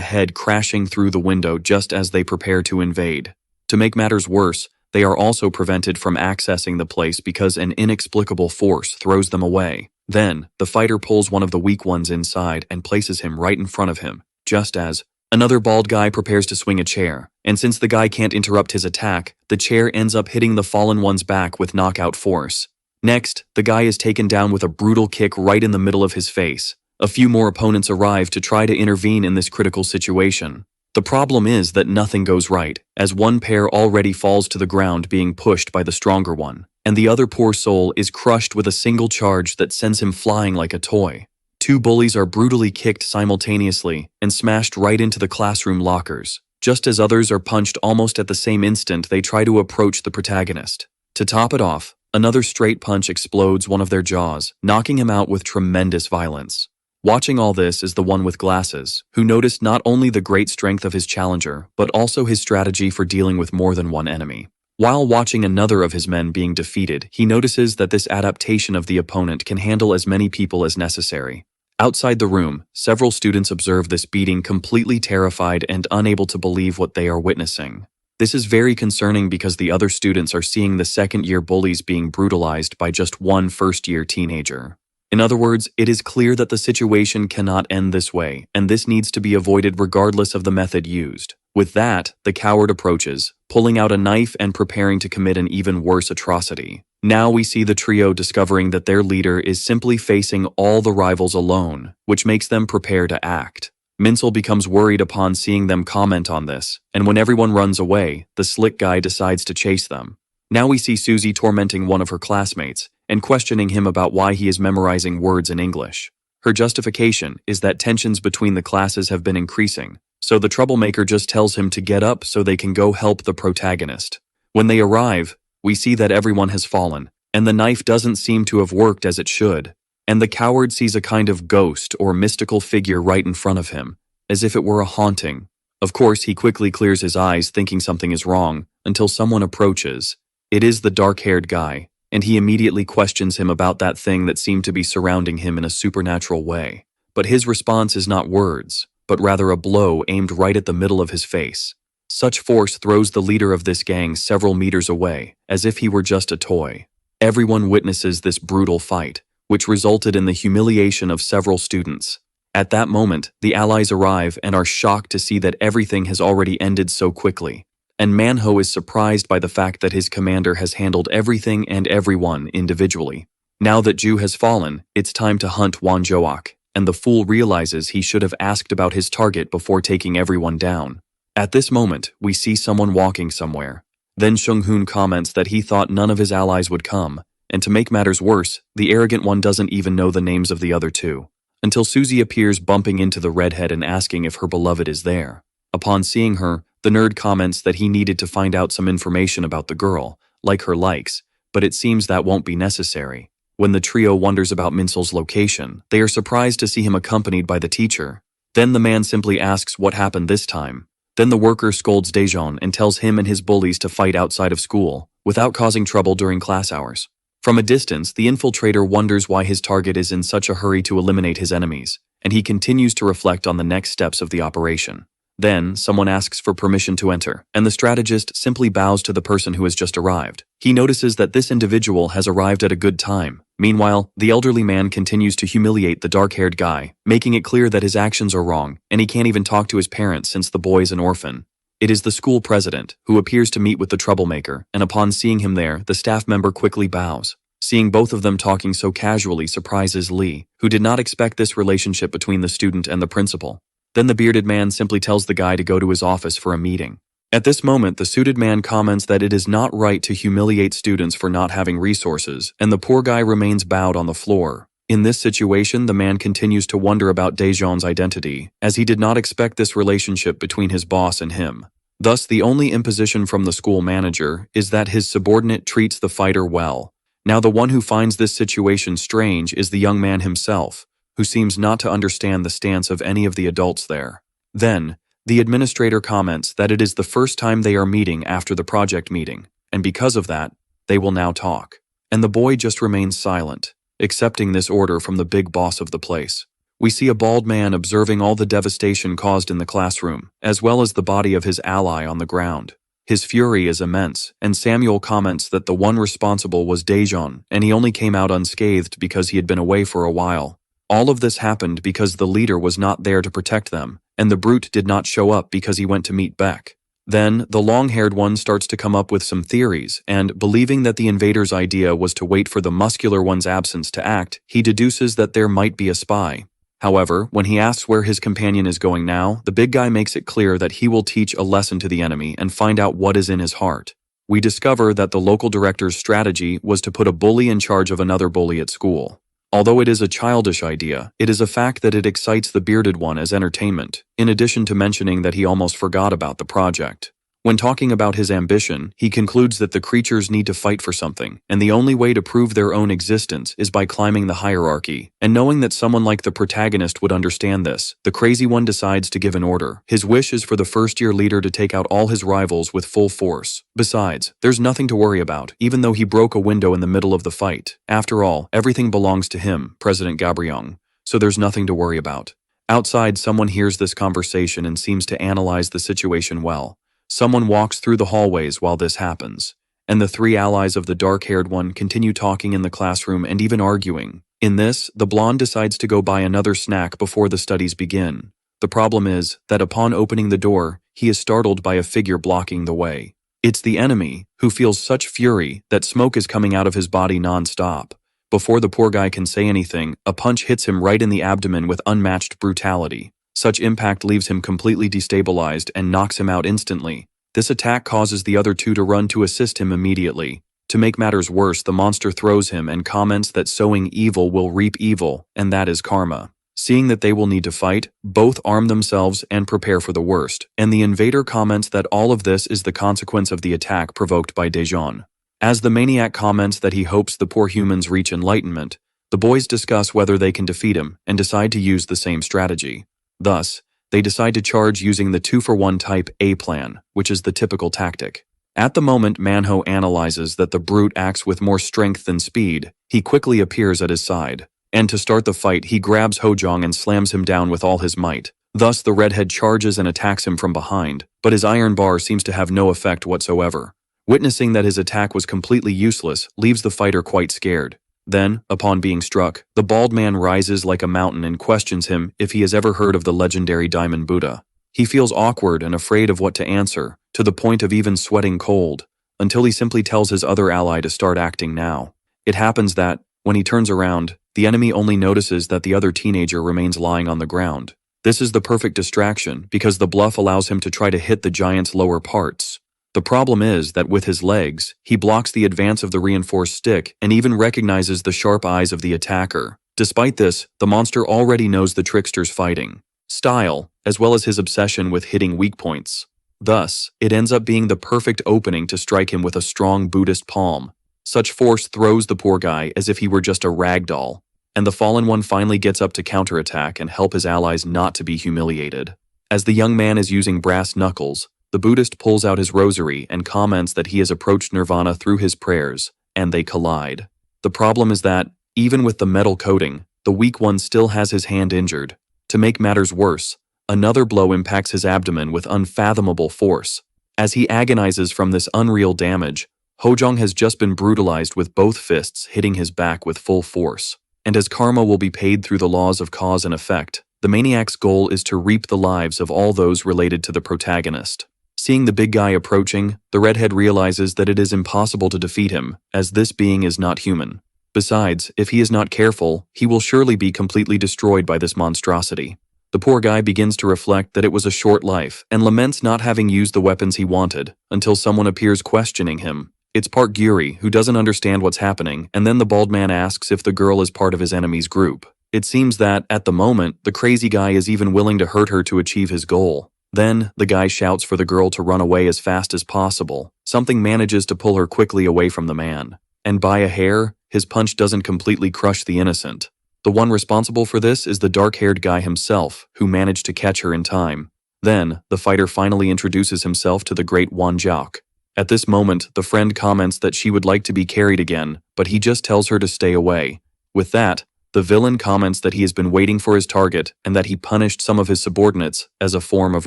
Speaker 1: head crashing through the window just as they prepare to invade. To make matters worse, they are also prevented from accessing the place because an inexplicable force throws them away. Then, the fighter pulls one of the weak ones inside and places him right in front of him, just as another bald guy prepares to swing a chair, and since the guy can't interrupt his attack, the chair ends up hitting the fallen one's back with knockout force. Next, the guy is taken down with a brutal kick right in the middle of his face. A few more opponents arrive to try to intervene in this critical situation. The problem is that nothing goes right, as one pair already falls to the ground being pushed by the stronger one, and the other poor soul is crushed with a single charge that sends him flying like a toy. Two bullies are brutally kicked simultaneously and smashed right into the classroom lockers. Just as others are punched almost at the same instant, they try to approach the protagonist. To top it off, another straight punch explodes one of their jaws, knocking him out with tremendous violence. Watching all this is the one with glasses, who noticed not only the great strength of his challenger, but also his strategy for dealing with more than one enemy. While watching another of his men being defeated, he notices that this adaptation of the opponent can handle as many people as necessary. Outside the room, several students observe this beating completely terrified and unable to believe what they are witnessing. This is very concerning because the other students are seeing the second-year bullies being brutalized by just one first-year teenager. In other words, it is clear that the situation cannot end this way, and this needs to be avoided regardless of the method used. With that, the coward approaches, pulling out a knife and preparing to commit an even worse atrocity. Now we see the trio discovering that their leader is simply facing all the rivals alone, which makes them prepare to act. Minsel becomes worried upon seeing them comment on this, and when everyone runs away, the slick guy decides to chase them. Now we see Susie tormenting one of her classmates, and questioning him about why he is memorizing words in English. Her justification is that tensions between the classes have been increasing, so the troublemaker just tells him to get up so they can go help the protagonist. When they arrive, we see that everyone has fallen, and the knife doesn't seem to have worked as it should, and the coward sees a kind of ghost or mystical figure right in front of him, as if it were a haunting. Of course, he quickly clears his eyes thinking something is wrong, until someone approaches. It is the dark-haired guy, and he immediately questions him about that thing that seemed to be surrounding him in a supernatural way. But his response is not words, but rather a blow aimed right at the middle of his face. Such force throws the leader of this gang several meters away, as if he were just a toy. Everyone witnesses this brutal fight, which resulted in the humiliation of several students. At that moment, the allies arrive and are shocked to see that everything has already ended so quickly. And Minho is surprised by the fact that his commander has handled everything and everyone individually. Now that Ju has fallen, it's time to hunt Wanjoak, and the fool realizes he should have asked about his target before taking everyone down. At this moment, we see someone walking somewhere. Then Shunghoon comments that he thought none of his allies would come, and to make matters worse, the arrogant one doesn't even know the names of the other two. Until Susie appears bumping into the redhead and asking if her beloved is there. Upon seeing her, the nerd comments that he needed to find out some information about the girl, like her likes, but it seems that won't be necessary. When the trio wonders about Minsel's location, they are surprised to see him accompanied by the teacher. Then the man simply asks what happened this time. Then the worker scolds Dejan and tells him and his bullies to fight outside of school, without causing trouble during class hours. From a distance, the infiltrator wonders why his target is in such a hurry to eliminate his enemies, and he continues to reflect on the next steps of the operation. Then, someone asks for permission to enter, and the strategist simply bows to the person who has just arrived. He notices that this individual has arrived at a good time. Meanwhile, the elderly man continues to humiliate the dark-haired guy, making it clear that his actions are wrong, and he can't even talk to his parents since the boy is an orphan. It is the school president, who appears to meet with the troublemaker, and upon seeing him there, the staff member quickly bows. Seeing both of them talking so casually surprises Lee, who did not expect this relationship between the student and the principal. Then the bearded man simply tells the guy to go to his office for a meeting. At this moment, the suited man comments that it is not right to humiliate students for not having resources, and the poor guy remains bowed on the floor. In this situation, the man continues to wonder about Daejeon's identity, as he did not expect this relationship between his boss and him. Thus, the only imposition from the school manager is that his subordinate treats the fighter well. Now, the one who finds this situation strange is the young man himself, who seems not to understand the stance of any of the adults there. Then, the administrator comments that it is the first time they are meeting after the project meeting, and because of that, they will now talk. And the boy just remains silent, accepting this order from the big boss of the place. We see a bald man observing all the devastation caused in the classroom, as well as the body of his ally on the ground. His fury is immense, and Samuel comments that the one responsible was Daejeon, and he only came out unscathed because he had been away for a while. All of this happened because the leader was not there to protect them, and the brute did not show up because he went to meet Beck. Then, the long-haired one starts to come up with some theories, and, believing that the invader's idea was to wait for the muscular one's absence to act, he deduces that there might be a spy. However, when he asks where his companion is going now, the big guy makes it clear that he will teach a lesson to the enemy and find out what is in his heart. We discover that the local director's strategy was to put a bully in charge of another bully at school. Although it is a childish idea, it is a fact that it excites the bearded one as entertainment, in addition to mentioning that he almost forgot about the project. When talking about his ambition, he concludes that the creatures need to fight for something, and the only way to prove their own existence is by climbing the hierarchy. And knowing that someone like the protagonist would understand this, the crazy one decides to give an order. His wish is for the first-year leader to take out all his rivals with full force. Besides, there's nothing to worry about, even though he broke a window in the middle of the fight. After all, everything belongs to him, President Gabriong, so there's nothing to worry about. Outside, someone hears this conversation and seems to analyze the situation well. Someone walks through the hallways while this happens, and the three allies of the dark-haired one continue talking in the classroom and even arguing. In this, the blonde decides to go buy another snack before the studies begin. The problem is that upon opening the door, he is startled by a figure blocking the way. It's the enemy, who feels such fury that smoke is coming out of his body non-stop. Before the poor guy can say anything, a punch hits him right in the abdomen with unmatched brutality. Such impact leaves him completely destabilized and knocks him out instantly. This attack causes the other two to run to assist him immediately. To make matters worse, the monster throws him and comments that sowing evil will reap evil, and that is karma. Seeing that they will need to fight, both arm themselves and prepare for the worst, and the invader comments that all of this is the consequence of the attack provoked by Daejeon. As the maniac comments that he hopes the poor humans reach enlightenment, the boys discuss whether they can defeat him and decide to use the same strategy. Thus, they decide to charge using the 2-for-1 type A plan, which is the typical tactic. At the moment Manhwa analyzes that the brute acts with more strength than speed, he quickly appears at his side. And to start the fight, he grabs Hojong and slams him down with all his might. Thus, the redhead charges and attacks him from behind, but his iron bar seems to have no effect whatsoever. Witnessing that his attack was completely useless leaves the fighter quite scared. Then, upon being struck, the bald man rises like a mountain and questions him if he has ever heard of the legendary Diamond Buddha. He feels awkward and afraid of what to answer, to the point of even sweating cold, until he simply tells his other ally to start acting now. It happens that, when he turns around, the enemy only notices that the other teenager remains lying on the ground. This is the perfect distraction because the bluff allows him to try to hit the giant's lower parts. The problem is that with his legs, he blocks the advance of the reinforced stick and even recognizes the sharp eyes of the attacker. Despite this, the monster already knows the trickster's fighting style, as well as his obsession with hitting weak points. Thus, it ends up being the perfect opening to strike him with a strong Buddhist palm. Such force throws the poor guy as if he were just a rag doll, and the fallen one finally gets up to counterattack and help his allies not to be humiliated. As the young man is using brass knuckles, the Buddhist pulls out his rosary and comments that he has approached nirvana through his prayers, and they collide. The problem is that, even with the metal coating, the weak one still has his hand injured. To make matters worse, Another blow impacts his abdomen with unfathomable force. As he agonizes from this unreal damage, Hojong has just been brutalized with both fists hitting his back with full force. And as karma will be paid through the laws of cause and effect, the maniac's goal is to reap the lives of all those related to the protagonist. Seeing the big guy approaching, the redhead realizes that it is impossible to defeat him, as this being is not human. Besides, if he is not careful, he will surely be completely destroyed by this monstrosity. The poor guy begins to reflect that it was a short life, and laments not having used the weapons he wanted, until someone appears questioning him. It's Park Gyuri, who doesn't understand what's happening, and then the bald man asks if the girl is part of his enemy's group. It seems that, at the moment, the crazy guy is even willing to hurt her to achieve his goal. Then, the guy shouts for the girl to run away as fast as possible. Something manages to pull her quickly away from the man. And by a hair, his punch doesn't completely crush the innocent. The one responsible for this is the dark-haired guy himself, who managed to catch her in time. Then, the fighter finally introduces himself to the great Wanjiak. At this moment, the friend comments that she would like to be carried again, but he just tells her to stay away. With that, the villain comments that he has been waiting for his target and that he punished some of his subordinates as a form of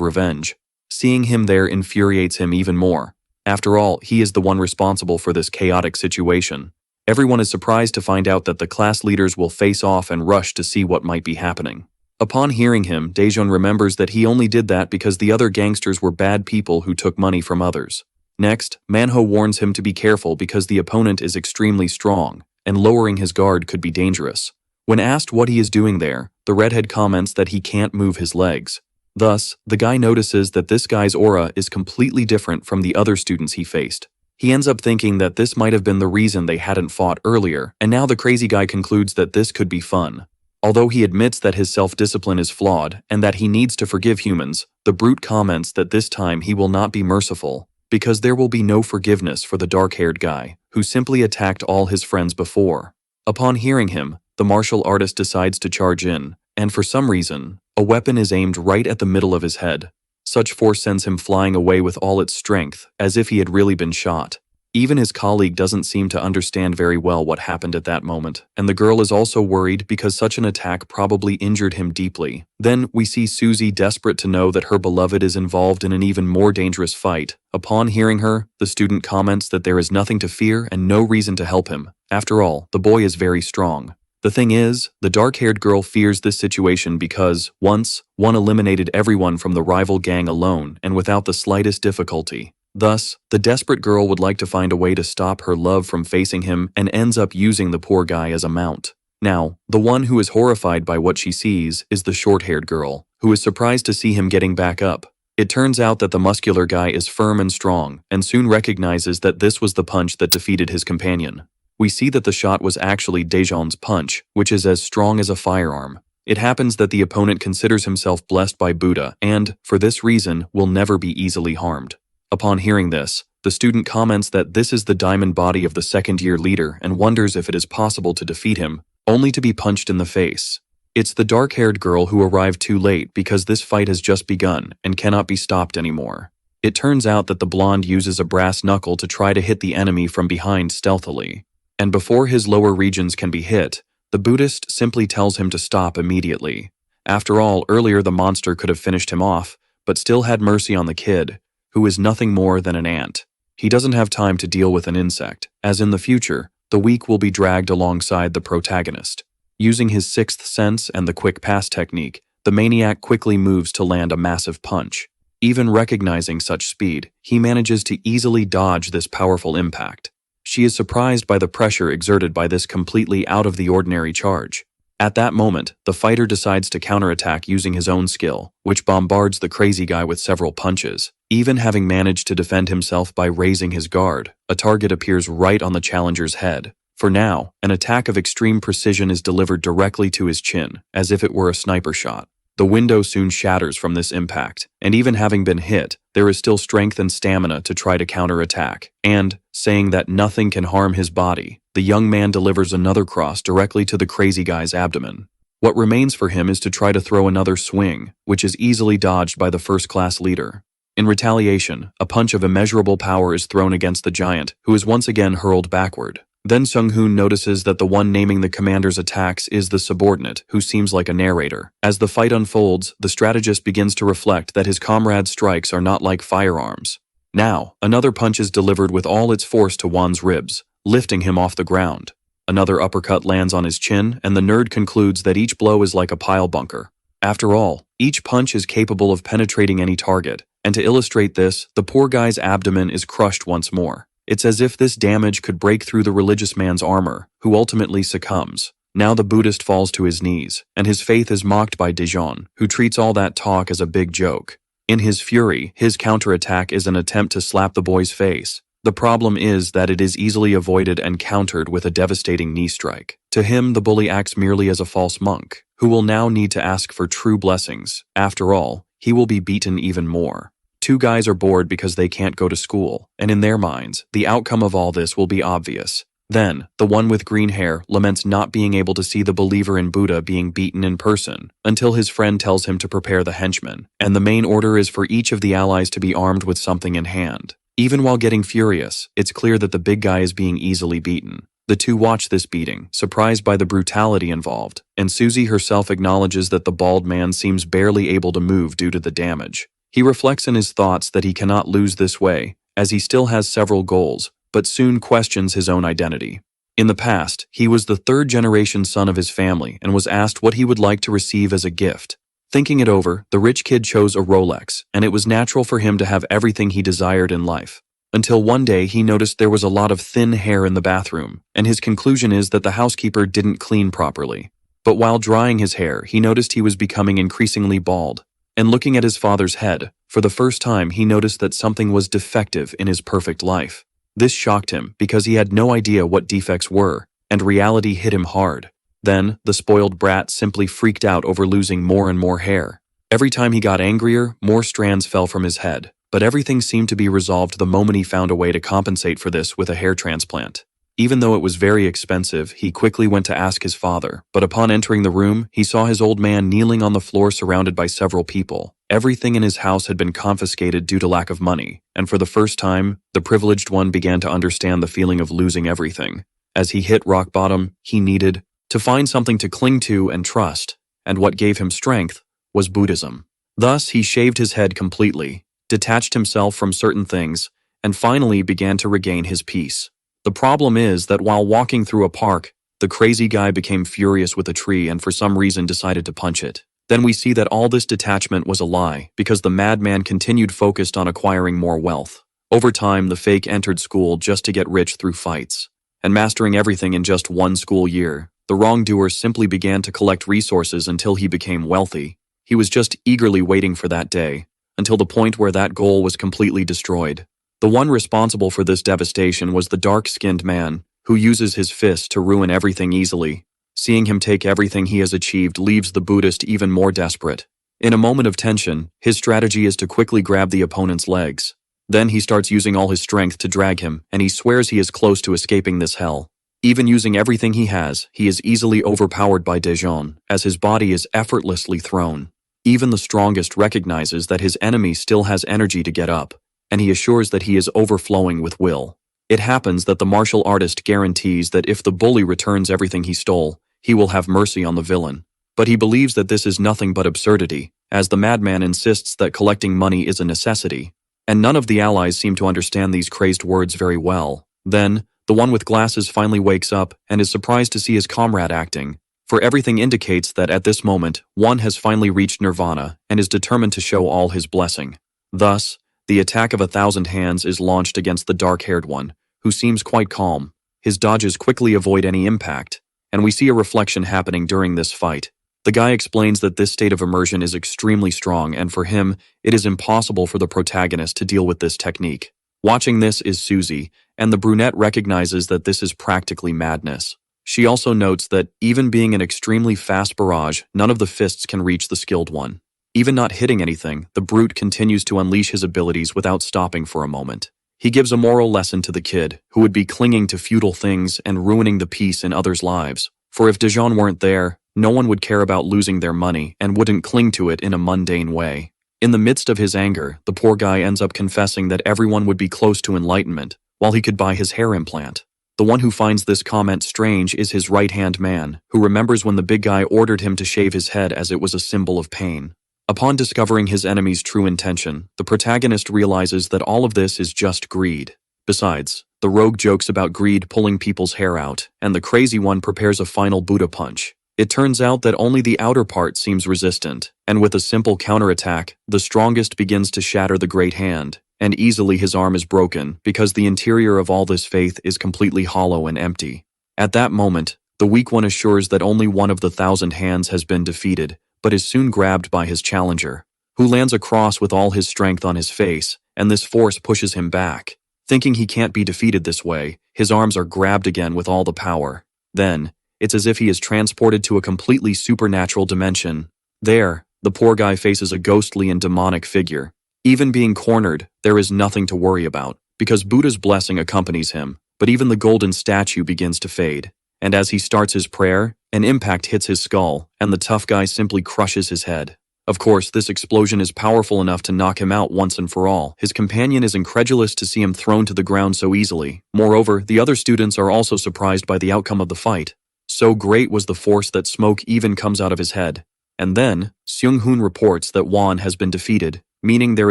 Speaker 1: revenge. Seeing him there infuriates him even more. After all, he is the one responsible for this chaotic situation. Everyone is surprised to find out that the class leaders will face off and rush to see what might be happening. Upon hearing him, Daejeon remembers that he only did that because the other gangsters were bad people who took money from others. Next, Manhwa warns him to be careful because the opponent is extremely strong, and lowering his guard could be dangerous. When asked what he is doing there, the redhead comments that he can't move his legs. Thus, the guy notices that this guy's aura is completely different from the other students he faced. He ends up thinking that this might have been the reason they hadn't fought earlier, and now the crazy guy concludes that this could be fun. Although he admits that his self-discipline is flawed and that he needs to forgive humans, the brute comments that this time he will not be merciful, because there will be no forgiveness for the dark-haired guy, who simply attacked all his friends before. Upon hearing him, the martial artist decides to charge in, and for some reason, a weapon is aimed right at the middle of his head. Such force sends him flying away with all its strength, as if he had really been shot. Even his colleague doesn't seem to understand very well what happened at that moment, and the girl is also worried because such an attack probably injured him deeply. Then we see Susie desperate to know that her beloved is involved in an even more dangerous fight. Upon hearing her, the student comments that there is nothing to fear and no reason to help him. After all, the boy is very strong. The thing is, the dark-haired girl fears this situation because, once, one eliminated everyone from the rival gang alone and without the slightest difficulty. Thus, the desperate girl would like to find a way to stop her love from facing him and ends up using the poor guy as a mount. Now, the one who is horrified by what she sees is the short-haired girl, who is surprised to see him getting back up. It turns out that the muscular guy is firm and strong, and soon recognizes that this was the punch that defeated his companion. We see that the shot was actually Daejeon's punch, which is as strong as a firearm. It happens that the opponent considers himself blessed by Buddha and, for this reason, will never be easily harmed. Upon hearing this, the student comments that this is the diamond body of the second-year leader and wonders if it is possible to defeat him, only to be punched in the face. It's the dark-haired girl who arrived too late because this fight has just begun and cannot be stopped anymore. It turns out that the blonde uses a brass knuckle to try to hit the enemy from behind stealthily. And before his lower regions can be hit, the Buddhist simply tells him to stop immediately. After all, earlier the monster could have finished him off, but still had mercy on the kid, who is nothing more than an ant. He doesn't have time to deal with an insect, as in the future, the weak will be dragged alongside the protagonist. Using his sixth sense and the quick pass technique, the maniac quickly moves to land a massive punch. Even recognizing such speed, he manages to easily dodge this powerful impact. She is surprised by the pressure exerted by this completely out-of-the-ordinary charge. At that moment, the fighter decides to counterattack using his own skill, which bombards the crazy guy with several punches. Even having managed to defend himself by raising his guard, a target appears right on the challenger's head. For now, an attack of extreme precision is delivered directly to his chin, as if it were a sniper shot. The window soon shatters from this impact, and even having been hit, there is still strength and stamina to try to counterattack. And, saying that nothing can harm his body, the young man delivers another cross directly to the crazy guy's abdomen. What remains for him is to try to throw another swing, which is easily dodged by the first-class leader. In retaliation, a punch of immeasurable power is thrown against the giant, who is once again hurled backward. Then Sung-hoon notices that the one naming the commander's attacks is the subordinate, who seems like a narrator. As the fight unfolds, the strategist begins to reflect that his comrade's strikes are not like firearms. Now, another punch is delivered with all its force to Won's ribs, lifting him off the ground. Another uppercut lands on his chin, and the nerd concludes that each blow is like a pile bunker. After all, each punch is capable of penetrating any target, and to illustrate this, the poor guy's abdomen is crushed once more. It's as if this damage could break through the religious man's armor, who ultimately succumbs. Now the Buddhist falls to his knees, and his faith is mocked by Daejeon, who treats all that talk as a big joke. In his fury, his counterattack is an attempt to slap the boy's face. The problem is that it is easily avoided and countered with a devastating knee strike. To him, the bully acts merely as a false monk, who will now need to ask for true blessings. After all, he will be beaten even more. Two guys are bored because they can't go to school, and in their minds, the outcome of all this will be obvious. Then, the one with green hair laments not being able to see the believer in Buddha being beaten in person, until his friend tells him to prepare the henchmen, and the main order is for each of the allies to be armed with something in hand. Even while getting furious, it's clear that the big guy is being easily beaten. The two watch this beating, surprised by the brutality involved, and Suzy herself acknowledges that the bald man seems barely able to move due to the damage. He reflects in his thoughts that he cannot lose this way, as he still has several goals, but soon questions his own identity. In the past, he was the third-generation son of his family and was asked what he would like to receive as a gift. Thinking it over, the rich kid chose a Rolex, and it was natural for him to have everything he desired in life. Until one day he noticed there was a lot of thin hair in the bathroom, and his conclusion is that the housekeeper didn't clean properly. But while drying his hair, he noticed he was becoming increasingly bald. And looking at his father's head, for the first time he noticed that something was defective in his perfect life. This shocked him because he had no idea what defects were, and reality hit him hard. Then, the spoiled brat simply freaked out over losing more and more hair. Every time he got angrier, more strands fell from his head, but everything seemed to be resolved the moment he found a way to compensate for this with a hair transplant. Even though it was very expensive, he quickly went to ask his father, but upon entering the room, he saw his old man kneeling on the floor surrounded by several people. Everything in his house had been confiscated due to lack of money, and for the first time, the privileged one began to understand the feeling of losing everything. As he hit rock bottom, he needed to find something to cling to and trust, and what gave him strength was Buddhism. Thus, he shaved his head completely, detached himself from certain things, and finally began to regain his peace. The problem is that while walking through a park, the crazy guy became furious with a tree and for some reason decided to punch it. Then we see that all this detachment was a lie because the madman continued focused on acquiring more wealth. Over time, the fake entered school just to get rich through fights. And mastering everything in just one school year, the wrongdoer simply began to collect resources until he became wealthy. He was just eagerly waiting for that day, until the point where that goal was completely destroyed. The one responsible for this devastation was the dark-skinned man, who uses his fists to ruin everything easily. Seeing him take everything he has achieved leaves the Buddhist even more desperate. In a moment of tension, his strategy is to quickly grab the opponent's legs. Then he starts using all his strength to drag him, and he swears he is close to escaping this hell. Even using everything he has, he is easily overpowered by Daejeon, as his body is effortlessly thrown. Even the strongest recognizes that his enemy still has energy to get up, and he assures that he is overflowing with will. It happens that the martial artist guarantees that if the bully returns everything he stole, he will have mercy on the villain. But he believes that this is nothing but absurdity, as the madman insists that collecting money is a necessity. And none of the allies seem to understand these crazed words very well. Then, the one with glasses finally wakes up and is surprised to see his comrade acting, for everything indicates that at this moment, one has finally reached nirvana and is determined to show all his blessing. Thus, the attack of 1,000 hands is launched against the dark-haired one, who seems quite calm. His dodges quickly avoid any impact, and we see a reflection happening during this fight. The guy explains that this state of immersion is extremely strong, and for him, it is impossible for the protagonist to deal with this technique. Watching this is Suzy, and the brunette recognizes that this is practically madness. She also notes that, even being an extremely fast barrage, none of the fists can reach the skilled one. Even not hitting anything, the brute continues to unleash his abilities without stopping for a moment. He gives a moral lesson to the kid, who would be clinging to futile things and ruining the peace in others' lives. For if Daejeon weren't there, no one would care about losing their money and wouldn't cling to it in a mundane way. In the midst of his anger, the poor guy ends up confessing that everyone would be close to enlightenment, while he could buy his hair implant. The one who finds this comment strange is his right-hand man, who remembers when the big guy ordered him to shave his head as it was a symbol of pain. Upon discovering his enemy's true intention, the protagonist realizes that all of this is just greed. Besides, the rogue jokes about greed pulling people's hair out, and the crazy one prepares a final Buddha punch. It turns out that only the outer part seems resistant, and with a simple counterattack, the strongest begins to shatter the great hand, and easily his arm is broken because the interior of all this faith is completely hollow and empty. At that moment, the weak one assures that only one of the 1,000 hands has been defeated, but is soon grabbed by his challenger, who lands a cross with all his strength on his face, and this force pushes him back. Thinking he can't be defeated this way, his arms are grabbed again with all the power. Then, it's as if he is transported to a completely supernatural dimension. There, the poor guy faces a ghostly and demonic figure. Even being cornered, there is nothing to worry about, because Buddha's blessing accompanies him, but even the golden statue begins to fade. And as he starts his prayer, an impact hits his skull, and the tough guy simply crushes his head. Of course, this explosion is powerful enough to knock him out once and for all. His companion is incredulous to see him thrown to the ground so easily. Moreover, the other students are also surprised by the outcome of the fight. So great was the force that smoke even comes out of his head. And then, Seung-hoon reports that Won has been defeated, meaning there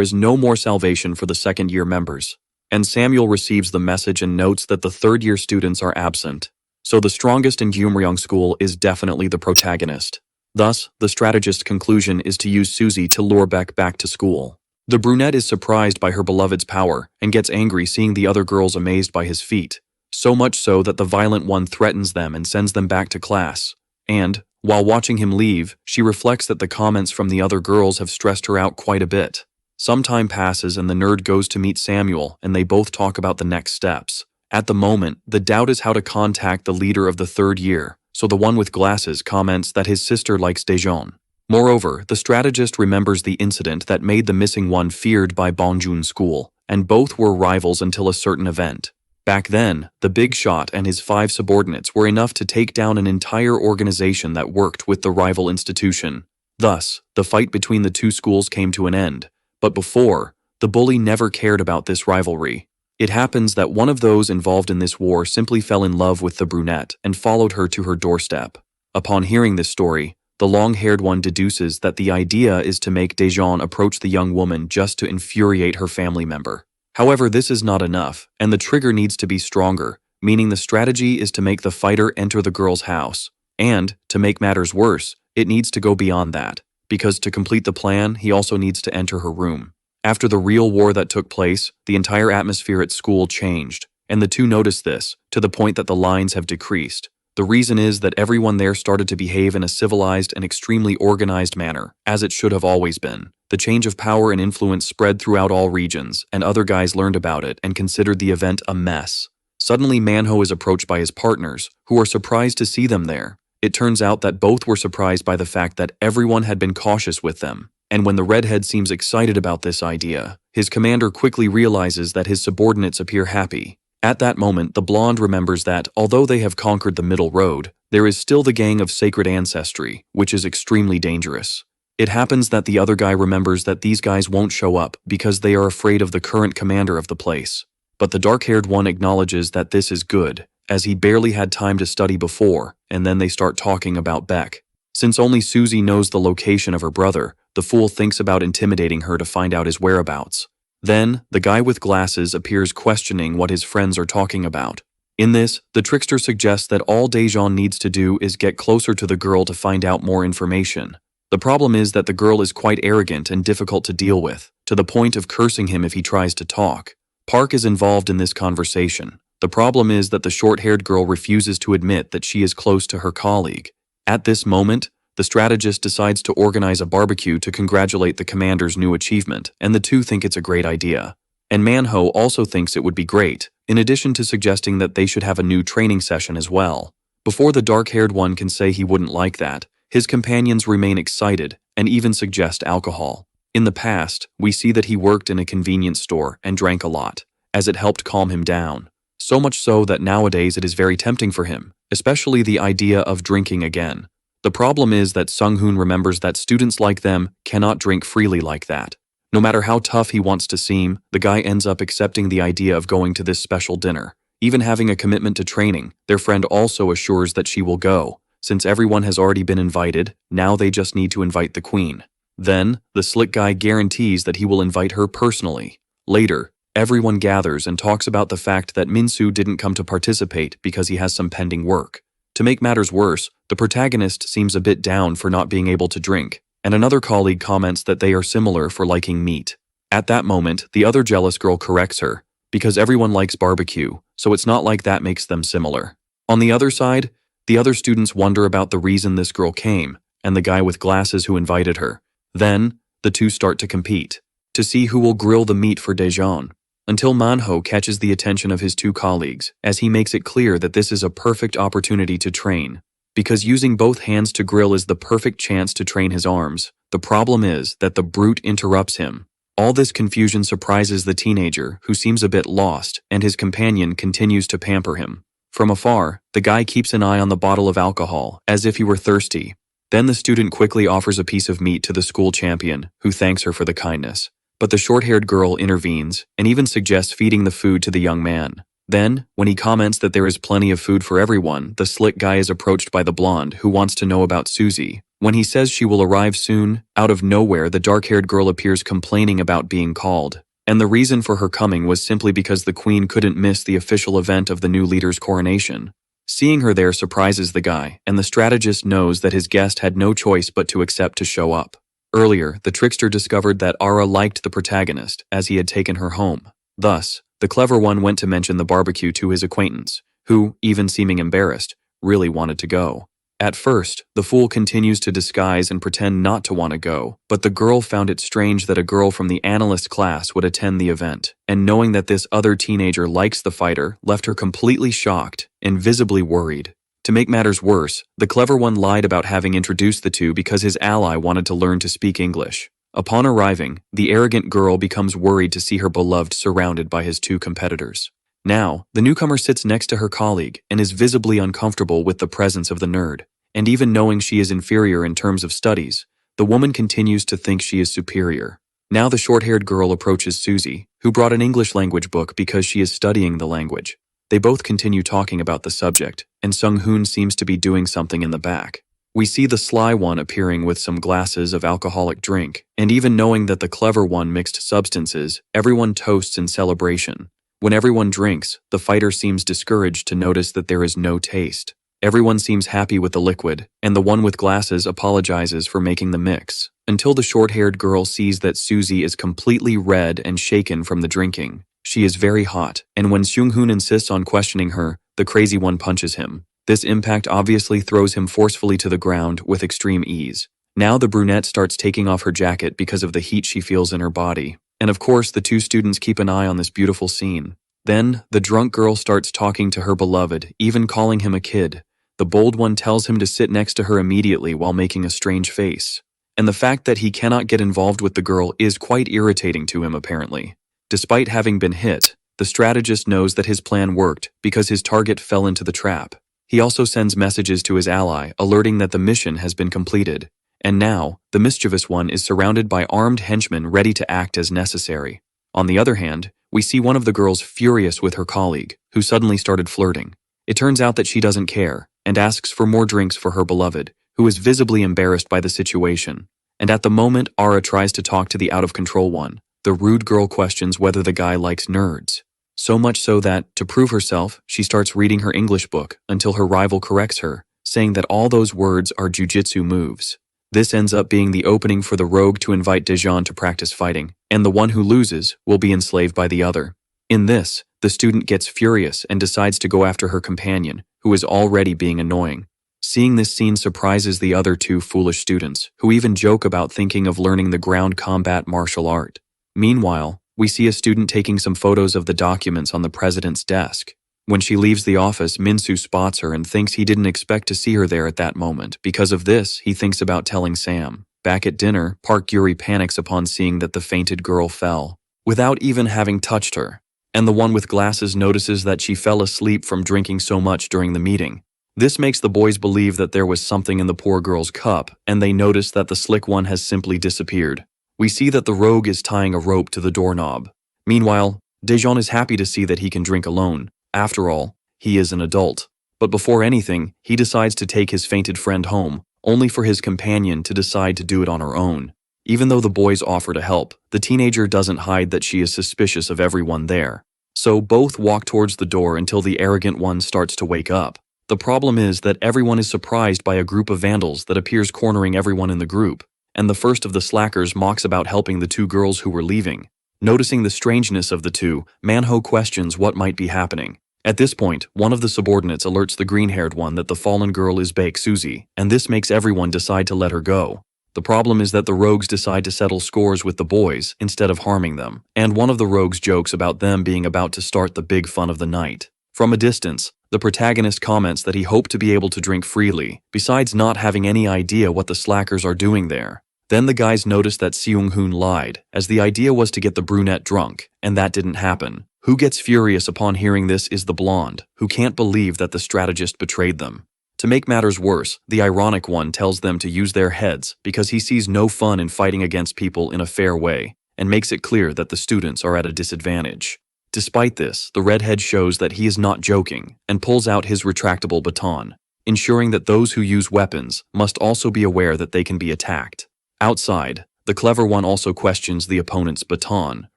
Speaker 1: is no more salvation for the second-year members. And Samuel receives the message and notes that the third-year students are absent. So the strongest in Gyeomryong School is definitely the protagonist. Thus, the strategist's conclusion is to use Suzy to lure Beck back to school. The brunette is surprised by her beloved's power and gets angry seeing the other girls amazed by his feat. So much so that the violent one threatens them and sends them back to class. And, while watching him leave, she reflects that the comments from the other girls have stressed her out quite a bit. Some time passes and the nerd goes to meet Samuel and they both talk about the next steps. At the moment, the doubt is how to contact the leader of the third year, so the one with glasses comments that his sister likes Daejeon. Moreover, the strategist remembers the incident that made the missing one feared by Bongjun School, and both were rivals until a certain event. Back then, the big shot and his 5 subordinates were enough to take down an entire organization that worked with the rival institution. Thus, the fight between the two schools came to an end. But before, the bully never cared about this rivalry. It happens that one of those involved in this war simply fell in love with the brunette and followed her to her doorstep. Upon hearing this story, the long-haired one deduces that the idea is to make Daejeon approach the young woman just to infuriate her family member. However, this is not enough, and the trigger needs to be stronger, meaning the strategy is to make the fighter enter the girl's house. And, to make matters worse, it needs to go beyond that, because to complete the plan, he also needs to enter her room. After the real war that took place, the entire atmosphere at school changed, and the two notice this, to the point that the lines have decreased. The reason is that everyone there started to behave in a civilized and extremely organized manner, as it should have always been. The change of power and influence spread throughout all regions, and other guys learned about it and considered the event a mess. Suddenly Manhwa is approached by his partners, who are surprised to see them there. It turns out that both were surprised by the fact that everyone had been cautious with them. And when the redhead seems excited about this idea, his commander quickly realizes that his subordinates appear happy. At that moment, the blonde remembers that, although they have conquered the middle road, there is still the gang of sacred ancestry, which is extremely dangerous. It happens that the other guy remembers that these guys won't show up because they are afraid of the current commander of the place. But the dark-haired one acknowledges that this is good, as he barely had time to study before, and then they start talking about Beck. Since only Suzy knows the location of her brother, the fool thinks about intimidating her to find out his whereabouts. Then, the guy with glasses appears questioning what his friends are talking about. In this, the trickster suggests that all Daejeon needs to do is get closer to the girl to find out more information. The problem is that the girl is quite arrogant and difficult to deal with, to the point of cursing him if he tries to talk. Park is involved in this conversation. The problem is that the short-haired girl refuses to admit that she is close to her colleague. At this moment, the strategist decides to organize a barbecue to congratulate the commander's new achievement, and the two think it's a great idea. And Manhwa also thinks it would be great, in addition to suggesting that they should have a new training session as well. Before the dark-haired one can say he wouldn't like that, his companions remain excited and even suggest alcohol. In the past, we see that he worked in a convenience store and drank a lot, as it helped calm him down. So much so that nowadays it is very tempting for him, especially the idea of drinking again. The problem is that Seung-hoon remembers that students like them cannot drink freely like that. No matter how tough he wants to seem, the guy ends up accepting the idea of going to this special dinner, Even having a commitment to training, their friend also assures that she will go. Since everyone has already been invited, now they just need to invite the queen. Then, the slick guy guarantees that he will invite her personally. Later, everyone gathers and talks about the fact that Minsu didn't come to participate because he has some pending work. To make matters worse, the protagonist seems a bit down for not being able to drink, and another colleague comments that they are similar for liking meat. At that moment, the other jealous girl corrects her, because everyone likes barbecue, so it's not like that makes them similar. On the other side, the other students wonder about the reason this girl came, and the guy with glasses who invited her. Then, the two start to compete, to see who will grill the meat for Daejeon, until Minho catches the attention of his two colleagues, as he makes it clear that this is a perfect opportunity to train. Because using both hands to grill is the perfect chance to train his arms, the problem is that the brute interrupts him. All this confusion surprises the teenager, who seems a bit lost, and his companion continues to pamper him. From afar, the guy keeps an eye on the bottle of alcohol, as if he were thirsty. Then the student quickly offers a piece of meat to the school champion, who thanks her for the kindness. But the short-haired girl intervenes, and even suggests feeding the food to the young man. Then, when he comments that there is plenty of food for everyone, the slick guy is approached by the blonde, who wants to know about Susie. When he says she will arrive soon, out of nowhere the dark-haired girl appears complaining about being called. And the reason for her coming was simply because the queen couldn't miss the official event of the new leader's coronation. Seeing her there surprises the guy, and the strategist knows that his guest had no choice but to accept to show up. Earlier, the trickster discovered that Ara liked the protagonist, as he had taken her home. Thus, the clever one went to mention the barbecue to his acquaintance, who, even seeming embarrassed, really wanted to go. At first, the fool continues to disguise and pretend not to want to go, but the girl found it strange that a girl from the analyst class would attend the event, and knowing that this other teenager likes the fighter left her completely shocked and visibly worried. To make matters worse, the clever one lied about having introduced the two because his ally wanted to learn to speak English. Upon arriving, the arrogant girl becomes worried to see her beloved surrounded by his two competitors. Now, the newcomer sits next to her colleague and is visibly uncomfortable with the presence of the nerd. And even knowing she is inferior in terms of studies, the woman continues to think she is superior. Now the short-haired girl approaches Susie, who brought an English language book because she is studying the language. They both continue talking about the subject, and Sung-hoon seems to be doing something in the back. We see the sly one appearing with some glasses of alcoholic drink, and even knowing that the clever one mixed substances, everyone toasts in celebration. When everyone drinks, the fighter seems discouraged to notice that there is no taste. Everyone seems happy with the liquid, and the one with glasses apologizes for making the mix, until the short-haired girl sees that Susie is completely red and shaken from the drinking. She is very hot, and when Sung-hoon insists on questioning her, the crazy one punches him. This impact obviously throws him forcefully to the ground with extreme ease. Now the brunette starts taking off her jacket because of the heat she feels in her body. And of course, the two students keep an eye on this beautiful scene. Then, the drunk girl starts talking to her beloved, even calling him a kid. The bold one tells him to sit next to her immediately while making a strange face. And the fact that he cannot get involved with the girl is quite irritating to him apparently. Despite having been hit, the strategist knows that his plan worked because his target fell into the trap. He also sends messages to his ally, alerting that the mission has been completed. And now, the mischievous one is surrounded by armed henchmen ready to act as necessary. On the other hand, we see one of the girls furious with her colleague, who suddenly started flirting. It turns out that she doesn't care, and asks for more drinks for her beloved, who is visibly embarrassed by the situation. And at the moment Ara tries to talk to the out-of-control one, the rude girl questions whether the guy likes nerds. So much so that, to prove herself, she starts reading her English book until her rival corrects her, saying that all those words are jujitsu moves. This ends up being the opening for the rogue to invite Daejeon to practice fighting, and the one who loses will be enslaved by the other. In this, the student gets furious and decides to go after her companion, who is already being annoying. Seeing this scene surprises the other two foolish students, who even joke about thinking of learning the ground combat martial art. Meanwhile, we see a student taking some photos of the documents on the president's desk. When she leaves the office, Minsu spots her and thinks he didn't expect to see her there at that moment. Because of this, he thinks about telling Sam. Back at dinner, Park Yuri panics upon seeing that the fainted girl fell, without even having touched her. And the one with glasses notices that she fell asleep from drinking so much during the meeting. This makes the boys believe that there was something in the poor girl's cup, and they notice that the slick one has simply disappeared. We see that the rogue is tying a rope to the doorknob. Meanwhile, Daejeon is happy to see that he can drink alone, After all, he is an adult. But before anything, he decides to take his fainted friend home, only for his companion to decide to do it on her own. Even though the boys offer to help, the teenager doesn't hide that she is suspicious of everyone there. So both walk towards the door until the arrogant one starts to wake up. The problem is that everyone is surprised by a group of vandals that appears cornering everyone in the group, and the first of the slackers mocks about helping the two girls who were leaving. Noticing the strangeness of the two, Manhwa questions what might be happening. At this point, one of the subordinates alerts the green-haired one that the fallen girl is Baek Suzy, and this makes everyone decide to let her go. The problem is that the rogues decide to settle scores with the boys instead of harming them, and one of the rogues jokes about them being about to start the big fun of the night. From a distance, the protagonist comments that he hoped to be able to drink freely, besides not having any idea what the slackers are doing there. Then the guys notice that Seung-hoon lied, as the idea was to get the brunette drunk, and that didn't happen. Who gets furious upon hearing this is the blonde, who can't believe that the strategist betrayed them. To make matters worse, the ironic one tells them to use their heads because he sees no fun in fighting against people in a fair way, and makes it clear that the students are at a disadvantage. Despite this, the redhead shows that he is not joking, and pulls out his retractable baton, ensuring that those who use weapons must also be aware that they can be attacked. Outside, the clever one also questions the opponent's baton,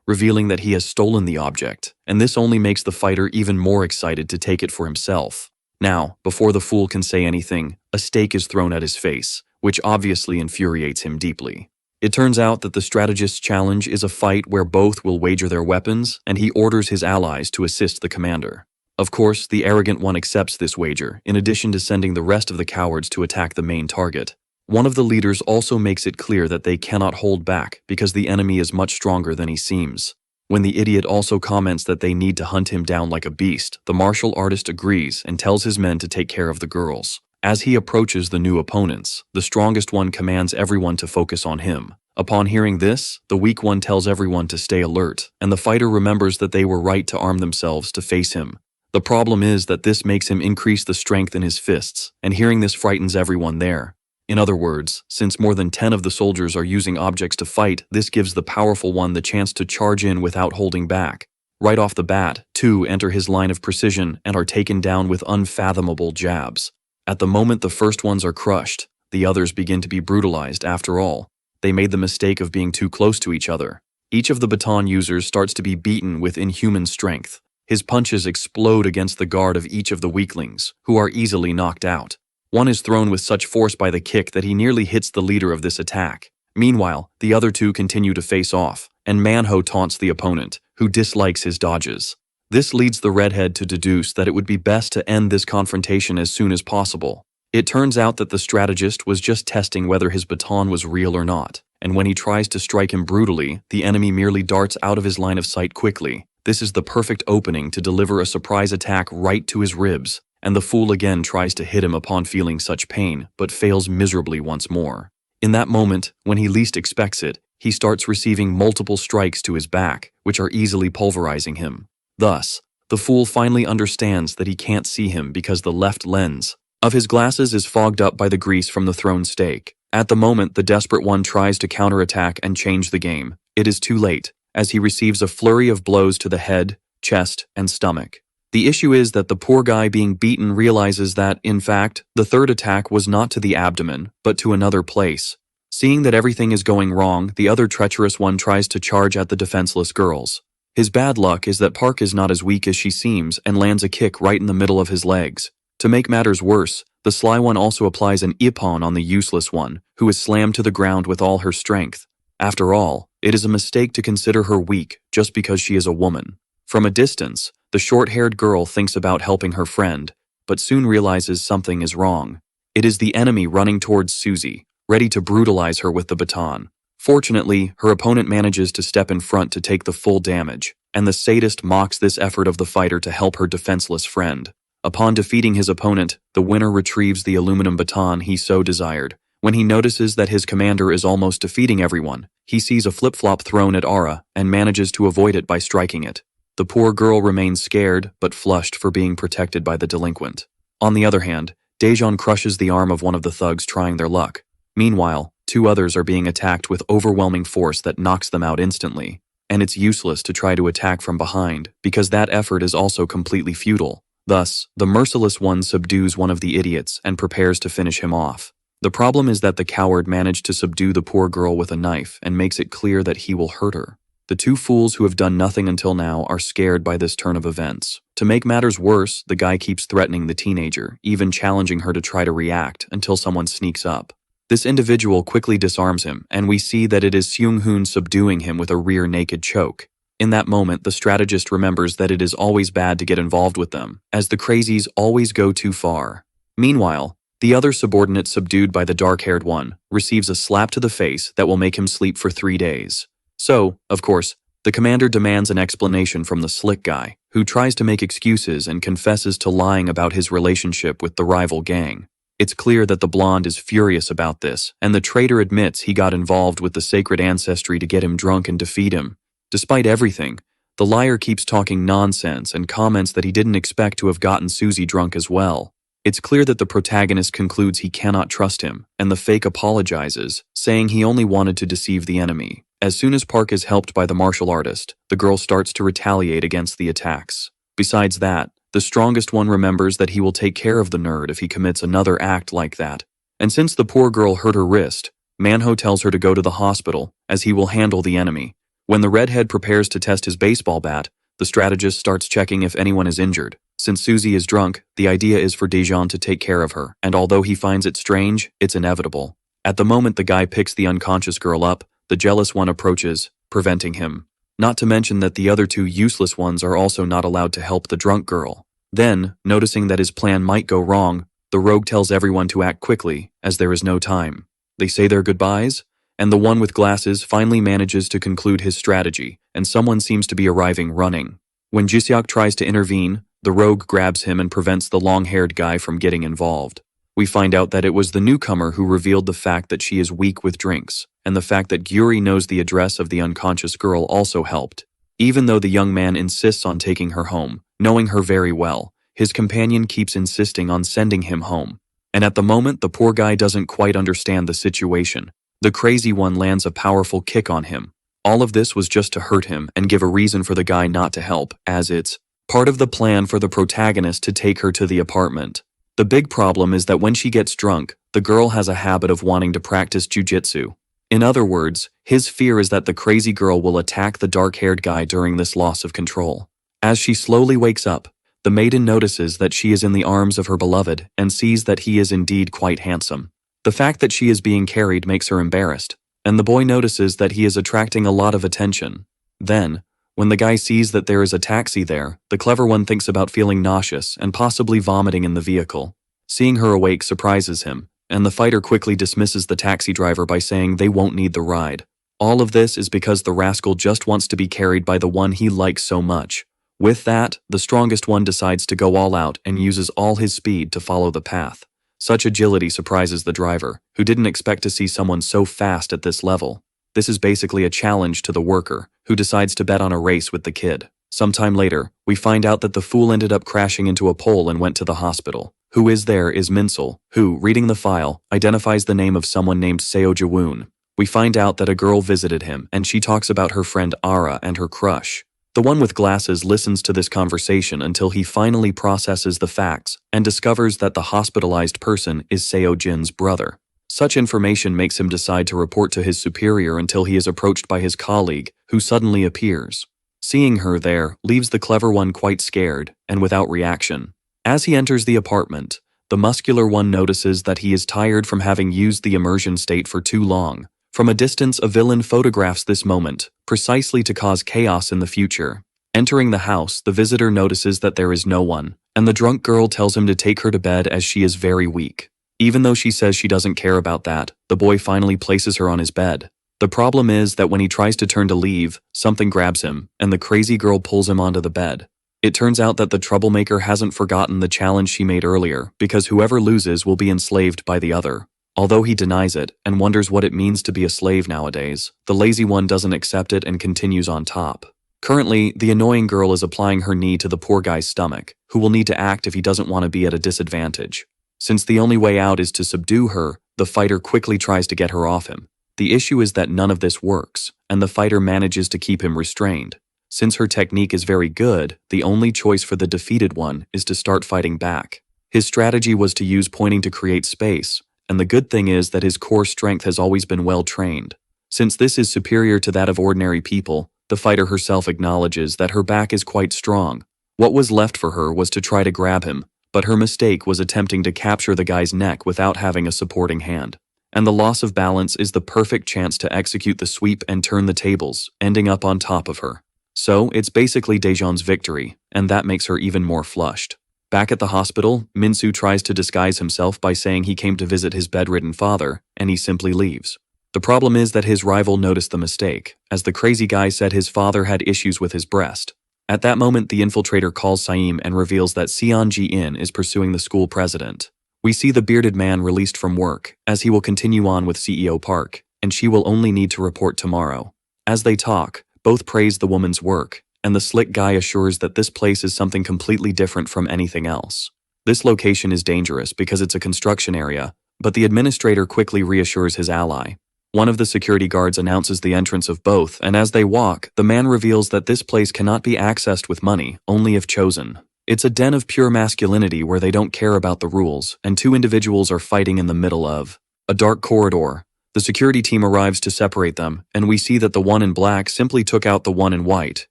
Speaker 1: revealing that he has stolen the object, and this only makes the fighter even more excited to take it for himself. Now, before the fool can say anything, a stake is thrown at his face, which obviously infuriates him deeply. It turns out that the strategist's challenge is a fight where both will wager their weapons, and he orders his allies to assist the commander. Of course, the arrogant one accepts this wager, in addition to sending the rest of the cowards to attack the main target. One of the leaders also makes it clear that they cannot hold back because the enemy is much stronger than he seems. When the idiot also comments that they need to hunt him down like a beast, the martial artist agrees and tells his men to take care of the girls. As he approaches the new opponents, the strongest one commands everyone to focus on him. Upon hearing this, the weak one tells everyone to stay alert, and the fighter remembers that they were right to arm themselves to face him. The problem is that this makes him increase the strength in his fists, and hearing this frightens everyone there. In other words, since more than 10 of the soldiers are using objects to fight, this gives the powerful one the chance to charge in without holding back. Right off the bat, 2 enter his line of precision and are taken down with unfathomable jabs. At the moment the first ones are crushed, the others begin to be brutalized after all. They made the mistake of being too close to each other. Each of the baton users starts to be beaten with inhuman strength. His punches explode against the guard of each of the weaklings, who are easily knocked out. One is thrown with such force by the kick that he nearly hits the leader of this attack. Meanwhile, the other 2 continue to face off, and Manhwa taunts the opponent, who dislikes his dodges. This leads the redhead to deduce that it would be best to end this confrontation as soon as possible. It turns out that the strategist was just testing whether his baton was real or not, and when he tries to strike him brutally, the enemy merely darts out of his line of sight quickly. This is the perfect opening to deliver a surprise attack right to his ribs, and the fool again tries to hit him upon feeling such pain, but fails miserably once more. In that moment, when he least expects it, he starts receiving multiple strikes to his back, which are easily pulverizing him. Thus, the fool finally understands that he can't see him because the left lens of his glasses is fogged up by the grease from the thrown stake. At the moment, the desperate one tries to counterattack and change the game. It is too late, as he receives a flurry of blows to the head, chest, and stomach. The issue is that the poor guy being beaten realizes that, in fact, the third attack was not to the abdomen, but to another place. Seeing that everything is going wrong, the other treacherous one tries to charge at the defenseless girls. His bad luck is that Park is not as weak as she seems and lands a kick right in the middle of his legs. To make matters worse, the sly one also applies an ippon on the useless one, who is slammed to the ground with all her strength. After all, it is a mistake to consider her weak just because she is a woman. From a distance, the short-haired girl thinks about helping her friend, but soon realizes something is wrong. It is the enemy running towards Suzy, ready to brutalize her with the baton. Fortunately, her opponent manages to step in front to take the full damage, and the sadist mocks this effort of the fighter to help her defenseless friend. Upon defeating his opponent, the winner retrieves the aluminum baton he so desired. When he notices that his commander is almost defeating everyone, he sees a flip-flop thrown at Ara and manages to avoid it by striking it. The poor girl remains scared, but flushed for being protected by the delinquent. On the other hand, Daejeon crushes the arm of one of the thugs trying their luck. Meanwhile, 2 others are being attacked with overwhelming force that knocks them out instantly. and it's useless to try to attack from behind, because that effort is also completely futile. Thus, the merciless one subdues one of the idiots and prepares to finish him off. The problem is that the coward managed to subdue the poor girl with a knife and makes it clear that he will hurt her. The two fools who have done nothing until now are scared by this turn of events. To make matters worse, the guy keeps threatening the teenager, even challenging her to try to react until someone sneaks up. This individual quickly disarms him, and we see that it is Seung-hoon subduing him with a rear naked choke. In that moment, the strategist remembers that it is always bad to get involved with them, as the crazies always go too far. Meanwhile, the other subordinate subdued by the dark-haired one receives a slap to the face that will make him sleep for 3 days. So, of course, the commander demands an explanation from the slick guy, who tries to make excuses and confesses to lying about his relationship with the rival gang. It's clear that the blonde is furious about this, and the traitor admits he got involved with the sacred ancestry to get him drunk and defeat him. Despite everything, the liar keeps talking nonsense and comments that he didn't expect to have gotten Susie drunk as well. It's clear that the protagonist concludes he cannot trust him, and the fake apologizes, saying he only wanted to deceive the enemy. As soon as Park is helped by the martial artist, the girl starts to retaliate against the attacks. Besides that, the strongest one remembers that he will take care of the nerd if he commits another act like that. And since the poor girl hurt her wrist, Manhwa tells her to go to the hospital, as he will handle the enemy. When the redhead prepares to test his baseball bat, the strategist starts checking if anyone is injured. Since Susie is drunk, the idea is for Daejeon to take care of her, and although he finds it strange, it's inevitable. At the moment the guy picks the unconscious girl up, the jealous one approaches, preventing him. Not to mention that the other two useless ones are also not allowed to help the drunk girl. Then, noticing that his plan might go wrong, the rogue tells everyone to act quickly, as there is no time. They say their goodbyes, and the one with glasses finally manages to conclude his strategy, and someone seems to be arriving running. When Jiseok tries to intervene, the rogue grabs him and prevents the long-haired guy from getting involved. We find out that it was the newcomer who revealed the fact that she is weak with drinks, and the fact that Gyuri knows the address of the unconscious girl also helped. Even though the young man insists on taking her home, knowing her very well, his companion keeps insisting on sending him home. And at the moment, the poor guy doesn't quite understand the situation. The crazy one lands a powerful kick on him. All of this was just to hurt him and give a reason for the guy not to help, as it's part of the plan for the protagonist to take her to the apartment. The big problem is that when she gets drunk, the girl has a habit of wanting to practice jujitsu. In other words, his fear is that the crazy girl will attack the dark-haired guy during this loss of control. As she slowly wakes up, the maiden notices that she is in the arms of her beloved and sees that he is indeed quite handsome. The fact that she is being carried makes her embarrassed, and the boy notices that he is attracting a lot of attention. Then, when the guy sees that there is a taxi there, the clever one thinks about feeling nauseous and possibly vomiting in the vehicle. Seeing her awake surprises him, and the fighter quickly dismisses the taxi driver by saying they won't need the ride. All of this is because the rascal just wants to be carried by the one he likes so much. With that, the strongest one decides to go all out and uses all his speed to follow the path. Such agility surprises the driver, who didn't expect to see someone so fast at this level. This is basically a challenge to the worker, who decides to bet on a race with the kid. Sometime later, we find out that the fool ended up crashing into a pole and went to the hospital. Who is there is Minsel, who, reading the file, identifies the name of someone named Seo Jawoon. We find out that a girl visited him, and she talks about her friend Ara and her crush. The one with glasses listens to this conversation until he finally processes the facts and discovers that the hospitalized person is Seo Jin's brother. Such information makes him decide to report to his superior until he is approached by his colleague, who suddenly appears. Seeing her there leaves the clever one quite scared and without reaction. As he enters the apartment, the muscular one notices that he is tired from having used the immersion state for too long. From a distance, a villain photographs this moment, precisely to cause chaos in the future. Entering the house, the visitor notices that there is no one, and the drunk girl tells him to take her to bed as she is very weak. Even though she says she doesn't care about that, the boy finally places her on his bed. The problem is that when he tries to turn to leave, something grabs him, and the crazy girl pulls him onto the bed. It turns out that the troublemaker hasn't forgotten the challenge she made earlier, because whoever loses will be enslaved by the other. Although he denies it, and wonders what it means to be a slave nowadays, the lazy one doesn't accept it and continues on top. Currently, the annoying girl is applying her knee to the poor guy's stomach, who will need to act if he doesn't want to be at a disadvantage. Since the only way out is to subdue her, the fighter quickly tries to get her off him. The issue is that none of this works, and the fighter manages to keep him restrained. Since her technique is very good, the only choice for the defeated one is to start fighting back. His strategy was to use pointing to create space, and the good thing is that his core strength has always been well trained. Since this is superior to that of ordinary people, the fighter herself acknowledges that her back is quite strong. What was left for her was to try to grab him, but her mistake was attempting to capture the guy's neck without having a supporting hand. And the loss of balance is the perfect chance to execute the sweep and turn the tables, ending up on top of her. So, it's basically Daejeon's victory, and that makes her even more flushed. Back at the hospital, Minsu tries to disguise himself by saying he came to visit his bedridden father, and he simply leaves. The problem is that his rival noticed the mistake, as the crazy guy said his father had issues with his breast. At that moment, the infiltrator calls Saeem and reveals that Seon Ji-in is pursuing the school president. We see the bearded man released from work, as he will continue on with CEO Park, and she will only need to report tomorrow. As they talk, both praise the woman's work, and the slick guy assures that this place is something completely different from anything else. This location is dangerous because it's a construction area, but the administrator quickly reassures his ally. One of the security guards announces the entrance of both, and as they walk, the man reveals that this place cannot be accessed with money, only if chosen. It's a den of pure masculinity where they don't care about the rules, and two individuals are fighting in the middle of a dark corridor. The security team arrives to separate them, and we see that the one in black simply took out the one in white,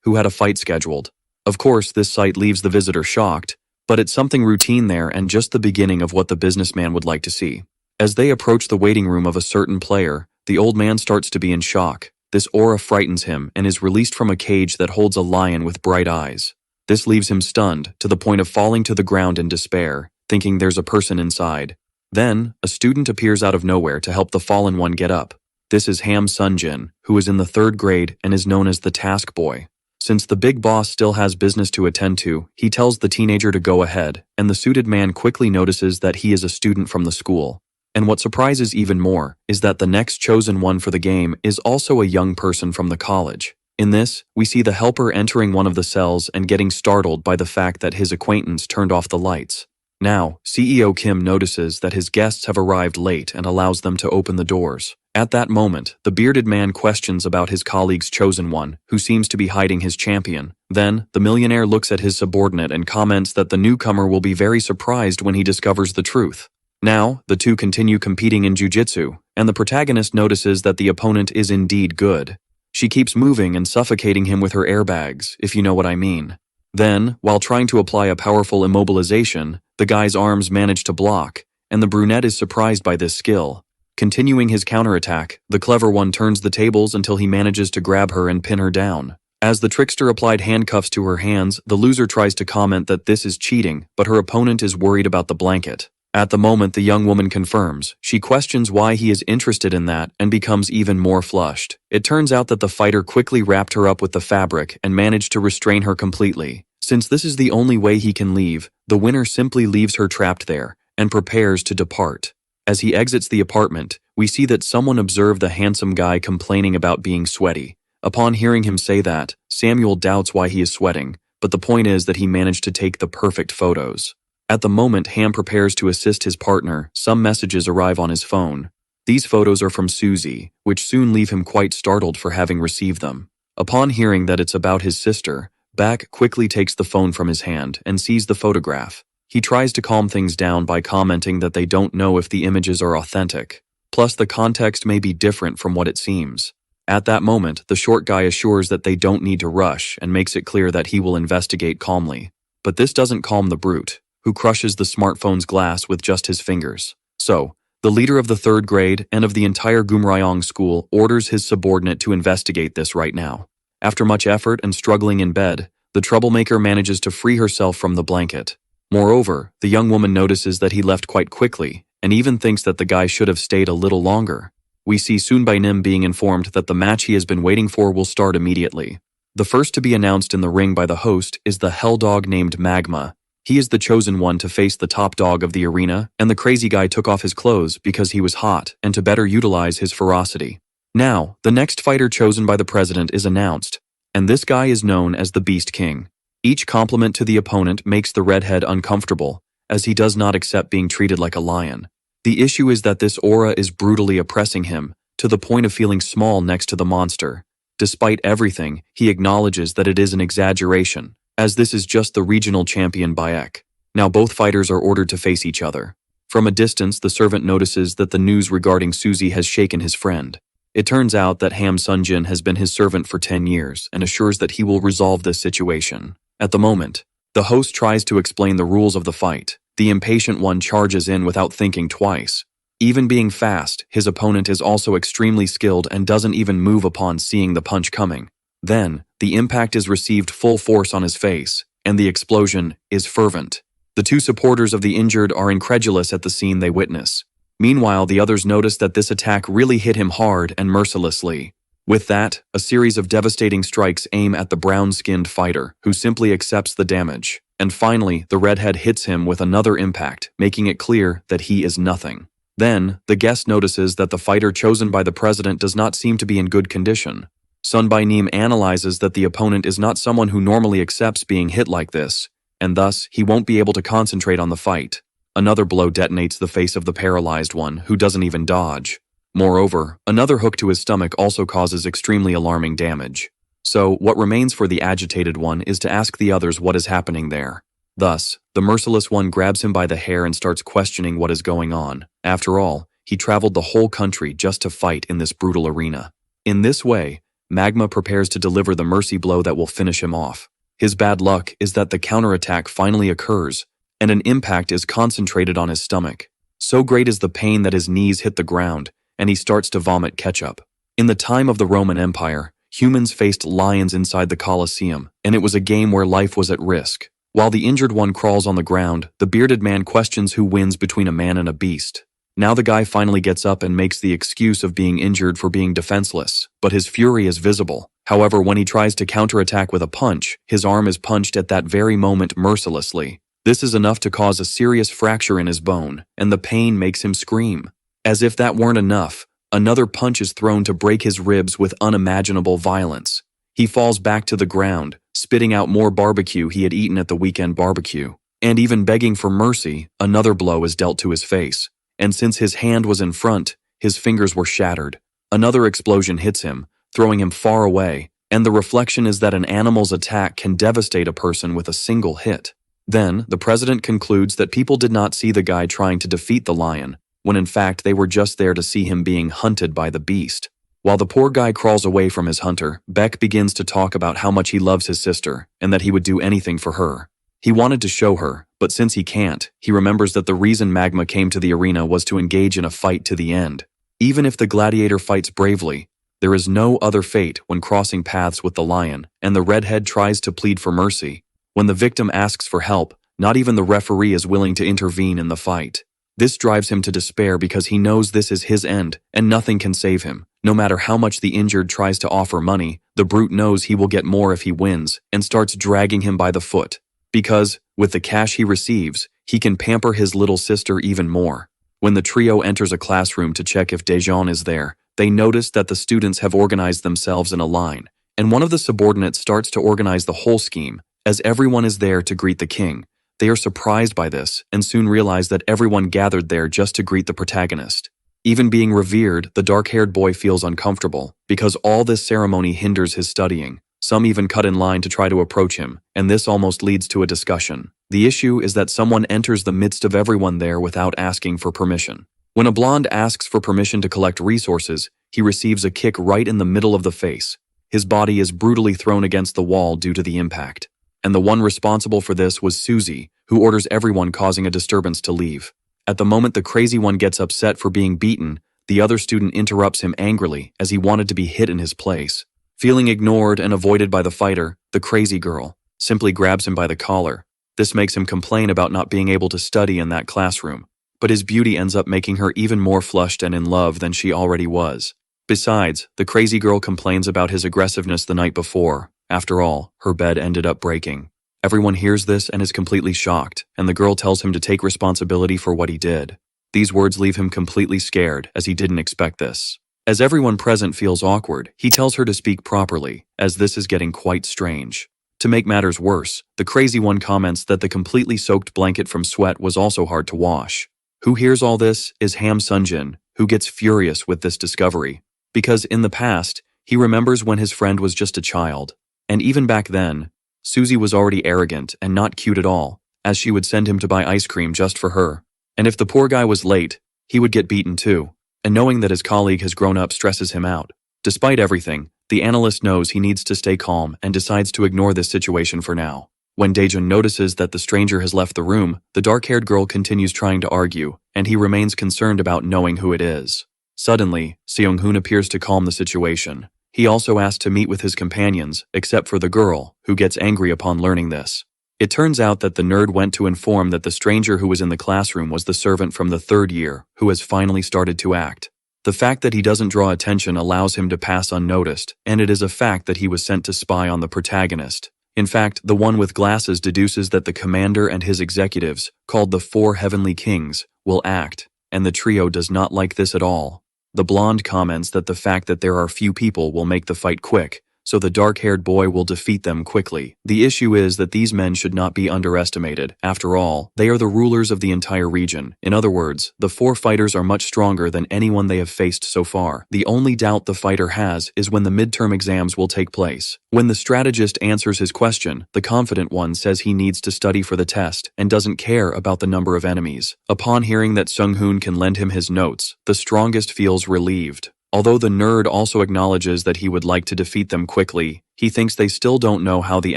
Speaker 1: who had a fight scheduled. Of course, this sight leaves the visitor shocked, but it's something routine there and just the beginning of what the businessman would like to see. As they approach the waiting room of a certain player, the old man starts to be in shock. This aura frightens him and is released from a cage that holds a lion with bright eyes. This leaves him stunned, to the point of falling to the ground in despair, thinking there's a person inside. Then, a student appears out of nowhere to help the fallen one get up. This is Ham Sunjin, who is in the 3rd grade and is known as the task boy. Since the big boss still has business to attend to, he tells the teenager to go ahead, and the suited man quickly notices that he is a student from the school. And what surprises even more is that the next chosen one for the game is also a young person from the college. In this, we see the helper entering one of the cells and getting startled by the fact that his acquaintance turned off the lights. Now, CEO Kim notices that his guests have arrived late and allows them to open the doors. At that moment, the bearded man questions about his colleague's chosen one, who seems to be hiding his champion. Then, the millionaire looks at his subordinate and comments that the newcomer will be very surprised when he discovers the truth. Now, the two continue competing in jujitsu, and the protagonist notices that the opponent is indeed good. She keeps moving and suffocating him with her airbags, if you know what I mean. Then, while trying to apply a powerful immobilization, the guy's arms manage to block, and the brunette is surprised by this skill. Continuing his counterattack, the clever one turns the tables until he manages to grab her and pin her down. As the trickster applied handcuffs to her hands, the loser tries to comment that this is cheating, but her opponent is worried about the blanket. At the moment, the young woman confirms. She questions why he is interested in that and becomes even more flushed. It turns out that the fighter quickly wrapped her up with the fabric and managed to restrain her completely. Since this is the only way he can leave, the winner simply leaves her trapped there and prepares to depart. As he exits the apartment, we see that someone observed the handsome guy complaining about being sweaty. Upon hearing him say that, Samuel doubts why he is sweating, but the point is that he managed to take the perfect photos. At the moment Ham prepares to assist his partner, some messages arrive on his phone. These photos are from Susie, which soon leave him quite startled for having received them. Upon hearing that it's about his sister, Bak quickly takes the phone from his hand and sees the photograph. He tries to calm things down by commenting that they don't know if the images are authentic. Plus, the context may be different from what it seems. At that moment, the short guy assures that they don't need to rush and makes it clear that he will investigate calmly. But this doesn't calm the brute, who crushes the smartphone's glass with just his fingers. So, the leader of the 3rd grade and of the entire Gumryong school orders his subordinate to investigate this right now. After much effort and struggling in bed, the troublemaker manages to free herself from the blanket. Moreover, the young woman notices that he left quite quickly, and even thinks that the guy should have stayed a little longer. We see Soonbai-nim being informed that the match he has been waiting for will start immediately. The first to be announced in the ring by the host is the hell dog named Magma. He is the chosen one to face the top dog of the arena, and the crazy guy took off his clothes because he was hot and to better utilize his ferocity. Now, the next fighter chosen by the president is announced, and this guy is known as the Beast King. Each compliment to the opponent makes the redhead uncomfortable, as he does not accept being treated like a lion. The issue is that this aura is brutally oppressing him, to the point of feeling small next to the monster. Despite everything, he acknowledges that it is an exaggeration, as this is just the regional champion Bayek. Now both fighters are ordered to face each other. From a distance, the servant notices that the news regarding Suzy has shaken his friend. It turns out that Ham Sunjin has been his servant for 10 years and assures that he will resolve this situation. At the moment, the host tries to explain the rules of the fight. The impatient one charges in without thinking twice. Even being fast, his opponent is also extremely skilled and doesn't even move upon seeing the punch coming. Then, the impact is received full force on his face, and the explosion is fervent. The two supporters of the injured are incredulous at the scene they witness. Meanwhile, the others notice that this attack really hit him hard and mercilessly. With that, a series of devastating strikes aim at the brown-skinned fighter, who simply accepts the damage. And finally, the redhead hits him with another impact, making it clear that he is nothing. Then, the guest notices that the fighter chosen by the president does not seem to be in good condition. Sun Bai Neem analyzes that the opponent is not someone who normally accepts being hit like this, and thus, he won't be able to concentrate on the fight. Another blow detonates the face of the paralyzed one, who doesn't even dodge. Moreover, another hook to his stomach also causes extremely alarming damage. So, what remains for the agitated one is to ask the others what is happening there. Thus, the merciless one grabs him by the hair and starts questioning what is going on. After all, he traveled the whole country just to fight in this brutal arena. In this way, Magma prepares to deliver the mercy blow that will finish him off. His bad luck is that the counterattack finally occurs, and an impact is concentrated on his stomach. So great is the pain that his knees hit the ground, and he starts to vomit ketchup. In the time of the Roman Empire, humans faced lions inside the Colosseum, and it was a game where life was at risk. While the injured one crawls on the ground, the bearded man questions who wins between a man and a beast. Now the guy finally gets up and makes the excuse of being injured for being defenseless, but his fury is visible. However, when he tries to counterattack with a punch, his arm is punched at that very moment mercilessly. This is enough to cause a serious fracture in his bone, and the pain makes him scream. As if that weren't enough, another punch is thrown to break his ribs with unimaginable violence. He falls back to the ground, spitting out more barbecue he had eaten at the weekend barbecue. And even begging for mercy, another blow is dealt to his face. And since his hand was in front, his fingers were shattered. Another explosion hits him, throwing him far away, and the reflection is that an animal's attack can devastate a person with a single hit. Then, the president concludes that people did not see the guy trying to defeat the lion, when in fact they were just there to see him being hunted by the beast. While the poor guy crawls away from his hunter, Beck begins to talk about how much he loves his sister, and that he would do anything for her. He wanted to show her, but since he can't, he remembers that the reason Magma came to the arena was to engage in a fight to the end. Even if the gladiator fights bravely, there is no other fate when crossing paths with the lion, and the redhead tries to plead for mercy. When the victim asks for help, not even the referee is willing to intervene in the fight. This drives him to despair because he knows this is his end, and nothing can save him. No matter how much the injured tries to offer money, the brute knows he will get more if he wins, and starts dragging him by the foot. Because, with the cash he receives, he can pamper his little sister even more. When the trio enters a classroom to check if Dejan is there, they notice that the students have organized themselves in a line, and one of the subordinates starts to organize the whole scheme, as everyone is there to greet the king. They are surprised by this, and soon realize that everyone gathered there just to greet the protagonist. Even being revered, the dark-haired boy feels uncomfortable, because all this ceremony hinders his studying. Some even cut in line to try to approach him, and this almost leads to a discussion. The issue is that someone enters the midst of everyone there without asking for permission. When a blonde asks for permission to collect resources, he receives a kick right in the middle of the face. His body is brutally thrown against the wall due to the impact. And the one responsible for this was Suzy, who orders everyone causing a disturbance to leave. At the moment the crazy one gets upset for being beaten, the other student interrupts him angrily as he wanted to be hit in his place. Feeling ignored and avoided by the fighter, the crazy girl simply grabs him by the collar. This makes him complain about not being able to study in that classroom, but his beauty ends up making her even more flushed and in love than she already was. Besides, the crazy girl complains about his aggressiveness the night before. After all, her bed ended up breaking. Everyone hears this and is completely shocked, and the girl tells him to take responsibility for what he did. These words leave him completely scared, as he didn't expect this. As everyone present feels awkward, he tells her to speak properly, as this is getting quite strange. To make matters worse, the crazy one comments that the completely soaked blanket from sweat was also hard to wash. Who hears all this is Ham Sunjin, who gets furious with this discovery. Because in the past, he remembers when his friend was just a child. And even back then, Susie was already arrogant and not cute at all, as she would send him to buy ice cream just for her. And if the poor guy was late, he would get beaten too. And knowing that his colleague has grown up stresses him out. Despite everything, the analyst knows he needs to stay calm and decides to ignore this situation for now. When Daejun notices that the stranger has left the room, the dark-haired girl continues trying to argue, and he remains concerned about knowing who it is. Suddenly, Seong-hoon appears to calm the situation. He also asks to meet with his companions, except for the girl, who gets angry upon learning this. It turns out that the nerd went to inform that the stranger who was in the classroom was the servant from the 3rd year, who has finally started to act. The fact that he doesn't draw attention allows him to pass unnoticed, and it is a fact that he was sent to spy on the protagonist. In fact, the one with glasses deduces that the commander and his executives, called the 4 Heavenly Kings, will act, and the trio does not like this at all. The blonde comments that the fact that there are few people will make the fight quick, so the dark-haired boy will defeat them quickly. The issue is that these men should not be underestimated. After all, they are the rulers of the entire region. In other words, the 4 fighters are much stronger than anyone they have faced so far. The only doubt the fighter has is when the midterm exams will take place. When the strategist answers his question, the confident one says he needs to study for the test and doesn't care about the number of enemies. Upon hearing that Seong-hoon can lend him his notes, the strongest feels relieved. Although the nerd also acknowledges that he would like to defeat them quickly, he thinks they still don't know how the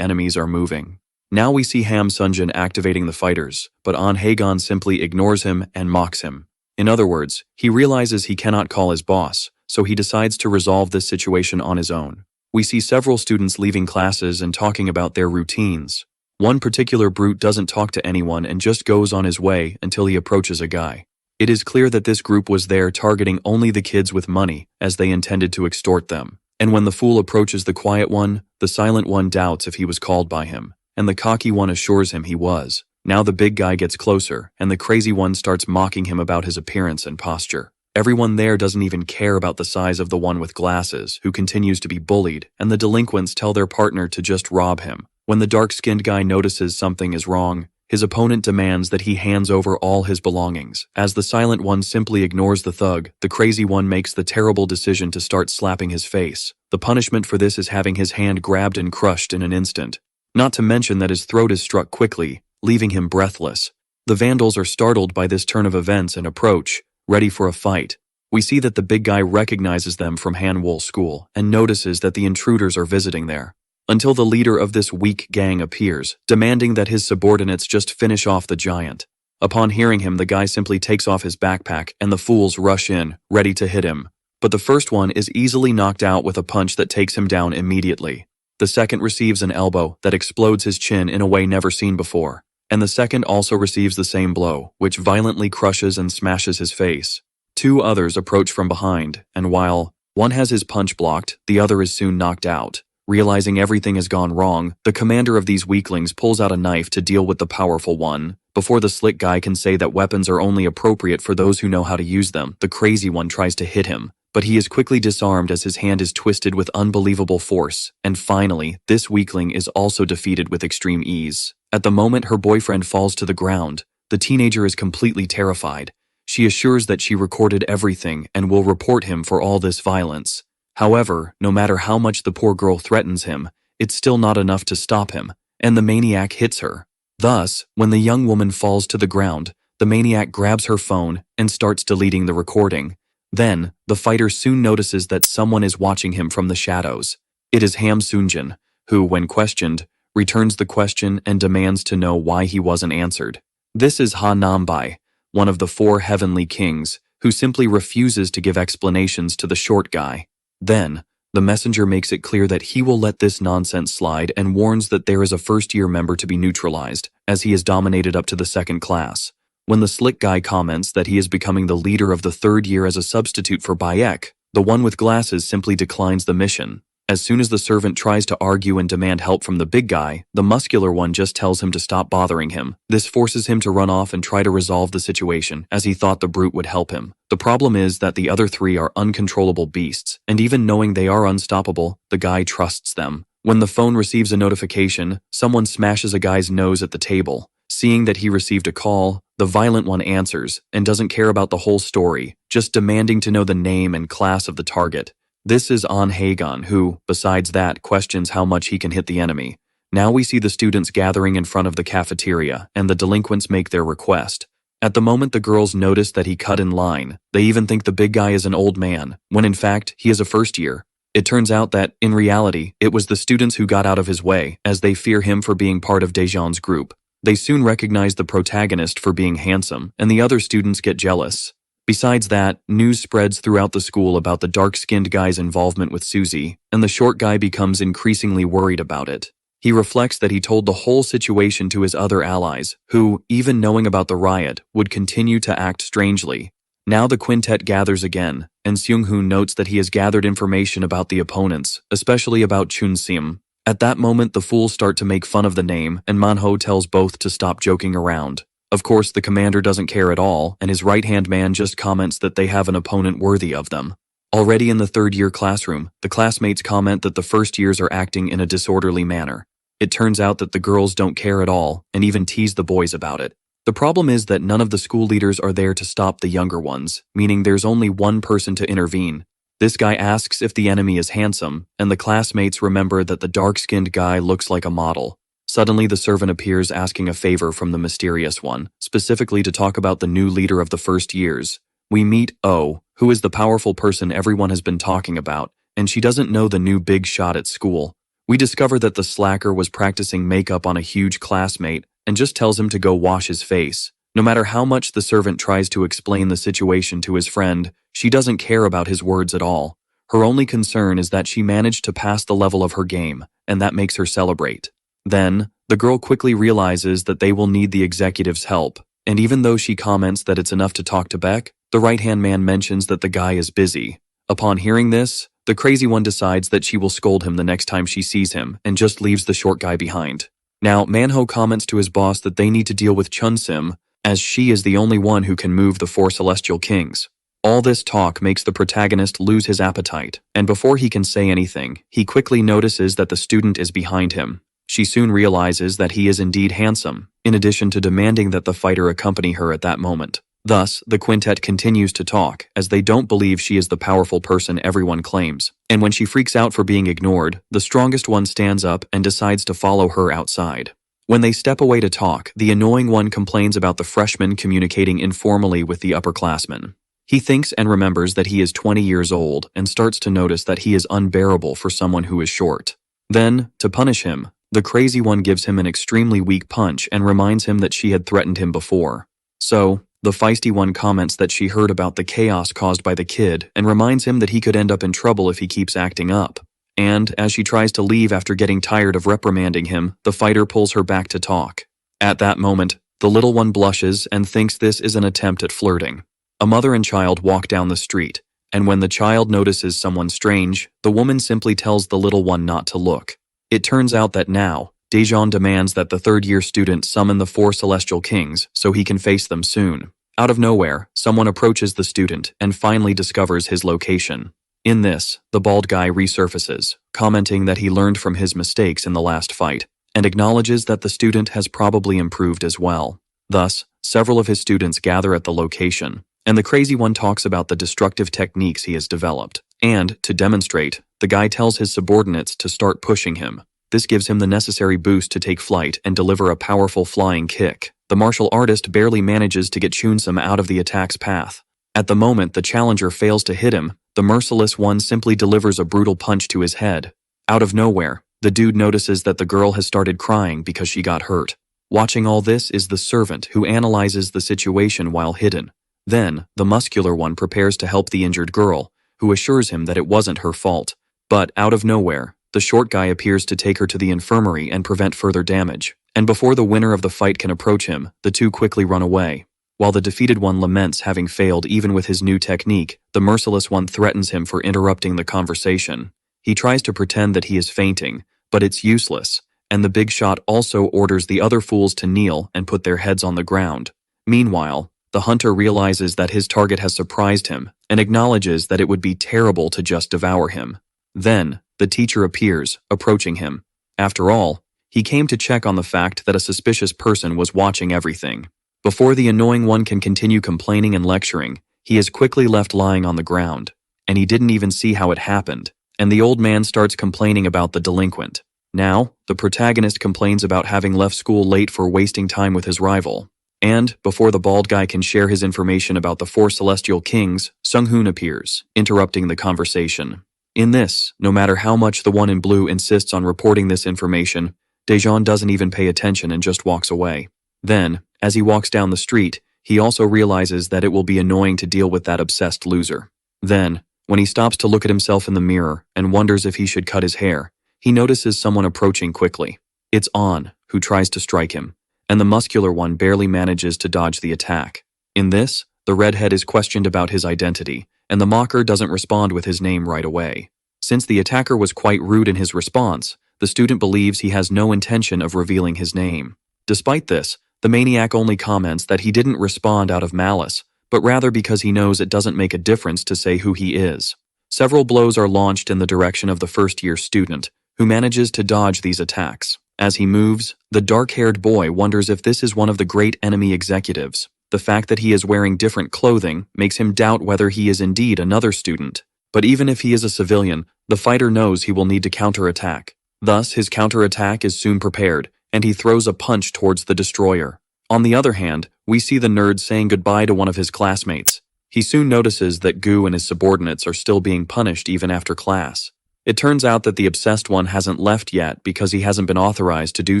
Speaker 1: enemies are moving. Now we see Ham Sunjin activating the fighters, but An Haegon simply ignores him and mocks him. In other words, he realizes he cannot call his boss, so he decides to resolve this situation on his own. We see several students leaving classes and talking about their routines. One particular brute doesn't talk to anyone and just goes on his way until he approaches a guy. It is clear that this group was there targeting only the kids with money, as they intended to extort them. And when the fool approaches the quiet one, the silent one doubts if he was called by him, and the cocky one assures him he was. Now the big guy gets closer, and the crazy one starts mocking him about his appearance and posture. Everyone there doesn't even care about the size of the one with glasses, who continues to be bullied, and the delinquents tell their partner to just rob him. When the dark-skinned guy notices something is wrong, his opponent demands that he hands over all his belongings. As the silent one simply ignores the thug, the crazy one makes the terrible decision to start slapping his face. The punishment for this is having his hand grabbed and crushed in an instant. Not to mention that his throat is struck quickly, leaving him breathless. The vandals are startled by this turn of events and approach, ready for a fight. We see that the big guy recognizes them from Hanwol School and notices that the intruders are visiting there. Until the leader of this weak gang appears, demanding that his subordinates just finish off the giant. Upon hearing him, the guy simply takes off his backpack and the fools rush in, ready to hit him. But the first one is easily knocked out with a punch that takes him down immediately. The second receives an elbow that explodes his chin in a way never seen before. And the second also receives the same blow, which violently crushes and smashes his face. 2 others approach from behind, and while one has his punch blocked, the other is soon knocked out. Realizing everything has gone wrong, the commander of these weaklings pulls out a knife to deal with the powerful one. Before the slick guy can say that weapons are only appropriate for those who know how to use them, the crazy one tries to hit him. But he is quickly disarmed as his hand is twisted with unbelievable force. And finally, this weakling is also defeated with extreme ease. At the moment her boyfriend falls to the ground, the teenager is completely terrified. She assures that she recorded everything and will report him for all this violence. However, no matter how much the poor girl threatens him, it's still not enough to stop him, and the maniac hits her. Thus, when the young woman falls to the ground, the maniac grabs her phone and starts deleting the recording. Then, the fighter soon notices that someone is watching him from the shadows. It is Ham Sunjin, who, when questioned, returns the question and demands to know why he wasn't answered. This is Ha Nambai, one of the 4 heavenly kings, who simply refuses to give explanations to the short guy. Then, the messenger makes it clear that he will let this nonsense slide and warns that there is a first-year member to be neutralized, as he has dominated up to the 2nd class. When the slick guy comments that he is becoming the leader of the 3rd year as a substitute for Bayek, the one with glasses simply declines the mission. As soon as the servant tries to argue and demand help from the big guy, the muscular one just tells him to stop bothering him. This forces him to run off and try to resolve the situation, as he thought the brute would help him. The problem is that the other 3 are uncontrollable beasts, and even knowing they are unstoppable, the guy trusts them. When the phone receives a notification, someone smashes a guy's nose at the table. Seeing that he received a call, the violent one answers and doesn't care about the whole story, just demanding to know the name and class of the target. This is An Haegon who, besides that, questions how much he can hit the enemy. Now we see the students gathering in front of the cafeteria, and the delinquents make their request. At the moment the girls notice that he cut in line, they even think the big guy is an old man, when in fact, he is a first year. It turns out that, in reality, it was the students who got out of his way, as they fear him for being part of Daejeon's group. They soon recognize the protagonist for being handsome, and the other students get jealous. Besides that, news spreads throughout the school about the dark-skinned guy's involvement with Suzy, and the short guy becomes increasingly worried about it. He reflects that he told the whole situation to his other allies, who, even knowing about the riot, would continue to act strangely. Now the quintet gathers again, and Seung-hoon notes that he has gathered information about the opponents, especially about Chun-sim. At that moment the fools start to make fun of the name, and Manho tells both to stop joking around. Of course the commander doesn't care at all, and his right-hand man just comments that they have an opponent worthy of them. Already in the third-year classroom, the classmates comment that the first years are acting in a disorderly manner. It turns out that the girls don't care at all, and even tease the boys about it. The problem is that none of the school leaders are there to stop the younger ones, meaning there's only one person to intervene. This guy asks if the enemy is handsome, and the classmates remember that the dark-skinned guy looks like a model. Suddenly the servant appears asking a favor from the mysterious one, specifically to talk about the new leader of the first years. We meet Oh, who is the powerful person everyone has been talking about, and she doesn't know the new big shot at school. We discover that the slacker was practicing makeup on a huge classmate, and just tells him to go wash his face. No matter how much the servant tries to explain the situation to his friend, she doesn't care about his words at all. Her only concern is that she managed to pass the level of her game, and that makes her celebrate. Then, the girl quickly realizes that they will need the executive's help, and even though she comments that it's enough to talk to Beck, the right-hand man mentions that the guy is busy. Upon hearing this, the crazy one decides that she will scold him the next time she sees him, and just leaves the short guy behind. Now, Manho comments to his boss that they need to deal with Chun-sim, as she is the only one who can move the four celestial kings. All this talk makes the protagonist lose his appetite, and before he can say anything, he quickly notices that the student is behind him. She soon realizes that he is indeed handsome, in addition to demanding that the fighter accompany her at that moment. Thus, the quintet continues to talk, as they don't believe she is the powerful person everyone claims. And when she freaks out for being ignored, the strongest one stands up and decides to follow her outside. When they step away to talk, the annoying one complains about the freshman communicating informally with the upperclassmen. He thinks and remembers that he is 20 years old and starts to notice that he is unbearable for someone who is short. Then, to punish him, the crazy one gives him an extremely weak punch and reminds him that she had threatened him before. So, the feisty one comments that she heard about the chaos caused by the kid and reminds him that he could end up in trouble if he keeps acting up. And, as she tries to leave after getting tired of reprimanding him, the fighter pulls her back to talk. At that moment, the little one blushes and thinks this is an attempt at flirting. A mother and child walk down the street, and when the child notices someone strange, the woman simply tells the little one not to look. It turns out that now, Daejeon demands that the third-year student summon the four celestial kings so he can face them soon. Out of nowhere, someone approaches the student and finally discovers his location. In this, the bald guy resurfaces, commenting that he learned from his mistakes in the last fight, and acknowledges that the student has probably improved as well. Thus, several of his students gather at the location, and the crazy one talks about the destructive techniques he has developed. And, to demonstrate, the guy tells his subordinates to start pushing him. This gives him the necessary boost to take flight and deliver a powerful flying kick. The martial artist barely manages to get Chun-sim out of the attack's path. At the moment the challenger fails to hit him, the merciless one simply delivers a brutal punch to his head. Out of nowhere, the dude notices that the girl has started crying because she got hurt. Watching all this is the servant who analyzes the situation while hidden. Then, the muscular one prepares to help the injured girl, who assures him that it wasn't her fault. But, out of nowhere, the short guy appears to take her to the infirmary and prevent further damage. And before the winner of the fight can approach him, the two quickly run away. While the defeated one laments having failed even with his new technique, the merciless one threatens him for interrupting the conversation. He tries to pretend that he is fainting, but it's useless, and the big shot also orders the other fools to kneel and put their heads on the ground. Meanwhile, the hunter realizes that his target has surprised him and acknowledges that it would be terrible to just devour him. Then, the teacher appears, approaching him. After all, he came to check on the fact that a suspicious person was watching everything. Before the annoying one can continue complaining and lecturing, he is quickly left lying on the ground. and he didn't even see how it happened. And the old man starts complaining about the delinquent. Now, the protagonist complains about having left school late for wasting time with his rival. And, before the bald guy can share his information about the 4 celestial kings, Sung-hoon appears, interrupting the conversation. In this, no matter how much the one in blue insists on reporting this information, Daejeon doesn't even pay attention and just walks away. Then, as he walks down the street, he also realizes that it will be annoying to deal with that obsessed loser. Then, when he stops to look at himself in the mirror and wonders if he should cut his hair, he notices someone approaching quickly. It's An, who tries to strike him, and the muscular one barely manages to dodge the attack. In this, the redhead is questioned about his identity, and the mocker doesn't respond with his name right away. Since the attacker was quite rude in his response, the student believes he has no intention of revealing his name. Despite this, the maniac only comments that he didn't respond out of malice, but rather because he knows it doesn't make a difference to say who he is. Several blows are launched in the direction of the first-year student, who manages to dodge these attacks. As he moves, the dark-haired boy wonders if this is one of the great enemy executives. The fact that he is wearing different clothing makes him doubt whether he is indeed another student. But even if he is a civilian, the fighter knows he will need to counterattack. Thus, his counterattack is soon prepared, and he throws a punch towards the destroyer. On the other hand, we see the nerd saying goodbye to one of his classmates. He soon notices that Gu and his subordinates are still being punished even after class. It turns out that the obsessed one hasn't left yet because he hasn't been authorized to do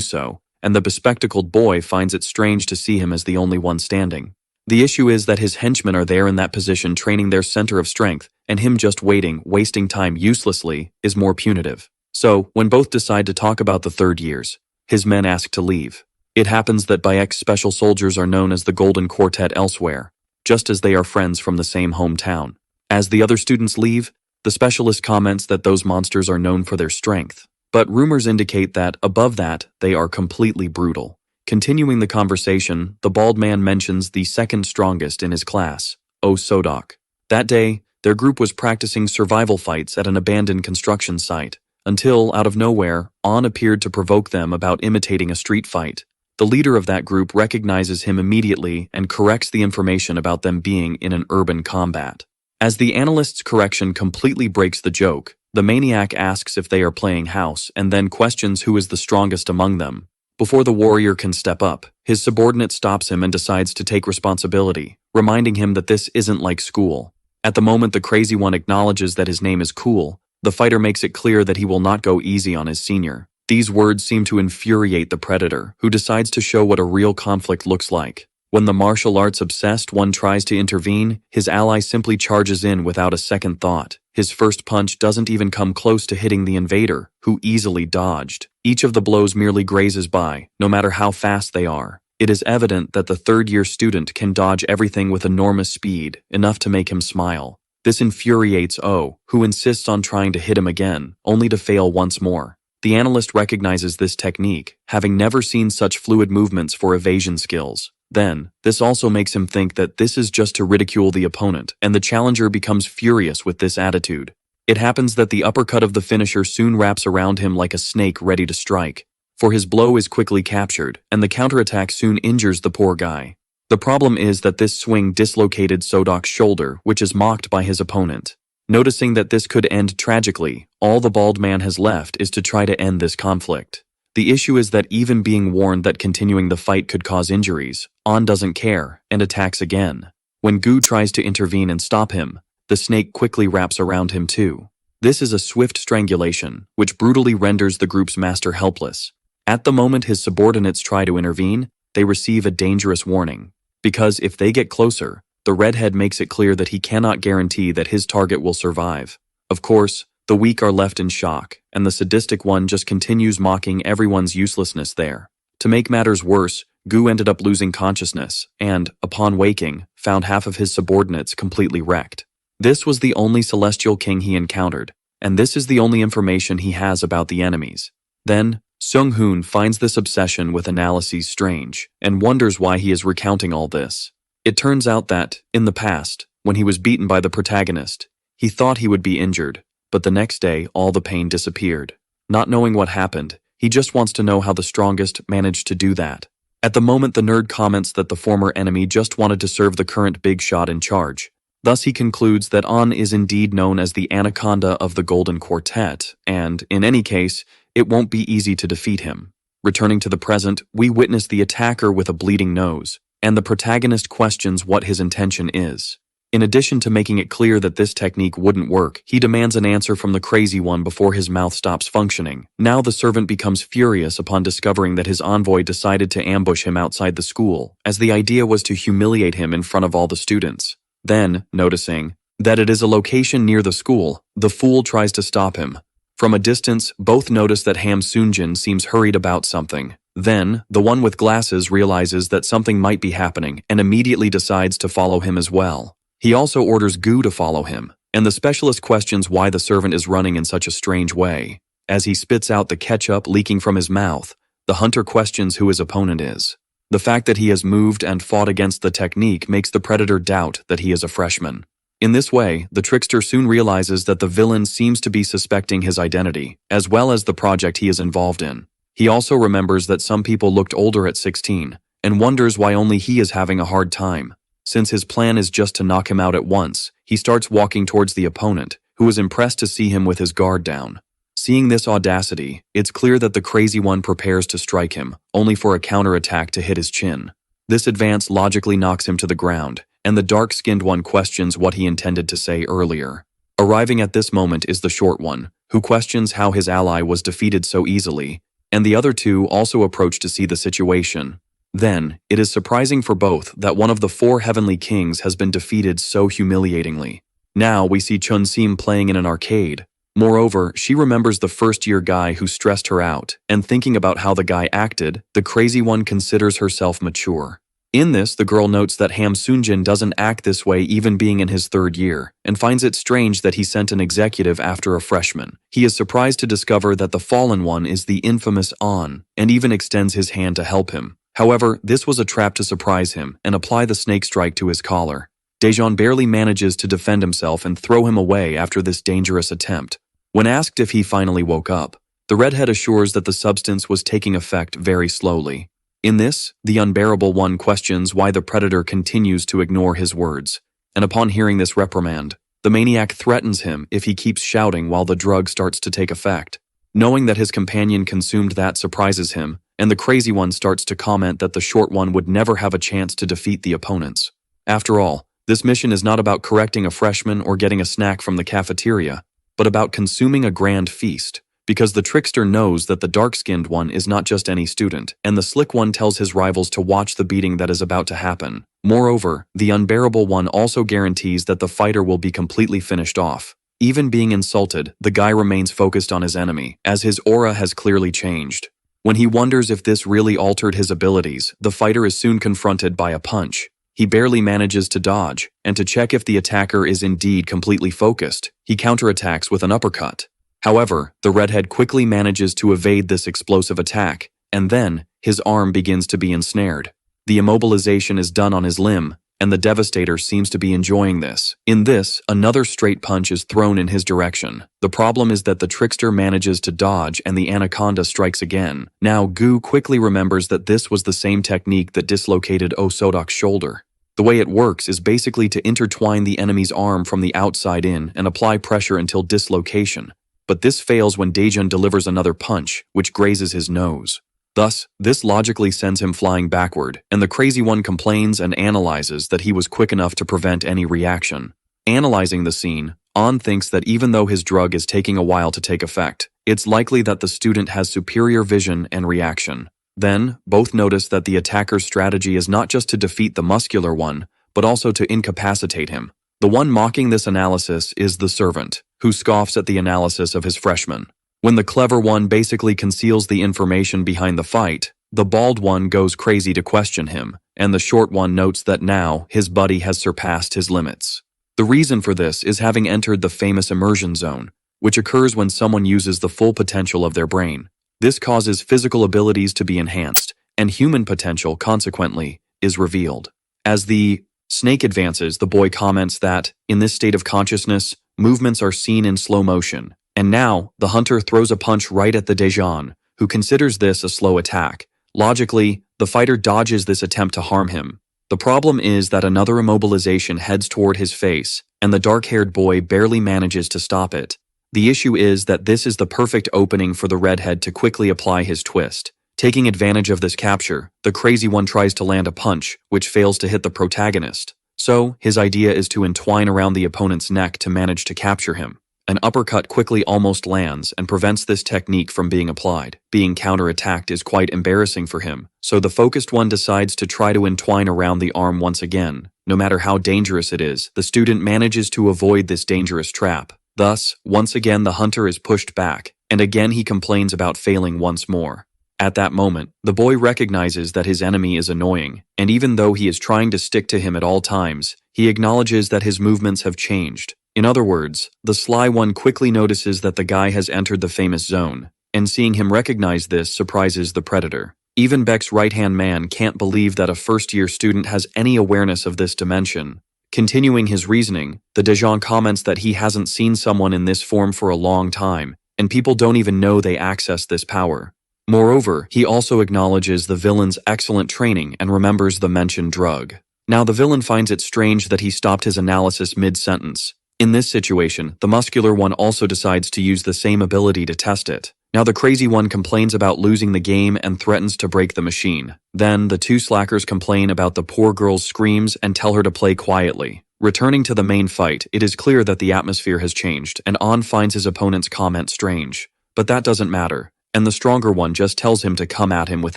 Speaker 1: so, and the bespectacled boy finds it strange to see him as the only one standing. The issue is that his henchmen are there in that position training their center of strength, and him just waiting, wasting time uselessly, is more punitive. So, when both decide to talk about the third years, his men ask to leave. It happens that Bayek's special soldiers are known as the Golden Quartet elsewhere, just as they are friends from the same hometown. As the other students leave, the specialist comments that those monsters are known for their strength, but rumors indicate that, above that, they are completely brutal. Continuing the conversation, the bald man mentions the second strongest in his class, Oh Sodok. That day, their group was practicing survival fights at an abandoned construction site, until, out of nowhere, An appeared to provoke them about imitating a street fight. The leader of that group recognizes him immediately and corrects the information about them being in an urban combat. As the analyst's correction completely breaks the joke, the maniac asks if they are playing house and then questions who is the strongest among them. Before the warrior can step up, his subordinate stops him and decides to take responsibility, reminding him that this isn't like school. At the moment the crazy one acknowledges that his name is Cool, the fighter makes it clear that he will not go easy on his senior. These words seem to infuriate the predator, who decides to show what a real conflict looks like. When the martial arts obsessed one tries to intervene, his ally simply charges in without a second thought. His first punch doesn't even come close to hitting the invader, who easily dodged. Each of the blows merely grazes by, no matter how fast they are. It is evident that the third-year student can dodge everything with enormous speed, enough to make him smile. This infuriates O, who insists on trying to hit him again, only to fail once more. The analyst recognizes this technique, having never seen such fluid movements for evasion skills. Then, this also makes him think that this is just to ridicule the opponent, and the challenger becomes furious with this attitude. It happens that the uppercut of the finisher soon wraps around him like a snake ready to strike, for his blow is quickly captured, and the counterattack soon injures the poor guy. The problem is that this swing dislocated Sodok's shoulder, which is mocked by his opponent. Noticing that this could end tragically, all the bald man has left is to try to end this conflict. The issue is that even being warned that continuing the fight could cause injuries, An doesn't care and attacks again. When Gu tries to intervene and stop him, the snake quickly wraps around him too. This is a swift strangulation, which brutally renders the group's master helpless. At the moment his subordinates try to intervene, they receive a dangerous warning. Because if they get closer, the redhead makes it clear that he cannot guarantee that his target will survive. Of course, the weak are left in shock, and the sadistic one just continues mocking everyone's uselessness there. To make matters worse, Gu ended up losing consciousness, and, upon waking, found half of his subordinates completely wrecked. This was the only celestial king he encountered, and this is the only information he has about the enemies. Then, Sung-hoon finds this obsession with analyses strange, and wonders why he is recounting all this. It turns out that, in the past, when he was beaten by the protagonist, he thought he would be injured, but the next day all the pain disappeared. Not knowing what happened, he just wants to know how the strongest managed to do that. At the moment the nerd comments that the former enemy just wanted to serve the current big shot in charge. Thus he concludes that An is indeed known as the Anaconda of the Golden Quartet, and, in any case, it won't be easy to defeat him. Returning to the present, we witness the attacker with a bleeding nose, and the protagonist questions what his intention is. In addition to making it clear that this technique wouldn't work, he demands an answer from the crazy one before his mouth stops functioning. Now the servant becomes furious upon discovering that his envoy decided to ambush him outside the school, as the idea was to humiliate him in front of all the students. Then, noticing that it is a location near the school, the fool tries to stop him. From a distance, both notice that Ham Soonjin seems hurried about something. Then, the one with glasses realizes that something might be happening and immediately decides to follow him as well. He also orders Gu to follow him, and the specialist questions why the servant is running in such a strange way. As he spits out the ketchup leaking from his mouth, the hunter questions who his opponent is. The fact that he has moved and fought against the technique makes the predator doubt that he is a freshman. In this way, the trickster soon realizes that the villain seems to be suspecting his identity, as well as the project he is involved in. He also remembers that some people looked older at 16, and wonders why only he is having a hard time. Since his plan is just to knock him out at once, he starts walking towards the opponent, who is impressed to see him with his guard down. Seeing this audacity, it's clear that the crazy one prepares to strike him, only for a counterattack to hit his chin. This advance logically knocks him to the ground, and the dark-skinned one questions what he intended to say earlier. Arriving at this moment is the short one, who questions how his ally was defeated so easily, and the other two also approach to see the situation. Then, it is surprising for both that one of the 4 heavenly kings has been defeated so humiliatingly. Now we see Chun-Sim playing in an arcade. Moreover, she remembers the first-year guy who stressed her out, and thinking about how the guy acted, the crazy one considers herself mature. In this, the girl notes that Ham Soonjin doesn't act this way even being in his 3rd year, and finds it strange that he sent an executive after a freshman. He is surprised to discover that the fallen one is the infamous An, and even extends his hand to help him. However, this was a trap to surprise him and apply the snake strike to his collar. Daejeon barely manages to defend himself and throw him away after this dangerous attempt. When asked if he finally woke up, the redhead assures that the substance was taking effect very slowly. In this, the unbearable one questions why the predator continues to ignore his words, and upon hearing this reprimand, the maniac threatens him if he keeps shouting while the drug starts to take effect. Knowing that his companion consumed that surprises him, and the crazy one starts to comment that the short one would never have a chance to defeat the opponents. After all, this mission is not about correcting a freshman or getting a snack from the cafeteria, but about consuming a grand feast, because the trickster knows that the dark-skinned one is not just any student, and the slick one tells his rivals to watch the beating that is about to happen. Moreover, the unbearable one also guarantees that the fighter will be completely finished off. Even being insulted, the guy remains focused on his enemy, as his aura has clearly changed. When he wonders if this really altered his abilities, the fighter is soon confronted by a punch. He barely manages to dodge, and to check if the attacker is indeed completely focused, he counterattacks with an uppercut. However, the redhead quickly manages to evade this explosive attack, and then, his arm begins to be ensnared. The immobilization is done on his limb, and the Devastator seems to be enjoying this. In this, another straight punch is thrown in his direction. The problem is that the trickster manages to dodge and the anaconda strikes again. Now, Gu quickly remembers that this was the same technique that dislocated Osodok's shoulder. The way it works is basically to intertwine the enemy's arm from the outside in and apply pressure until dislocation. But this fails when Daejeon delivers another punch, which grazes his nose. Thus, this logically sends him flying backward, and the crazy one complains and analyzes that he was quick enough to prevent any reaction. Analyzing the scene, An thinks that even though his drug is taking a while to take effect, it's likely that the student has superior vision and reaction. Then, both notice that the attacker's strategy is not just to defeat the muscular one, but also to incapacitate him. The one mocking this analysis is the servant, who scoffs at the analysis of his freshman. When the clever one basically conceals the information behind the fight, the bald one goes crazy to question him, and the short one notes that now his buddy has surpassed his limits. The reason for this is having entered the famous immersion zone, which occurs when someone uses the full potential of their brain. This causes physical abilities to be enhanced, and human potential, consequently, is revealed. As the snake advances, the boy comments that, in this state of consciousness, movements are seen in slow motion. And now, the hunter throws a punch right at the Daejeon, who considers this a slow attack. Logically, the fighter dodges this attempt to harm him. The problem is that another immobilization heads toward his face, and the dark-haired boy barely manages to stop it. The issue is that this is the perfect opening for the redhead to quickly apply his twist. Taking advantage of this capture, the crazy one tries to land a punch, which fails to hit the protagonist. So, his idea is to entwine around the opponent's neck to manage to capture him. An uppercut quickly almost lands and prevents this technique from being applied. Being counterattacked is quite embarrassing for him, so the focused one decides to try to entwine around the arm once again. No matter how dangerous it is, the student manages to avoid this dangerous trap. Thus, once again the hunter is pushed back, and again he complains about failing once more. At that moment, the boy recognizes that his enemy is annoying, and even though he is trying to stick to him at all times, he acknowledges that his movements have changed. In other words, the sly one quickly notices that the guy has entered the famous zone, and seeing him recognize this surprises the predator. Even Beck's right-hand man can't believe that a first-year student has any awareness of this dimension. Continuing his reasoning, the Daejeon comments that he hasn't seen someone in this form for a long time, and people don't even know they access this power. Moreover, he also acknowledges the villain's excellent training and remembers the mentioned drug. Now the villain finds it strange that he stopped his analysis mid-sentence. In this situation, the muscular one also decides to use the same ability to test it. Now the crazy one complains about losing the game and threatens to break the machine. Then, the two slackers complain about the poor girl's screams and tell her to play quietly. Returning to the main fight, it is clear that the atmosphere has changed, and An finds his opponent's comment strange. But that doesn't matter, and the stronger one just tells him to come at him with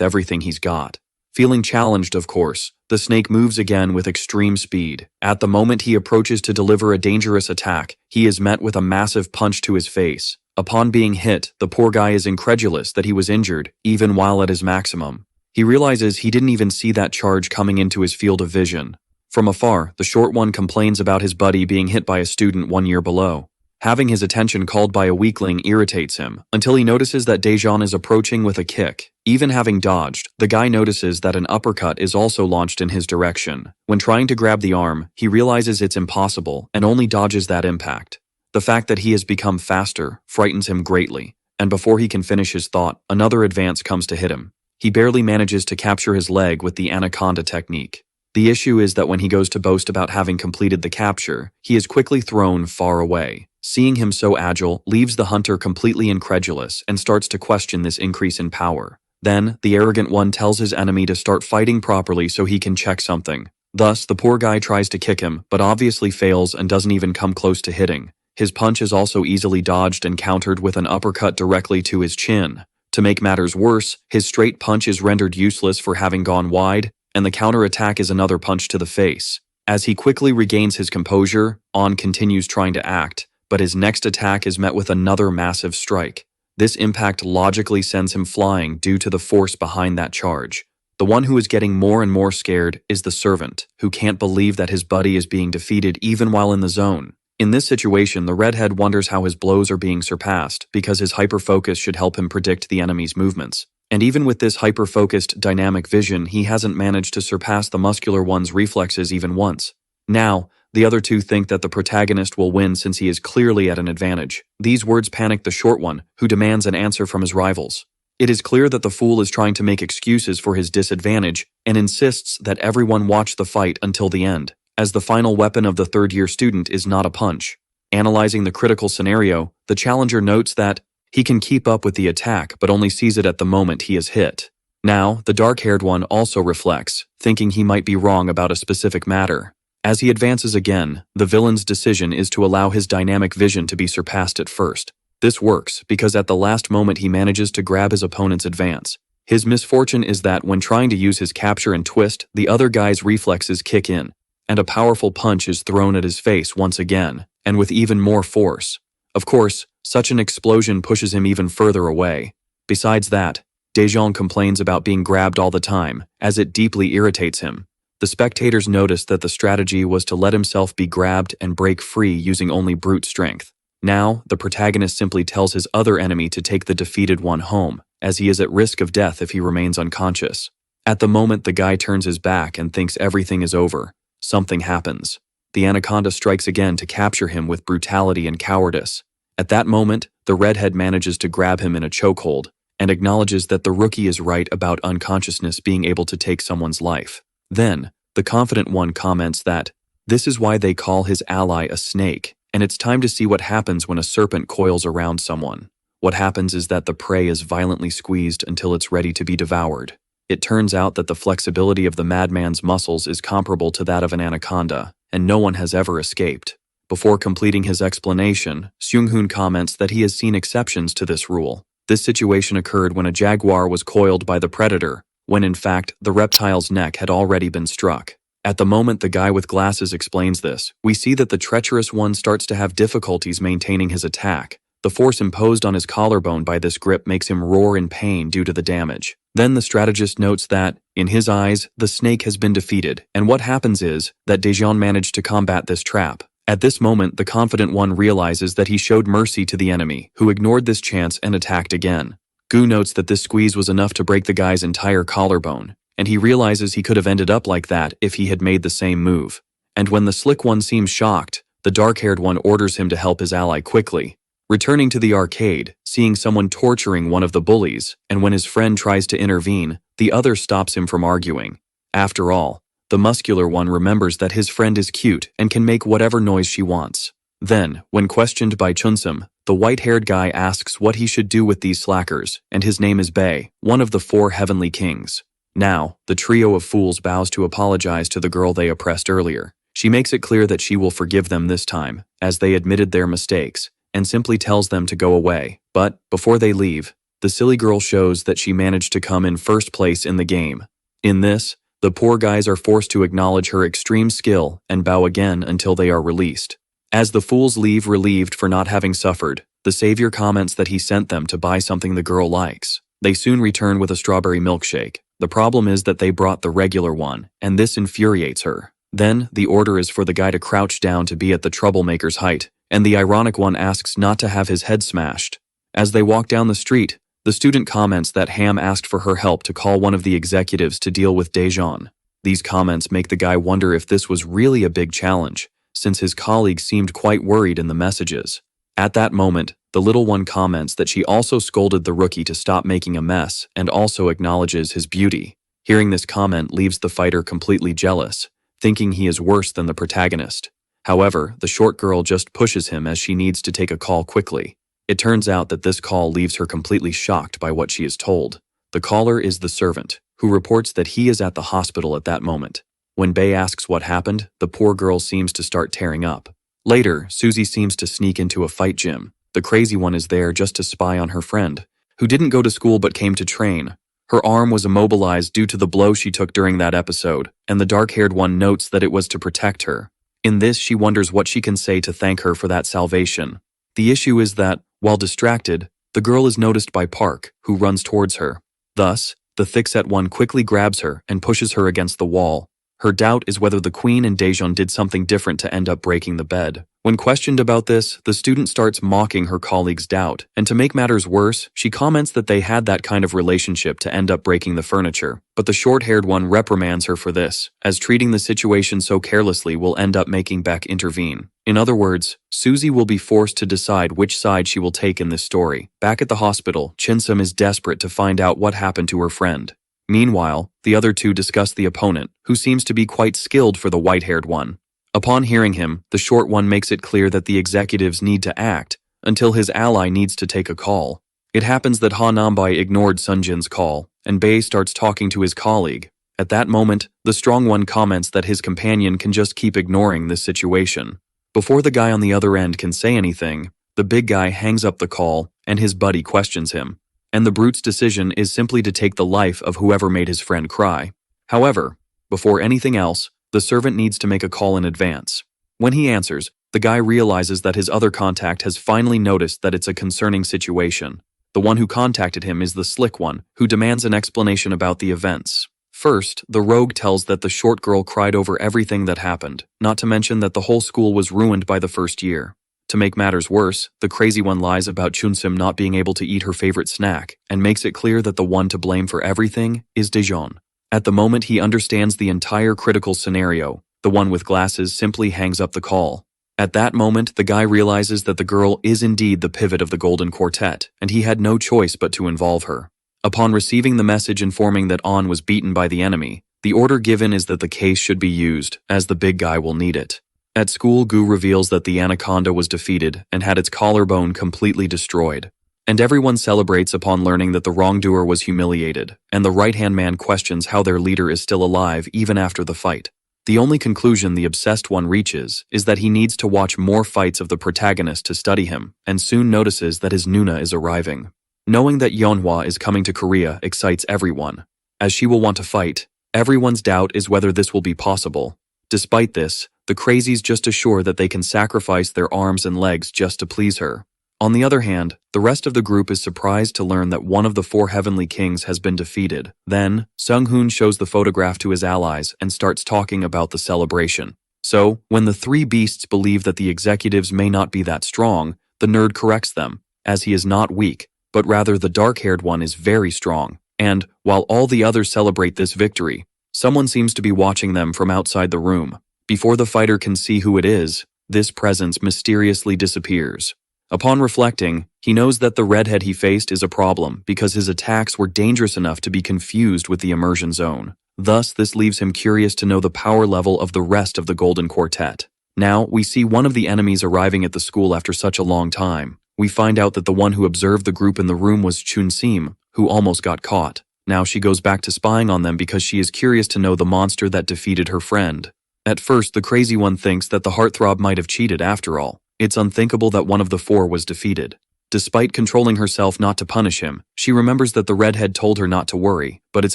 Speaker 1: everything he's got. Feeling challenged, of course, the snake moves again with extreme speed. At the moment he approaches to deliver a dangerous attack, he is met with a massive punch to his face. Upon being hit, the poor guy is incredulous that he was injured, even while at his maximum. He realizes he didn't even see that charge coming into his field of vision. From afar, the short one complains about his buddy being hit by a student 1 year below. Having his attention called by a weakling irritates him, until he notices that Daejeon is approaching with a kick. Even having dodged, the guy notices that an uppercut is also launched in his direction. When trying to grab the arm, he realizes it's impossible, and only dodges that impact. The fact that he has become faster frightens him greatly, and before he can finish his thought, another advance comes to hit him. He barely manages to capture his leg with the anaconda technique. The issue is that when he goes to boast about having completed the capture, he is quickly thrown far away. Seeing him so agile leaves the hunter completely incredulous and starts to question this increase in power. Then, the arrogant one tells his enemy to start fighting properly so he can check something. Thus, the poor guy tries to kick him, but obviously fails and doesn't even come close to hitting. His punch is also easily dodged and countered with an uppercut directly to his chin. To make matters worse, his straight punch is rendered useless for having gone wide, and the counterattack is another punch to the face. As he quickly regains his composure, An continues trying to act, but his next attack is met with another massive strike. This impact logically sends him flying due to the force behind that charge. The one who is getting more and more scared is the servant, who can't believe that his buddy is being defeated even while in the zone. In this situation, the redhead wonders how his blows are being surpassed, because his hyper-focus should help him predict the enemy's movements. And even with this hyper-focused dynamic vision, he hasn't managed to surpass the muscular one's reflexes even once. Now, the other two think that the protagonist will win since he is clearly at an advantage. These words panic the short one, who demands an answer from his rivals. It is clear that the fool is trying to make excuses for his disadvantage and insists that everyone watch the fight until the end, as the final weapon of the third-year student is not a punch. Analyzing the critical scenario, the challenger notes that he can keep up with the attack but only sees it at the moment he is hit. Now, the dark-haired one also reflects, thinking he might be wrong about a specific matter. As he advances again, the villain's decision is to allow his dynamic vision to be surpassed at first. This works because at the last moment he manages to grab his opponent's advance. His misfortune is that when trying to use his capture and twist, the other guy's reflexes kick in, and a powerful punch is thrown at his face once again, and with even more force. Of course, such an explosion pushes him even further away. Besides that, Daejeon complains about being grabbed all the time, as it deeply irritates him. The spectators notice that the strategy was to let himself be grabbed and break free using only brute strength. Now, the protagonist simply tells his other enemy to take the defeated one home, as he is at risk of death if he remains unconscious. At the moment the guy turns his back and thinks everything is over, something happens. The anaconda strikes again to capture him with brutality and cowardice. At that moment, the redhead manages to grab him in a chokehold, and acknowledges that the rookie is right about unconsciousness being able to take someone's life. Then, The confident one comments that this is why they call his ally a snake, and it's time to see what happens when a serpent coils around someone. What happens is that the prey is violently squeezed until it's ready to be devoured. It turns out that the flexibility of the madman's muscles is comparable to that of an anaconda, and no one has ever escaped. Before completing his explanation, Seung-hoon comments that he has seen exceptions to this rule. This situation occurred when a jaguar was coiled by the predator, when in fact the reptile's neck had already been struck. At the moment the guy with glasses explains this, we see that the treacherous one starts to have difficulties maintaining his attack. The force imposed on his collarbone by this grip makes him roar in pain due to the damage. Then the strategist notes that, in his eyes, the snake has been defeated, and what happens is that Daejeon managed to combat this trap. At this moment, the confident one realizes that he showed mercy to the enemy, who ignored this chance and attacked again. Gu notes that this squeeze was enough to break the guy's entire collarbone, and he realizes he could have ended up like that if he had made the same move. And when the slick one seems shocked, the dark-haired one orders him to help his ally quickly. Returning to the arcade, seeing someone torturing one of the bullies, and when his friend tries to intervene, the other stops him from arguing. After all, the muscular one remembers that his friend is cute and can make whatever noise she wants. Then, when questioned by Chunsim, the white-haired guy asks what he should do with these slackers, and his name is Bae, one of the 4 heavenly kings. Now, the trio of fools bows to apologize to the girl they oppressed earlier. She makes it clear that she will forgive them this time, as they admitted their mistakes, and simply tells them to go away. But, before they leave, the silly girl shows that she managed to come in first place in the game. In this, the poor guys are forced to acknowledge her extreme skill and bow again until they are released. As the fools leave relieved for not having suffered, the savior comments that he sent them to buy something the girl likes. They soon return with a strawberry milkshake. The problem is that they brought the regular one, and this infuriates her. Then, the order is for the guy to crouch down to be at the troublemaker's height, and the ironic one asks not to have his head smashed. As they walk down the street, the student comments that Ham asked for her help to call one of the executives to deal with Daejeon. These comments make the guy wonder if this was really a big challenge, since his colleague seemed quite worried in the messages. At that moment, the little one comments that she also scolded the rookie to stop making a mess and also acknowledges his beauty. Hearing this comment leaves the fighter completely jealous, thinking he is worse than the protagonist. However, the short girl just pushes him as she needs to take a call quickly. It turns out that this call leaves her completely shocked by what she is told. The caller is the servant, who reports that he is at the hospital at that moment. When Bae asks what happened, the poor girl seems to start tearing up. Later, Suzy seems to sneak into a fight gym. The crazy one is there just to spy on her friend, who didn't go to school but came to train. Her arm was immobilized due to the blow she took during that episode, and the dark-haired one notes that it was to protect her. In this, she wonders what she can say to thank her for that salvation. The issue is that, while distracted, the girl is noticed by Park, who runs towards her. Thus, the thick-set one quickly grabs her and pushes her against the wall. Her doubt is whether the queen and Daejeon did something different to end up breaking the bed. When questioned about this, the student starts mocking her colleague's doubt, and to make matters worse, she comments that they had that kind of relationship to end up breaking the furniture. But the short-haired one reprimands her for this, as treating the situation so carelessly will end up making Beck intervene. In other words, Suzy will be forced to decide which side she will take in this story. Back at the hospital, Chinsum is desperate to find out what happened to her friend. Meanwhile, the other two discuss the opponent, who seems to be quite skilled for the white-haired one. Upon hearing him, the short one makes it clear that the executives need to act, until his ally needs to take a call. It happens that Ha Nambai ignored Sunjin's call, and Bae starts talking to his colleague. At that moment, the strong one comments that his companion can just keep ignoring this situation. Before the guy on the other end can say anything, the big guy hangs up the call, and his buddy questions him. And the brute's decision is simply to take the life of whoever made his friend cry. However, before anything else, the servant needs to make a call in advance. When he answers, the guy realizes that his other contact has finally noticed that it's a concerning situation. The one who contacted him is the slick one, who demands an explanation about the events. First, the rogue tells that the short girl cried over everything that happened, not to mention that the whole school was ruined by the first year. To make matters worse, the crazy one lies about Chunsim not being able to eat her favorite snack, and makes it clear that the one to blame for everything is Daejeon. At the moment he understands the entire critical scenario, the one with glasses simply hangs up the call. At that moment, the guy realizes that the girl is indeed the pivot of the Golden Quartet, and he had no choice but to involve her. Upon receiving the message informing that On was beaten by the enemy, The order given is that the case should be used, as the big guy will need it. At school, Gu reveals that the anaconda was defeated and had its collarbone completely destroyed. And everyone celebrates upon learning that the wrongdoer was humiliated, and the right-hand man questions how their leader is still alive even after the fight. The only conclusion the obsessed one reaches is that he needs to watch more fights of the protagonist to study him, and soon notices that his Nuna is arriving. Knowing that Yeonhwa is coming to Korea excites everyone. As she will want to fight, everyone's doubt is whether this will be possible. Despite this, the crazies just assure that they can sacrifice their arms and legs just to please her. On the other hand, the rest of the group is surprised to learn that one of the 4 heavenly kings has been defeated. Then, Sung-hoon shows the photograph to his allies and starts talking about the celebration. So, when the 3 beasts believe that the executives may not be that strong, the nerd corrects them, as he is not weak, but rather the dark-haired one is very strong. And, while all the others celebrate this victory, someone seems to be watching them from outside the room. Before the fighter can see who it is, this presence mysteriously disappears. Upon reflecting, he knows that the redhead he faced is a problem because his attacks were dangerous enough to be confused with the immersion zone. Thus, this leaves him curious to know the power level of the rest of the Golden Quartet. Now, we see one of the enemies arriving at the school after such a long time. We find out that the one who observed the group in the room was Chun-sim, who almost got caught. Now she goes back to spying on them because she is curious to know the monster that defeated her friend. At first, the crazy one thinks that the heartthrob might have cheated after all. It's unthinkable that one of the 4 was defeated. Despite controlling herself not to punish him, she remembers that the redhead told her not to worry, but it's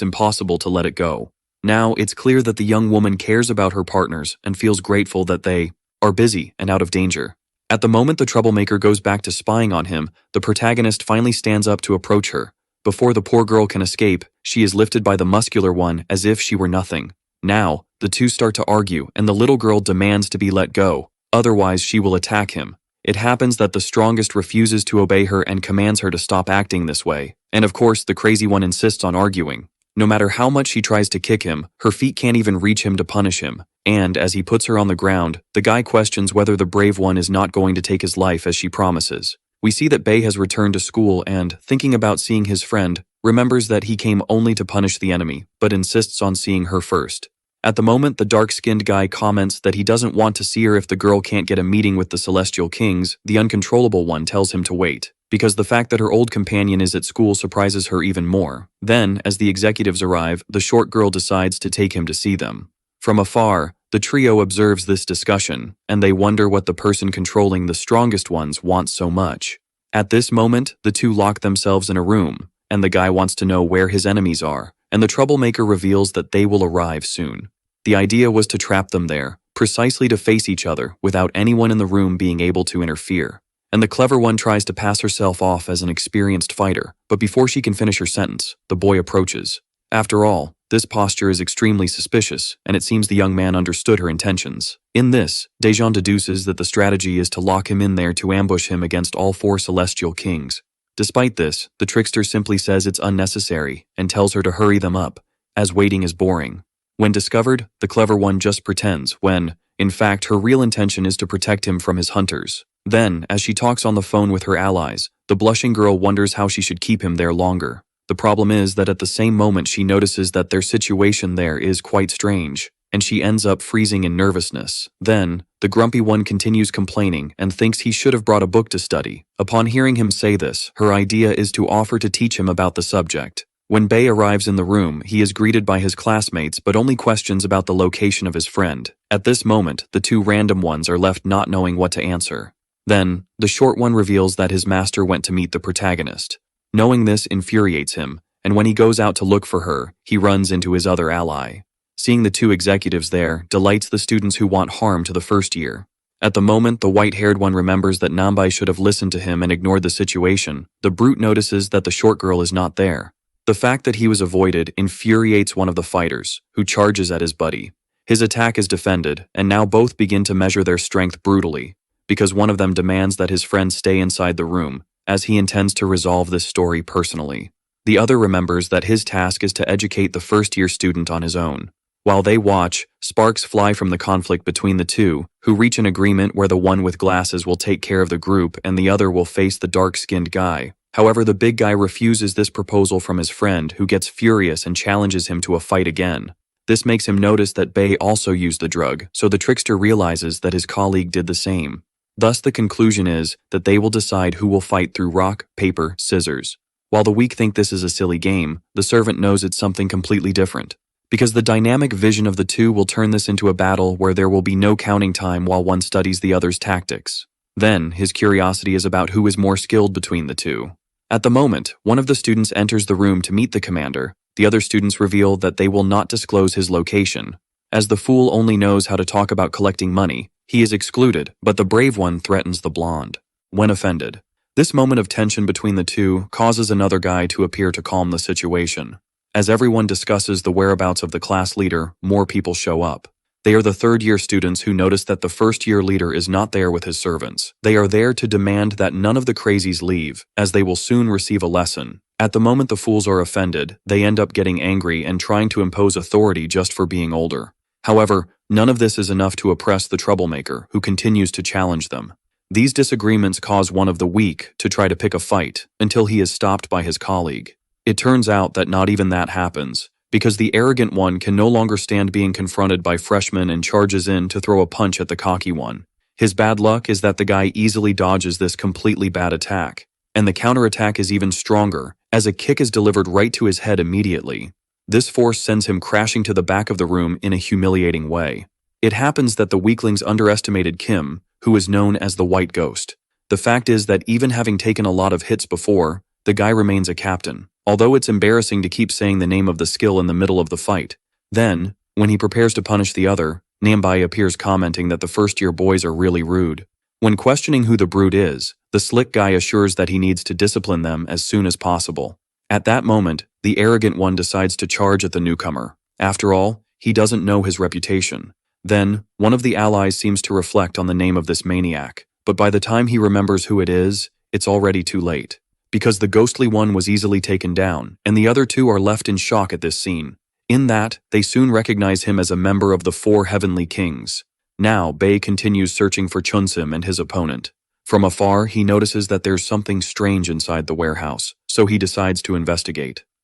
Speaker 1: impossible to let it go. Now, it's clear that the young woman cares about her partners and feels grateful that they are busy and out of danger. At the moment the troublemaker goes back to spying on him, the protagonist finally stands up to approach her. Before the poor girl can escape, she is lifted by the muscular one as if she were nothing. Now, the two start to argue and the little girl demands to be let go. Otherwise, she will attack him. It happens that the strongest refuses to obey her and commands her to stop acting this way. And of course, the crazy one insists on arguing. No matter how much she tries to kick him, her feet can't even reach him to punish him. And, as he puts her on the ground, the guy questions whether the brave one is not going to take his life as she promises. We see that Bae has returned to school and, thinking about seeing his friend, remembers that he came only to punish the enemy, but insists on seeing her first. At the moment, the dark-skinned guy comments that he doesn't want to see her if the girl can't get a meeting with the Celestial Kings. The uncontrollable one tells him to wait, because the fact that her old companion is at school surprises her even more. Then, as the executives arrive, the short girl decides to take him to see them. From afar, the trio observes this discussion, and they wonder what the person controlling the strongest ones wants so much. At this moment, the two lock themselves in a room, and the guy wants to know where his enemies are, and the troublemaker reveals that they will arrive soon. The idea was to trap them there, precisely to face each other without anyone in the room being able to interfere. And the clever one tries to pass herself off as an experienced fighter, but before she can finish her sentence, the boy approaches. After all, this posture is extremely suspicious, and it seems the young man understood her intentions. In this, Daejeon deduces that the strategy is to lock him in there to ambush him against all 4 celestial kings. Despite this, the trickster simply says it's unnecessary and tells her to hurry them up, as waiting is boring. When discovered, the clever one just pretends when, in fact, her real intention is to protect him from his hunters. Then, as she talks on the phone with her allies, the blushing girl wonders how she should keep him there longer. The problem is that at the same moment she notices that their situation there is quite strange, and she ends up freezing in nervousness. Then, the grumpy one continues complaining and thinks he should have brought a book to study. Upon hearing him say this, her idea is to offer to teach him about the subject. When Bae arrives in the room, he is greeted by his classmates but only questions about the location of his friend. At this moment, the 2 random ones are left not knowing what to answer. Then, the short one reveals that his master went to meet the protagonist. Knowing this infuriates him, and when he goes out to look for her, he runs into his other ally. Seeing the 2 executives there delights the students who want harm to the first year. At the moment, the white-haired one remembers that Nambai should have listened to him and ignored the situation. The brute notices that the short girl is not there. The fact that he was avoided infuriates one of the fighters, who charges at his buddy. His attack is defended, and now both begin to measure their strength brutally, because one of them demands that his friend stay inside the room, as he intends to resolve this story personally. The other remembers that his task is to educate the first-year student on his own. While they watch, sparks fly from the conflict between the two, who reach an agreement where the one with glasses will take care of the group and the other will face the dark-skinned guy. However, the big guy refuses this proposal from his friend, who gets furious and challenges him to a fight again. This makes him notice that Bei also used the drug, so the trickster realizes that his colleague did the same. Thus the conclusion is that they will decide who will fight through rock, paper, scissors. While the weak think this is a silly game, the servant knows it's something completely different. Because the dynamic vision of the two will turn this into a battle where there will be no counting time while one studies the other's tactics. Then, his curiosity is about who is more skilled between the two. At the moment, one of the students enters the room to meet the commander. The other students reveal that they will not disclose his location. As the fool only knows how to talk about collecting money, he is excluded, but the brave one threatens the blonde. When offended, this moment of tension between the two causes another guy to appear to calm the situation. As everyone discusses the whereabouts of the class leader, more people show up. They are the third-year students who notice that the first-year leader is not there with his servants. They are there to demand that none of the crazies leave, as they will soon receive a lesson. At the moment the fools are offended, they end up getting angry and trying to impose authority just for being older. However, none of this is enough to oppress the troublemaker, who continues to challenge them. These disagreements cause one of the weak to try to pick a fight, until he is stopped by his colleague. It turns out that not even that happens, because the arrogant one can no longer stand being confronted by freshmen and charges in to throw a punch at the cocky one. His bad luck is that the guy easily dodges this completely bad attack, and the counterattack is even stronger, as a kick is delivered right to his head immediately. This force sends him crashing to the back of the room in a humiliating way. It happens that the weaklings underestimated Kim, who is known as the White Ghost. The fact is that even having taken a lot of hits before, the guy remains a captain, although it's embarrassing to keep saying the name of the skill in the middle of the fight. Then, when he prepares to punish the other, Nambai appears commenting that the first-year boys are really rude. When questioning who the brute is, the slick guy assures that he needs to discipline them as soon as possible. At that moment, the arrogant one decides to charge at the newcomer. After all, he doesn't know his reputation. Then, one of the allies seems to reflect on the name of this maniac, but by the time he remembers who it is, it's already too late. Because the ghostly one was easily taken down, and the other two are left in shock at this scene. In that, they soon recognize him as a member of the four heavenly kings. Now, Bei continues searching for Chunsim and his opponent. From afar, he notices that there's something strange inside the warehouse, so he decides to investigate.